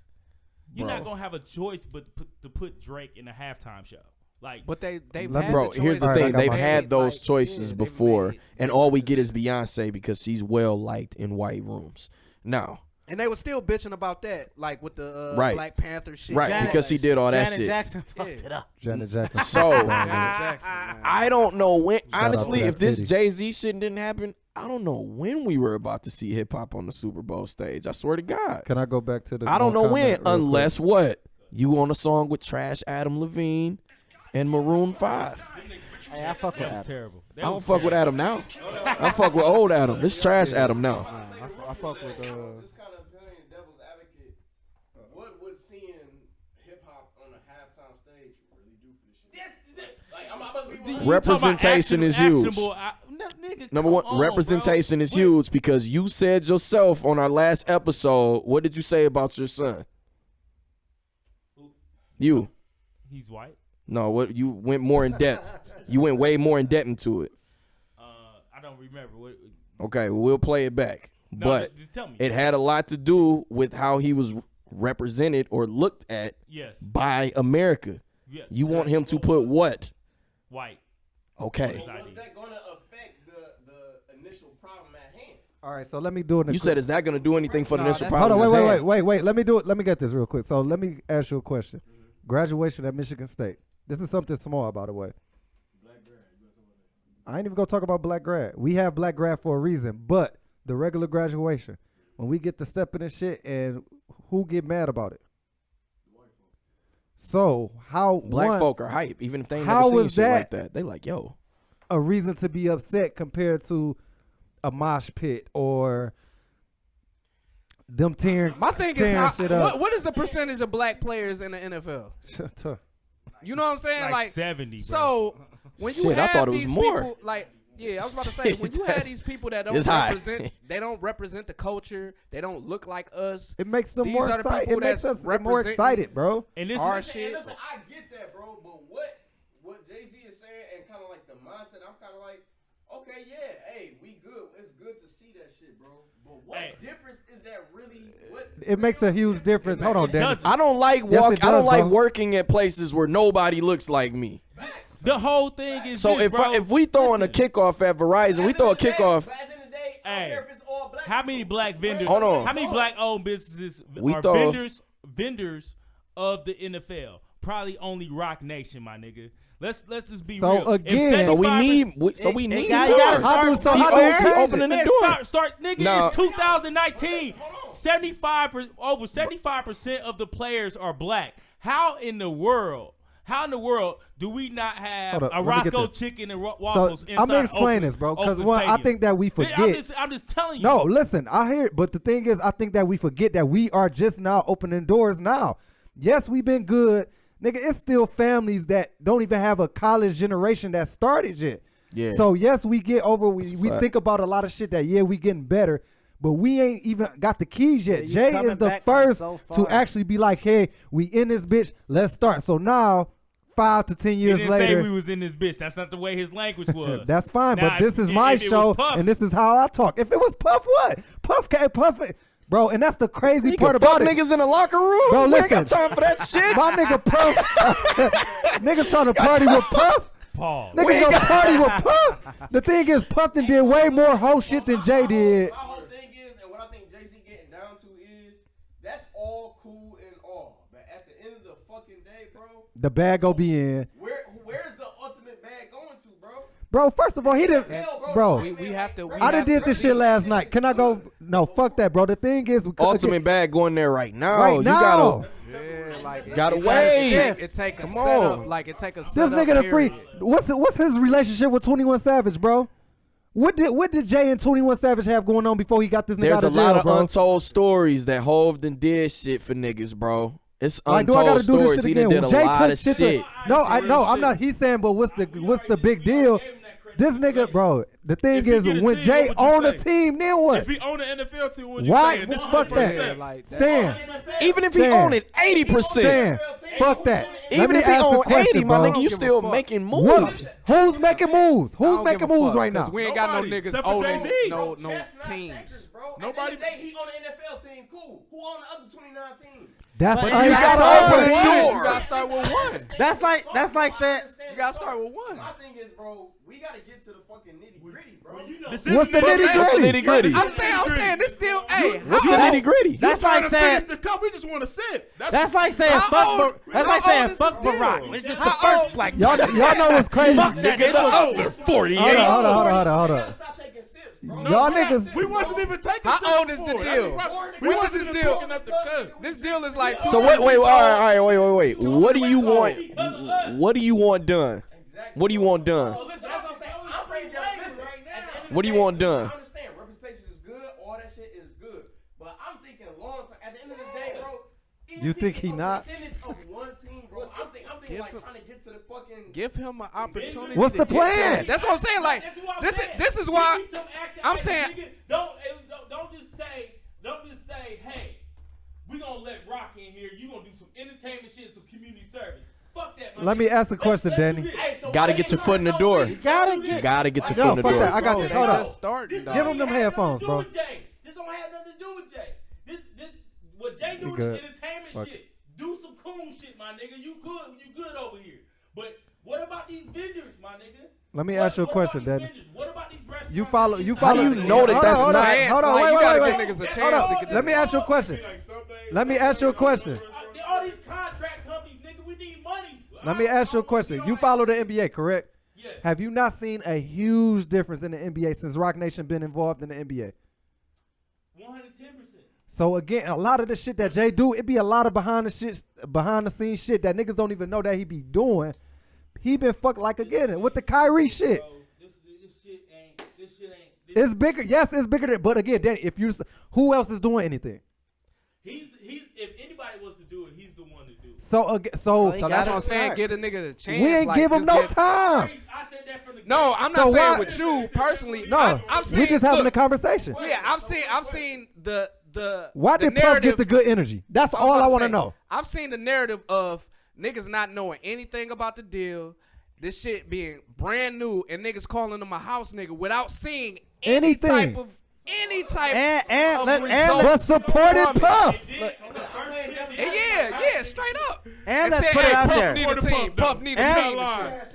[SPEAKER 17] You're not going to have a choice but to put Drake in a halftime show. Like,
[SPEAKER 7] but they've
[SPEAKER 3] had bro. Here's the thing: they've had those choices before, and all we get is Beyonce because she's well liked in white rooms. Now,
[SPEAKER 7] and they were still bitching about that, like with the Black Panther shit.
[SPEAKER 3] Right, because she did all that
[SPEAKER 6] Janet
[SPEAKER 3] shit.
[SPEAKER 6] Jackson fucked it up.
[SPEAKER 2] Janet Jackson.
[SPEAKER 3] So,
[SPEAKER 7] Jackson,
[SPEAKER 3] I don't know when.
[SPEAKER 2] Shout out
[SPEAKER 3] Honestly,
[SPEAKER 2] to
[SPEAKER 3] if
[SPEAKER 2] that
[SPEAKER 3] this
[SPEAKER 2] titty.
[SPEAKER 3] Jay-Z shit didn't happen, I don't know when we were about to see hip hop on the Super Bowl stage. I swear to God.
[SPEAKER 2] Can I go back to the?
[SPEAKER 3] I don't know
[SPEAKER 2] one
[SPEAKER 3] when,
[SPEAKER 2] comment real
[SPEAKER 3] unless what you on a song with Trash Adam Levine and Maroon 5.
[SPEAKER 6] Hey, I fuck with
[SPEAKER 17] that was
[SPEAKER 6] Adam.
[SPEAKER 17] terrible.
[SPEAKER 3] I don't fuck with Adam now. I fuck with old Adam. This Trash Adam now.
[SPEAKER 2] I fuck with.
[SPEAKER 11] Just kind of playing devil's advocate. What would seeing hip hop on a halftime stage really do for this shit? Like, I'm about to be one.
[SPEAKER 3] Representation is huge.
[SPEAKER 17] Nigga,
[SPEAKER 3] Number one,
[SPEAKER 17] come on,
[SPEAKER 3] representation
[SPEAKER 17] bro.
[SPEAKER 3] is huge because you said yourself on our last episode. What did you say about your son? You.
[SPEAKER 17] He's white.
[SPEAKER 3] No, what you went more in depth. You went way more in depth into it.
[SPEAKER 17] I don't remember what.
[SPEAKER 3] Okay, we'll play it back.
[SPEAKER 17] No,
[SPEAKER 3] but
[SPEAKER 17] just tell me.
[SPEAKER 3] It had a lot to do with how he was represented or looked at
[SPEAKER 17] Yes.
[SPEAKER 3] by America.
[SPEAKER 17] Yes.
[SPEAKER 3] You want him to put what?
[SPEAKER 17] White.
[SPEAKER 3] Okay.
[SPEAKER 11] But was that going to affect the initial problem at hand?
[SPEAKER 2] All right, so let me do it.
[SPEAKER 3] You said, is that going to do anything for the initial
[SPEAKER 2] Hold
[SPEAKER 3] problem?
[SPEAKER 2] on, wait. Let me do it. Let me get this real quick. So let me ask you a question. Graduation at Michigan State. This is something small, by the way. I ain't even gonna talk about black grad. We have black grad for a reason, but the regular graduation, when we get to step in and shit, and who get mad about it? So how
[SPEAKER 3] Black folk are hype, even if they ain't
[SPEAKER 2] how
[SPEAKER 3] never seen
[SPEAKER 2] was
[SPEAKER 3] shit like
[SPEAKER 2] that
[SPEAKER 3] that. They like, yo.
[SPEAKER 2] a reason to be upset compared to a mosh pit or them tearing
[SPEAKER 7] My thing is,
[SPEAKER 2] tearing shit up?
[SPEAKER 7] what is the percentage of black players in the NFL? You know what I'm saying?
[SPEAKER 17] Like 70, bro.
[SPEAKER 7] So when you
[SPEAKER 3] Shit, I
[SPEAKER 7] have
[SPEAKER 3] thought it was
[SPEAKER 7] these
[SPEAKER 3] more.
[SPEAKER 7] people, like, yeah, I was about to say, when you have these people that don't
[SPEAKER 3] It's high.
[SPEAKER 7] represent, they don't represent the culture, they don't look like us.
[SPEAKER 2] It makes them
[SPEAKER 7] These
[SPEAKER 2] more
[SPEAKER 7] are the
[SPEAKER 2] excited.
[SPEAKER 7] people
[SPEAKER 2] It makes
[SPEAKER 7] that's
[SPEAKER 2] us more
[SPEAKER 7] representing
[SPEAKER 2] excited, bro.
[SPEAKER 17] And this
[SPEAKER 7] our
[SPEAKER 17] is
[SPEAKER 7] shit.
[SPEAKER 11] Listen, I get that, bro. But what Jay-Z is saying and kind of like the mindset, I'm kind of like, okay, yeah, hey, we good. It's good to see that shit, bro. But what difference is that really? What
[SPEAKER 2] It makes a huge difference. Hold on, Dennis.
[SPEAKER 3] I don't like
[SPEAKER 2] Yes,
[SPEAKER 3] walk.
[SPEAKER 2] it
[SPEAKER 3] I don't
[SPEAKER 2] does,
[SPEAKER 3] like
[SPEAKER 2] bro.
[SPEAKER 3] working at places where nobody looks like me.
[SPEAKER 17] the whole thing is.
[SPEAKER 3] So
[SPEAKER 17] this, bro.
[SPEAKER 3] if we throwing a kickoff at Verizon, we throw a kickoff.
[SPEAKER 17] Hey, how many black vendors?
[SPEAKER 3] Hold on.
[SPEAKER 17] How many black-owned businesses
[SPEAKER 3] We
[SPEAKER 17] are
[SPEAKER 3] throw-
[SPEAKER 17] vendors of the NFL? Probably only Rock Nation, my nigga. Let's just be
[SPEAKER 2] So
[SPEAKER 17] real. If
[SPEAKER 2] again-
[SPEAKER 3] So we
[SPEAKER 17] 75%
[SPEAKER 3] need.
[SPEAKER 17] You gotta
[SPEAKER 2] How
[SPEAKER 17] start.
[SPEAKER 2] do
[SPEAKER 3] He
[SPEAKER 2] change it?
[SPEAKER 3] opening the
[SPEAKER 17] Man,
[SPEAKER 3] door.
[SPEAKER 17] start, nigga.
[SPEAKER 3] No.
[SPEAKER 17] It's 2019. 75% of the players are black. How in the world do we not have
[SPEAKER 2] Hold up,
[SPEAKER 17] a
[SPEAKER 2] let me get
[SPEAKER 17] Roscoe
[SPEAKER 2] this.
[SPEAKER 17] Chicken and
[SPEAKER 2] So
[SPEAKER 17] waffles inside
[SPEAKER 2] I'm gonna explain
[SPEAKER 17] Oakland-
[SPEAKER 2] this, bro, because
[SPEAKER 17] Oakland
[SPEAKER 2] one, I
[SPEAKER 17] Stadium?
[SPEAKER 2] think that we forget.
[SPEAKER 17] I'm just telling you.
[SPEAKER 2] No, listen, I hear it, but the thing is, I think that we forget that we are just now opening doors now. Yes, we've been good. Nigga, it's still families that don't even have a college generation that started yet.
[SPEAKER 3] Yeah.
[SPEAKER 2] So, yes, we get over, we
[SPEAKER 3] fact.
[SPEAKER 2] think about a lot of shit that, yeah, we getting better, but we ain't even got the keys yet.
[SPEAKER 6] you
[SPEAKER 2] Jay
[SPEAKER 6] coming
[SPEAKER 2] is the
[SPEAKER 6] back from
[SPEAKER 2] first
[SPEAKER 6] so
[SPEAKER 2] to
[SPEAKER 6] far.
[SPEAKER 2] actually be like, hey, we in this bitch, let's start. So now, 5 to 10
[SPEAKER 17] He
[SPEAKER 2] years
[SPEAKER 17] didn't
[SPEAKER 2] later.
[SPEAKER 17] say we was in this bitch. That's not the way his language was.
[SPEAKER 2] That's fine,
[SPEAKER 17] Now,
[SPEAKER 2] but this is
[SPEAKER 17] if
[SPEAKER 2] my
[SPEAKER 17] it was
[SPEAKER 2] show,
[SPEAKER 17] Puff,
[SPEAKER 2] and this is how I talk. If it was Puff, what? Puff can't Puff it. Bro, and that's the crazy
[SPEAKER 3] You
[SPEAKER 2] part
[SPEAKER 3] can
[SPEAKER 2] about
[SPEAKER 3] fuck
[SPEAKER 2] it.
[SPEAKER 3] niggas in the locker room.
[SPEAKER 2] Bro,
[SPEAKER 3] We ain't got
[SPEAKER 2] listen.
[SPEAKER 3] time for that shit.
[SPEAKER 2] My nigga Puff. Niggas trying to party with Puff.
[SPEAKER 17] Paul.
[SPEAKER 2] Niggas gonna party with Puff. The thing is, Puff done did way more whole shit than Jay did.
[SPEAKER 11] My whole thing is, and what I think Jay-Z getting down to is, that's all cool and all. But at the end of the fucking day, bro,
[SPEAKER 2] The bag go be in.
[SPEAKER 11] where's the ultimate bag going to, bro?
[SPEAKER 2] Bro, first of all, he didn't. Bro,
[SPEAKER 7] We have to.
[SPEAKER 2] I done did this shit last night. Can I go? No, fuck that, bro. The thing is,
[SPEAKER 3] Ultimate bag going there right now.
[SPEAKER 2] Right
[SPEAKER 3] You
[SPEAKER 2] now.
[SPEAKER 3] gotta.
[SPEAKER 7] Yeah, like
[SPEAKER 3] Gotta
[SPEAKER 7] it
[SPEAKER 3] wait.
[SPEAKER 7] It take a
[SPEAKER 3] Come
[SPEAKER 7] setup.
[SPEAKER 3] on.
[SPEAKER 7] Like it take a
[SPEAKER 2] This
[SPEAKER 7] setup.
[SPEAKER 2] nigga the free.
[SPEAKER 7] period.
[SPEAKER 2] What's his relationship with 21 Savage, bro? What did Jay and 21 Savage have going on before he got this nigga
[SPEAKER 3] There's
[SPEAKER 2] out of
[SPEAKER 3] a
[SPEAKER 2] jail,
[SPEAKER 3] lot of
[SPEAKER 2] bro?
[SPEAKER 3] untold stories that Hov done did shit for niggas, bro. It's
[SPEAKER 2] Like, do I
[SPEAKER 3] untold
[SPEAKER 2] gotta do this
[SPEAKER 3] stories.
[SPEAKER 2] shit
[SPEAKER 3] He done
[SPEAKER 2] again?
[SPEAKER 3] did a
[SPEAKER 2] Jay
[SPEAKER 3] lot
[SPEAKER 2] took
[SPEAKER 3] of
[SPEAKER 2] shit.
[SPEAKER 3] shit.
[SPEAKER 2] I'm not. He's saying, but what's the big deal? This nigga, bro. The thing
[SPEAKER 5] If he
[SPEAKER 2] is,
[SPEAKER 5] get a
[SPEAKER 2] when
[SPEAKER 5] team,
[SPEAKER 2] Jay
[SPEAKER 5] what would you
[SPEAKER 2] on the
[SPEAKER 5] say?
[SPEAKER 2] team, then what?
[SPEAKER 5] If he own the NFL team, what would you
[SPEAKER 2] Why?
[SPEAKER 5] say? This is
[SPEAKER 2] Fuck
[SPEAKER 5] the first
[SPEAKER 2] that.
[SPEAKER 5] step.
[SPEAKER 7] Like that.
[SPEAKER 2] Stan.
[SPEAKER 3] Even if he own it 80%.
[SPEAKER 2] Stan. Fuck that.
[SPEAKER 3] Even
[SPEAKER 2] Let me
[SPEAKER 3] if he
[SPEAKER 2] ask a
[SPEAKER 3] own
[SPEAKER 2] question,
[SPEAKER 3] 80, my
[SPEAKER 2] bro.
[SPEAKER 3] nigga, you still making moves.
[SPEAKER 2] What? Who's making moves?
[SPEAKER 7] I
[SPEAKER 2] Who's
[SPEAKER 7] don't
[SPEAKER 2] making
[SPEAKER 7] give a
[SPEAKER 2] moves
[SPEAKER 7] fuck,
[SPEAKER 2] right now?
[SPEAKER 7] 'cause we ain't got no
[SPEAKER 5] Nobody,
[SPEAKER 7] niggas
[SPEAKER 5] except for
[SPEAKER 7] owning
[SPEAKER 5] Jay-Z.
[SPEAKER 7] no
[SPEAKER 11] Chestnut
[SPEAKER 7] teams.
[SPEAKER 11] Checkers, bro.
[SPEAKER 5] Nobody-
[SPEAKER 11] At the end of the day, he on the NFL team. Cool. Who on the other 29 teams?
[SPEAKER 2] That's
[SPEAKER 7] But
[SPEAKER 2] how
[SPEAKER 7] you
[SPEAKER 2] you
[SPEAKER 7] gotta
[SPEAKER 2] gotta
[SPEAKER 7] open
[SPEAKER 2] open
[SPEAKER 7] the
[SPEAKER 2] the
[SPEAKER 7] door.
[SPEAKER 2] door.
[SPEAKER 7] You gotta start with one.
[SPEAKER 6] That's like saying
[SPEAKER 7] You gotta start with one.
[SPEAKER 11] My thing is, bro, we gotta get to the fucking nitty gritty, bro.
[SPEAKER 2] What's the nitty gritty?
[SPEAKER 7] I'm saying this still. Hey,
[SPEAKER 3] What's the nitty gritty?
[SPEAKER 6] That's like saying
[SPEAKER 5] the cup. We just want to sip.
[SPEAKER 6] that's like saying
[SPEAKER 7] How
[SPEAKER 6] fuck.
[SPEAKER 7] old-
[SPEAKER 6] That's like
[SPEAKER 7] how
[SPEAKER 6] saying
[SPEAKER 7] old is
[SPEAKER 6] fuck
[SPEAKER 7] this
[SPEAKER 6] Barack.
[SPEAKER 7] deal?
[SPEAKER 6] It's just
[SPEAKER 7] How
[SPEAKER 6] the first
[SPEAKER 7] old-
[SPEAKER 6] black.
[SPEAKER 2] Y'all know what's crazy?
[SPEAKER 6] Fuck that.
[SPEAKER 3] Nigga, the other 48.
[SPEAKER 2] Hold on.
[SPEAKER 11] Stop taking sips,
[SPEAKER 2] Y'all niggas.
[SPEAKER 5] We wasn't even taking.
[SPEAKER 7] How
[SPEAKER 5] sips
[SPEAKER 7] old is the
[SPEAKER 5] before.
[SPEAKER 7] deal?
[SPEAKER 5] We
[SPEAKER 7] When
[SPEAKER 5] wasn't
[SPEAKER 7] does
[SPEAKER 5] even
[SPEAKER 7] this deal-
[SPEAKER 5] picking up the cup.
[SPEAKER 7] This deal is like.
[SPEAKER 3] So wait, all right, wait. What do you want? What do you want done? What do you want done?
[SPEAKER 11] So listen, that's what I'm saying. I'm bringing down listen. At the end of the
[SPEAKER 3] What do you
[SPEAKER 11] day,
[SPEAKER 3] want done?
[SPEAKER 11] I understand representation is good. All that shit is good. But I'm thinking long term. At the end of the day, bro. even
[SPEAKER 2] You
[SPEAKER 11] if
[SPEAKER 2] think he
[SPEAKER 11] a
[SPEAKER 2] not?
[SPEAKER 11] Percentage of one team, bro. I'm thinking like trying to get to the fucking.
[SPEAKER 7] Give him an opportunity.
[SPEAKER 2] What's
[SPEAKER 7] to
[SPEAKER 2] the
[SPEAKER 7] get
[SPEAKER 2] plan?
[SPEAKER 7] there. That's what I'm saying. Like this is why I'm saying.
[SPEAKER 17] Don't just say, hey, we gonna let Rock in here. You gonna do some entertainment shit, some community service. Fuck that.
[SPEAKER 2] Let me ask a question, Danny.
[SPEAKER 3] Gotta get your foot in the door.
[SPEAKER 6] Gotta get.
[SPEAKER 3] Gotta get your
[SPEAKER 2] Yo,
[SPEAKER 3] foot in the
[SPEAKER 2] fuck
[SPEAKER 3] door.
[SPEAKER 2] that. I got
[SPEAKER 7] Bro,
[SPEAKER 2] this.
[SPEAKER 7] they
[SPEAKER 2] Hold
[SPEAKER 7] just
[SPEAKER 2] up.
[SPEAKER 7] starting, dog.
[SPEAKER 2] Give him them headphones, bro.
[SPEAKER 17] This don't have nothing to do with Jay. This what Jay doing
[SPEAKER 2] good.
[SPEAKER 17] is entertainment
[SPEAKER 2] Fuck.
[SPEAKER 17] shit. Do some cool shit, my nigga. You good over here. But what about these vendors, my nigga?
[SPEAKER 2] Let me ask you a question,
[SPEAKER 17] Danny.
[SPEAKER 2] Danny.
[SPEAKER 17] What about these restaurants?
[SPEAKER 2] You follow.
[SPEAKER 3] How do you know that
[SPEAKER 2] Hold
[SPEAKER 3] that's
[SPEAKER 2] on,
[SPEAKER 3] not?
[SPEAKER 2] Hold on,
[SPEAKER 7] Like, you gotta
[SPEAKER 2] wait.
[SPEAKER 7] give niggas a
[SPEAKER 2] Hold
[SPEAKER 7] chance
[SPEAKER 2] on.
[SPEAKER 7] to get
[SPEAKER 2] Let me ask you a question. Let me ask you a question.
[SPEAKER 17] All these contract companies, nigga, we need money.
[SPEAKER 2] Let me ask you a question. You follow the NBA, correct?
[SPEAKER 17] Yeah.
[SPEAKER 2] Have you not seen a huge difference in the NBA since Rock Nation been involved in the NBA?
[SPEAKER 17] 110%.
[SPEAKER 2] So again, a lot of the shit that Jay do, it be a lot of behind the scenes shit that niggas don't even know that he be doing. He been fucked like again with the Kyrie shit.
[SPEAKER 17] Bro, this shit ain't.
[SPEAKER 2] It's bigger. Yes, it's bigger than. But again, Danny, who else is doing anything?
[SPEAKER 17] He's if anybody wants to do it, he's the one to do it.
[SPEAKER 2] So
[SPEAKER 7] So that's what I'm saying. Get a nigga the chance.
[SPEAKER 2] we ain't
[SPEAKER 7] like,
[SPEAKER 2] give him
[SPEAKER 7] just
[SPEAKER 2] no
[SPEAKER 7] get-
[SPEAKER 2] time.
[SPEAKER 17] I said that from the
[SPEAKER 7] No, I'm not
[SPEAKER 2] So
[SPEAKER 7] saying
[SPEAKER 2] why-
[SPEAKER 7] with you personally.
[SPEAKER 2] No,
[SPEAKER 7] I've seen,
[SPEAKER 2] we just having
[SPEAKER 7] look,
[SPEAKER 2] a conversation.
[SPEAKER 7] Yeah, I've seen the
[SPEAKER 2] Why
[SPEAKER 7] the
[SPEAKER 2] did Puff
[SPEAKER 7] narrative.
[SPEAKER 2] get the good energy? That's
[SPEAKER 7] I'm
[SPEAKER 2] all
[SPEAKER 7] about
[SPEAKER 2] I
[SPEAKER 7] to
[SPEAKER 2] want to
[SPEAKER 7] say,
[SPEAKER 2] know.
[SPEAKER 7] I've seen the narrative of niggas not knowing anything about the deal, this shit being brand new, and niggas calling them a house nigga without seeing
[SPEAKER 2] Anything.
[SPEAKER 7] any type
[SPEAKER 6] And
[SPEAKER 7] of
[SPEAKER 6] let-
[SPEAKER 7] result
[SPEAKER 2] But supported
[SPEAKER 7] from it.
[SPEAKER 2] Puff.
[SPEAKER 7] And yeah, straight up.
[SPEAKER 6] And let's
[SPEAKER 7] said,
[SPEAKER 6] put it
[SPEAKER 7] hey,
[SPEAKER 6] out
[SPEAKER 7] Puff
[SPEAKER 6] there.
[SPEAKER 7] need a team. Puff need a
[SPEAKER 6] And-
[SPEAKER 7] team and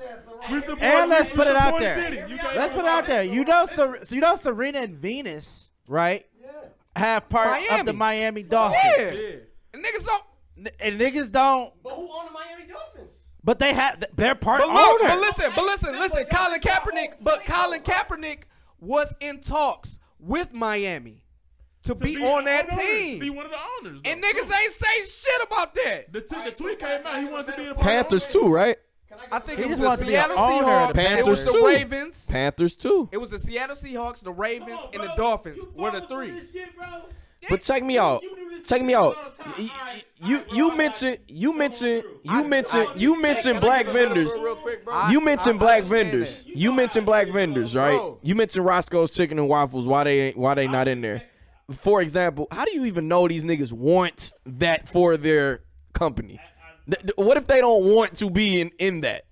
[SPEAKER 7] shit.
[SPEAKER 6] And let's put it out there. Let's put it out there. You know Serena and Venus, right? Have part of the Miami Dolphins.
[SPEAKER 7] Yeah. And niggas don't.
[SPEAKER 6] And niggas don't.
[SPEAKER 11] But who own the Miami Dolphins?
[SPEAKER 6] But they have. They're part
[SPEAKER 7] But look,
[SPEAKER 6] owners.
[SPEAKER 7] but listen. Colin Kaepernick was in talks with Miami to be on that team.
[SPEAKER 5] Be one of the owners.
[SPEAKER 7] And niggas ain't say shit about that.
[SPEAKER 5] The tweet came out. He wanted to be a part
[SPEAKER 3] Panthers too, right?
[SPEAKER 7] I think
[SPEAKER 6] He
[SPEAKER 7] it was
[SPEAKER 6] just
[SPEAKER 7] the
[SPEAKER 6] wants to be an
[SPEAKER 7] Seattle
[SPEAKER 6] owner of
[SPEAKER 7] Seahawks.
[SPEAKER 6] the
[SPEAKER 7] It was the
[SPEAKER 3] Panthers too.
[SPEAKER 7] Ravens.
[SPEAKER 3] Panthers too.
[SPEAKER 7] It was the Seattle Seahawks, the Ravens, and the Dolphins were the three.
[SPEAKER 3] But check me out. Check me out. You mentioned black vendors. You mentioned black vendors. You mentioned black vendors, right? You mentioned Roscoe's Chicken and Waffles. Why they not in there? For example, how do you even know these niggas want that for their company? What if they don't want to be in that?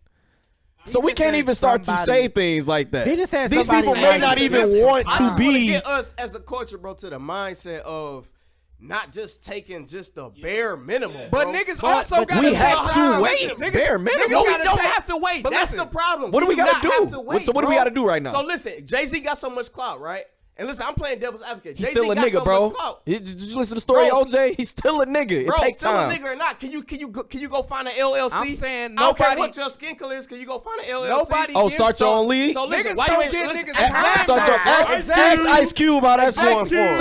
[SPEAKER 3] So we can't even start to say things like that.
[SPEAKER 6] He just said
[SPEAKER 3] these
[SPEAKER 6] somebody
[SPEAKER 3] people may
[SPEAKER 6] asked
[SPEAKER 3] not
[SPEAKER 6] him.
[SPEAKER 3] even
[SPEAKER 6] Listen,
[SPEAKER 3] want
[SPEAKER 11] I
[SPEAKER 3] to
[SPEAKER 11] just wanna
[SPEAKER 3] be.
[SPEAKER 11] get us as a culture, bro, to the mindset of not just taking just the bare minimum.
[SPEAKER 7] But
[SPEAKER 11] bro.
[SPEAKER 7] niggas also got
[SPEAKER 3] we have to wait. Bare minimum.
[SPEAKER 11] No, we
[SPEAKER 7] gotta
[SPEAKER 11] don't
[SPEAKER 7] take-
[SPEAKER 11] have to wait.
[SPEAKER 7] But
[SPEAKER 11] That's
[SPEAKER 7] listen,
[SPEAKER 11] the problem.
[SPEAKER 3] what do we
[SPEAKER 11] do
[SPEAKER 3] gotta
[SPEAKER 11] not
[SPEAKER 3] do?
[SPEAKER 11] have to wait,
[SPEAKER 3] So what do we
[SPEAKER 11] bro.
[SPEAKER 3] gotta do right now?
[SPEAKER 11] So listen, Jay-Z got so much clout, right? And listen, I'm playing devil's advocate.
[SPEAKER 3] He's
[SPEAKER 11] Jay-Z
[SPEAKER 3] still a
[SPEAKER 11] got
[SPEAKER 3] nigga,
[SPEAKER 11] so
[SPEAKER 3] bro.
[SPEAKER 11] much clout.
[SPEAKER 3] Did you listen to the story,
[SPEAKER 11] Bro,
[SPEAKER 3] OJ? He's still a nigga.
[SPEAKER 11] Bro,
[SPEAKER 3] it takes
[SPEAKER 11] still
[SPEAKER 3] time.
[SPEAKER 11] a nigga or not? Can you go find an LLC?
[SPEAKER 7] I'm saying
[SPEAKER 11] I don't care
[SPEAKER 7] nobody-
[SPEAKER 11] what your skin color is. Can you go find an LLC?
[SPEAKER 7] Nobody
[SPEAKER 3] Oh,
[SPEAKER 7] gives
[SPEAKER 3] start your own league?
[SPEAKER 11] So listen,
[SPEAKER 7] Niggas
[SPEAKER 11] why
[SPEAKER 7] don't
[SPEAKER 11] you ain't
[SPEAKER 7] get
[SPEAKER 11] listen,
[SPEAKER 7] niggas
[SPEAKER 11] ask-
[SPEAKER 7] time
[SPEAKER 3] Start your
[SPEAKER 7] now.
[SPEAKER 3] ask Ice Cube how that's going for him.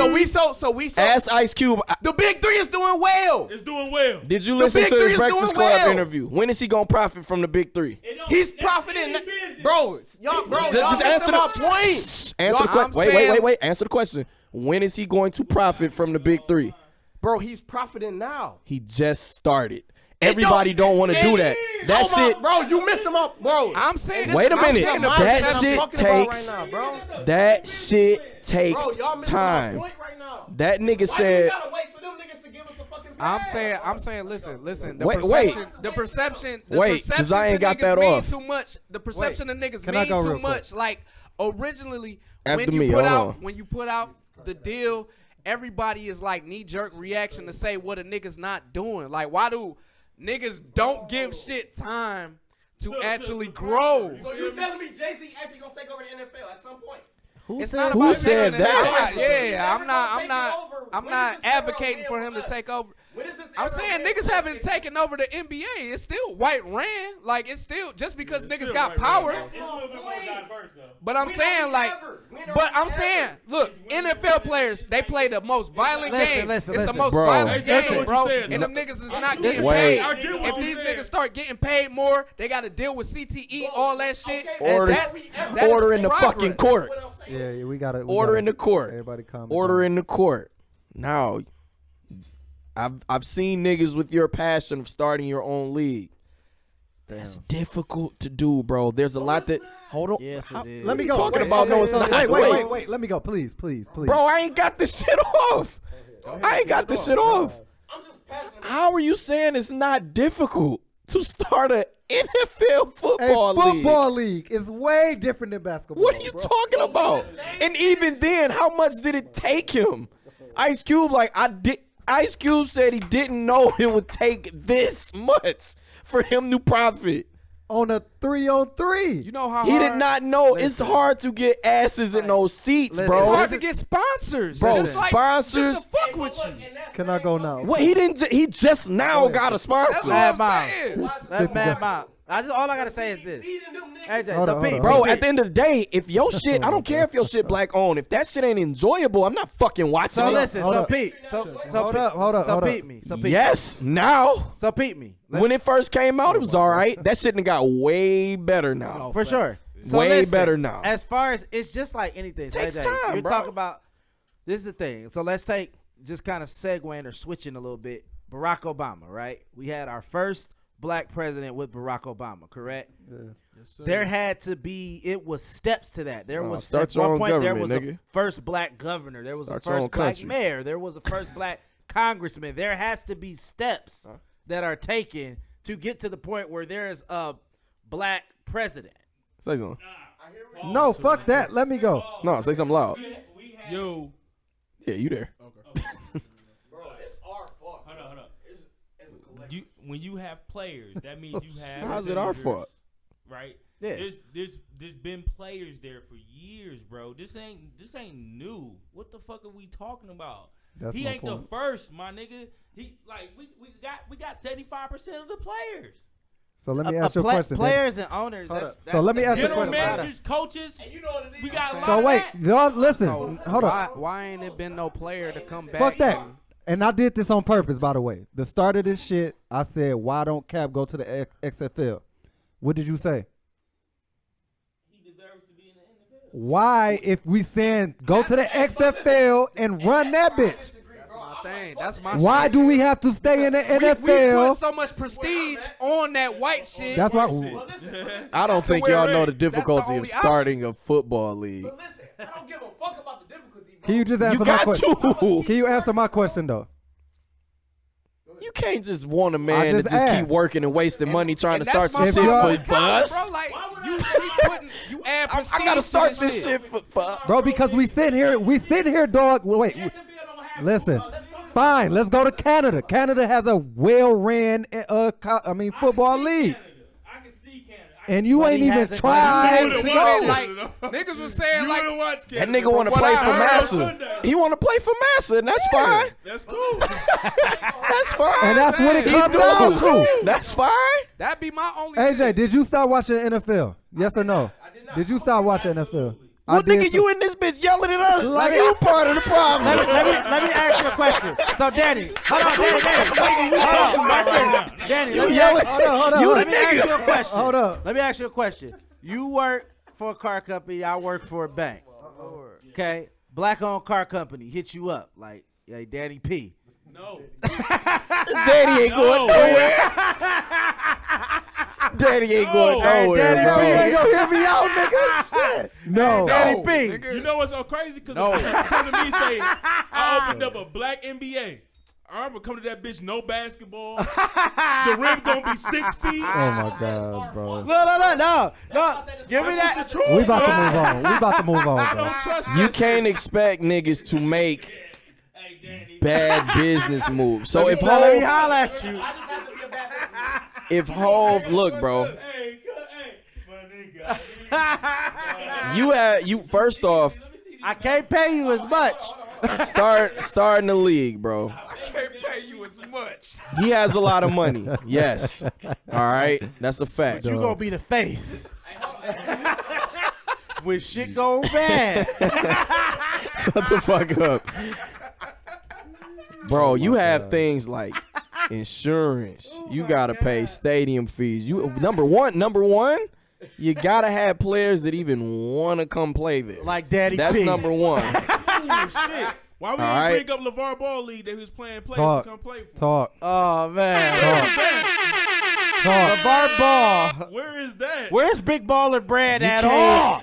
[SPEAKER 11] So we
[SPEAKER 3] Ask Ice Cube.
[SPEAKER 11] the big three is doing well.
[SPEAKER 5] It's doing well.
[SPEAKER 3] Did you
[SPEAKER 11] The
[SPEAKER 3] listen
[SPEAKER 11] Big
[SPEAKER 3] to
[SPEAKER 11] Three
[SPEAKER 3] his
[SPEAKER 11] is
[SPEAKER 3] Breakfast
[SPEAKER 11] doing
[SPEAKER 3] Club
[SPEAKER 11] well.
[SPEAKER 3] interview? When is he gonna profit from the big three?
[SPEAKER 11] He's profiting, bro. Y'all, bro, y'all
[SPEAKER 3] Just answer
[SPEAKER 11] missing my
[SPEAKER 3] the
[SPEAKER 11] point.
[SPEAKER 3] Answer the question. Wait. Answer the question. When is he going to profit from the big three?
[SPEAKER 11] Bro, he's profiting now.
[SPEAKER 3] He just started. Everybody don't want to do that. That shit,
[SPEAKER 11] bro. You miss him up, bro.
[SPEAKER 7] I'm saying.
[SPEAKER 3] Wait a minute.
[SPEAKER 11] That
[SPEAKER 3] shit takes time. That nigga said.
[SPEAKER 7] I'm saying. Listen. The
[SPEAKER 3] Wait.
[SPEAKER 7] perception.
[SPEAKER 3] Wait, 'cause I ain't got that
[SPEAKER 7] mean
[SPEAKER 3] off.
[SPEAKER 7] too much. The perception of niggas
[SPEAKER 2] Can I
[SPEAKER 7] mean
[SPEAKER 2] go
[SPEAKER 7] too
[SPEAKER 2] real quick?
[SPEAKER 7] much. Like originally,
[SPEAKER 3] After
[SPEAKER 7] when you
[SPEAKER 3] me,
[SPEAKER 7] put
[SPEAKER 3] hold
[SPEAKER 7] out
[SPEAKER 3] on.
[SPEAKER 7] when you put out the deal, everybody is like knee jerk reaction to say what a nigga's not doing. Like, why do niggas don't give shit time to actually grow?
[SPEAKER 11] So you telling me Jay-Z actually gonna take over the NFL at some point?
[SPEAKER 3] Who said that?
[SPEAKER 7] I'm not advocating for him to take over. I'm saying niggas haven't taken over the NBA. It's still white ran. Like, it's still just because niggas got power. But I'm saying, look, NFL players, they play the most violent game. It's the most violent game, bro. And them niggas is not getting paid. If these niggas start getting paid more, they got to deal with CTE, all that shit.
[SPEAKER 3] Order in the fucking court.
[SPEAKER 2] Yeah, we got to.
[SPEAKER 3] Order in the court.
[SPEAKER 2] Everybody calm
[SPEAKER 3] Order
[SPEAKER 2] down.
[SPEAKER 3] in the court. Now, I've seen niggas with your passion of starting your own league. That's difficult to do, bro. There's a lot that. Hold on.
[SPEAKER 6] Yes, it is.
[SPEAKER 2] Let me go.
[SPEAKER 3] Talking about no, it's not.
[SPEAKER 2] Wait. Let me go, please.
[SPEAKER 3] Bro, I ain't got this shit off. I ain't got this shit off. How are you saying it's not difficult to start an NFL football league?
[SPEAKER 2] Football league is way different than basketball.
[SPEAKER 3] What are you talking about? And even then, how much did it take him? Ice Cube, Ice Cube said he didn't know it would take this much for him to profit.
[SPEAKER 2] On a 3-on-3.
[SPEAKER 7] You know how
[SPEAKER 3] he
[SPEAKER 7] hard?
[SPEAKER 3] did not know. It's hard to get asses in those seats, bro.
[SPEAKER 7] It's hard to get sponsors.
[SPEAKER 3] Bro,
[SPEAKER 7] Just like,
[SPEAKER 3] sponsors.
[SPEAKER 7] just to fuck with you.
[SPEAKER 2] Can I go now?
[SPEAKER 3] What he didn't. He just now got a sponsor.
[SPEAKER 6] That's Mad Mouse. All I gotta say is this. AJ,
[SPEAKER 2] Hold on.
[SPEAKER 3] Bro, at the end of the day, if your shit, I don't care if your shit black owned. If that shit ain't enjoyable, I'm not fucking watching
[SPEAKER 6] So
[SPEAKER 3] it.
[SPEAKER 6] listen,
[SPEAKER 2] Hold
[SPEAKER 6] so
[SPEAKER 2] up.
[SPEAKER 6] Pete,
[SPEAKER 2] Hold up.
[SPEAKER 6] so Pete me.
[SPEAKER 3] Yes, now.
[SPEAKER 6] So Pete me.
[SPEAKER 3] When it first came out, it was all right. That shit done got way better now.
[SPEAKER 6] For sure. So
[SPEAKER 3] Way
[SPEAKER 6] listen,
[SPEAKER 3] better now.
[SPEAKER 6] As far as it's just like anything.
[SPEAKER 3] Takes
[SPEAKER 6] AJ,
[SPEAKER 3] time,
[SPEAKER 6] you're
[SPEAKER 3] bro.
[SPEAKER 6] talking about. This is the thing. So let's take just kind of segueing or switching a little bit. Barack Obama, right? We had our first black president with Barack Obama, correct?
[SPEAKER 2] Yeah.
[SPEAKER 5] Yes,
[SPEAKER 6] There had to be. It was steps to that. There was
[SPEAKER 3] start
[SPEAKER 6] at
[SPEAKER 3] your
[SPEAKER 6] one
[SPEAKER 3] own
[SPEAKER 6] point there
[SPEAKER 3] government,
[SPEAKER 6] was
[SPEAKER 3] nigga.
[SPEAKER 6] a first black governor. There was
[SPEAKER 3] Start
[SPEAKER 6] a
[SPEAKER 3] your own
[SPEAKER 6] first black
[SPEAKER 3] country.
[SPEAKER 6] mayor. There was a first black congressman. There has to be steps that are taken to get to the point where there is a black president.
[SPEAKER 3] Say something.
[SPEAKER 2] No, fuck that. Let me go.
[SPEAKER 3] No, say something loud.
[SPEAKER 5] Yo.
[SPEAKER 3] Yeah, you there.
[SPEAKER 11] Bro, it's our fault.
[SPEAKER 17] Hold up. When you have players, that means you have.
[SPEAKER 3] How's it our
[SPEAKER 17] senators,
[SPEAKER 3] fault?
[SPEAKER 17] Right.
[SPEAKER 6] Yeah.
[SPEAKER 17] There's been players there for years, bro. This ain't new. What the fuck are we talking about?
[SPEAKER 2] That's
[SPEAKER 17] he
[SPEAKER 2] my
[SPEAKER 17] ain't
[SPEAKER 2] point.
[SPEAKER 17] the first, my nigga. We got 75% of the players.
[SPEAKER 2] So let me ask you a question.
[SPEAKER 6] Players and owners.
[SPEAKER 2] So let me ask you a
[SPEAKER 17] General
[SPEAKER 2] question.
[SPEAKER 17] managers, coaches.
[SPEAKER 11] And you know what it is.
[SPEAKER 17] We got a lot
[SPEAKER 2] So
[SPEAKER 17] of
[SPEAKER 2] wait,
[SPEAKER 17] that.
[SPEAKER 2] y'all listen. Hold up.
[SPEAKER 7] Why ain't it been no player to come back?
[SPEAKER 2] Fuck that. And I did this on purpose, by the way. The start of this shit, I said, why don't Cap go to the XFL? What did you say?
[SPEAKER 17] He deserves to be in the NFL.
[SPEAKER 2] Why, if we saying go to the XFL and run that bitch?
[SPEAKER 7] That's my
[SPEAKER 2] Why
[SPEAKER 7] shit.
[SPEAKER 2] do we have to stay in the
[SPEAKER 7] We
[SPEAKER 2] NFL?
[SPEAKER 7] put so much prestige on that white shit.
[SPEAKER 2] That's why.
[SPEAKER 3] I don't think
[SPEAKER 7] where
[SPEAKER 3] y'all
[SPEAKER 7] it
[SPEAKER 3] know
[SPEAKER 7] is.
[SPEAKER 3] the difficulty of
[SPEAKER 7] That's the only
[SPEAKER 3] starting a football league.
[SPEAKER 11] But listen, I don't give a fuck about the difficulty, bro.
[SPEAKER 2] Can you just answer
[SPEAKER 3] You
[SPEAKER 2] my
[SPEAKER 3] got
[SPEAKER 2] question?
[SPEAKER 3] to.
[SPEAKER 2] Can you answer my question though?
[SPEAKER 3] You can't just want a
[SPEAKER 2] I
[SPEAKER 3] man to
[SPEAKER 2] just
[SPEAKER 3] just keep
[SPEAKER 2] asked.
[SPEAKER 3] working and wasting money trying to
[SPEAKER 7] that's
[SPEAKER 3] start some
[SPEAKER 7] my
[SPEAKER 3] shit
[SPEAKER 2] problem.
[SPEAKER 3] for us.
[SPEAKER 7] Bro, like you add prestige
[SPEAKER 3] I gotta start
[SPEAKER 7] to
[SPEAKER 3] this shit for
[SPEAKER 2] Bro, because we sitting here, dog. Wait, listen. Fine, let's go to Canada. Canada has a well-ran, football league.
[SPEAKER 17] I can see Canada.
[SPEAKER 2] And you ain't even tried to go.
[SPEAKER 7] Like niggas was saying like
[SPEAKER 3] that nigga want to play for Massa. He want to play for Massa, and that's fine.
[SPEAKER 5] That's cool.
[SPEAKER 3] That's fine.
[SPEAKER 2] And that's what it
[SPEAKER 3] He's
[SPEAKER 2] comes down
[SPEAKER 3] doing.
[SPEAKER 2] to.
[SPEAKER 3] That's fine.
[SPEAKER 7] that'd be my only
[SPEAKER 2] AJ,
[SPEAKER 7] shit.
[SPEAKER 2] did you start watching NFL? Yes or no? Did you start watching NFL?
[SPEAKER 3] Well,
[SPEAKER 2] did
[SPEAKER 3] nigga,
[SPEAKER 2] too.
[SPEAKER 3] you in this bitch yelling at us like you part of the problem.
[SPEAKER 6] Let me ask you a question. So Danny, hold on, Danny.
[SPEAKER 3] You yelling.
[SPEAKER 2] Hold on.
[SPEAKER 3] You
[SPEAKER 6] Let
[SPEAKER 3] the
[SPEAKER 6] me ask you a
[SPEAKER 3] nigga.
[SPEAKER 6] question.
[SPEAKER 2] Hold up.
[SPEAKER 6] Let me ask you a question. You work for a car company. I work for a bank. Okay, black-owned car company hit you up like, hey, Daddy P.
[SPEAKER 17] No.
[SPEAKER 3] Daddy ain't going nowhere. Daddy ain't going nowhere,
[SPEAKER 2] Daddy
[SPEAKER 3] bro.
[SPEAKER 2] P ain't gonna hear me out, nigga. Shit. No.
[SPEAKER 6] Daddy P.
[SPEAKER 17] Nigga. You know what's so crazy? Because
[SPEAKER 6] No.
[SPEAKER 17] come to me say, I opened up a black NBA. I'm gonna come to that bitch, no basketball. The rim gonna be 6 feet.
[SPEAKER 2] Oh my God, bro.
[SPEAKER 6] No. Give me that.
[SPEAKER 17] That's the truth.
[SPEAKER 2] We about to move on. We about to move on,
[SPEAKER 17] I
[SPEAKER 2] bro.
[SPEAKER 17] don't trust
[SPEAKER 3] You
[SPEAKER 17] that
[SPEAKER 3] can't
[SPEAKER 17] shit.
[SPEAKER 3] expect niggas to make bad business moves. So if
[SPEAKER 6] Let me
[SPEAKER 3] Hov,
[SPEAKER 6] holler at you.
[SPEAKER 3] if Hov, look, bro,
[SPEAKER 17] Hey, my nigga.
[SPEAKER 3] you first off,
[SPEAKER 6] I can't pay you as much.
[SPEAKER 3] start in the league, bro.
[SPEAKER 7] I can't pay you as much.
[SPEAKER 3] He has a lot of money. Yes. All right. That's a fact.
[SPEAKER 6] You gonna be the face. When shit go bad.
[SPEAKER 3] Shut the fuck up. Bro, you have things like insurance. You gotta pay stadium fees. You number one, you gotta have players that even wanna come play there.
[SPEAKER 6] Like Daddy
[SPEAKER 3] That's
[SPEAKER 6] P.
[SPEAKER 3] number one.
[SPEAKER 17] Ooh, shit. Why we
[SPEAKER 3] All
[SPEAKER 17] didn't
[SPEAKER 3] right.
[SPEAKER 17] bring up LeVar Ball League that he was playing players
[SPEAKER 2] Talk.
[SPEAKER 17] to come play for?
[SPEAKER 2] Talk.
[SPEAKER 6] Oh man.
[SPEAKER 2] Talk.
[SPEAKER 6] LeVar Ball.
[SPEAKER 17] Where is that?
[SPEAKER 6] Where's Big Baller Brad
[SPEAKER 3] You
[SPEAKER 6] at
[SPEAKER 3] can't-
[SPEAKER 6] all?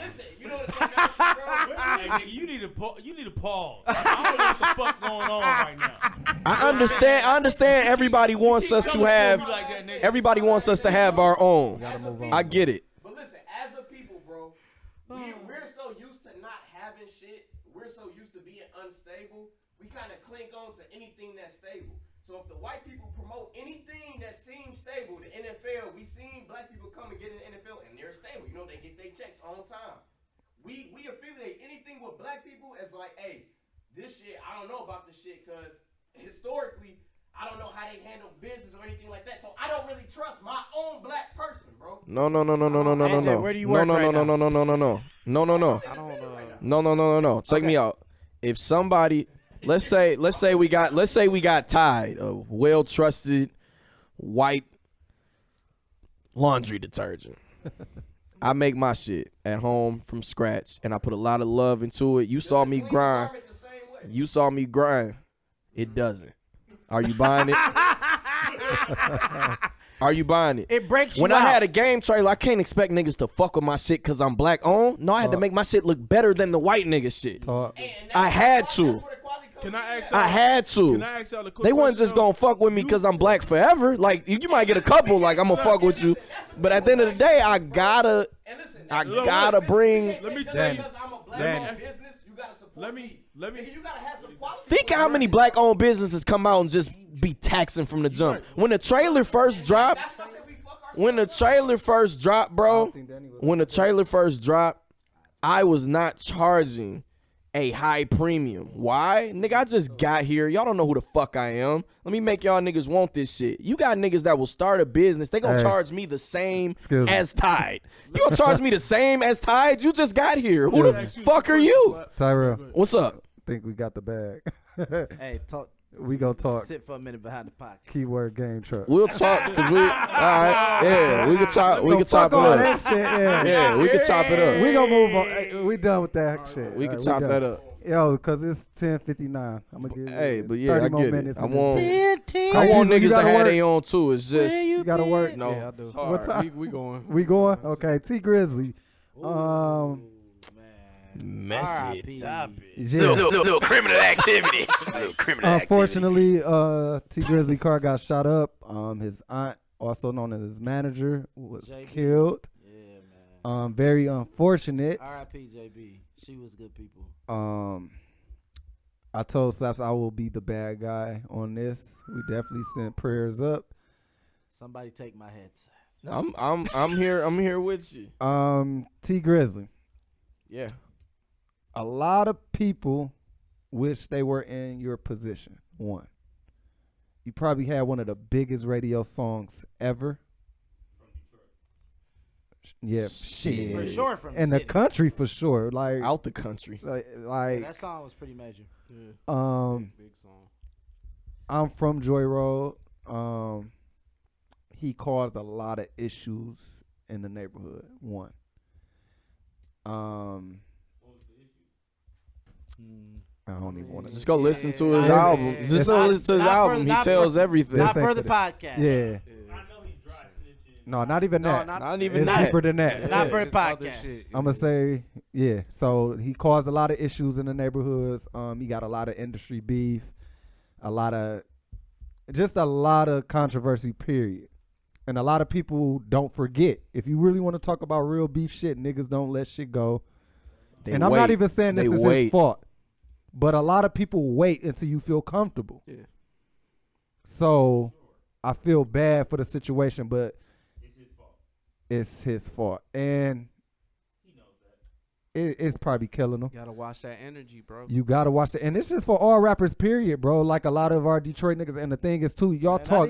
[SPEAKER 17] Hey, nigga, you need to pause. I don't know what the fuck going on right now.
[SPEAKER 3] I understand everybody wants us to have everybody wants us to have our own. I get it.
[SPEAKER 11] But listen, as a people, bro, we're so used to not having shit. We're so used to being unstable. We kind of cling on to anything that's stable. So if the white people promote anything that seems stable, the NFL, we seen black people come and get in the NFL and they're stable. You know, they get their checks on time. We affiliate anything with black people as like, hey, this shit, I don't know about this shit because historically, I don't know how they handle business or anything like that. So I don't really trust my own black person, bro.
[SPEAKER 3] No.
[SPEAKER 6] AJ, where do you work right now?
[SPEAKER 3] No. Check me out. If somebody, let's say we got tied of well trusted white laundry detergent. I make my shit at home from scratch, and I put a lot of love into it. You saw me grind. It doesn't. Are you buying it? Are you buying it?
[SPEAKER 6] It breaks you
[SPEAKER 3] When
[SPEAKER 6] out.
[SPEAKER 3] I had a game trailer, I can't expect niggas to fuck with my shit because I'm black owned. No, I had to make my shit look better than the white nigga shit. I had to.
[SPEAKER 17] Can I ask
[SPEAKER 3] I had to.
[SPEAKER 17] Can I ask y'all a quick
[SPEAKER 3] They wasn't
[SPEAKER 17] question,
[SPEAKER 3] just
[SPEAKER 17] though?
[SPEAKER 3] gonna fuck with me because I'm black forever. Like you might get a couple, like I'm gonna fuck with you, but at the end of the day, I gotta bring.
[SPEAKER 17] Let me tell you.
[SPEAKER 11] Let
[SPEAKER 17] me.
[SPEAKER 11] You gotta have some quality.
[SPEAKER 3] Think how many black owned businesses come out and just be taxing from the jump. When the trailer first dropped, bro, I was not charging a high premium. Why? Nigga, I just got here. Y'all don't know who the fuck I am. Let me make y'all niggas want this shit. You got niggas that will start a business. They gonna charge me the same as Tide. You gonna charge me the same as Tide? You just got here. Who the fuck are you?
[SPEAKER 2] Tyrell.
[SPEAKER 3] What's up?
[SPEAKER 2] I think we got the bag.
[SPEAKER 6] Hey, talk.
[SPEAKER 2] We gonna talk.
[SPEAKER 6] Sit for a minute behind the pocket.
[SPEAKER 2] Keyword game truck.
[SPEAKER 3] We'll talk because we. All right, yeah, we can talk. We can top it up.
[SPEAKER 2] That shit,
[SPEAKER 3] Yeah, we can top it up.
[SPEAKER 2] We gonna move on. Hey, we done with that shit.
[SPEAKER 3] We can top that up.
[SPEAKER 2] Yo, cause it's 10:59. I'm gonna give.
[SPEAKER 3] Hey, but yeah,
[SPEAKER 2] 30
[SPEAKER 3] I
[SPEAKER 2] more
[SPEAKER 3] get
[SPEAKER 2] minutes.
[SPEAKER 3] it. I
[SPEAKER 2] and
[SPEAKER 3] want
[SPEAKER 2] it's
[SPEAKER 3] I want
[SPEAKER 2] you
[SPEAKER 3] niggas to
[SPEAKER 2] gotta
[SPEAKER 3] have
[SPEAKER 2] work.
[SPEAKER 3] their own too. It's just
[SPEAKER 2] You gotta work.
[SPEAKER 3] No,
[SPEAKER 5] Yeah, I do.
[SPEAKER 2] What time?
[SPEAKER 5] We going.
[SPEAKER 2] We going? Okay, T Grizzly.
[SPEAKER 3] Messy topic.
[SPEAKER 2] Yeah.
[SPEAKER 15] Little criminal activity. Little criminal
[SPEAKER 2] Unfortunately, T Grizzly car got shot up. His aunt, also known as his manager, was killed.
[SPEAKER 6] Yeah, man.
[SPEAKER 2] Very unfortunate.
[SPEAKER 6] R.I.P. JB. She was good people.
[SPEAKER 2] I told Slaps I will be the bad guy on this. We definitely sent prayers up.
[SPEAKER 6] Somebody take my headset.
[SPEAKER 3] I'm here with you.
[SPEAKER 2] T Grizzly.
[SPEAKER 3] Yeah.
[SPEAKER 2] A lot of people wish they were in your position. One, you probably had one of the biggest radio songs ever. Yeah, shit.
[SPEAKER 6] For sure from
[SPEAKER 2] in
[SPEAKER 6] the
[SPEAKER 2] the
[SPEAKER 6] city.
[SPEAKER 2] country for sure. Like
[SPEAKER 3] out the country.
[SPEAKER 2] Like
[SPEAKER 6] Yeah, that song was pretty major.
[SPEAKER 5] Yeah. Big song.
[SPEAKER 2] I'm from Joy Road. He caused a lot of issues in the neighborhood. One. I don't even want to.
[SPEAKER 3] Just go listen to his album. Just go listen to his album. He tells everything.
[SPEAKER 6] Not for the podcast.
[SPEAKER 2] Yeah. No, not even that.
[SPEAKER 3] Not even
[SPEAKER 2] it's
[SPEAKER 3] that.
[SPEAKER 2] deeper than that.
[SPEAKER 6] Not for the podcast.
[SPEAKER 2] I'm gonna say, yeah. So he caused a lot of issues in the neighborhoods. He got a lot of industry beef, a lot of controversy. Period. And a lot of people don't forget. If you really want to talk about real beef shit, niggas don't let shit go. I'm not even saying this is his fault, but a lot of people wait until you feel comfortable.
[SPEAKER 3] Yeah.
[SPEAKER 2] So I feel bad for the situation, but it's his fault, and it's probably killing him.
[SPEAKER 7] You gotta watch that energy, bro.
[SPEAKER 2] You gotta watch that, and it's just for all rappers, period, bro. Like a lot of our Detroit niggas, and the thing is too, y'all talk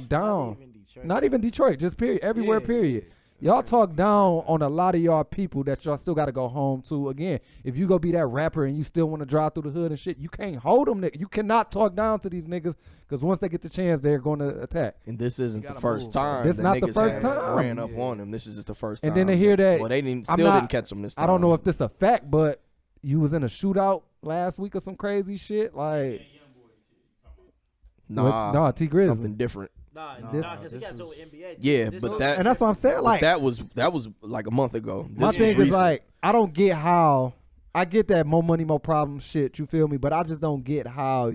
[SPEAKER 2] down. Not even Detroit, just period, everywhere, period. Y'all talk down on a lot of y'all people that y'all still gotta go home to. Again, if you go be that rapper and you still want to drive through the hood and shit, you can't hold them. You cannot talk down to these niggas because once they get the chance, they're going to attack.
[SPEAKER 3] And this isn't the first time.
[SPEAKER 2] This not the first time.
[SPEAKER 3] Ran up on him. This is just the first time.
[SPEAKER 2] And then they hear that.
[SPEAKER 3] Well, they didn't catch him this time.
[SPEAKER 2] I don't know if this a fact, but you was in a shootout last week or some crazy shit. Like,
[SPEAKER 3] nah,
[SPEAKER 2] T Grizzly.
[SPEAKER 3] Something different.
[SPEAKER 6] Because he got to NBA.
[SPEAKER 3] Yeah, but that,
[SPEAKER 2] and that's what I'm saying. Like
[SPEAKER 3] that was like a month ago.
[SPEAKER 2] My thing is like, I don't get how. I get that more money, more problems shit. You feel me? But I just don't get how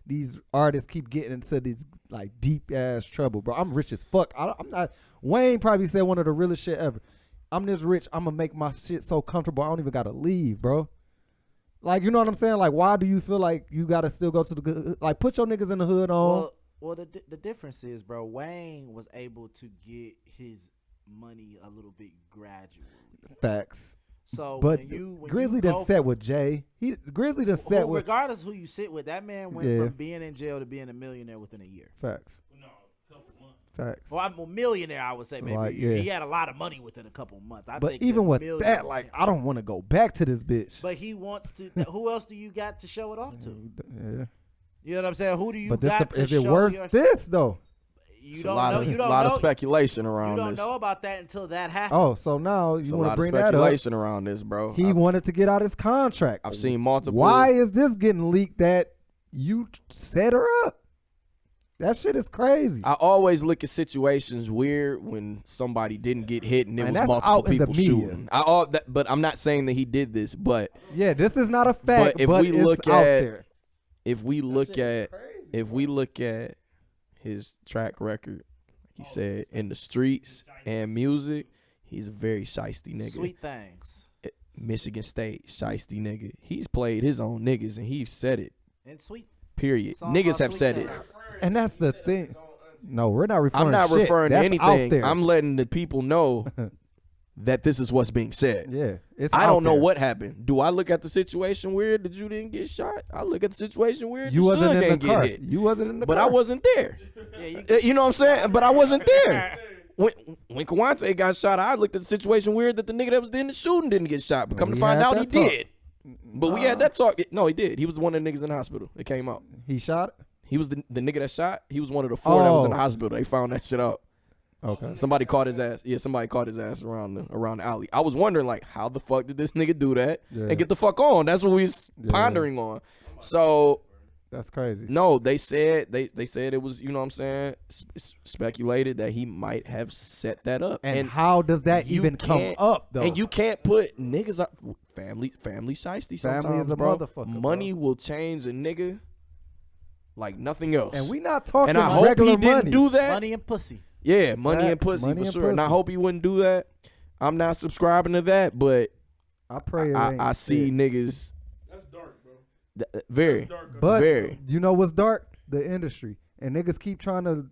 [SPEAKER 2] these artists keep getting into these like deep ass trouble, bro. I'm rich as fuck. I'm not. Wayne probably said one of the realest shit ever. I'm this rich. I'm gonna make my shit so comfortable. I don't even gotta leave, bro. Like, you know what I'm saying? Like, why do you feel like you gotta still go to the good? Like, put your niggas in the hood on.
[SPEAKER 6] Well, the difference is, bro, Wayne was able to get his money a little bit gradually.
[SPEAKER 2] Facts.
[SPEAKER 6] So,
[SPEAKER 2] but
[SPEAKER 6] when
[SPEAKER 2] Grizzly done set with Jay. Grizzly done set with.
[SPEAKER 6] Regardless who you sit with, that man went from being in jail to being a millionaire within a year.
[SPEAKER 2] Facts. Facts.
[SPEAKER 6] Well, I'm a millionaire, I would say, maybe.
[SPEAKER 2] Like, yeah.
[SPEAKER 6] He had a lot of money within a couple months.
[SPEAKER 2] But even with that, like, I don't want to go back to this bitch.
[SPEAKER 6] But he wants to. Who else do you got to show it off to?
[SPEAKER 2] Yeah.
[SPEAKER 6] You know what I'm saying? Who do you
[SPEAKER 2] but
[SPEAKER 6] got to
[SPEAKER 2] is
[SPEAKER 6] show
[SPEAKER 2] it worth this though?
[SPEAKER 6] You don't know. You don't know.
[SPEAKER 3] A lot of speculation around this.
[SPEAKER 6] You don't know about that until that happens.
[SPEAKER 2] Oh, so now you want to bring that up?
[SPEAKER 3] A lot of speculation around this, bro.
[SPEAKER 2] He wanted to get out his contract.
[SPEAKER 3] I've seen multiple.
[SPEAKER 2] Why is this getting leaked that you set her up? That shit is crazy.
[SPEAKER 3] I always look at situations weird when somebody didn't get hit and it was multiple people shooting. But I'm not saying that he did this, but
[SPEAKER 2] yeah, this is not a fact.
[SPEAKER 3] But if we look
[SPEAKER 2] out
[SPEAKER 3] at,
[SPEAKER 2] there.
[SPEAKER 3] if we look at his track record, like he said, in the streets and music, he's a very shiesty nigga.
[SPEAKER 6] Sweet things.
[SPEAKER 3] Michigan State, shiesty nigga. He's played his own niggas and he's said it.
[SPEAKER 6] And sweet.
[SPEAKER 3] Period. Niggas have said it.
[SPEAKER 2] And that's the thing. No, we're not referring.
[SPEAKER 3] I'm not
[SPEAKER 2] shit.
[SPEAKER 3] referring
[SPEAKER 2] that's
[SPEAKER 3] to anything.
[SPEAKER 2] Out there.
[SPEAKER 3] I'm letting the people know that this is what's being said.
[SPEAKER 2] Yeah, it's
[SPEAKER 3] I
[SPEAKER 2] out
[SPEAKER 3] don't know
[SPEAKER 2] there.
[SPEAKER 3] what happened. Do I look at the situation weird that you didn't get shot? I look at the situation weird
[SPEAKER 2] You
[SPEAKER 3] the
[SPEAKER 2] wasn't
[SPEAKER 3] son
[SPEAKER 2] in the
[SPEAKER 3] didn't
[SPEAKER 2] car.
[SPEAKER 3] get hit.
[SPEAKER 2] You wasn't in the
[SPEAKER 3] but
[SPEAKER 2] car.
[SPEAKER 3] I wasn't there. You know what I'm saying? But I wasn't there. When Kawante got shot, I looked at the situation weird that the nigga that was in the shooting didn't get shot. But come to find out, he did. But we had that talk. No, he did. He was one of the niggas in the hospital. It came out.
[SPEAKER 2] He shot?
[SPEAKER 3] He was the nigga that shot. He was one of the 4 that was in the hospital. They found that shit out.
[SPEAKER 2] Okay.
[SPEAKER 3] Somebody caught his ass. Yeah, somebody caught his ass around the alley. I was wondering, like, how the fuck did this nigga do that and get the fuck on? That's what we was pondering on. So
[SPEAKER 2] that's crazy.
[SPEAKER 3] No, they said it was, you know what I'm saying, speculated that he might have set that up.
[SPEAKER 2] And how does that even come up though?
[SPEAKER 3] And you can't put niggas up. Family shiesty sometimes,
[SPEAKER 2] Family is a
[SPEAKER 3] bro.
[SPEAKER 2] motherfucker.
[SPEAKER 3] Money will change a nigga like nothing else.
[SPEAKER 2] And we not talking
[SPEAKER 3] and I hope
[SPEAKER 2] regular
[SPEAKER 3] he didn't
[SPEAKER 2] money.
[SPEAKER 3] do that.
[SPEAKER 6] Money and pussy.
[SPEAKER 3] Yeah, money and
[SPEAKER 2] Facts.
[SPEAKER 3] pussy
[SPEAKER 2] Money
[SPEAKER 3] for
[SPEAKER 2] and
[SPEAKER 3] sure. And I
[SPEAKER 2] pussy.
[SPEAKER 3] hope he wouldn't do that. I'm not subscribing to that, but
[SPEAKER 2] I pray it ain't
[SPEAKER 3] I see
[SPEAKER 2] shit.
[SPEAKER 3] niggas.
[SPEAKER 5] That's dark, bro.
[SPEAKER 3] Very,
[SPEAKER 5] That's dark,
[SPEAKER 2] But
[SPEAKER 3] very.
[SPEAKER 2] you know what's dark? The industry. And niggas keep trying to,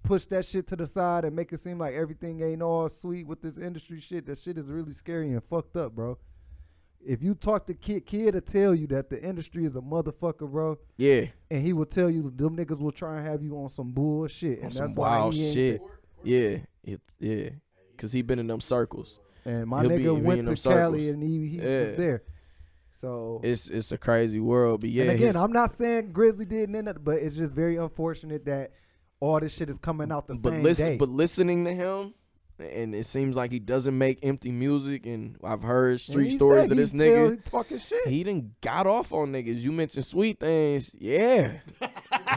[SPEAKER 2] push that shit to the side and make it seem like everything ain't all sweet with this industry shit. That shit is really scary and fucked up, bro. If you talk to kid will tell you that the industry is a motherfucker, bro.
[SPEAKER 3] Yeah.
[SPEAKER 2] And he will tell you them niggas will try and have you on some bullshit. And
[SPEAKER 3] On
[SPEAKER 2] that's
[SPEAKER 3] some
[SPEAKER 2] why
[SPEAKER 3] wild
[SPEAKER 2] he ain't
[SPEAKER 3] shit. Yeah. Cause he been in them circles.
[SPEAKER 2] And my
[SPEAKER 3] He'll be
[SPEAKER 2] nigga
[SPEAKER 3] in
[SPEAKER 2] went
[SPEAKER 3] them
[SPEAKER 2] to Cali
[SPEAKER 3] circles.
[SPEAKER 2] and he was there. So
[SPEAKER 3] it's a crazy world, but yeah.
[SPEAKER 2] and again, I'm not saying Grizzly did nothing, but it's just very unfortunate that all this shit is coming out the same day.
[SPEAKER 3] But listening to him, and it seems like he doesn't make empty music. And I've heard
[SPEAKER 2] And
[SPEAKER 3] street
[SPEAKER 2] he
[SPEAKER 3] stories
[SPEAKER 2] said
[SPEAKER 3] of this
[SPEAKER 2] he
[SPEAKER 3] nigga.
[SPEAKER 2] talking shit.
[SPEAKER 3] He done got off on niggas. You mentioned Sweet Things, yeah.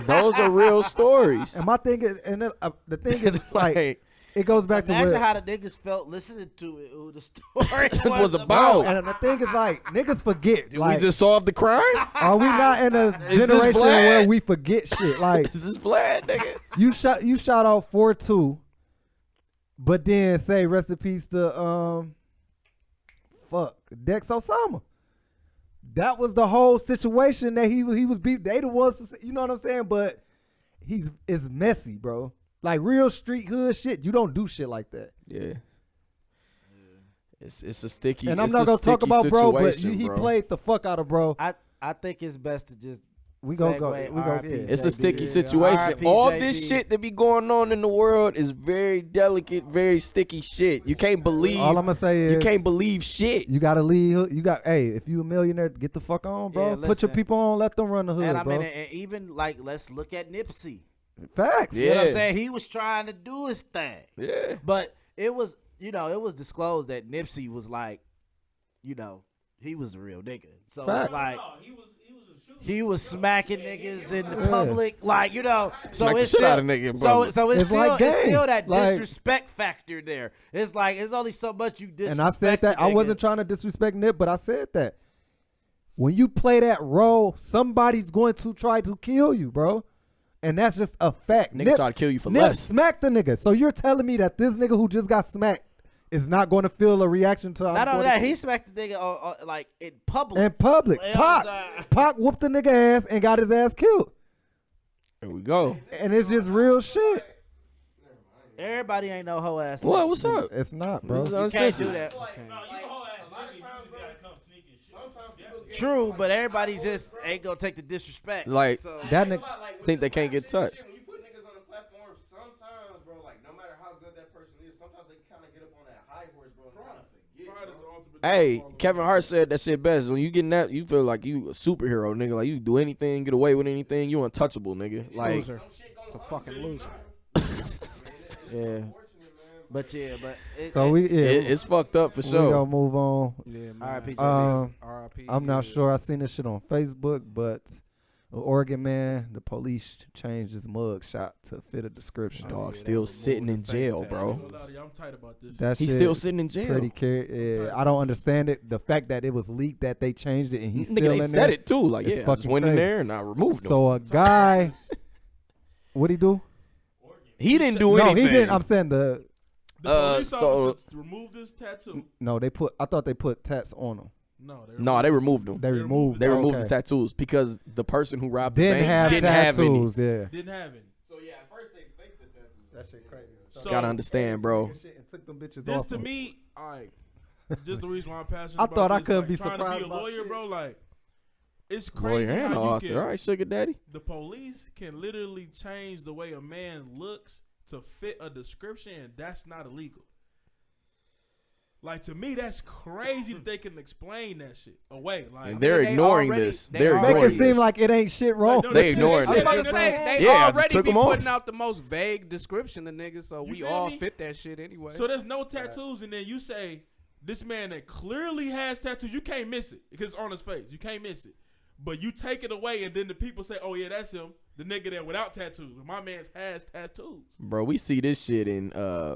[SPEAKER 3] Those are real stories.
[SPEAKER 2] And my thing is, and the thing is, like, it goes back to
[SPEAKER 6] Imagine
[SPEAKER 2] what
[SPEAKER 6] how the niggas felt listening to it. Who the story
[SPEAKER 3] was about.
[SPEAKER 2] And the thing is, like, niggas forget.
[SPEAKER 3] Did
[SPEAKER 2] like,
[SPEAKER 3] we just solve the crime?
[SPEAKER 2] Are we not in a
[SPEAKER 3] Is this
[SPEAKER 2] generation
[SPEAKER 3] Vlad?
[SPEAKER 2] where we forget shit? Like,
[SPEAKER 3] Is this Vlad, nigga?
[SPEAKER 2] you shot out 4-2, but then say rest in peace to Dex Osama. That was the whole situation that he was beat. They the ones, you know what I'm saying? But it's messy, bro. Like real street hood shit. You don't do shit like that.
[SPEAKER 3] Yeah. It's a sticky.
[SPEAKER 2] And I'm
[SPEAKER 3] it's
[SPEAKER 2] not
[SPEAKER 3] a
[SPEAKER 2] gonna talk
[SPEAKER 3] sticky
[SPEAKER 2] about bro, but
[SPEAKER 3] situation,
[SPEAKER 2] he
[SPEAKER 3] bro.
[SPEAKER 2] played the fuck out of bro.
[SPEAKER 6] I think it's best to just
[SPEAKER 2] We gonna go.
[SPEAKER 6] segue
[SPEAKER 2] We gonna.
[SPEAKER 6] RIP
[SPEAKER 2] Yeah.
[SPEAKER 3] It's a
[SPEAKER 6] JB.
[SPEAKER 3] sticky situation.
[SPEAKER 6] RIP
[SPEAKER 3] All
[SPEAKER 6] JB.
[SPEAKER 3] this shit that be going on in the world is very delicate, very sticky shit. You can't believe.
[SPEAKER 2] All I'm gonna say is
[SPEAKER 3] you can't believe shit.
[SPEAKER 2] You gotta leave. You got. Hey, if you a millionaire, get the fuck on, bro.
[SPEAKER 6] Yeah,
[SPEAKER 2] Put your
[SPEAKER 6] listen.
[SPEAKER 2] people on. Let them run the hood,
[SPEAKER 6] And I
[SPEAKER 2] bro.
[SPEAKER 6] mean, and even like, let's look at Nipsey.
[SPEAKER 2] Facts.
[SPEAKER 6] You know what I'm saying? He was trying to do his thing.
[SPEAKER 3] Yeah.
[SPEAKER 6] But it was, it was disclosed that Nipsey was like, he was a real nigga. So
[SPEAKER 2] Facts.
[SPEAKER 6] it's like,
[SPEAKER 17] No, he was a shooter.
[SPEAKER 6] he was smacking niggas in the
[SPEAKER 2] Yeah.
[SPEAKER 6] public, like, so
[SPEAKER 3] Smack the
[SPEAKER 6] it's
[SPEAKER 3] shit
[SPEAKER 6] still,
[SPEAKER 3] out of nigga in
[SPEAKER 6] so
[SPEAKER 3] public.
[SPEAKER 6] so it's,
[SPEAKER 2] It's
[SPEAKER 6] still
[SPEAKER 2] like
[SPEAKER 6] it's
[SPEAKER 2] gang.
[SPEAKER 6] still that
[SPEAKER 2] Like-
[SPEAKER 6] disrespect factor there. It's like it's only so much you disrespect.
[SPEAKER 2] And I said that
[SPEAKER 6] a
[SPEAKER 2] I
[SPEAKER 6] nigga.
[SPEAKER 2] wasn't trying to disrespect Nip, but I said that when you play that role, somebody's going to try to kill you, bro. And that's just a fact.
[SPEAKER 3] Niggas try to kill you for
[SPEAKER 2] Nip
[SPEAKER 3] less.
[SPEAKER 2] smacked the nigga. So you're telling me that this nigga who just got smacked is not going to feel a reaction to
[SPEAKER 6] Not only that, he smacked the nigga like in public.
[SPEAKER 2] in public.
[SPEAKER 6] You know what I'm saying?
[SPEAKER 2] Pac whooped the nigga ass and got his ass killed.
[SPEAKER 3] There we go.
[SPEAKER 2] And it's just real shit.
[SPEAKER 6] Everybody ain't no hoe ass.
[SPEAKER 3] What? What's up?
[SPEAKER 2] It's not, bro.
[SPEAKER 3] This is
[SPEAKER 6] You can't do
[SPEAKER 3] uncensored.
[SPEAKER 6] that.
[SPEAKER 17] No, you a whole ass nigga. You just gotta come sneaking shit.
[SPEAKER 6] True, but everybody just ain't gonna take the disrespect.
[SPEAKER 3] Like
[SPEAKER 6] So-
[SPEAKER 3] that nigga think they can't get touched.
[SPEAKER 11] When you put niggas on the platform, sometimes, bro, like no matter how good that person is, sometimes they kind of get up on that high horse, bro. And kind of forget.
[SPEAKER 5] Pride is the ultimate
[SPEAKER 3] Hey,
[SPEAKER 5] downfall of
[SPEAKER 3] Kevin Hart said that shit best. When you getting that, you feel like you a superhero, nigga. Like you do anything, get away with anything. You untouchable, nigga. Like
[SPEAKER 2] Loser. It's a fucking loser.
[SPEAKER 6] Yeah. But yeah, but
[SPEAKER 2] So
[SPEAKER 3] it's fucked up for
[SPEAKER 2] we
[SPEAKER 3] sure.
[SPEAKER 2] gonna move on.
[SPEAKER 5] Yeah, man.
[SPEAKER 6] R.I.P.
[SPEAKER 5] R.I.P.
[SPEAKER 2] I'm not sure. I seen this shit on Facebook, but Oregon man, the police changed his mug shot to fit a description.
[SPEAKER 3] Dog still sitting in jail, bro.
[SPEAKER 5] I'm tight about this.
[SPEAKER 2] That
[SPEAKER 3] He's
[SPEAKER 2] shit
[SPEAKER 3] still sitting in jail.
[SPEAKER 2] Pretty yeah, I don't understand it. The fact that it was leaked that they changed it and he's
[SPEAKER 3] Nigga,
[SPEAKER 2] still
[SPEAKER 3] they
[SPEAKER 2] in
[SPEAKER 3] said
[SPEAKER 2] there.
[SPEAKER 3] it too. Like,
[SPEAKER 2] it's
[SPEAKER 3] yeah, I just
[SPEAKER 2] fucking
[SPEAKER 3] went in
[SPEAKER 2] crazy.
[SPEAKER 3] there and I removed him.
[SPEAKER 2] So a guy, what'd he do?
[SPEAKER 3] He didn't do
[SPEAKER 2] No,
[SPEAKER 3] anything.
[SPEAKER 2] he didn't. I'm saying
[SPEAKER 5] The police
[SPEAKER 3] so-
[SPEAKER 5] officer removed this tattoo.
[SPEAKER 2] no. I thought they put tats on him.
[SPEAKER 5] No,
[SPEAKER 3] they removed him.
[SPEAKER 2] They removed.
[SPEAKER 3] They removed
[SPEAKER 2] okay.
[SPEAKER 3] his tattoos because the person who robbed
[SPEAKER 2] Didn't
[SPEAKER 3] the bank
[SPEAKER 2] have
[SPEAKER 3] didn't have any.
[SPEAKER 2] tattoos. Yeah.
[SPEAKER 5] Didn't have any.
[SPEAKER 11] So yeah, at first they faked the tattoo.
[SPEAKER 2] That shit crazy.
[SPEAKER 5] So
[SPEAKER 3] Gotta understand, bro.
[SPEAKER 2] And took them bitches
[SPEAKER 5] this
[SPEAKER 2] off
[SPEAKER 5] to
[SPEAKER 2] him.
[SPEAKER 5] me, alright. Just the reason why I'm passionate.
[SPEAKER 2] I
[SPEAKER 5] about
[SPEAKER 2] thought I
[SPEAKER 5] this,
[SPEAKER 2] couldn't
[SPEAKER 5] like,
[SPEAKER 2] be
[SPEAKER 5] trying
[SPEAKER 2] surprised
[SPEAKER 5] to be a
[SPEAKER 2] by
[SPEAKER 5] lawyer,
[SPEAKER 2] shit.
[SPEAKER 5] bro. Like, it's crazy
[SPEAKER 3] Lawyer and
[SPEAKER 5] how you
[SPEAKER 3] author.
[SPEAKER 5] can.
[SPEAKER 3] All right, sugar daddy.
[SPEAKER 5] The police can literally change the way a man looks to fit a description, and that's not illegal. Like, to me, that's crazy that they can explain that shit away. Like,
[SPEAKER 3] And they're ignoring this. They're
[SPEAKER 2] Make
[SPEAKER 3] ignoring
[SPEAKER 2] it seem
[SPEAKER 3] this.
[SPEAKER 2] like it ain't shit wrong.
[SPEAKER 5] no,
[SPEAKER 3] They
[SPEAKER 5] that's
[SPEAKER 3] ignoring
[SPEAKER 5] it.
[SPEAKER 7] I was
[SPEAKER 3] it.
[SPEAKER 7] about to say, they
[SPEAKER 3] Yeah, I just
[SPEAKER 7] already
[SPEAKER 3] took
[SPEAKER 7] be
[SPEAKER 3] 'em off.
[SPEAKER 7] putting out the most vague description of niggas, so
[SPEAKER 5] You
[SPEAKER 7] we
[SPEAKER 5] feel
[SPEAKER 7] all
[SPEAKER 5] me?
[SPEAKER 7] fit that shit anyway.
[SPEAKER 5] So there's no tattoos, and then you say this man that clearly has tattoos, you can't miss it because it's on his face. You can't miss it. But you take it away, and then the people say, "Oh yeah, that's him, the nigga there without tattoos." But my man has tattoos.
[SPEAKER 3] Bro, we see this shit in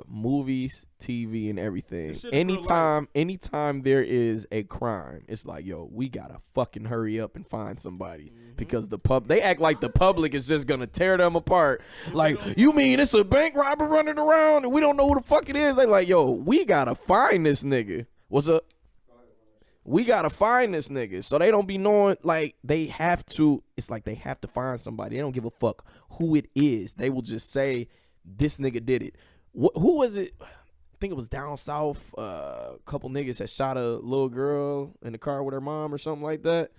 [SPEAKER 3] movies, TV, and everything.
[SPEAKER 5] This shit is real
[SPEAKER 3] Anytime there is a crime, it's like, yo, we gotta fucking hurry up and find somebody because they act like the public is just gonna tear them apart. Like, you mean it's a bank robber running around and we don't know who the fuck it is? They like, yo, we gotta find this nigga. What's up? We gotta find this nigga. So they don't be knowing, like, they have to, it's like they have to find somebody. They don't give a fuck who it is. They will just say, this nigga did it. Who was it? I think it was down south. A couple niggas had shot a little girl in the car with her mom or something like that.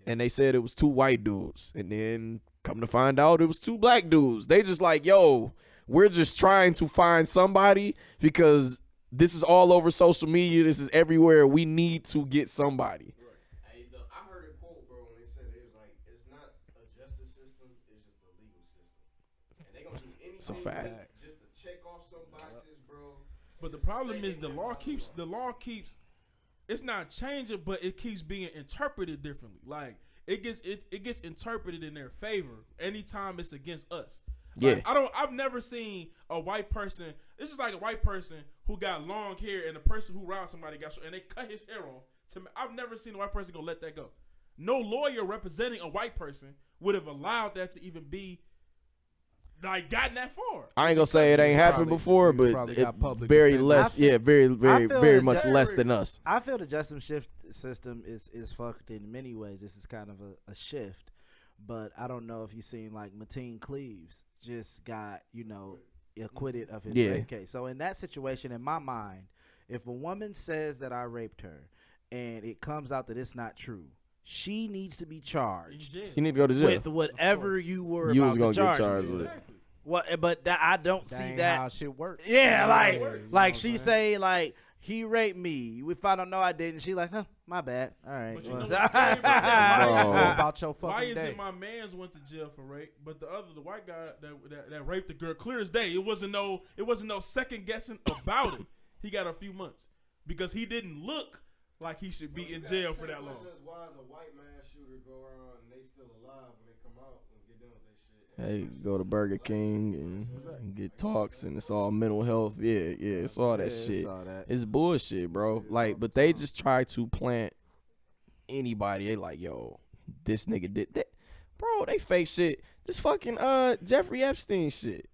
[SPEAKER 3] And they said it was 2 white dudes. And then come to find out it was 2 black dudes. They just like, yo, we're just trying to find somebody because this is all over social media. This is everywhere. We need to get somebody.
[SPEAKER 11] Hey, I heard a quote, bro, when they said it was like, it's not a justice system, it's just a legal system. And they gonna do anything
[SPEAKER 3] It's a fact.
[SPEAKER 11] just to check off some boxes, bro.
[SPEAKER 5] But the problem is the law keeps. It's not changing, but it keeps being interpreted differently. Like it gets interpreted in their favor anytime it's against us. Like,
[SPEAKER 3] Yeah.
[SPEAKER 5] I've never seen a white person. It's just like a white person who got long hair and the person who robbed somebody got short and they cut his hair off. I've never seen a white person go let that go. No lawyer representing a white person would have allowed that to even be like gotten that far.
[SPEAKER 3] I ain't gonna say it ain't happened before, but it very less. Yeah, very much less than us.
[SPEAKER 6] I feel the justice system is fucked in many ways. This is kind of a shift, but I don't know if you've seen like Mateen Cleaves just got acquitted of his rape case. So in that situation, in my mind, if a woman says that I raped her and it comes out that it's not true, she needs to be charged.
[SPEAKER 3] She need to go to jail
[SPEAKER 6] with whatever you were
[SPEAKER 3] You
[SPEAKER 6] about
[SPEAKER 3] was gonna
[SPEAKER 6] to
[SPEAKER 3] get
[SPEAKER 6] charge
[SPEAKER 3] charged
[SPEAKER 6] with.
[SPEAKER 3] with it.
[SPEAKER 6] What? But I don't see
[SPEAKER 18] ain't
[SPEAKER 6] that.
[SPEAKER 18] how shit work.
[SPEAKER 6] Yeah, like
[SPEAKER 18] You know
[SPEAKER 6] she say like he raped me. We found out no, I didn't. She like, huh, my bad. All right.
[SPEAKER 5] But you know
[SPEAKER 6] Well,
[SPEAKER 5] what's scary about that?
[SPEAKER 18] about your fucking
[SPEAKER 5] Why is
[SPEAKER 18] day.
[SPEAKER 5] it my man's went to jail for rape, but the white guy that raped the girl, clear as day, it wasn't no second guessing about it. He got a few months because he didn't look like he should be in jail for that long.
[SPEAKER 11] Why is a white mass shooter go around and they still alive when they come out and get done with their shit?
[SPEAKER 3] Hey, go to Burger King and get talks, and it's all mental health. Yeah, it's all that shit.
[SPEAKER 6] it's all that.
[SPEAKER 3] It's bullshit, bro. Like, but they just try to plant anybody. They like, yo, this nigga did that, bro. They fake shit. This fucking Jeffrey Epstein shit.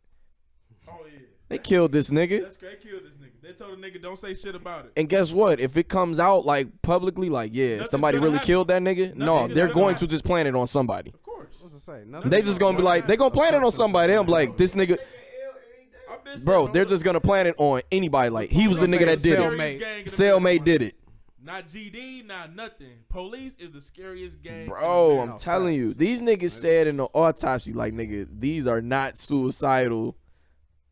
[SPEAKER 5] Oh yeah,
[SPEAKER 3] They killed this nigga.
[SPEAKER 5] they killed this nigga. They told the nigga don't say shit about it.
[SPEAKER 3] And guess what? If it comes out like publicly, like
[SPEAKER 5] Nothing's
[SPEAKER 3] somebody
[SPEAKER 5] gonna
[SPEAKER 3] really
[SPEAKER 5] happen.
[SPEAKER 3] killed that nigga, no,
[SPEAKER 5] Nothing's
[SPEAKER 3] they're
[SPEAKER 5] gonna
[SPEAKER 3] going
[SPEAKER 5] happen.
[SPEAKER 3] to just plant it on somebody.
[SPEAKER 5] Of course.
[SPEAKER 18] What's it say?
[SPEAKER 3] They just gonna be like, they gonna plant it on somebody. I'm like, this nigga, bro. They're just gonna plant it on anybody. Like he was the nigga that did it. Cellmate did it,
[SPEAKER 5] Not GD, not nothing. Police is the scariest gang.
[SPEAKER 3] bro. I'm telling you, these niggas said in the autopsy, like nigga, these are not suicidal.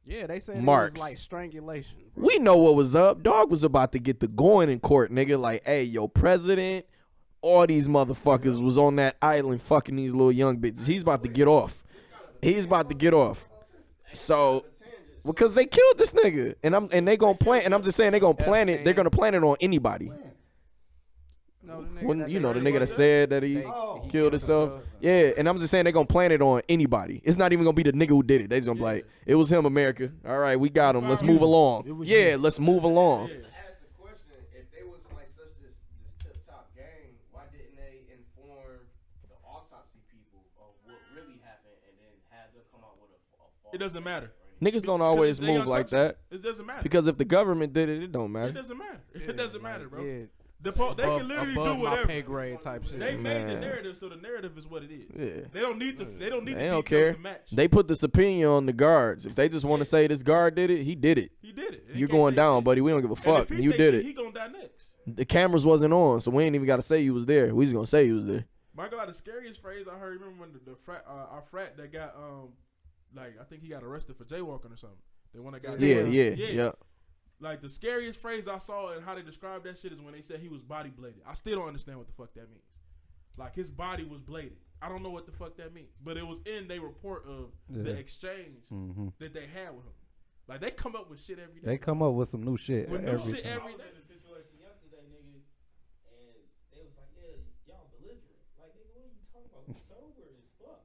[SPEAKER 18] Yeah, they said
[SPEAKER 3] Marks.
[SPEAKER 18] it was like strangulation.
[SPEAKER 3] We know what was up. Dog was about to get the going in court, nigga. Like, hey, yo, president, all these motherfuckers was on that island fucking these little young bitches. He's about to get off. He's about to get off. So, because they killed this nigga, and they gonna plant. And I'm just saying they gonna plant it. They're gonna plant it on anybody. When, you know the nigga that said that he killed himself. Yeah, and I'm just saying they gonna plant it on anybody. It's not even gonna be the nigga who did it. They just gonna be like, it was him, America. All right, we got him. Let's move along. Yeah, let's move along.
[SPEAKER 11] Ask the question: if they was like such this tip top gang, why didn't they inform the autopsy people of what really happened and then have them come out with a
[SPEAKER 5] It doesn't matter.
[SPEAKER 3] Niggas don't always
[SPEAKER 5] they
[SPEAKER 3] move like
[SPEAKER 5] untouchable.
[SPEAKER 3] that.
[SPEAKER 5] It doesn't matter.
[SPEAKER 3] Because if the government did it, it don't matter.
[SPEAKER 5] It doesn't matter. It doesn't matter, bro.
[SPEAKER 18] Yeah.
[SPEAKER 5] They can literally do
[SPEAKER 18] above
[SPEAKER 5] whatever.
[SPEAKER 18] my pay grade type shit.
[SPEAKER 5] They made the
[SPEAKER 3] Man.
[SPEAKER 5] narrative, so the narrative is what it is.
[SPEAKER 3] Yeah.
[SPEAKER 5] They don't need the
[SPEAKER 3] They
[SPEAKER 5] details
[SPEAKER 3] don't care.
[SPEAKER 5] to match.
[SPEAKER 3] They put this opinion on the guards. If they just want to say this guard did it, he did it.
[SPEAKER 5] He did it. They
[SPEAKER 3] You're
[SPEAKER 5] can't
[SPEAKER 3] going
[SPEAKER 5] say
[SPEAKER 3] down,
[SPEAKER 5] shit.
[SPEAKER 3] buddy. We don't give a
[SPEAKER 5] And
[SPEAKER 3] fuck.
[SPEAKER 5] if he
[SPEAKER 3] You
[SPEAKER 5] say
[SPEAKER 3] did
[SPEAKER 5] shit,
[SPEAKER 3] it.
[SPEAKER 5] He gonna die next.
[SPEAKER 3] The cameras wasn't on, so we ain't even got to say you was there. We just gonna say you was there.
[SPEAKER 5] Michael, the scariest phrase I heard. Remember when the frat, our frat that got like I think he got arrested for jaywalking or something. The one that got
[SPEAKER 3] Yeah.
[SPEAKER 5] Like the scariest phrase I saw and how they described that shit is when they said he was body bladed. I still don't understand what the fuck that means. Like his body was bladed. I don't know what the fuck that means. But it was in their report of the exchange that they had with him. Like they come up with shit every day.
[SPEAKER 2] They come up with some new shit
[SPEAKER 5] With
[SPEAKER 2] every
[SPEAKER 5] new shit
[SPEAKER 2] time.
[SPEAKER 5] every day.
[SPEAKER 17] I was in a situation yesterday, nigga, and they was like, yeah, y'all belligerent. Like, nigga, what are you talking about? We sober as fuck.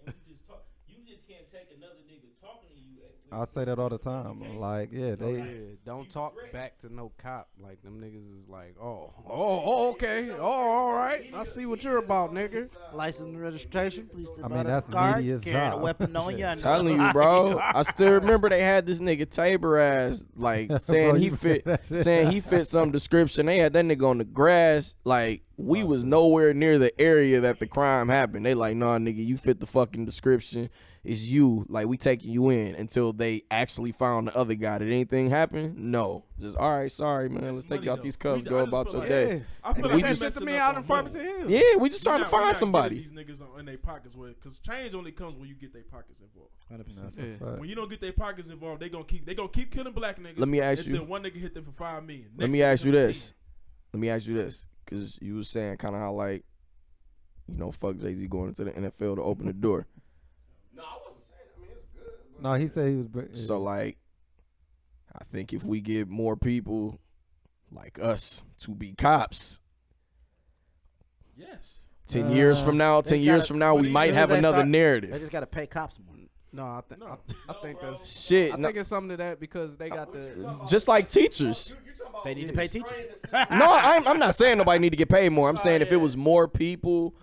[SPEAKER 17] And we just talk. You just can't take another nigga talking to you.
[SPEAKER 2] I say that all the time. Like, yeah, they.
[SPEAKER 18] Don't talk back to no cop. Like them niggas is like, okay, all right. I see what you're about, nigga.
[SPEAKER 6] License and registration, please.
[SPEAKER 2] I mean, that's media's
[SPEAKER 6] Carrying
[SPEAKER 2] job.
[SPEAKER 6] a weapon on you.
[SPEAKER 3] Telling you, bro. I still remember they had this nigga Tabor ass like saying
[SPEAKER 2] Bro,
[SPEAKER 3] he
[SPEAKER 2] you
[SPEAKER 3] fit,
[SPEAKER 2] forget that shit.
[SPEAKER 3] saying he fit some description. They had that nigga on the grass. Like we was nowhere near the area that the crime happened. They like, nah, nigga, you fit the fucking description. It's you. Like we taking you in until they actually found the other guy. Did anything happen? No. Just all right. Sorry, man. Let's take you out these cuffs. Go about your day.
[SPEAKER 5] I feel
[SPEAKER 3] And
[SPEAKER 5] like
[SPEAKER 3] we
[SPEAKER 5] that
[SPEAKER 3] just
[SPEAKER 5] shit
[SPEAKER 18] to me out in Farmington Hills.
[SPEAKER 3] yeah, we just trying to
[SPEAKER 5] We
[SPEAKER 3] find
[SPEAKER 5] not
[SPEAKER 3] somebody.
[SPEAKER 5] getting These niggas in their pockets with, because change only comes when you get their pockets involved.
[SPEAKER 2] 100%.
[SPEAKER 5] When you don't get their pockets involved, they gonna keep killing black niggas.
[SPEAKER 3] Let me ask
[SPEAKER 5] until
[SPEAKER 3] you-
[SPEAKER 5] one nigga hit them for $5 million.
[SPEAKER 3] Let me ask you this. Because you was saying kind of how like, you know, fuck Jay-Z going into the NFL to open the door.
[SPEAKER 11] No, I wasn't saying that. I mean, it's good. But
[SPEAKER 2] No, he said he was.
[SPEAKER 3] So like, I think if we get more people like us to be cops,
[SPEAKER 5] Yes.
[SPEAKER 3] 10 years from now, we might have another narrative.
[SPEAKER 6] They just got to pay cops more.
[SPEAKER 18] No, I think that's
[SPEAKER 3] shit.
[SPEAKER 18] I think it's something to that because they got the
[SPEAKER 3] just like teachers.
[SPEAKER 6] They need to pay teachers.
[SPEAKER 3] No, I'm not saying nobody need to get paid more. I'm saying if it was more people.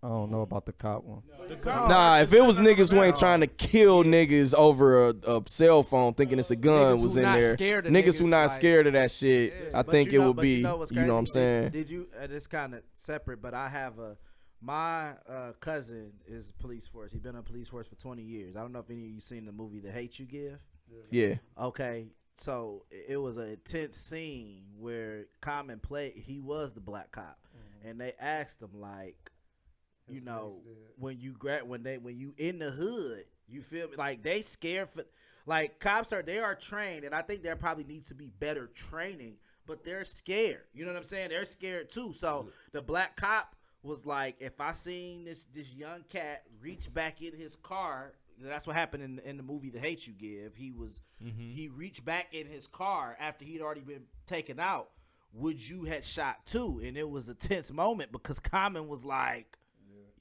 [SPEAKER 2] I don't know about the cop one.
[SPEAKER 3] Nah, if it was niggas who ain't trying to kill niggas over a cell phone thinking it's a gun was in there. Niggas who not scared of that shit. I think it would be, you know what I'm saying?
[SPEAKER 6] Did you, it's kind of separate, but I have my cousin is police force. He's been on police force for 20 years. I don't know if any of you seen the movie The Hate You Give.
[SPEAKER 3] Yeah.
[SPEAKER 6] Okay, so it was an intense scene where Common played. He was the black cop, and they asked him like, you know, when you in the hood, you feel me? Like they scared for, like cops they are trained, and I think there probably needs to be better training, but they're scared. You know what I'm saying? They're scared too. So the black cop was like, if I seen this young cat reach back in his car, that's what happened in the movie The Hate You Give. He reached back in his car after he'd already been taken out. Would you had shot too? And it was a tense moment because Common was like,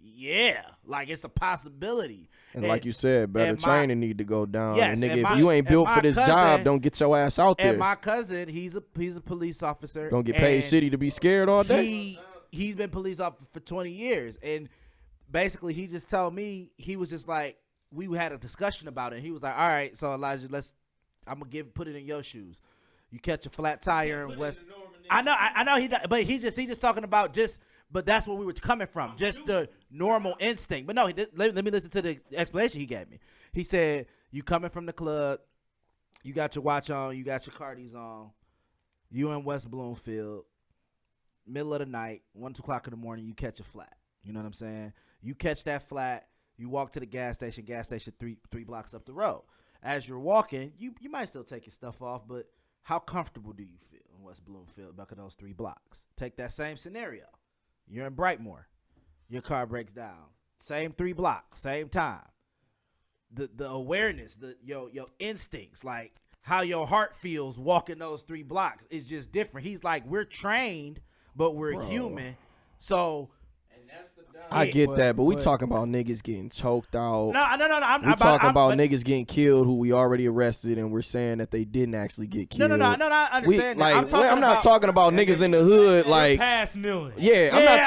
[SPEAKER 6] yeah, like it's a possibility.
[SPEAKER 3] And like you said, better training need to go down.
[SPEAKER 6] Yes,
[SPEAKER 3] and nigga, if you ain't built for this job, don't get your ass out there.
[SPEAKER 6] And my cousin, he's a police officer.
[SPEAKER 3] Don't get paid shitty to be scared all day.
[SPEAKER 6] He's been police officer for 20 years, and basically he just told me, he was just like, we had a discussion about it. He was like, all right, so Elijah, I'm gonna put it in your shoes. You catch a flat tire in West. I know but he's just talking about but that's where we were coming from, just the normal instinct. But no, let me listen to the explanation he gave me. He said, you coming from the club, you got your watch on, you got your Cardis on, you in West Bloomfield, middle of the night, 1, 2 o'clock in the morning, you catch a flat. You know what I'm saying? You catch that flat, you walk to the gas station three blocks up the road. As you're walking, you might still take your stuff off, but how comfortable do you feel in West Bloomfield back of those 3 blocks? Take that same scenario. You're in Brightmoor. Your car breaks down. Same 3 blocks, same time. The awareness, your instincts, like how your heart feels walking those 3 blocks is just different. He's like, we're trained, but we're human. So
[SPEAKER 3] I get that, but we talking about niggas getting choked out.
[SPEAKER 6] No.
[SPEAKER 3] We talking about niggas getting killed who we already arrested, and we're saying that they didn't actually get killed.
[SPEAKER 6] No, I understand.
[SPEAKER 3] I'm not talking about niggas in the hood like
[SPEAKER 17] past million.
[SPEAKER 3] Yeah, I'm not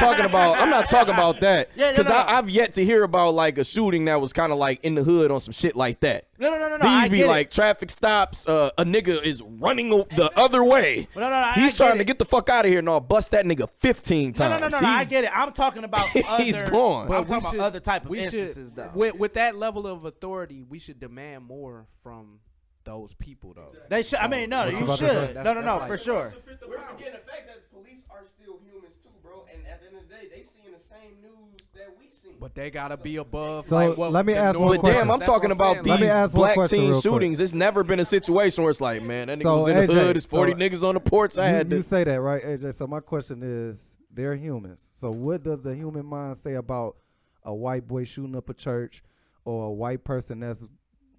[SPEAKER 3] talking about that. Because I've yet to hear about like a shooting that was kind of like in the hood on some shit like that.
[SPEAKER 6] No.
[SPEAKER 3] These be like traffic stops. A nigga is running the other way. He's trying to get the fuck out of here, and I'll bust that nigga 15 times.
[SPEAKER 6] No. I get it. I'm talking about
[SPEAKER 3] he's gone.
[SPEAKER 6] I'm talking about other type of instances, though.
[SPEAKER 18] With that level of authority, we should demand more from those people, though.
[SPEAKER 6] They should. You should. No, for sure.
[SPEAKER 11] We're forgetting the fact that police are still humans too, bro. And at the end of the day, they seeing the same news that we see.
[SPEAKER 18] But they gotta be above.
[SPEAKER 2] So
[SPEAKER 18] like, what
[SPEAKER 2] let me ask
[SPEAKER 3] But
[SPEAKER 2] one question.
[SPEAKER 3] damn, I'm talking about these black teen
[SPEAKER 2] real
[SPEAKER 3] shootings.
[SPEAKER 2] quick.
[SPEAKER 3] It's never been a situation where it's like, man, that nigga was in the hood. It's 40 niggas on the porch.
[SPEAKER 2] You say that, right, AJ? So my question is, they're humans. So what does the human mind say about a white boy shooting up a church, or a white person that's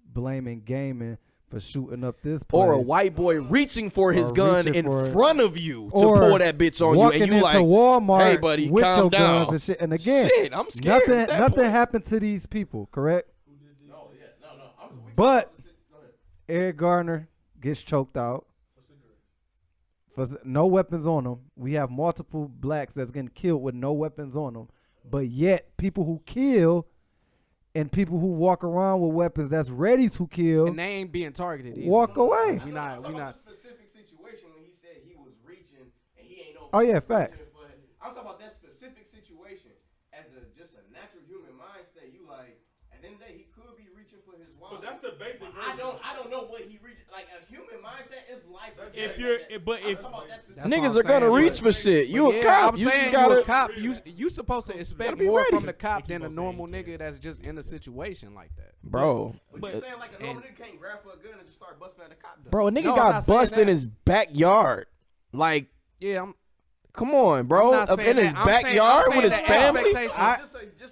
[SPEAKER 2] blaming gaming for shooting up this place,
[SPEAKER 3] or a white boy reaching for his gun in front of you to pull that bitch on you, and you like,
[SPEAKER 2] Walmart
[SPEAKER 3] hey buddy,
[SPEAKER 2] with
[SPEAKER 3] calm
[SPEAKER 2] your
[SPEAKER 3] down.
[SPEAKER 2] guns and shit. And again,
[SPEAKER 3] shit, I'm scared.
[SPEAKER 2] Nothing happened to these people, correct?
[SPEAKER 11] No.
[SPEAKER 2] But Eric Garner gets choked out. For no weapons on them. We have multiple blacks that's getting killed with no weapons on them. But yet, people who kill and people who walk around with weapons that's ready to kill,
[SPEAKER 18] and they ain't being targeted either.
[SPEAKER 2] Walk away.
[SPEAKER 11] We not. The specific situation when he said he was reaching and he ain't over.
[SPEAKER 2] Oh yeah, facts.
[SPEAKER 11] I'm talking about that specific situation as just a natural human mind state. You like, at the end of the day, he could be reaching for his wallet.
[SPEAKER 5] But that's the basic.
[SPEAKER 11] I don't know what he reached. Like a human mindset is life.
[SPEAKER 17] If
[SPEAKER 3] niggas are gonna reach for shit, you a cop. You just gotta.
[SPEAKER 18] A cop. You supposed to expect more from the cop than a normal nigga that's just in a situation like that,
[SPEAKER 3] bro.
[SPEAKER 11] But you're saying like a normal nigga can't grab for a gun and just start busting at a cop.
[SPEAKER 3] Bro, a nigga got bust in his backyard. Like,
[SPEAKER 18] yeah,
[SPEAKER 3] come on, bro. In his backyard with his family.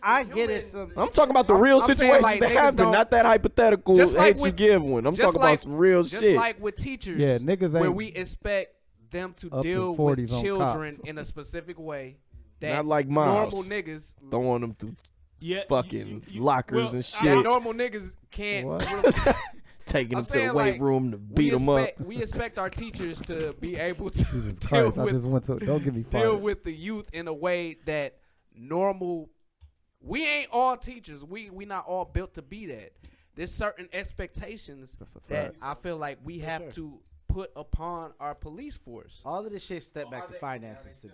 [SPEAKER 6] I get it.
[SPEAKER 3] I'm talking about the real
[SPEAKER 7] I'm saying,
[SPEAKER 3] situations
[SPEAKER 7] like,
[SPEAKER 3] that
[SPEAKER 7] niggas
[SPEAKER 3] happen,
[SPEAKER 7] don't-
[SPEAKER 3] not that hypothetical
[SPEAKER 7] Just like
[SPEAKER 3] hate you
[SPEAKER 7] with-
[SPEAKER 3] give one. I'm
[SPEAKER 7] just
[SPEAKER 3] talking
[SPEAKER 7] like-
[SPEAKER 3] about some real
[SPEAKER 7] just
[SPEAKER 3] shit.
[SPEAKER 7] like with teachers,
[SPEAKER 2] Yeah, niggas
[SPEAKER 7] where
[SPEAKER 2] ain't
[SPEAKER 7] we expect them to
[SPEAKER 2] up to
[SPEAKER 7] deal
[SPEAKER 2] 40s
[SPEAKER 7] with
[SPEAKER 2] on
[SPEAKER 7] children
[SPEAKER 2] cops.
[SPEAKER 7] in a specific way that
[SPEAKER 3] Not like
[SPEAKER 7] normal
[SPEAKER 3] Miles.
[SPEAKER 7] niggas,
[SPEAKER 3] Throwing them through
[SPEAKER 17] Yeah,
[SPEAKER 3] fucking
[SPEAKER 17] you-
[SPEAKER 3] lockers
[SPEAKER 17] well,
[SPEAKER 3] and
[SPEAKER 7] that
[SPEAKER 3] shit.
[SPEAKER 7] normal niggas can't.
[SPEAKER 2] What?
[SPEAKER 7] really-
[SPEAKER 3] Taking
[SPEAKER 7] I'm
[SPEAKER 3] them to the
[SPEAKER 7] saying,
[SPEAKER 3] weight
[SPEAKER 7] like,
[SPEAKER 3] room to beat
[SPEAKER 7] we
[SPEAKER 3] them up.
[SPEAKER 7] expect- We expect our teachers to be able to
[SPEAKER 2] Jesus
[SPEAKER 7] deal
[SPEAKER 2] Christ, I
[SPEAKER 7] with
[SPEAKER 2] just went to. Don't get me
[SPEAKER 7] deal
[SPEAKER 2] fired.
[SPEAKER 7] with the youth in a way that normal. We ain't all teachers. We not all built to be that. There's certain expectations that I feel like we have to put upon our police force.
[SPEAKER 6] All of this shit step back to finances to me,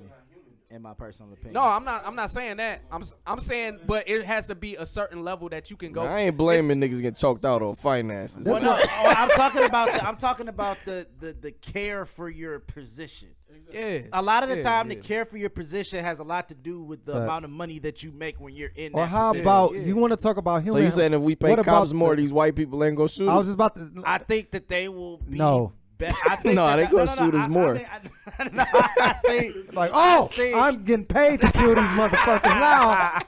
[SPEAKER 6] in my personal opinion.
[SPEAKER 7] No, I'm not saying that. I'm saying, but it has to be a certain level that you can go.
[SPEAKER 3] I ain't blaming niggas getting choked out on finances.
[SPEAKER 6] Well, no, I'm talking about the care for your position.
[SPEAKER 7] Yeah.
[SPEAKER 6] A lot of the
[SPEAKER 7] Yeah,
[SPEAKER 6] time,
[SPEAKER 7] yeah.
[SPEAKER 6] the care for your position has a lot to do with the
[SPEAKER 2] Facts.
[SPEAKER 6] amount of money that you make when you're in.
[SPEAKER 2] Or
[SPEAKER 6] that
[SPEAKER 2] how
[SPEAKER 6] position.
[SPEAKER 2] about you want to talk about human?
[SPEAKER 3] So you saying if we pay
[SPEAKER 2] what about
[SPEAKER 3] cops more, these white people ain't gonna shoot
[SPEAKER 2] I
[SPEAKER 3] us?
[SPEAKER 2] was just about to.
[SPEAKER 6] I think that they will be.
[SPEAKER 2] No.
[SPEAKER 6] I think
[SPEAKER 3] No,
[SPEAKER 6] that-
[SPEAKER 3] they gonna shoot us
[SPEAKER 6] I
[SPEAKER 3] more.
[SPEAKER 6] think,
[SPEAKER 2] Like, oh, I'm getting paid to kill these motherfuckers now.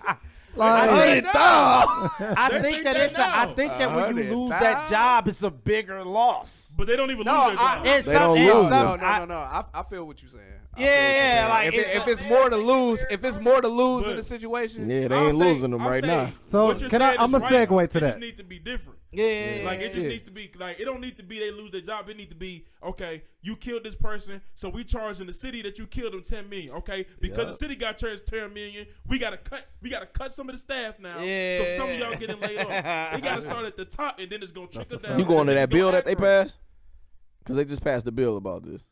[SPEAKER 2] Like,
[SPEAKER 6] I think that it's. I think that when you lose that job, it's a bigger loss.
[SPEAKER 5] But they don't even
[SPEAKER 7] No,
[SPEAKER 5] lose their job.
[SPEAKER 6] It's
[SPEAKER 3] They don't lose them.
[SPEAKER 7] No. I feel what you're saying. I
[SPEAKER 6] Yeah,
[SPEAKER 7] feel what you're
[SPEAKER 6] yeah,
[SPEAKER 7] saying.
[SPEAKER 6] like,
[SPEAKER 7] if it's more to lose, in the situation,
[SPEAKER 3] Yeah, they
[SPEAKER 5] I'll
[SPEAKER 3] ain't
[SPEAKER 5] say-
[SPEAKER 3] losing them
[SPEAKER 5] I'll
[SPEAKER 3] right
[SPEAKER 5] say
[SPEAKER 3] now.
[SPEAKER 2] So,
[SPEAKER 5] what you're
[SPEAKER 2] can I-
[SPEAKER 5] saying
[SPEAKER 2] I'ma
[SPEAKER 5] is right.
[SPEAKER 2] segue to
[SPEAKER 5] It
[SPEAKER 2] that.
[SPEAKER 5] just needs to be different.
[SPEAKER 6] Yeah,
[SPEAKER 5] Like it just
[SPEAKER 2] yeah.
[SPEAKER 5] needs to be like it don't need to be they lose their job. It needs to be okay. You killed this person, so we charging the city that you killed them $10 million. Okay, because the city got charged $10 million. We gotta cut some of the staff now.
[SPEAKER 6] Yeah.
[SPEAKER 5] So some of y'all getting laid off. It gotta start at the top, and then it's gonna trickle down.
[SPEAKER 3] You going to
[SPEAKER 5] and
[SPEAKER 3] that
[SPEAKER 5] it's
[SPEAKER 3] bill
[SPEAKER 5] gonna
[SPEAKER 3] that they
[SPEAKER 5] aggravate.
[SPEAKER 3] passed? Because they just passed the bill about this.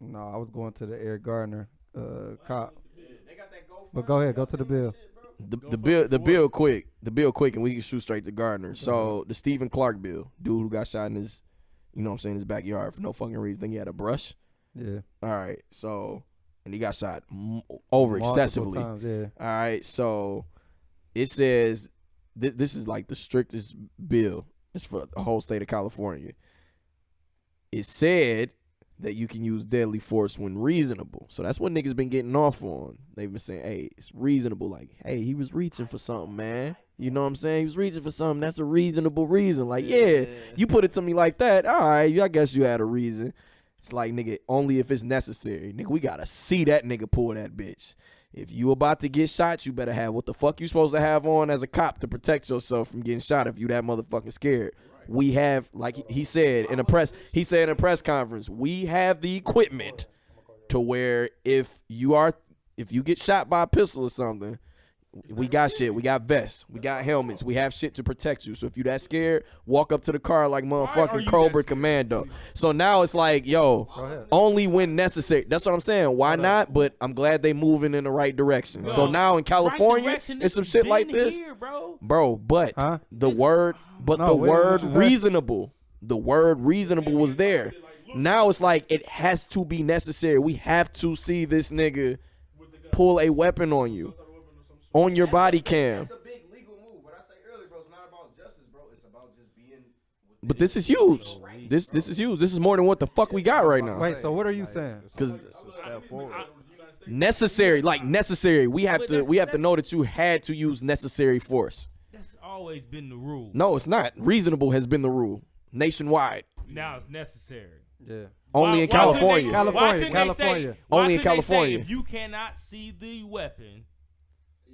[SPEAKER 2] no, I was going to the Eric Gardner cop. But go ahead, go to the bill.
[SPEAKER 3] The bill quick, and we can shoot straight to Gardner. So the Stephen Clark bill, dude who got shot in his, you know what I'm saying, his backyard for no fucking reason. Think he had a brush.
[SPEAKER 2] Yeah.
[SPEAKER 3] All right, so and he got shot over excessively.
[SPEAKER 2] Multiple times, yeah.
[SPEAKER 3] All right, so it says this is like the strictest bill. It's for the whole state of California. It said that you can use deadly force when reasonable. So that's what niggas been getting off on. They've been saying, hey, it's reasonable. Like, hey, he was reaching for something, man. You know what I'm saying? He was reaching for something. That's a reasonable reason. Like, yeah, you put it to me like that. All right, I guess you had a reason. It's like, nigga, only if it's necessary. Nigga, we got to see that nigga pull that bitch. If you about to get shot, you better have what the fuck you supposed to have on as a cop to protect yourself from getting shot if you that motherfucking scared. We have, like he said in a press conference, we have the equipment to where if you get shot by a pistol or something, we got shit. We got vests. We got helmets. We have shit to protect you. So if you that scared, walk up to the car like motherfucking Cobra Commando. So now it's like, yo, only when necessary. That's what I'm saying. Why not? But I'm glad they moving in the right direction. So now in California, it's some shit like this, bro. But the word reasonable, the word reasonable was there. Now it's like it has to be necessary. We have to see this nigga pull a weapon on you. On your body cam.
[SPEAKER 11] That's a big legal move. What I say earlier, bro, it's not about justice, bro. It's about just being.
[SPEAKER 3] But this is huge. This is huge. This is more than what the fuck we got right now.
[SPEAKER 2] Wait, so what are you saying?
[SPEAKER 3] Because necessary, like necessary. We have to know that you had to use necessary force.
[SPEAKER 17] That's always been the rule.
[SPEAKER 3] No, it's not. Reasonable has been the rule nationwide.
[SPEAKER 17] Now it's necessary.
[SPEAKER 2] Yeah.
[SPEAKER 3] Only in California. Only in California.
[SPEAKER 17] If you cannot see the weapon,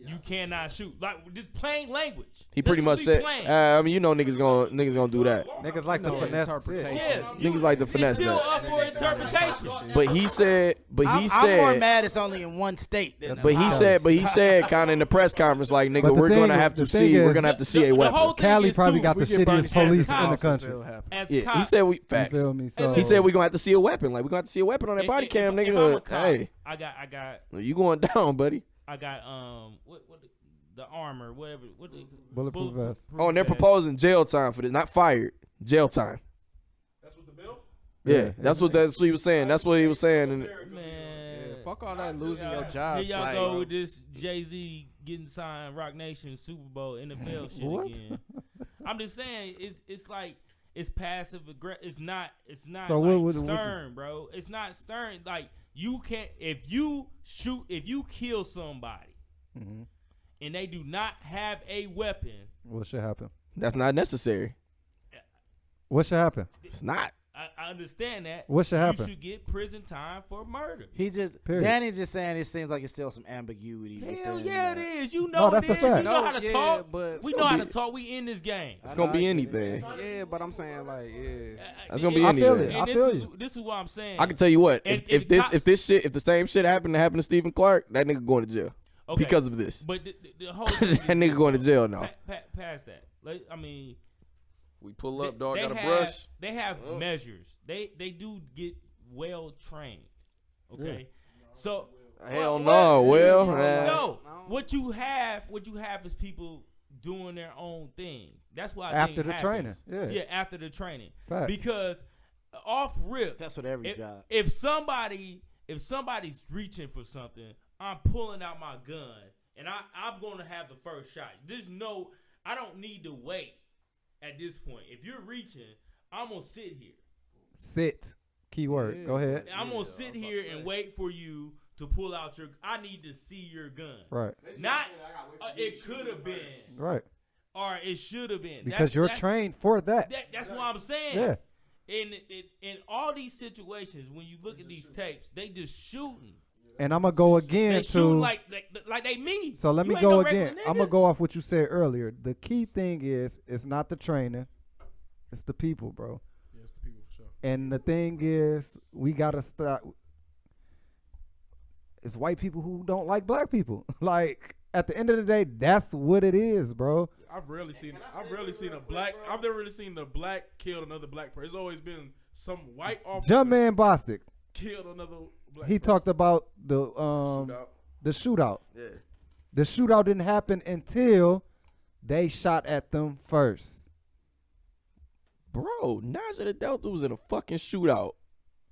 [SPEAKER 17] you cannot shoot. Like just plain language.
[SPEAKER 3] He pretty much said. I mean, you know, niggas gonna do that.
[SPEAKER 2] Niggas like the finesse interpretation.
[SPEAKER 17] Yeah,
[SPEAKER 3] Niggas like the finesse.
[SPEAKER 17] It's still
[SPEAKER 3] that.
[SPEAKER 17] up for interpretation.
[SPEAKER 3] But he said.
[SPEAKER 6] I'm more mad it's only in one state.
[SPEAKER 3] But he said kind of in the press conference, like, nigga, we're gonna have to see. We're gonna have to see a weapon.
[SPEAKER 2] Cali probably got the shittiest police in the country.
[SPEAKER 3] Yeah, he said we facts.
[SPEAKER 2] You feel me? So,
[SPEAKER 3] he said we gonna have to see a weapon. Like we gonna have to see a weapon on that body cam,
[SPEAKER 17] if I'm a
[SPEAKER 3] nigga.
[SPEAKER 17] cop,
[SPEAKER 3] Hey,
[SPEAKER 17] I got.
[SPEAKER 3] you going down, buddy?
[SPEAKER 17] I got what the armor, whatever. What the
[SPEAKER 2] bulletproof vest.
[SPEAKER 3] Oh, and they're proposing jail time for this. Not fired, jail time.
[SPEAKER 5] That's what the bill.
[SPEAKER 3] Yeah, that's what he was saying. That's what he was saying. And
[SPEAKER 7] Man, fuck all that losing your job.
[SPEAKER 17] Here y'all
[SPEAKER 7] shit,
[SPEAKER 17] go
[SPEAKER 7] bro.
[SPEAKER 17] with this Jay-Z getting signed, Rock Nation, Super Bowl, NFL shit
[SPEAKER 2] What?
[SPEAKER 17] again. I'm just saying, it's like it's passive aggressive. It's not
[SPEAKER 2] So
[SPEAKER 17] like
[SPEAKER 2] what
[SPEAKER 17] stern, bro. It's not stern. Like you can't if you kill somebody.
[SPEAKER 2] Mhm.
[SPEAKER 17] and they do not have a weapon,
[SPEAKER 2] What should happen?
[SPEAKER 3] That's not necessary.
[SPEAKER 2] What should happen?
[SPEAKER 3] It's not.
[SPEAKER 17] I understand that.
[SPEAKER 2] What should happen?
[SPEAKER 17] You should get prison time for murder.
[SPEAKER 6] He just
[SPEAKER 2] Period.
[SPEAKER 6] Danny just saying it seems like it's still some ambiguity.
[SPEAKER 17] Hell
[SPEAKER 6] within
[SPEAKER 17] yeah,
[SPEAKER 6] that.
[SPEAKER 17] it is. You
[SPEAKER 2] No,
[SPEAKER 17] know
[SPEAKER 2] that's
[SPEAKER 17] it
[SPEAKER 2] a
[SPEAKER 17] is.
[SPEAKER 2] fact.
[SPEAKER 17] You know how to
[SPEAKER 6] Yeah,
[SPEAKER 17] talk.
[SPEAKER 6] but
[SPEAKER 17] We
[SPEAKER 6] it's
[SPEAKER 17] know how
[SPEAKER 3] gonna
[SPEAKER 17] to
[SPEAKER 3] be-
[SPEAKER 17] talk. We in this game.
[SPEAKER 3] It's gonna be anything.
[SPEAKER 18] Yeah, but I'm saying like, yeah.
[SPEAKER 3] That's gonna be
[SPEAKER 2] I feel
[SPEAKER 3] anything.
[SPEAKER 2] it. I
[SPEAKER 17] And
[SPEAKER 2] feel you.
[SPEAKER 17] this is what I'm saying.
[SPEAKER 3] I can tell you what.
[SPEAKER 17] And
[SPEAKER 3] If the same shit happened to Stephen Clark, that nigga going to jail
[SPEAKER 17] Okay.
[SPEAKER 3] because of this.
[SPEAKER 17] But the whole
[SPEAKER 3] that
[SPEAKER 17] thing is
[SPEAKER 3] nigga going to jail now.
[SPEAKER 17] Past that. Like, I mean,
[SPEAKER 3] We pull up, dog.
[SPEAKER 17] they
[SPEAKER 3] Got a
[SPEAKER 17] have-
[SPEAKER 3] brush.
[SPEAKER 17] They have measures. They do get well trained. Okay, so
[SPEAKER 3] Hell no. Well,
[SPEAKER 17] no. What you have is people doing their own thing. That's why
[SPEAKER 2] After the training, yeah.
[SPEAKER 17] after the training.
[SPEAKER 2] Facts.
[SPEAKER 17] Because off rip,
[SPEAKER 6] That's what every job.
[SPEAKER 17] if somebody's reaching for something, I'm pulling out my gun and I'm going to have the first shot. I don't need to wait at this point. If you're reaching, I'm going to sit here.
[SPEAKER 2] Sit. Keyword.
[SPEAKER 18] Yeah.
[SPEAKER 2] Go ahead.
[SPEAKER 17] I'm going to sit here and wait for you to pull out I need to see your gun.
[SPEAKER 2] Right.
[SPEAKER 17] Not, it could have been.
[SPEAKER 2] Right.
[SPEAKER 17] Or it should have been.
[SPEAKER 2] Because you're trained for that.
[SPEAKER 17] That's what I'm saying.
[SPEAKER 2] Yeah.
[SPEAKER 17] In all these situations, when you look at these tapes, they just shooting.
[SPEAKER 2] And I'm gonna go again
[SPEAKER 17] They
[SPEAKER 2] to.
[SPEAKER 17] shooting like they me.
[SPEAKER 2] So let
[SPEAKER 17] You
[SPEAKER 2] me
[SPEAKER 17] ain't
[SPEAKER 2] go
[SPEAKER 17] no
[SPEAKER 2] again.
[SPEAKER 17] regular
[SPEAKER 2] I'm
[SPEAKER 17] nigga.
[SPEAKER 2] gonna go off what you said earlier. The key thing is, it's not the training, it's the people, bro.
[SPEAKER 5] Yeah, it's the people for sure.
[SPEAKER 2] And the thing is, we gotta stop. It's white people who don't like black people. Like at the end of the day, that's what it is, bro.
[SPEAKER 5] I've rarely seen a black. I've never really seen a black kill another black person. It's always been some white officer
[SPEAKER 2] Jumpman Bostic.
[SPEAKER 5] killed another black.
[SPEAKER 2] He talked about the shootout.
[SPEAKER 3] Yeah.
[SPEAKER 2] The shootout didn't happen until they shot at them first.
[SPEAKER 3] Bro, Naja the Delta was in a fucking shootout.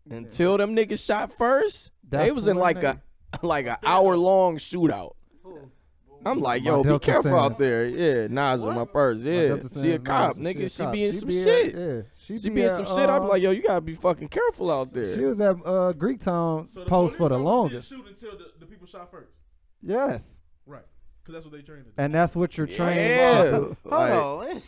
[SPEAKER 3] Until them niggas shot first, they
[SPEAKER 2] That's
[SPEAKER 3] was in
[SPEAKER 2] the
[SPEAKER 3] like
[SPEAKER 2] name.
[SPEAKER 3] an hour long shootout. I'm like, yo, be
[SPEAKER 2] Delta
[SPEAKER 3] careful
[SPEAKER 2] Sands.
[SPEAKER 3] out there. Yeah, Naja, my purse. Yeah,
[SPEAKER 2] Delta
[SPEAKER 3] she a
[SPEAKER 2] Sands,
[SPEAKER 3] cop,
[SPEAKER 2] Naja,
[SPEAKER 3] nigga. She
[SPEAKER 2] cop.
[SPEAKER 3] be in some
[SPEAKER 2] be
[SPEAKER 3] shit.
[SPEAKER 2] Yeah,
[SPEAKER 3] She be in some shit. I be like, yo, you gotta be fucking careful out there.
[SPEAKER 2] She was at Greektown
[SPEAKER 5] So the
[SPEAKER 2] post for the
[SPEAKER 5] police
[SPEAKER 2] longest.
[SPEAKER 5] didn't shoot until the people shot first.
[SPEAKER 2] Yes.
[SPEAKER 5] Right, because that's what they trained to do.
[SPEAKER 2] And that's what you're trained
[SPEAKER 3] Yeah.
[SPEAKER 2] to do.
[SPEAKER 6] Hold
[SPEAKER 3] Like,
[SPEAKER 6] on.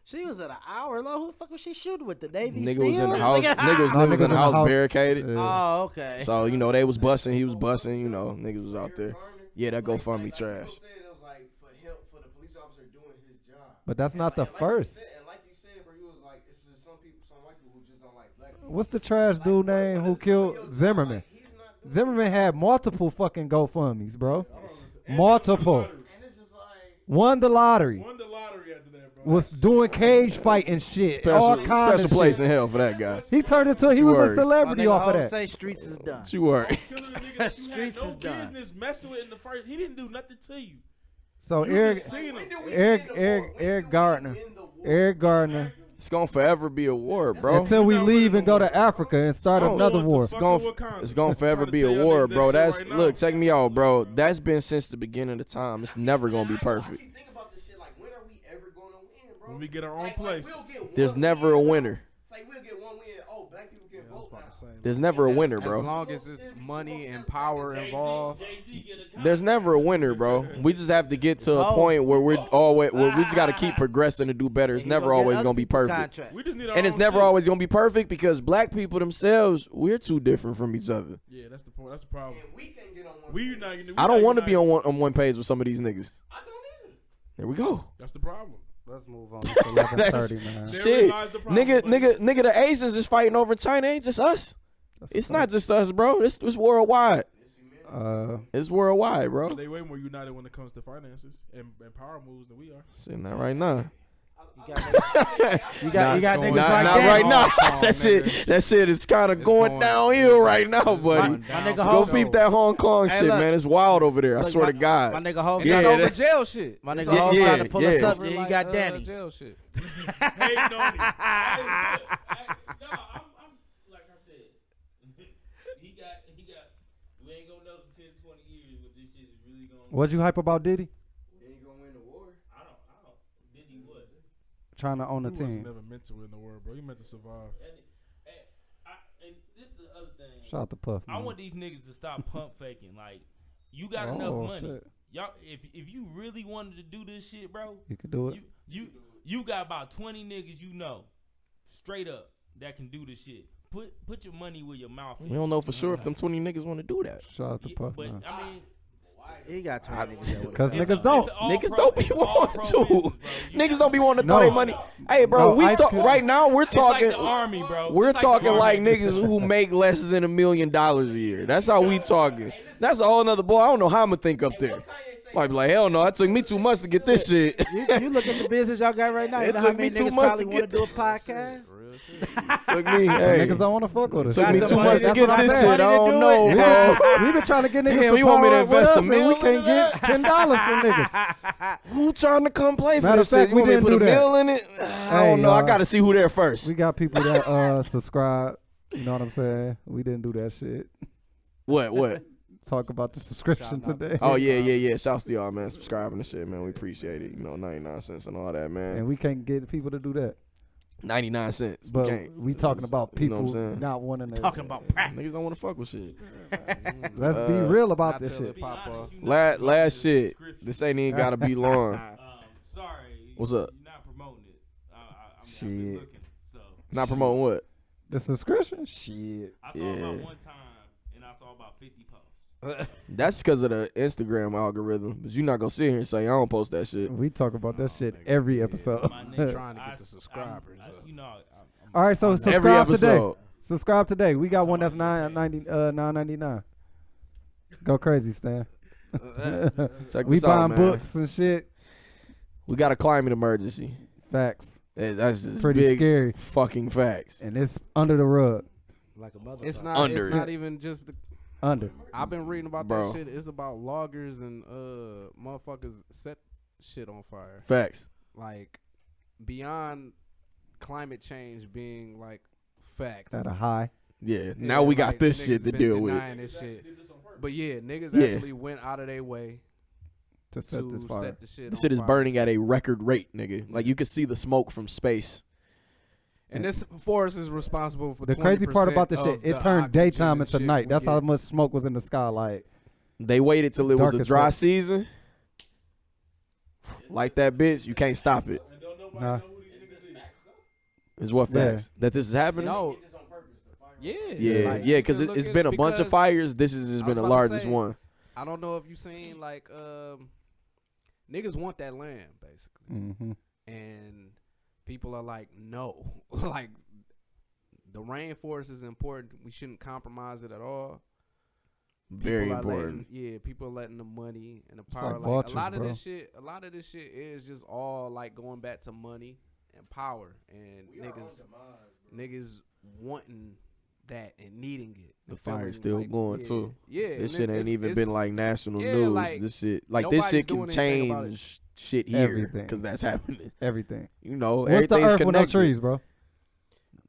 [SPEAKER 6] She was at an hour long. Who the fuck was she shooting with? The Navy
[SPEAKER 3] nigga
[SPEAKER 6] SEALs?
[SPEAKER 3] was in the house. Nigga was
[SPEAKER 2] Niggas
[SPEAKER 3] in the house
[SPEAKER 2] house.
[SPEAKER 3] barricaded.
[SPEAKER 2] Yeah.
[SPEAKER 6] Oh, okay.
[SPEAKER 3] So, you know, they was busting. He was busting. You know, niggas was out there. Yeah, that GoFundMe trash.
[SPEAKER 11] People said it was like for the police officer doing his job.
[SPEAKER 2] But that's not the first.
[SPEAKER 11] And like you said, bro, you was like, it's just some white people who just don't like black people.
[SPEAKER 2] What's the trash dude name who killed Zimmerman? Zimmerman had multiple fucking GoFundMes, bro. Multiple. Won the lottery.
[SPEAKER 5] Won the lottery after that, bro.
[SPEAKER 2] Was doing cage fighting shit. All kind
[SPEAKER 3] Special
[SPEAKER 2] of
[SPEAKER 3] place
[SPEAKER 2] shit.
[SPEAKER 3] in hell for that guy.
[SPEAKER 2] He turned into, he was a celebrity
[SPEAKER 6] My nigga
[SPEAKER 2] off of
[SPEAKER 6] Ho
[SPEAKER 2] that.
[SPEAKER 6] say streets is done.
[SPEAKER 3] She worried.
[SPEAKER 5] Killing a nigga that you
[SPEAKER 6] Streets
[SPEAKER 5] had
[SPEAKER 6] is
[SPEAKER 5] no
[SPEAKER 6] done.
[SPEAKER 5] business messing with in the first. He didn't do nothing to you.
[SPEAKER 2] So
[SPEAKER 5] You
[SPEAKER 2] Eric
[SPEAKER 5] just seen him.
[SPEAKER 2] Eric Gardner.
[SPEAKER 3] It's gonna forever be a war, bro.
[SPEAKER 2] Until we leave and go to Africa and start another war.
[SPEAKER 3] It's gonna forever be a war, bro. That's look, check me out, bro. That's been since the beginning of time. It's never gonna be perfect.
[SPEAKER 11] Think about this shit. Like, when are we ever going to win, bro?
[SPEAKER 5] When we get our own place.
[SPEAKER 3] There's never a winner.
[SPEAKER 11] It's like we'll get one win. Oh, black people can vote now.
[SPEAKER 3] There's never a winner,
[SPEAKER 18] As
[SPEAKER 3] bro.
[SPEAKER 18] long as there's money and power involved.
[SPEAKER 3] There's never a winner, bro. We just have to get to a point where we just got to keep progressing to do better. It's never always gonna be perfect,
[SPEAKER 5] We just need our
[SPEAKER 3] and it's
[SPEAKER 5] own
[SPEAKER 3] never
[SPEAKER 5] shit.
[SPEAKER 3] always gonna be perfect because black people themselves, we're too different from each other.
[SPEAKER 5] Yeah, that's the point. That's the problem. We can get on one. We not gonna.
[SPEAKER 3] I don't want to be on one page with some of these niggas.
[SPEAKER 11] I don't either.
[SPEAKER 3] There we go.
[SPEAKER 5] That's the problem.
[SPEAKER 2] Let's move on. It's 11:30, man.
[SPEAKER 3] Shit, nigga, the Asians is fighting over China. Ain't just us. It's not just us, bro. It's worldwide. It's worldwide, bro.
[SPEAKER 5] They way more united when it comes to finances and power moves than we are.
[SPEAKER 3] Saying that right now.
[SPEAKER 6] You got niggas like
[SPEAKER 3] not
[SPEAKER 6] that.
[SPEAKER 3] right now. That shit is kind of going downhill right now, buddy.
[SPEAKER 6] My nigga
[SPEAKER 3] Go
[SPEAKER 6] Hov.
[SPEAKER 3] peep that Hong Kong
[SPEAKER 6] Hey,
[SPEAKER 3] shit,
[SPEAKER 6] look.
[SPEAKER 3] man. It's wild over there. I
[SPEAKER 6] Look,
[SPEAKER 3] swear to God.
[SPEAKER 6] My nigga Hov.
[SPEAKER 3] Yeah,
[SPEAKER 7] It's over
[SPEAKER 3] that-
[SPEAKER 7] jail shit.
[SPEAKER 6] My
[SPEAKER 7] It's
[SPEAKER 6] nigga Hov
[SPEAKER 3] yeah,
[SPEAKER 6] trying to pull
[SPEAKER 3] yeah.
[SPEAKER 6] us up. You got Danny.
[SPEAKER 18] Jail shit.
[SPEAKER 17] Hating on him. Like I said, he got. We ain't gonna know the 10, 20 years what this shit is really gonna.
[SPEAKER 2] What'd you hype about Diddy?
[SPEAKER 11] They ain't gonna win the war.
[SPEAKER 17] I don't. Did he what?
[SPEAKER 2] Trying to own a
[SPEAKER 5] He wasn't
[SPEAKER 2] team.
[SPEAKER 5] never meant to win the world, bro. He meant to survive.
[SPEAKER 17] And this is the other thing.
[SPEAKER 2] Shout out to Puff.
[SPEAKER 17] I
[SPEAKER 2] man.
[SPEAKER 17] want these niggas to stop pump faking. Like, you got enough
[SPEAKER 2] Oh,
[SPEAKER 17] money.
[SPEAKER 2] shit.
[SPEAKER 17] y'all, if you really wanted to do this shit, bro,
[SPEAKER 2] You could do it.
[SPEAKER 17] You got about 20 niggas you know, straight up, that can do this shit. Put your money where your mouth is.
[SPEAKER 3] We don't know for sure if them 20 niggas want to do that.
[SPEAKER 2] Shout out to Puff.
[SPEAKER 17] But
[SPEAKER 2] man.
[SPEAKER 17] I mean,
[SPEAKER 6] He got 20 niggas that would.
[SPEAKER 2] Because niggas don't.
[SPEAKER 3] Niggas don't be wanting to. Niggas don't be wanting to throw their money. Hey, bro,
[SPEAKER 2] No,
[SPEAKER 3] we
[SPEAKER 2] Ice
[SPEAKER 3] talk
[SPEAKER 2] Cube-
[SPEAKER 3] right now. We're
[SPEAKER 17] it's like
[SPEAKER 3] talking.
[SPEAKER 17] the army, bro.
[SPEAKER 3] We're
[SPEAKER 17] It's
[SPEAKER 3] talking
[SPEAKER 17] the
[SPEAKER 3] like
[SPEAKER 17] army.
[SPEAKER 3] niggas who make less than $1 million a year. That's how we talking. That's a whole nother boy. I don't know how I'm gonna think up there. Might be like, hell no, it took me too much to get this shit.
[SPEAKER 6] You look at the business y'all got right now. You
[SPEAKER 3] It
[SPEAKER 6] know how
[SPEAKER 3] took me
[SPEAKER 6] many
[SPEAKER 3] too
[SPEAKER 6] niggas
[SPEAKER 3] much
[SPEAKER 6] probably
[SPEAKER 3] to
[SPEAKER 6] want to
[SPEAKER 3] get
[SPEAKER 6] do a podcast?
[SPEAKER 3] Took me, hey.
[SPEAKER 2] Niggas don't want to fuck with us.
[SPEAKER 3] Took me
[SPEAKER 6] Got
[SPEAKER 3] too
[SPEAKER 6] the
[SPEAKER 3] much to
[SPEAKER 6] money-
[SPEAKER 3] get
[SPEAKER 6] that's
[SPEAKER 3] this
[SPEAKER 6] what
[SPEAKER 3] shit. I
[SPEAKER 6] I'm saying.
[SPEAKER 3] don't know, bro.
[SPEAKER 2] We been trying to get niggas
[SPEAKER 3] Damn,
[SPEAKER 2] to
[SPEAKER 3] you want me to
[SPEAKER 2] power up with
[SPEAKER 3] invest
[SPEAKER 2] us,
[SPEAKER 3] $1
[SPEAKER 2] and we
[SPEAKER 3] million
[SPEAKER 2] can't
[SPEAKER 3] into
[SPEAKER 2] get $10 from niggas.
[SPEAKER 3] Who trying to come play for
[SPEAKER 2] Matter
[SPEAKER 3] this
[SPEAKER 2] of fact,
[SPEAKER 3] shit? You
[SPEAKER 2] we
[SPEAKER 3] want me to
[SPEAKER 2] didn't
[SPEAKER 3] put
[SPEAKER 2] do
[SPEAKER 3] a
[SPEAKER 2] that.
[SPEAKER 3] mill in it? I don't know. I got to see who there first.
[SPEAKER 2] We got people that subscribe. You know what I'm saying? We didn't do that shit.
[SPEAKER 3] What?
[SPEAKER 2] Talk about the subscription today.
[SPEAKER 3] Oh, yeah. Shouts to y'all, man. Subscribing and shit, man. We appreciate it. 99 cents and all that, man.
[SPEAKER 2] And we can't get people to do that.
[SPEAKER 3] 99 cents.
[SPEAKER 2] But
[SPEAKER 3] can't.
[SPEAKER 2] we talking about
[SPEAKER 3] You know
[SPEAKER 2] people
[SPEAKER 3] what I'm saying?
[SPEAKER 2] not wanting to.
[SPEAKER 6] Talking about practice.
[SPEAKER 3] Niggas don't want to fuck with shit.
[SPEAKER 2] Let's be real about this
[SPEAKER 6] till it
[SPEAKER 2] shit.
[SPEAKER 6] pop off.
[SPEAKER 3] Last shit. This ain't even got to be long.
[SPEAKER 17] Sorry.
[SPEAKER 3] What's up?
[SPEAKER 17] You're not promoting it. I'm
[SPEAKER 2] Shit.
[SPEAKER 17] looking. So
[SPEAKER 3] Not promoting what?
[SPEAKER 2] The subscription? Shit.
[SPEAKER 17] I saw about one time, and I saw about 50 posts.
[SPEAKER 3] That's because of the Instagram algorithm. But you're not going to sit here and say, I don't post that shit.
[SPEAKER 2] We talk about that shit every episode.
[SPEAKER 6] Trying to get the subscribers.
[SPEAKER 2] All right, so
[SPEAKER 3] Every
[SPEAKER 2] subscribe today.
[SPEAKER 3] episode.
[SPEAKER 2] Subscribe today. We got one that's $9.99. Go crazy, Stan.
[SPEAKER 3] Check
[SPEAKER 2] We
[SPEAKER 3] this out,
[SPEAKER 2] buying
[SPEAKER 3] man.
[SPEAKER 2] books and shit.
[SPEAKER 3] We got a climate emergency.
[SPEAKER 2] Facts.
[SPEAKER 3] That's just
[SPEAKER 2] Pretty
[SPEAKER 3] big
[SPEAKER 2] scary.
[SPEAKER 3] fucking facts.
[SPEAKER 2] And it's under the rug.
[SPEAKER 6] Like a mother.
[SPEAKER 18] It's not.
[SPEAKER 3] Under.
[SPEAKER 18] It's not even just the.
[SPEAKER 2] Under.
[SPEAKER 18] I've been reading about
[SPEAKER 3] Bro.
[SPEAKER 18] that shit. It's about loggers and motherfuckers set shit on fire.
[SPEAKER 3] Facts.
[SPEAKER 18] Like beyond climate change being like fact.
[SPEAKER 2] At a high.
[SPEAKER 3] Yeah. Now we got
[SPEAKER 18] like,
[SPEAKER 3] this
[SPEAKER 18] niggas
[SPEAKER 3] shit to
[SPEAKER 18] been
[SPEAKER 3] deal with.
[SPEAKER 18] denying this shit. But yeah, niggas
[SPEAKER 3] Yeah.
[SPEAKER 18] actually went out of their way
[SPEAKER 2] To set this fire.
[SPEAKER 18] set the shit.
[SPEAKER 3] This
[SPEAKER 18] on
[SPEAKER 3] shit is
[SPEAKER 18] fire.
[SPEAKER 3] burning at a record rate, nigga. Like you can see the smoke from space.
[SPEAKER 18] And this forest is responsible for
[SPEAKER 2] The crazy part about this shit,
[SPEAKER 18] of
[SPEAKER 2] it
[SPEAKER 18] the
[SPEAKER 2] turned
[SPEAKER 18] oxygen
[SPEAKER 2] daytime
[SPEAKER 18] and
[SPEAKER 2] into
[SPEAKER 18] shit
[SPEAKER 2] night.
[SPEAKER 18] we
[SPEAKER 2] That's how
[SPEAKER 18] get.
[SPEAKER 2] much smoke was in the sky. Like
[SPEAKER 3] They waited till it was
[SPEAKER 2] Dark
[SPEAKER 3] a
[SPEAKER 2] as
[SPEAKER 3] dry
[SPEAKER 2] fuck.
[SPEAKER 3] season. Like that bitch, you can't stop it.
[SPEAKER 2] nah.
[SPEAKER 3] Is what
[SPEAKER 2] Yeah.
[SPEAKER 3] facts? That this is happening?
[SPEAKER 18] No. Yeah.
[SPEAKER 3] Yeah,
[SPEAKER 18] like,
[SPEAKER 3] yeah,
[SPEAKER 18] you
[SPEAKER 3] because
[SPEAKER 18] can look
[SPEAKER 3] it's
[SPEAKER 18] at-
[SPEAKER 3] been a bunch of
[SPEAKER 18] because
[SPEAKER 3] fires. This has just
[SPEAKER 18] I
[SPEAKER 3] been
[SPEAKER 18] was
[SPEAKER 3] the
[SPEAKER 18] about to
[SPEAKER 3] largest
[SPEAKER 18] say,
[SPEAKER 3] one.
[SPEAKER 18] I don't know if you seen like niggas want that land basically,
[SPEAKER 2] Mm-hmm.
[SPEAKER 18] and people are like, no, like the rainforest is important. We shouldn't compromise it at all.
[SPEAKER 3] Very
[SPEAKER 18] People are
[SPEAKER 3] important.
[SPEAKER 18] people are letting the money and the
[SPEAKER 2] It's
[SPEAKER 18] power.
[SPEAKER 2] like
[SPEAKER 18] Like,
[SPEAKER 2] vultures,
[SPEAKER 18] a lot of
[SPEAKER 2] bro.
[SPEAKER 18] this shit is just all like going back to money and power, and niggas wanting that and needing it.
[SPEAKER 3] The
[SPEAKER 18] and feeling
[SPEAKER 3] fire's still
[SPEAKER 18] like,
[SPEAKER 3] going
[SPEAKER 18] yeah,
[SPEAKER 3] too.
[SPEAKER 18] Yeah,
[SPEAKER 3] This
[SPEAKER 18] and
[SPEAKER 3] shit ain't even
[SPEAKER 18] it's-
[SPEAKER 3] been like national
[SPEAKER 18] yeah,
[SPEAKER 3] news.
[SPEAKER 18] like,
[SPEAKER 3] This shit, like this
[SPEAKER 18] nobody's
[SPEAKER 3] shit can
[SPEAKER 18] doing anything about it.
[SPEAKER 3] change shit here
[SPEAKER 2] Everything.
[SPEAKER 3] because that's happening.
[SPEAKER 2] Everything.
[SPEAKER 3] You know,
[SPEAKER 2] What's the
[SPEAKER 3] everything's
[SPEAKER 2] earth without
[SPEAKER 3] connected.
[SPEAKER 2] trees, bro?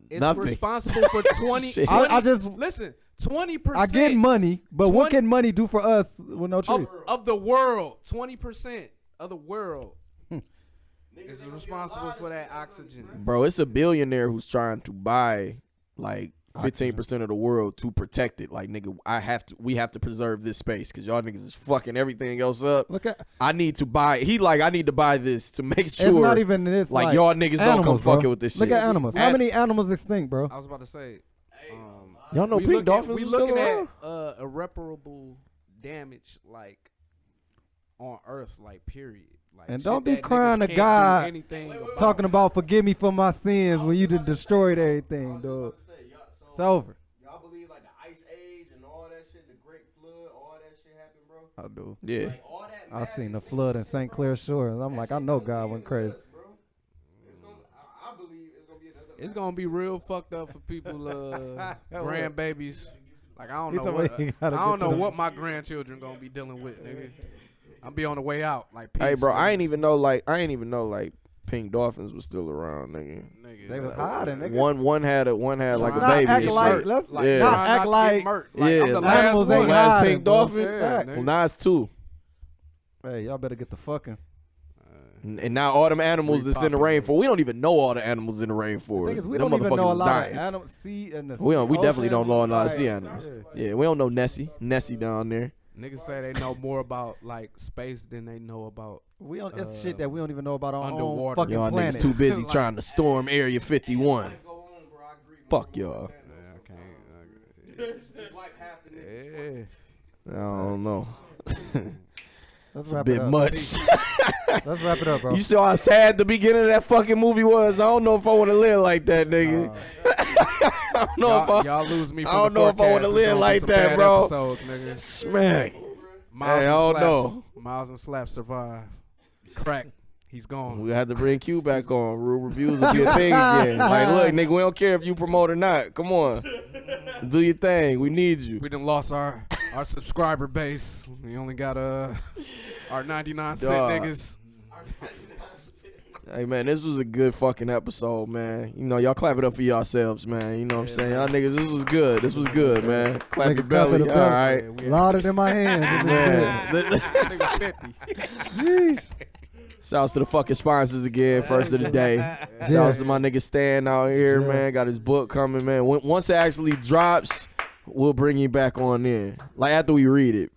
[SPEAKER 18] It's
[SPEAKER 3] Nothing.
[SPEAKER 18] responsible for 20.
[SPEAKER 3] Shit.
[SPEAKER 2] I just
[SPEAKER 18] listen. 20%.
[SPEAKER 2] I get money, but what
[SPEAKER 18] 20
[SPEAKER 2] can money do for us with no trees?
[SPEAKER 18] of the world? 20% of the world is responsible for that oxygen.
[SPEAKER 3] Bro, it's a billionaire who's trying to buy like 15% of the world to protect it. Like, nigga, we have to preserve this space because y'all niggas is fucking everything else up.
[SPEAKER 2] Look at
[SPEAKER 3] I need to buy. I need to buy this to make sure.
[SPEAKER 2] it's not even this.
[SPEAKER 3] like y'all niggas don't come
[SPEAKER 2] animals, bro.
[SPEAKER 3] fucking with this shit.
[SPEAKER 2] Look at animals. How many animals extinct, bro?
[SPEAKER 18] I was about to say.
[SPEAKER 3] Y'all know
[SPEAKER 18] we
[SPEAKER 3] pink
[SPEAKER 18] looking-
[SPEAKER 3] dolphins
[SPEAKER 18] We
[SPEAKER 3] are still
[SPEAKER 18] looking
[SPEAKER 3] around?
[SPEAKER 18] at irreparable damage, like on Earth, like period. Like,
[SPEAKER 2] And
[SPEAKER 18] shit
[SPEAKER 2] don't be
[SPEAKER 18] that
[SPEAKER 2] crying
[SPEAKER 18] niggas
[SPEAKER 2] to
[SPEAKER 18] can't do
[SPEAKER 2] God
[SPEAKER 18] anything about.
[SPEAKER 2] talking about forgive me for my sins when you done destroyed everything, dude. It's over.
[SPEAKER 11] Y'all believe like the ice age and all that shit, the Great Flood, all that shit happened, bro?
[SPEAKER 2] I do.
[SPEAKER 3] Yeah.
[SPEAKER 11] Like all that
[SPEAKER 2] I
[SPEAKER 11] massive
[SPEAKER 2] seen the
[SPEAKER 11] shit,
[SPEAKER 2] flood in St. Clair Shore, and I'm like, I know God went crazy.
[SPEAKER 11] bro. I believe it's gonna be another.
[SPEAKER 18] It's gonna be real fucked up for people, grandbabies. Like I don't
[SPEAKER 2] He
[SPEAKER 18] know
[SPEAKER 2] told
[SPEAKER 18] what
[SPEAKER 2] me he gotta
[SPEAKER 18] I don't
[SPEAKER 2] get to
[SPEAKER 18] know
[SPEAKER 2] the-
[SPEAKER 18] what my grandchildren gonna be dealing with, nigga. I'm be on the way out, like. Peace,
[SPEAKER 3] Hey, bro,
[SPEAKER 18] nigga.
[SPEAKER 3] I ain't even know like pink dolphins was still around, nigga.
[SPEAKER 2] They was hiding, nigga.
[SPEAKER 3] One had like a
[SPEAKER 2] not
[SPEAKER 3] baby.
[SPEAKER 2] act
[SPEAKER 3] and
[SPEAKER 2] like-
[SPEAKER 3] shit.
[SPEAKER 2] let's
[SPEAKER 3] yeah.
[SPEAKER 2] not
[SPEAKER 18] Trying
[SPEAKER 2] act
[SPEAKER 18] to get
[SPEAKER 2] like-
[SPEAKER 18] murked.
[SPEAKER 3] Yeah,
[SPEAKER 18] I'm the last
[SPEAKER 2] animals
[SPEAKER 18] one.
[SPEAKER 2] ain't
[SPEAKER 3] last
[SPEAKER 2] hiding,
[SPEAKER 3] pink
[SPEAKER 2] bro.
[SPEAKER 3] dolphin.
[SPEAKER 18] Yeah,
[SPEAKER 3] Well, now it's two.
[SPEAKER 2] Hey, y'all better get the fucking.
[SPEAKER 3] And now all them animals that's in the
[SPEAKER 18] Repopulate.
[SPEAKER 3] rainforest. We don't even know all the animals in the rainforest.
[SPEAKER 2] Thing is, we
[SPEAKER 3] Them
[SPEAKER 2] don't even
[SPEAKER 3] motherfuckers
[SPEAKER 2] know a
[SPEAKER 3] is
[SPEAKER 2] lot
[SPEAKER 3] dying.
[SPEAKER 2] of animals. Sea and the
[SPEAKER 3] We definitely
[SPEAKER 2] ocean,
[SPEAKER 3] don't know a lot of sea
[SPEAKER 2] like,
[SPEAKER 3] animals.
[SPEAKER 2] yeah.
[SPEAKER 3] Yeah, we don't know Nessie down there.
[SPEAKER 18] Niggas say they know more about like space than they know about.
[SPEAKER 2] We don't. It's shit that we don't even know about our own
[SPEAKER 18] underwater.
[SPEAKER 2] fucking
[SPEAKER 3] Y'all
[SPEAKER 2] planet.
[SPEAKER 3] niggas too busy
[SPEAKER 18] Like-
[SPEAKER 3] trying to storm Area 51. Fuck y'all.
[SPEAKER 18] Yeah.
[SPEAKER 3] I don't know.
[SPEAKER 2] Let's
[SPEAKER 3] It's a
[SPEAKER 2] wrap
[SPEAKER 3] bit
[SPEAKER 2] it up.
[SPEAKER 3] much.
[SPEAKER 2] Let's wrap it up, bro.
[SPEAKER 3] You saw how sad the beginning of that fucking movie was. I don't know if I want to live like that, nigga. I don't know if I.
[SPEAKER 18] Y'all lose me.
[SPEAKER 3] I
[SPEAKER 18] From
[SPEAKER 3] don't
[SPEAKER 18] the
[SPEAKER 3] know if I want to
[SPEAKER 18] forecast. It's
[SPEAKER 3] live
[SPEAKER 18] gonna be
[SPEAKER 3] like
[SPEAKER 18] some
[SPEAKER 3] that,
[SPEAKER 18] bad
[SPEAKER 3] bro.
[SPEAKER 18] episodes, nigga.
[SPEAKER 3] Smack.
[SPEAKER 18] Miles
[SPEAKER 3] Hey, I
[SPEAKER 18] and
[SPEAKER 3] don't
[SPEAKER 18] Slaps.
[SPEAKER 3] know.
[SPEAKER 18] Miles and Slaps survive. Crack. He's gone.
[SPEAKER 3] We had to bring Q back on. Real reviews will be a thing again. Like, look, nigga, we don't care if you promote or not. Come on. Do your thing. We need you.
[SPEAKER 18] We done lost our subscriber base. We only got our 99-cent
[SPEAKER 3] Dog.
[SPEAKER 18] niggas.
[SPEAKER 3] Hey, man, this was a good fucking episode, man. You know, y'all clap it up for yourselves, man. You know what I'm saying? Y'all niggas, this was good. This was good, man. Clap
[SPEAKER 2] Nigga,
[SPEAKER 3] your belly.
[SPEAKER 2] clap it
[SPEAKER 3] All
[SPEAKER 2] up.
[SPEAKER 3] right.
[SPEAKER 2] Louder than my hands.
[SPEAKER 3] Man.
[SPEAKER 2] Jeez.
[SPEAKER 3] Shouts to the fucking sponsors again, first of the day. Shouts to my nigga Stan out here, man. Got his book coming, man. Once it actually drops, we'll bring you back on in. Like after we read it.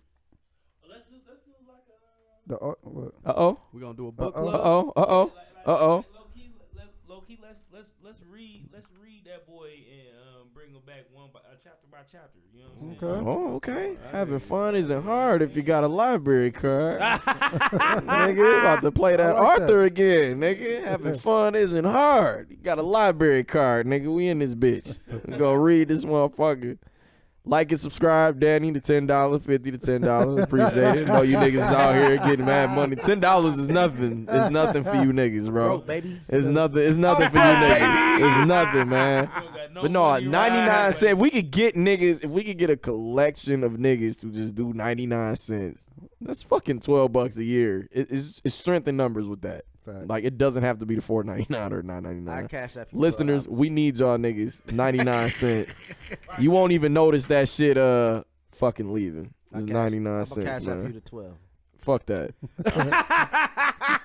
[SPEAKER 2] What?
[SPEAKER 3] Uh-oh.
[SPEAKER 18] We gonna do a book club.
[SPEAKER 3] Uh-oh. Uh-oh. Uh-oh.
[SPEAKER 17] Low key, let's read that boy and bring him back chapter by chapter. You know what I'm saying?
[SPEAKER 3] Oh, okay. Having fun isn't hard if you got a library card. Nigga, about to play that
[SPEAKER 2] like
[SPEAKER 3] Arthur again, nigga. Having fun isn't hard. You got a library card, nigga. We in this bitch. We go read this motherfucker. Like and subscribe, Danny, to $10, $50 to $10. Appreciate it. Know you niggas is out here getting mad money. $10 is nothing. It's nothing for you niggas, bro.
[SPEAKER 6] Broke, baby.
[SPEAKER 3] It's nothing. It's nothing for you niggas. It's nothing, man. But no, 99 cents. If we could get niggas, if we could get a collection of niggas to just do 99 cents, that's fucking $12 a year. It's strength in numbers with that. Like it doesn't have to be the $4.99 or $9.99.
[SPEAKER 6] I cash app you
[SPEAKER 3] Listeners,
[SPEAKER 6] $12.
[SPEAKER 3] we need y'all niggas 99 cent. You won't even notice that shit fucking leaving. It's 99 cents,
[SPEAKER 6] cash
[SPEAKER 3] man.
[SPEAKER 6] app you to 12.
[SPEAKER 3] Fuck that.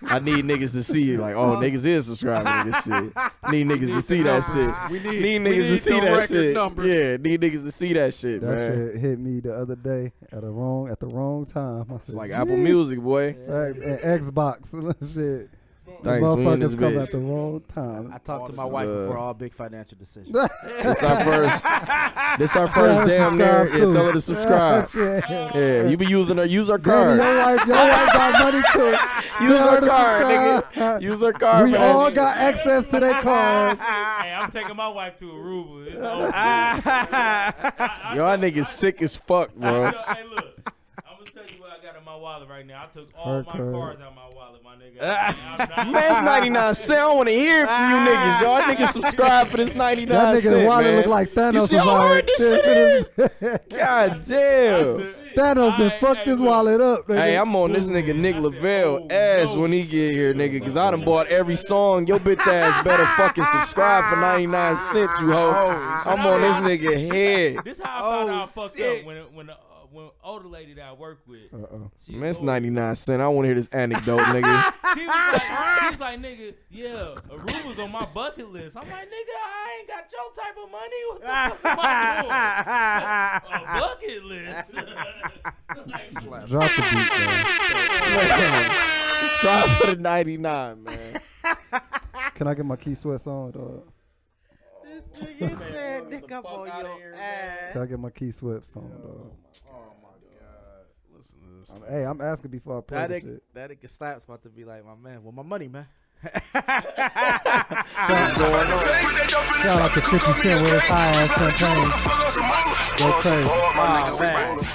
[SPEAKER 3] I need niggas to see it. Like, oh, niggas is subscribing to this shit. Need niggas to see that shit.
[SPEAKER 18] We
[SPEAKER 3] Need
[SPEAKER 18] we
[SPEAKER 3] niggas to see
[SPEAKER 18] the
[SPEAKER 3] that
[SPEAKER 18] record
[SPEAKER 3] shit.
[SPEAKER 18] numbers.
[SPEAKER 3] Yeah, need niggas to see that shit,
[SPEAKER 2] That
[SPEAKER 3] man.
[SPEAKER 2] shit hit me the other day at the wrong time. I said,
[SPEAKER 3] It's like Apple Music, boy.
[SPEAKER 2] Facts, and Xbox shit. The
[SPEAKER 3] Thanks, we in this
[SPEAKER 2] motherfuckers come
[SPEAKER 3] bitch.
[SPEAKER 2] at the wrong time.
[SPEAKER 6] I talked to my wife before all big financial decisions.
[SPEAKER 3] This our first. This our first damn near. Yeah, tell her to subscribe. Yeah, you be using her. Use her card.
[SPEAKER 2] Your wife got money too.
[SPEAKER 3] Use
[SPEAKER 2] Tell
[SPEAKER 3] her
[SPEAKER 2] to
[SPEAKER 3] card,
[SPEAKER 2] subscribe.
[SPEAKER 3] nigga. Use her card.
[SPEAKER 2] We
[SPEAKER 3] for that
[SPEAKER 2] all
[SPEAKER 3] shit.
[SPEAKER 2] got access to their cards.
[SPEAKER 17] Hey, I'm taking my wife to Aruba. It's over.
[SPEAKER 3] Y'all niggas sick as fuck, bro.
[SPEAKER 17] Hey, look. I'm gonna tell you what I got in my wallet right now. I took all
[SPEAKER 3] Her
[SPEAKER 17] my
[SPEAKER 3] card.
[SPEAKER 17] cards out of my wallet, my nigga.
[SPEAKER 3] Man, it's 99 cents. I don't want to hear it from you niggas. Y'all niggas subscribe for this 99
[SPEAKER 2] That
[SPEAKER 3] cents,
[SPEAKER 2] nigga wallet
[SPEAKER 3] man.
[SPEAKER 2] look like Thanos.
[SPEAKER 3] You see
[SPEAKER 2] was
[SPEAKER 3] how
[SPEAKER 2] like,
[SPEAKER 3] hard this shit is? God damn.
[SPEAKER 2] Thanos done fucked his wallet up. Nigga.
[SPEAKER 3] Hey, I'm on this nigga Nick Lavelle ass when he get here, nigga, because I done bought every song. Your bitch ass better fucking subscribe for 99 cents, you hoe. I'm on this nigga head.
[SPEAKER 17] This how I found out I fucked up when older lady that I work with.
[SPEAKER 3] Man, it's 99 cents. I want to hear this anecdote, nigga.
[SPEAKER 17] She was like, nigga, yeah, Aruba's on my bucket list. I'm like, nigga, I ain't got your type of money. What the fuck am I doing? A bucket list. Like,
[SPEAKER 2] Drop the beat, man.
[SPEAKER 3] Subscribe for the 99, man.
[SPEAKER 2] Can I get my Key Sweats on, dog?
[SPEAKER 6] This nigga said, "Nick, I'm on your ass."
[SPEAKER 2] Can I get my Key Sweats on, dog?
[SPEAKER 18] Oh my god! Listen to this.
[SPEAKER 2] Hey, I'm asking before I play this shit.
[SPEAKER 6] That nigga Slaps about to be like, my man, well, my money, man.
[SPEAKER 2] Shout out to 50 Cent with his high ass campaign. Go crazy.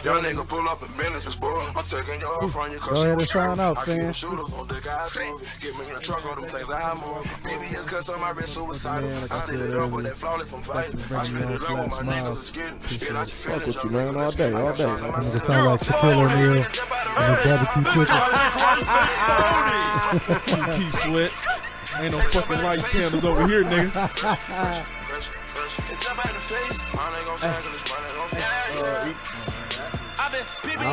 [SPEAKER 19] Young nigga pull up in business, I'm taking your off from you.
[SPEAKER 2] Go ahead and sign out, fam.
[SPEAKER 19] Shooters on deck, I move. Get me a truck, all them things I move. BBS cuts on my wrist, suicidal. I still it up with that flawless, I'm fighting. I spit it up with my niggas, it's getting. Get out your feelings,
[SPEAKER 3] Fuck with you, man, all day, all day.
[SPEAKER 2] That nigga sound like Shaquille O'Neal and his barbecue chicken.
[SPEAKER 5] Key Sweat. Ain't no fucking light candles over here, nigga.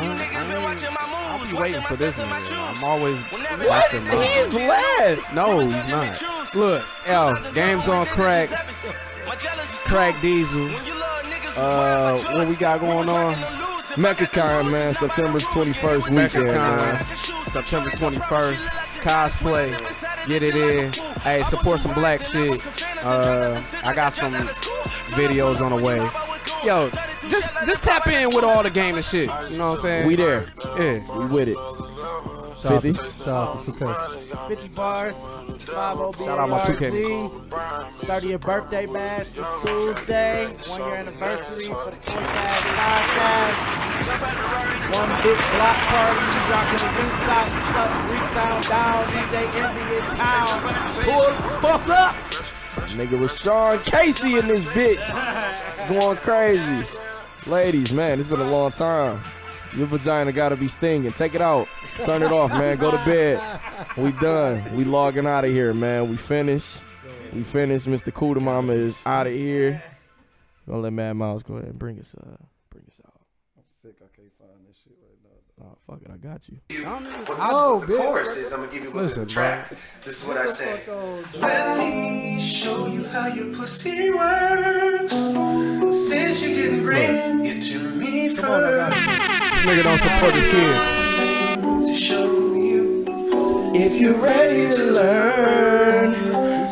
[SPEAKER 18] I'll be waiting for this nigga. I'm always
[SPEAKER 3] What? He is last.
[SPEAKER 18] No, he's not. Look, Games on Crack, Crack Diesel. What we got going on?
[SPEAKER 3] MechaCon, man, September 21st weekend, man.
[SPEAKER 18] September 21st. Cosplay. Get it in. Hey, support some black shit. I got some videos on the way. Yo, just tap in with all the gaming shit. You know what I'm saying?
[SPEAKER 3] We there.
[SPEAKER 18] Yeah.
[SPEAKER 3] We with it.
[SPEAKER 2] Shout
[SPEAKER 3] 50.
[SPEAKER 2] out to 2K.
[SPEAKER 6] 50 bars. 50
[SPEAKER 18] Shout out my 2K.
[SPEAKER 6] 30th birthday bash this Tuesday. 1 year anniversary for the Podcast Podcast. One big block party. Rocking the rooftop, down. DJ Envy in town. Pull the fuck up.
[SPEAKER 3] Nigga Rashawn Casey in this bitch. Going crazy. Ladies, man, it's been a long time. Your vagina gotta be stinging. Take it out. Turn it off, man. Go to bed. We done. We logging out of here, man. We finished. Mr. Cooter Mama is out of here. Gonna let Mad Mouse go ahead and bring us out.
[SPEAKER 2] I'm sick. I can't find this shit right now.
[SPEAKER 3] Oh, fuck it. I got you.
[SPEAKER 8] The chorus is, I'm gonna give you a little bit of the track. This is what I say. Let me show you how your pussy works. Since you didn't bring it to me first.
[SPEAKER 3] This nigga don't support his kids.
[SPEAKER 8] To show you if you're ready to learn.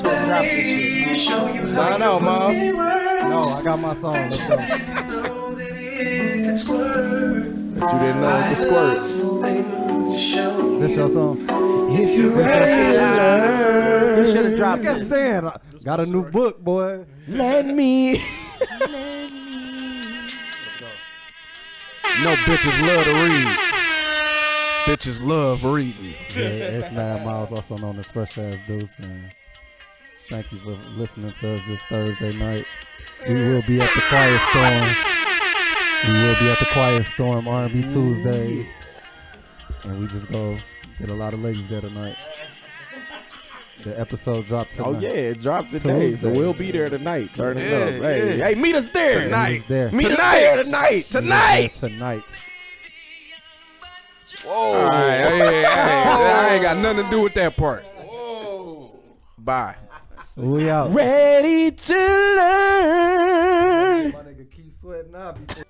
[SPEAKER 8] Let me show you how
[SPEAKER 3] I know,
[SPEAKER 8] your pussy
[SPEAKER 3] Mom.
[SPEAKER 8] works.
[SPEAKER 2] No, I got my song. Let's go.
[SPEAKER 8] Know that it can squirt.
[SPEAKER 3] But you didn't know it could squirt.
[SPEAKER 8] Things to show
[SPEAKER 2] This your song?
[SPEAKER 8] if you're ready to learn.
[SPEAKER 6] You should have dropped
[SPEAKER 2] Like I
[SPEAKER 6] this.
[SPEAKER 2] said, I got a new book, boy.
[SPEAKER 3] Let me.
[SPEAKER 18] No bitches love to read. Bitches love reading.
[SPEAKER 2] Yeah, it's Mad Miles, also known as Fresh Ass Deuce. And thank you for listening to us this Thursday night. We will be at the Quiet Storm. R&B Tuesdays. And we just go get a lot of ladies there tonight. The episode dropped tonight.
[SPEAKER 3] Oh, yeah, it dropped today. So we'll be there tonight. Turn it up. Hey, meet us there.
[SPEAKER 18] Tonight.
[SPEAKER 3] Meet us there tonight.
[SPEAKER 2] Tonight.
[SPEAKER 3] Whoa.
[SPEAKER 18] All right, hey, I ain't got nothing to do with that part. Whoa. Bye.
[SPEAKER 2] We out.
[SPEAKER 3] Ready to learn.
[SPEAKER 2] My nigga keep sweating out before.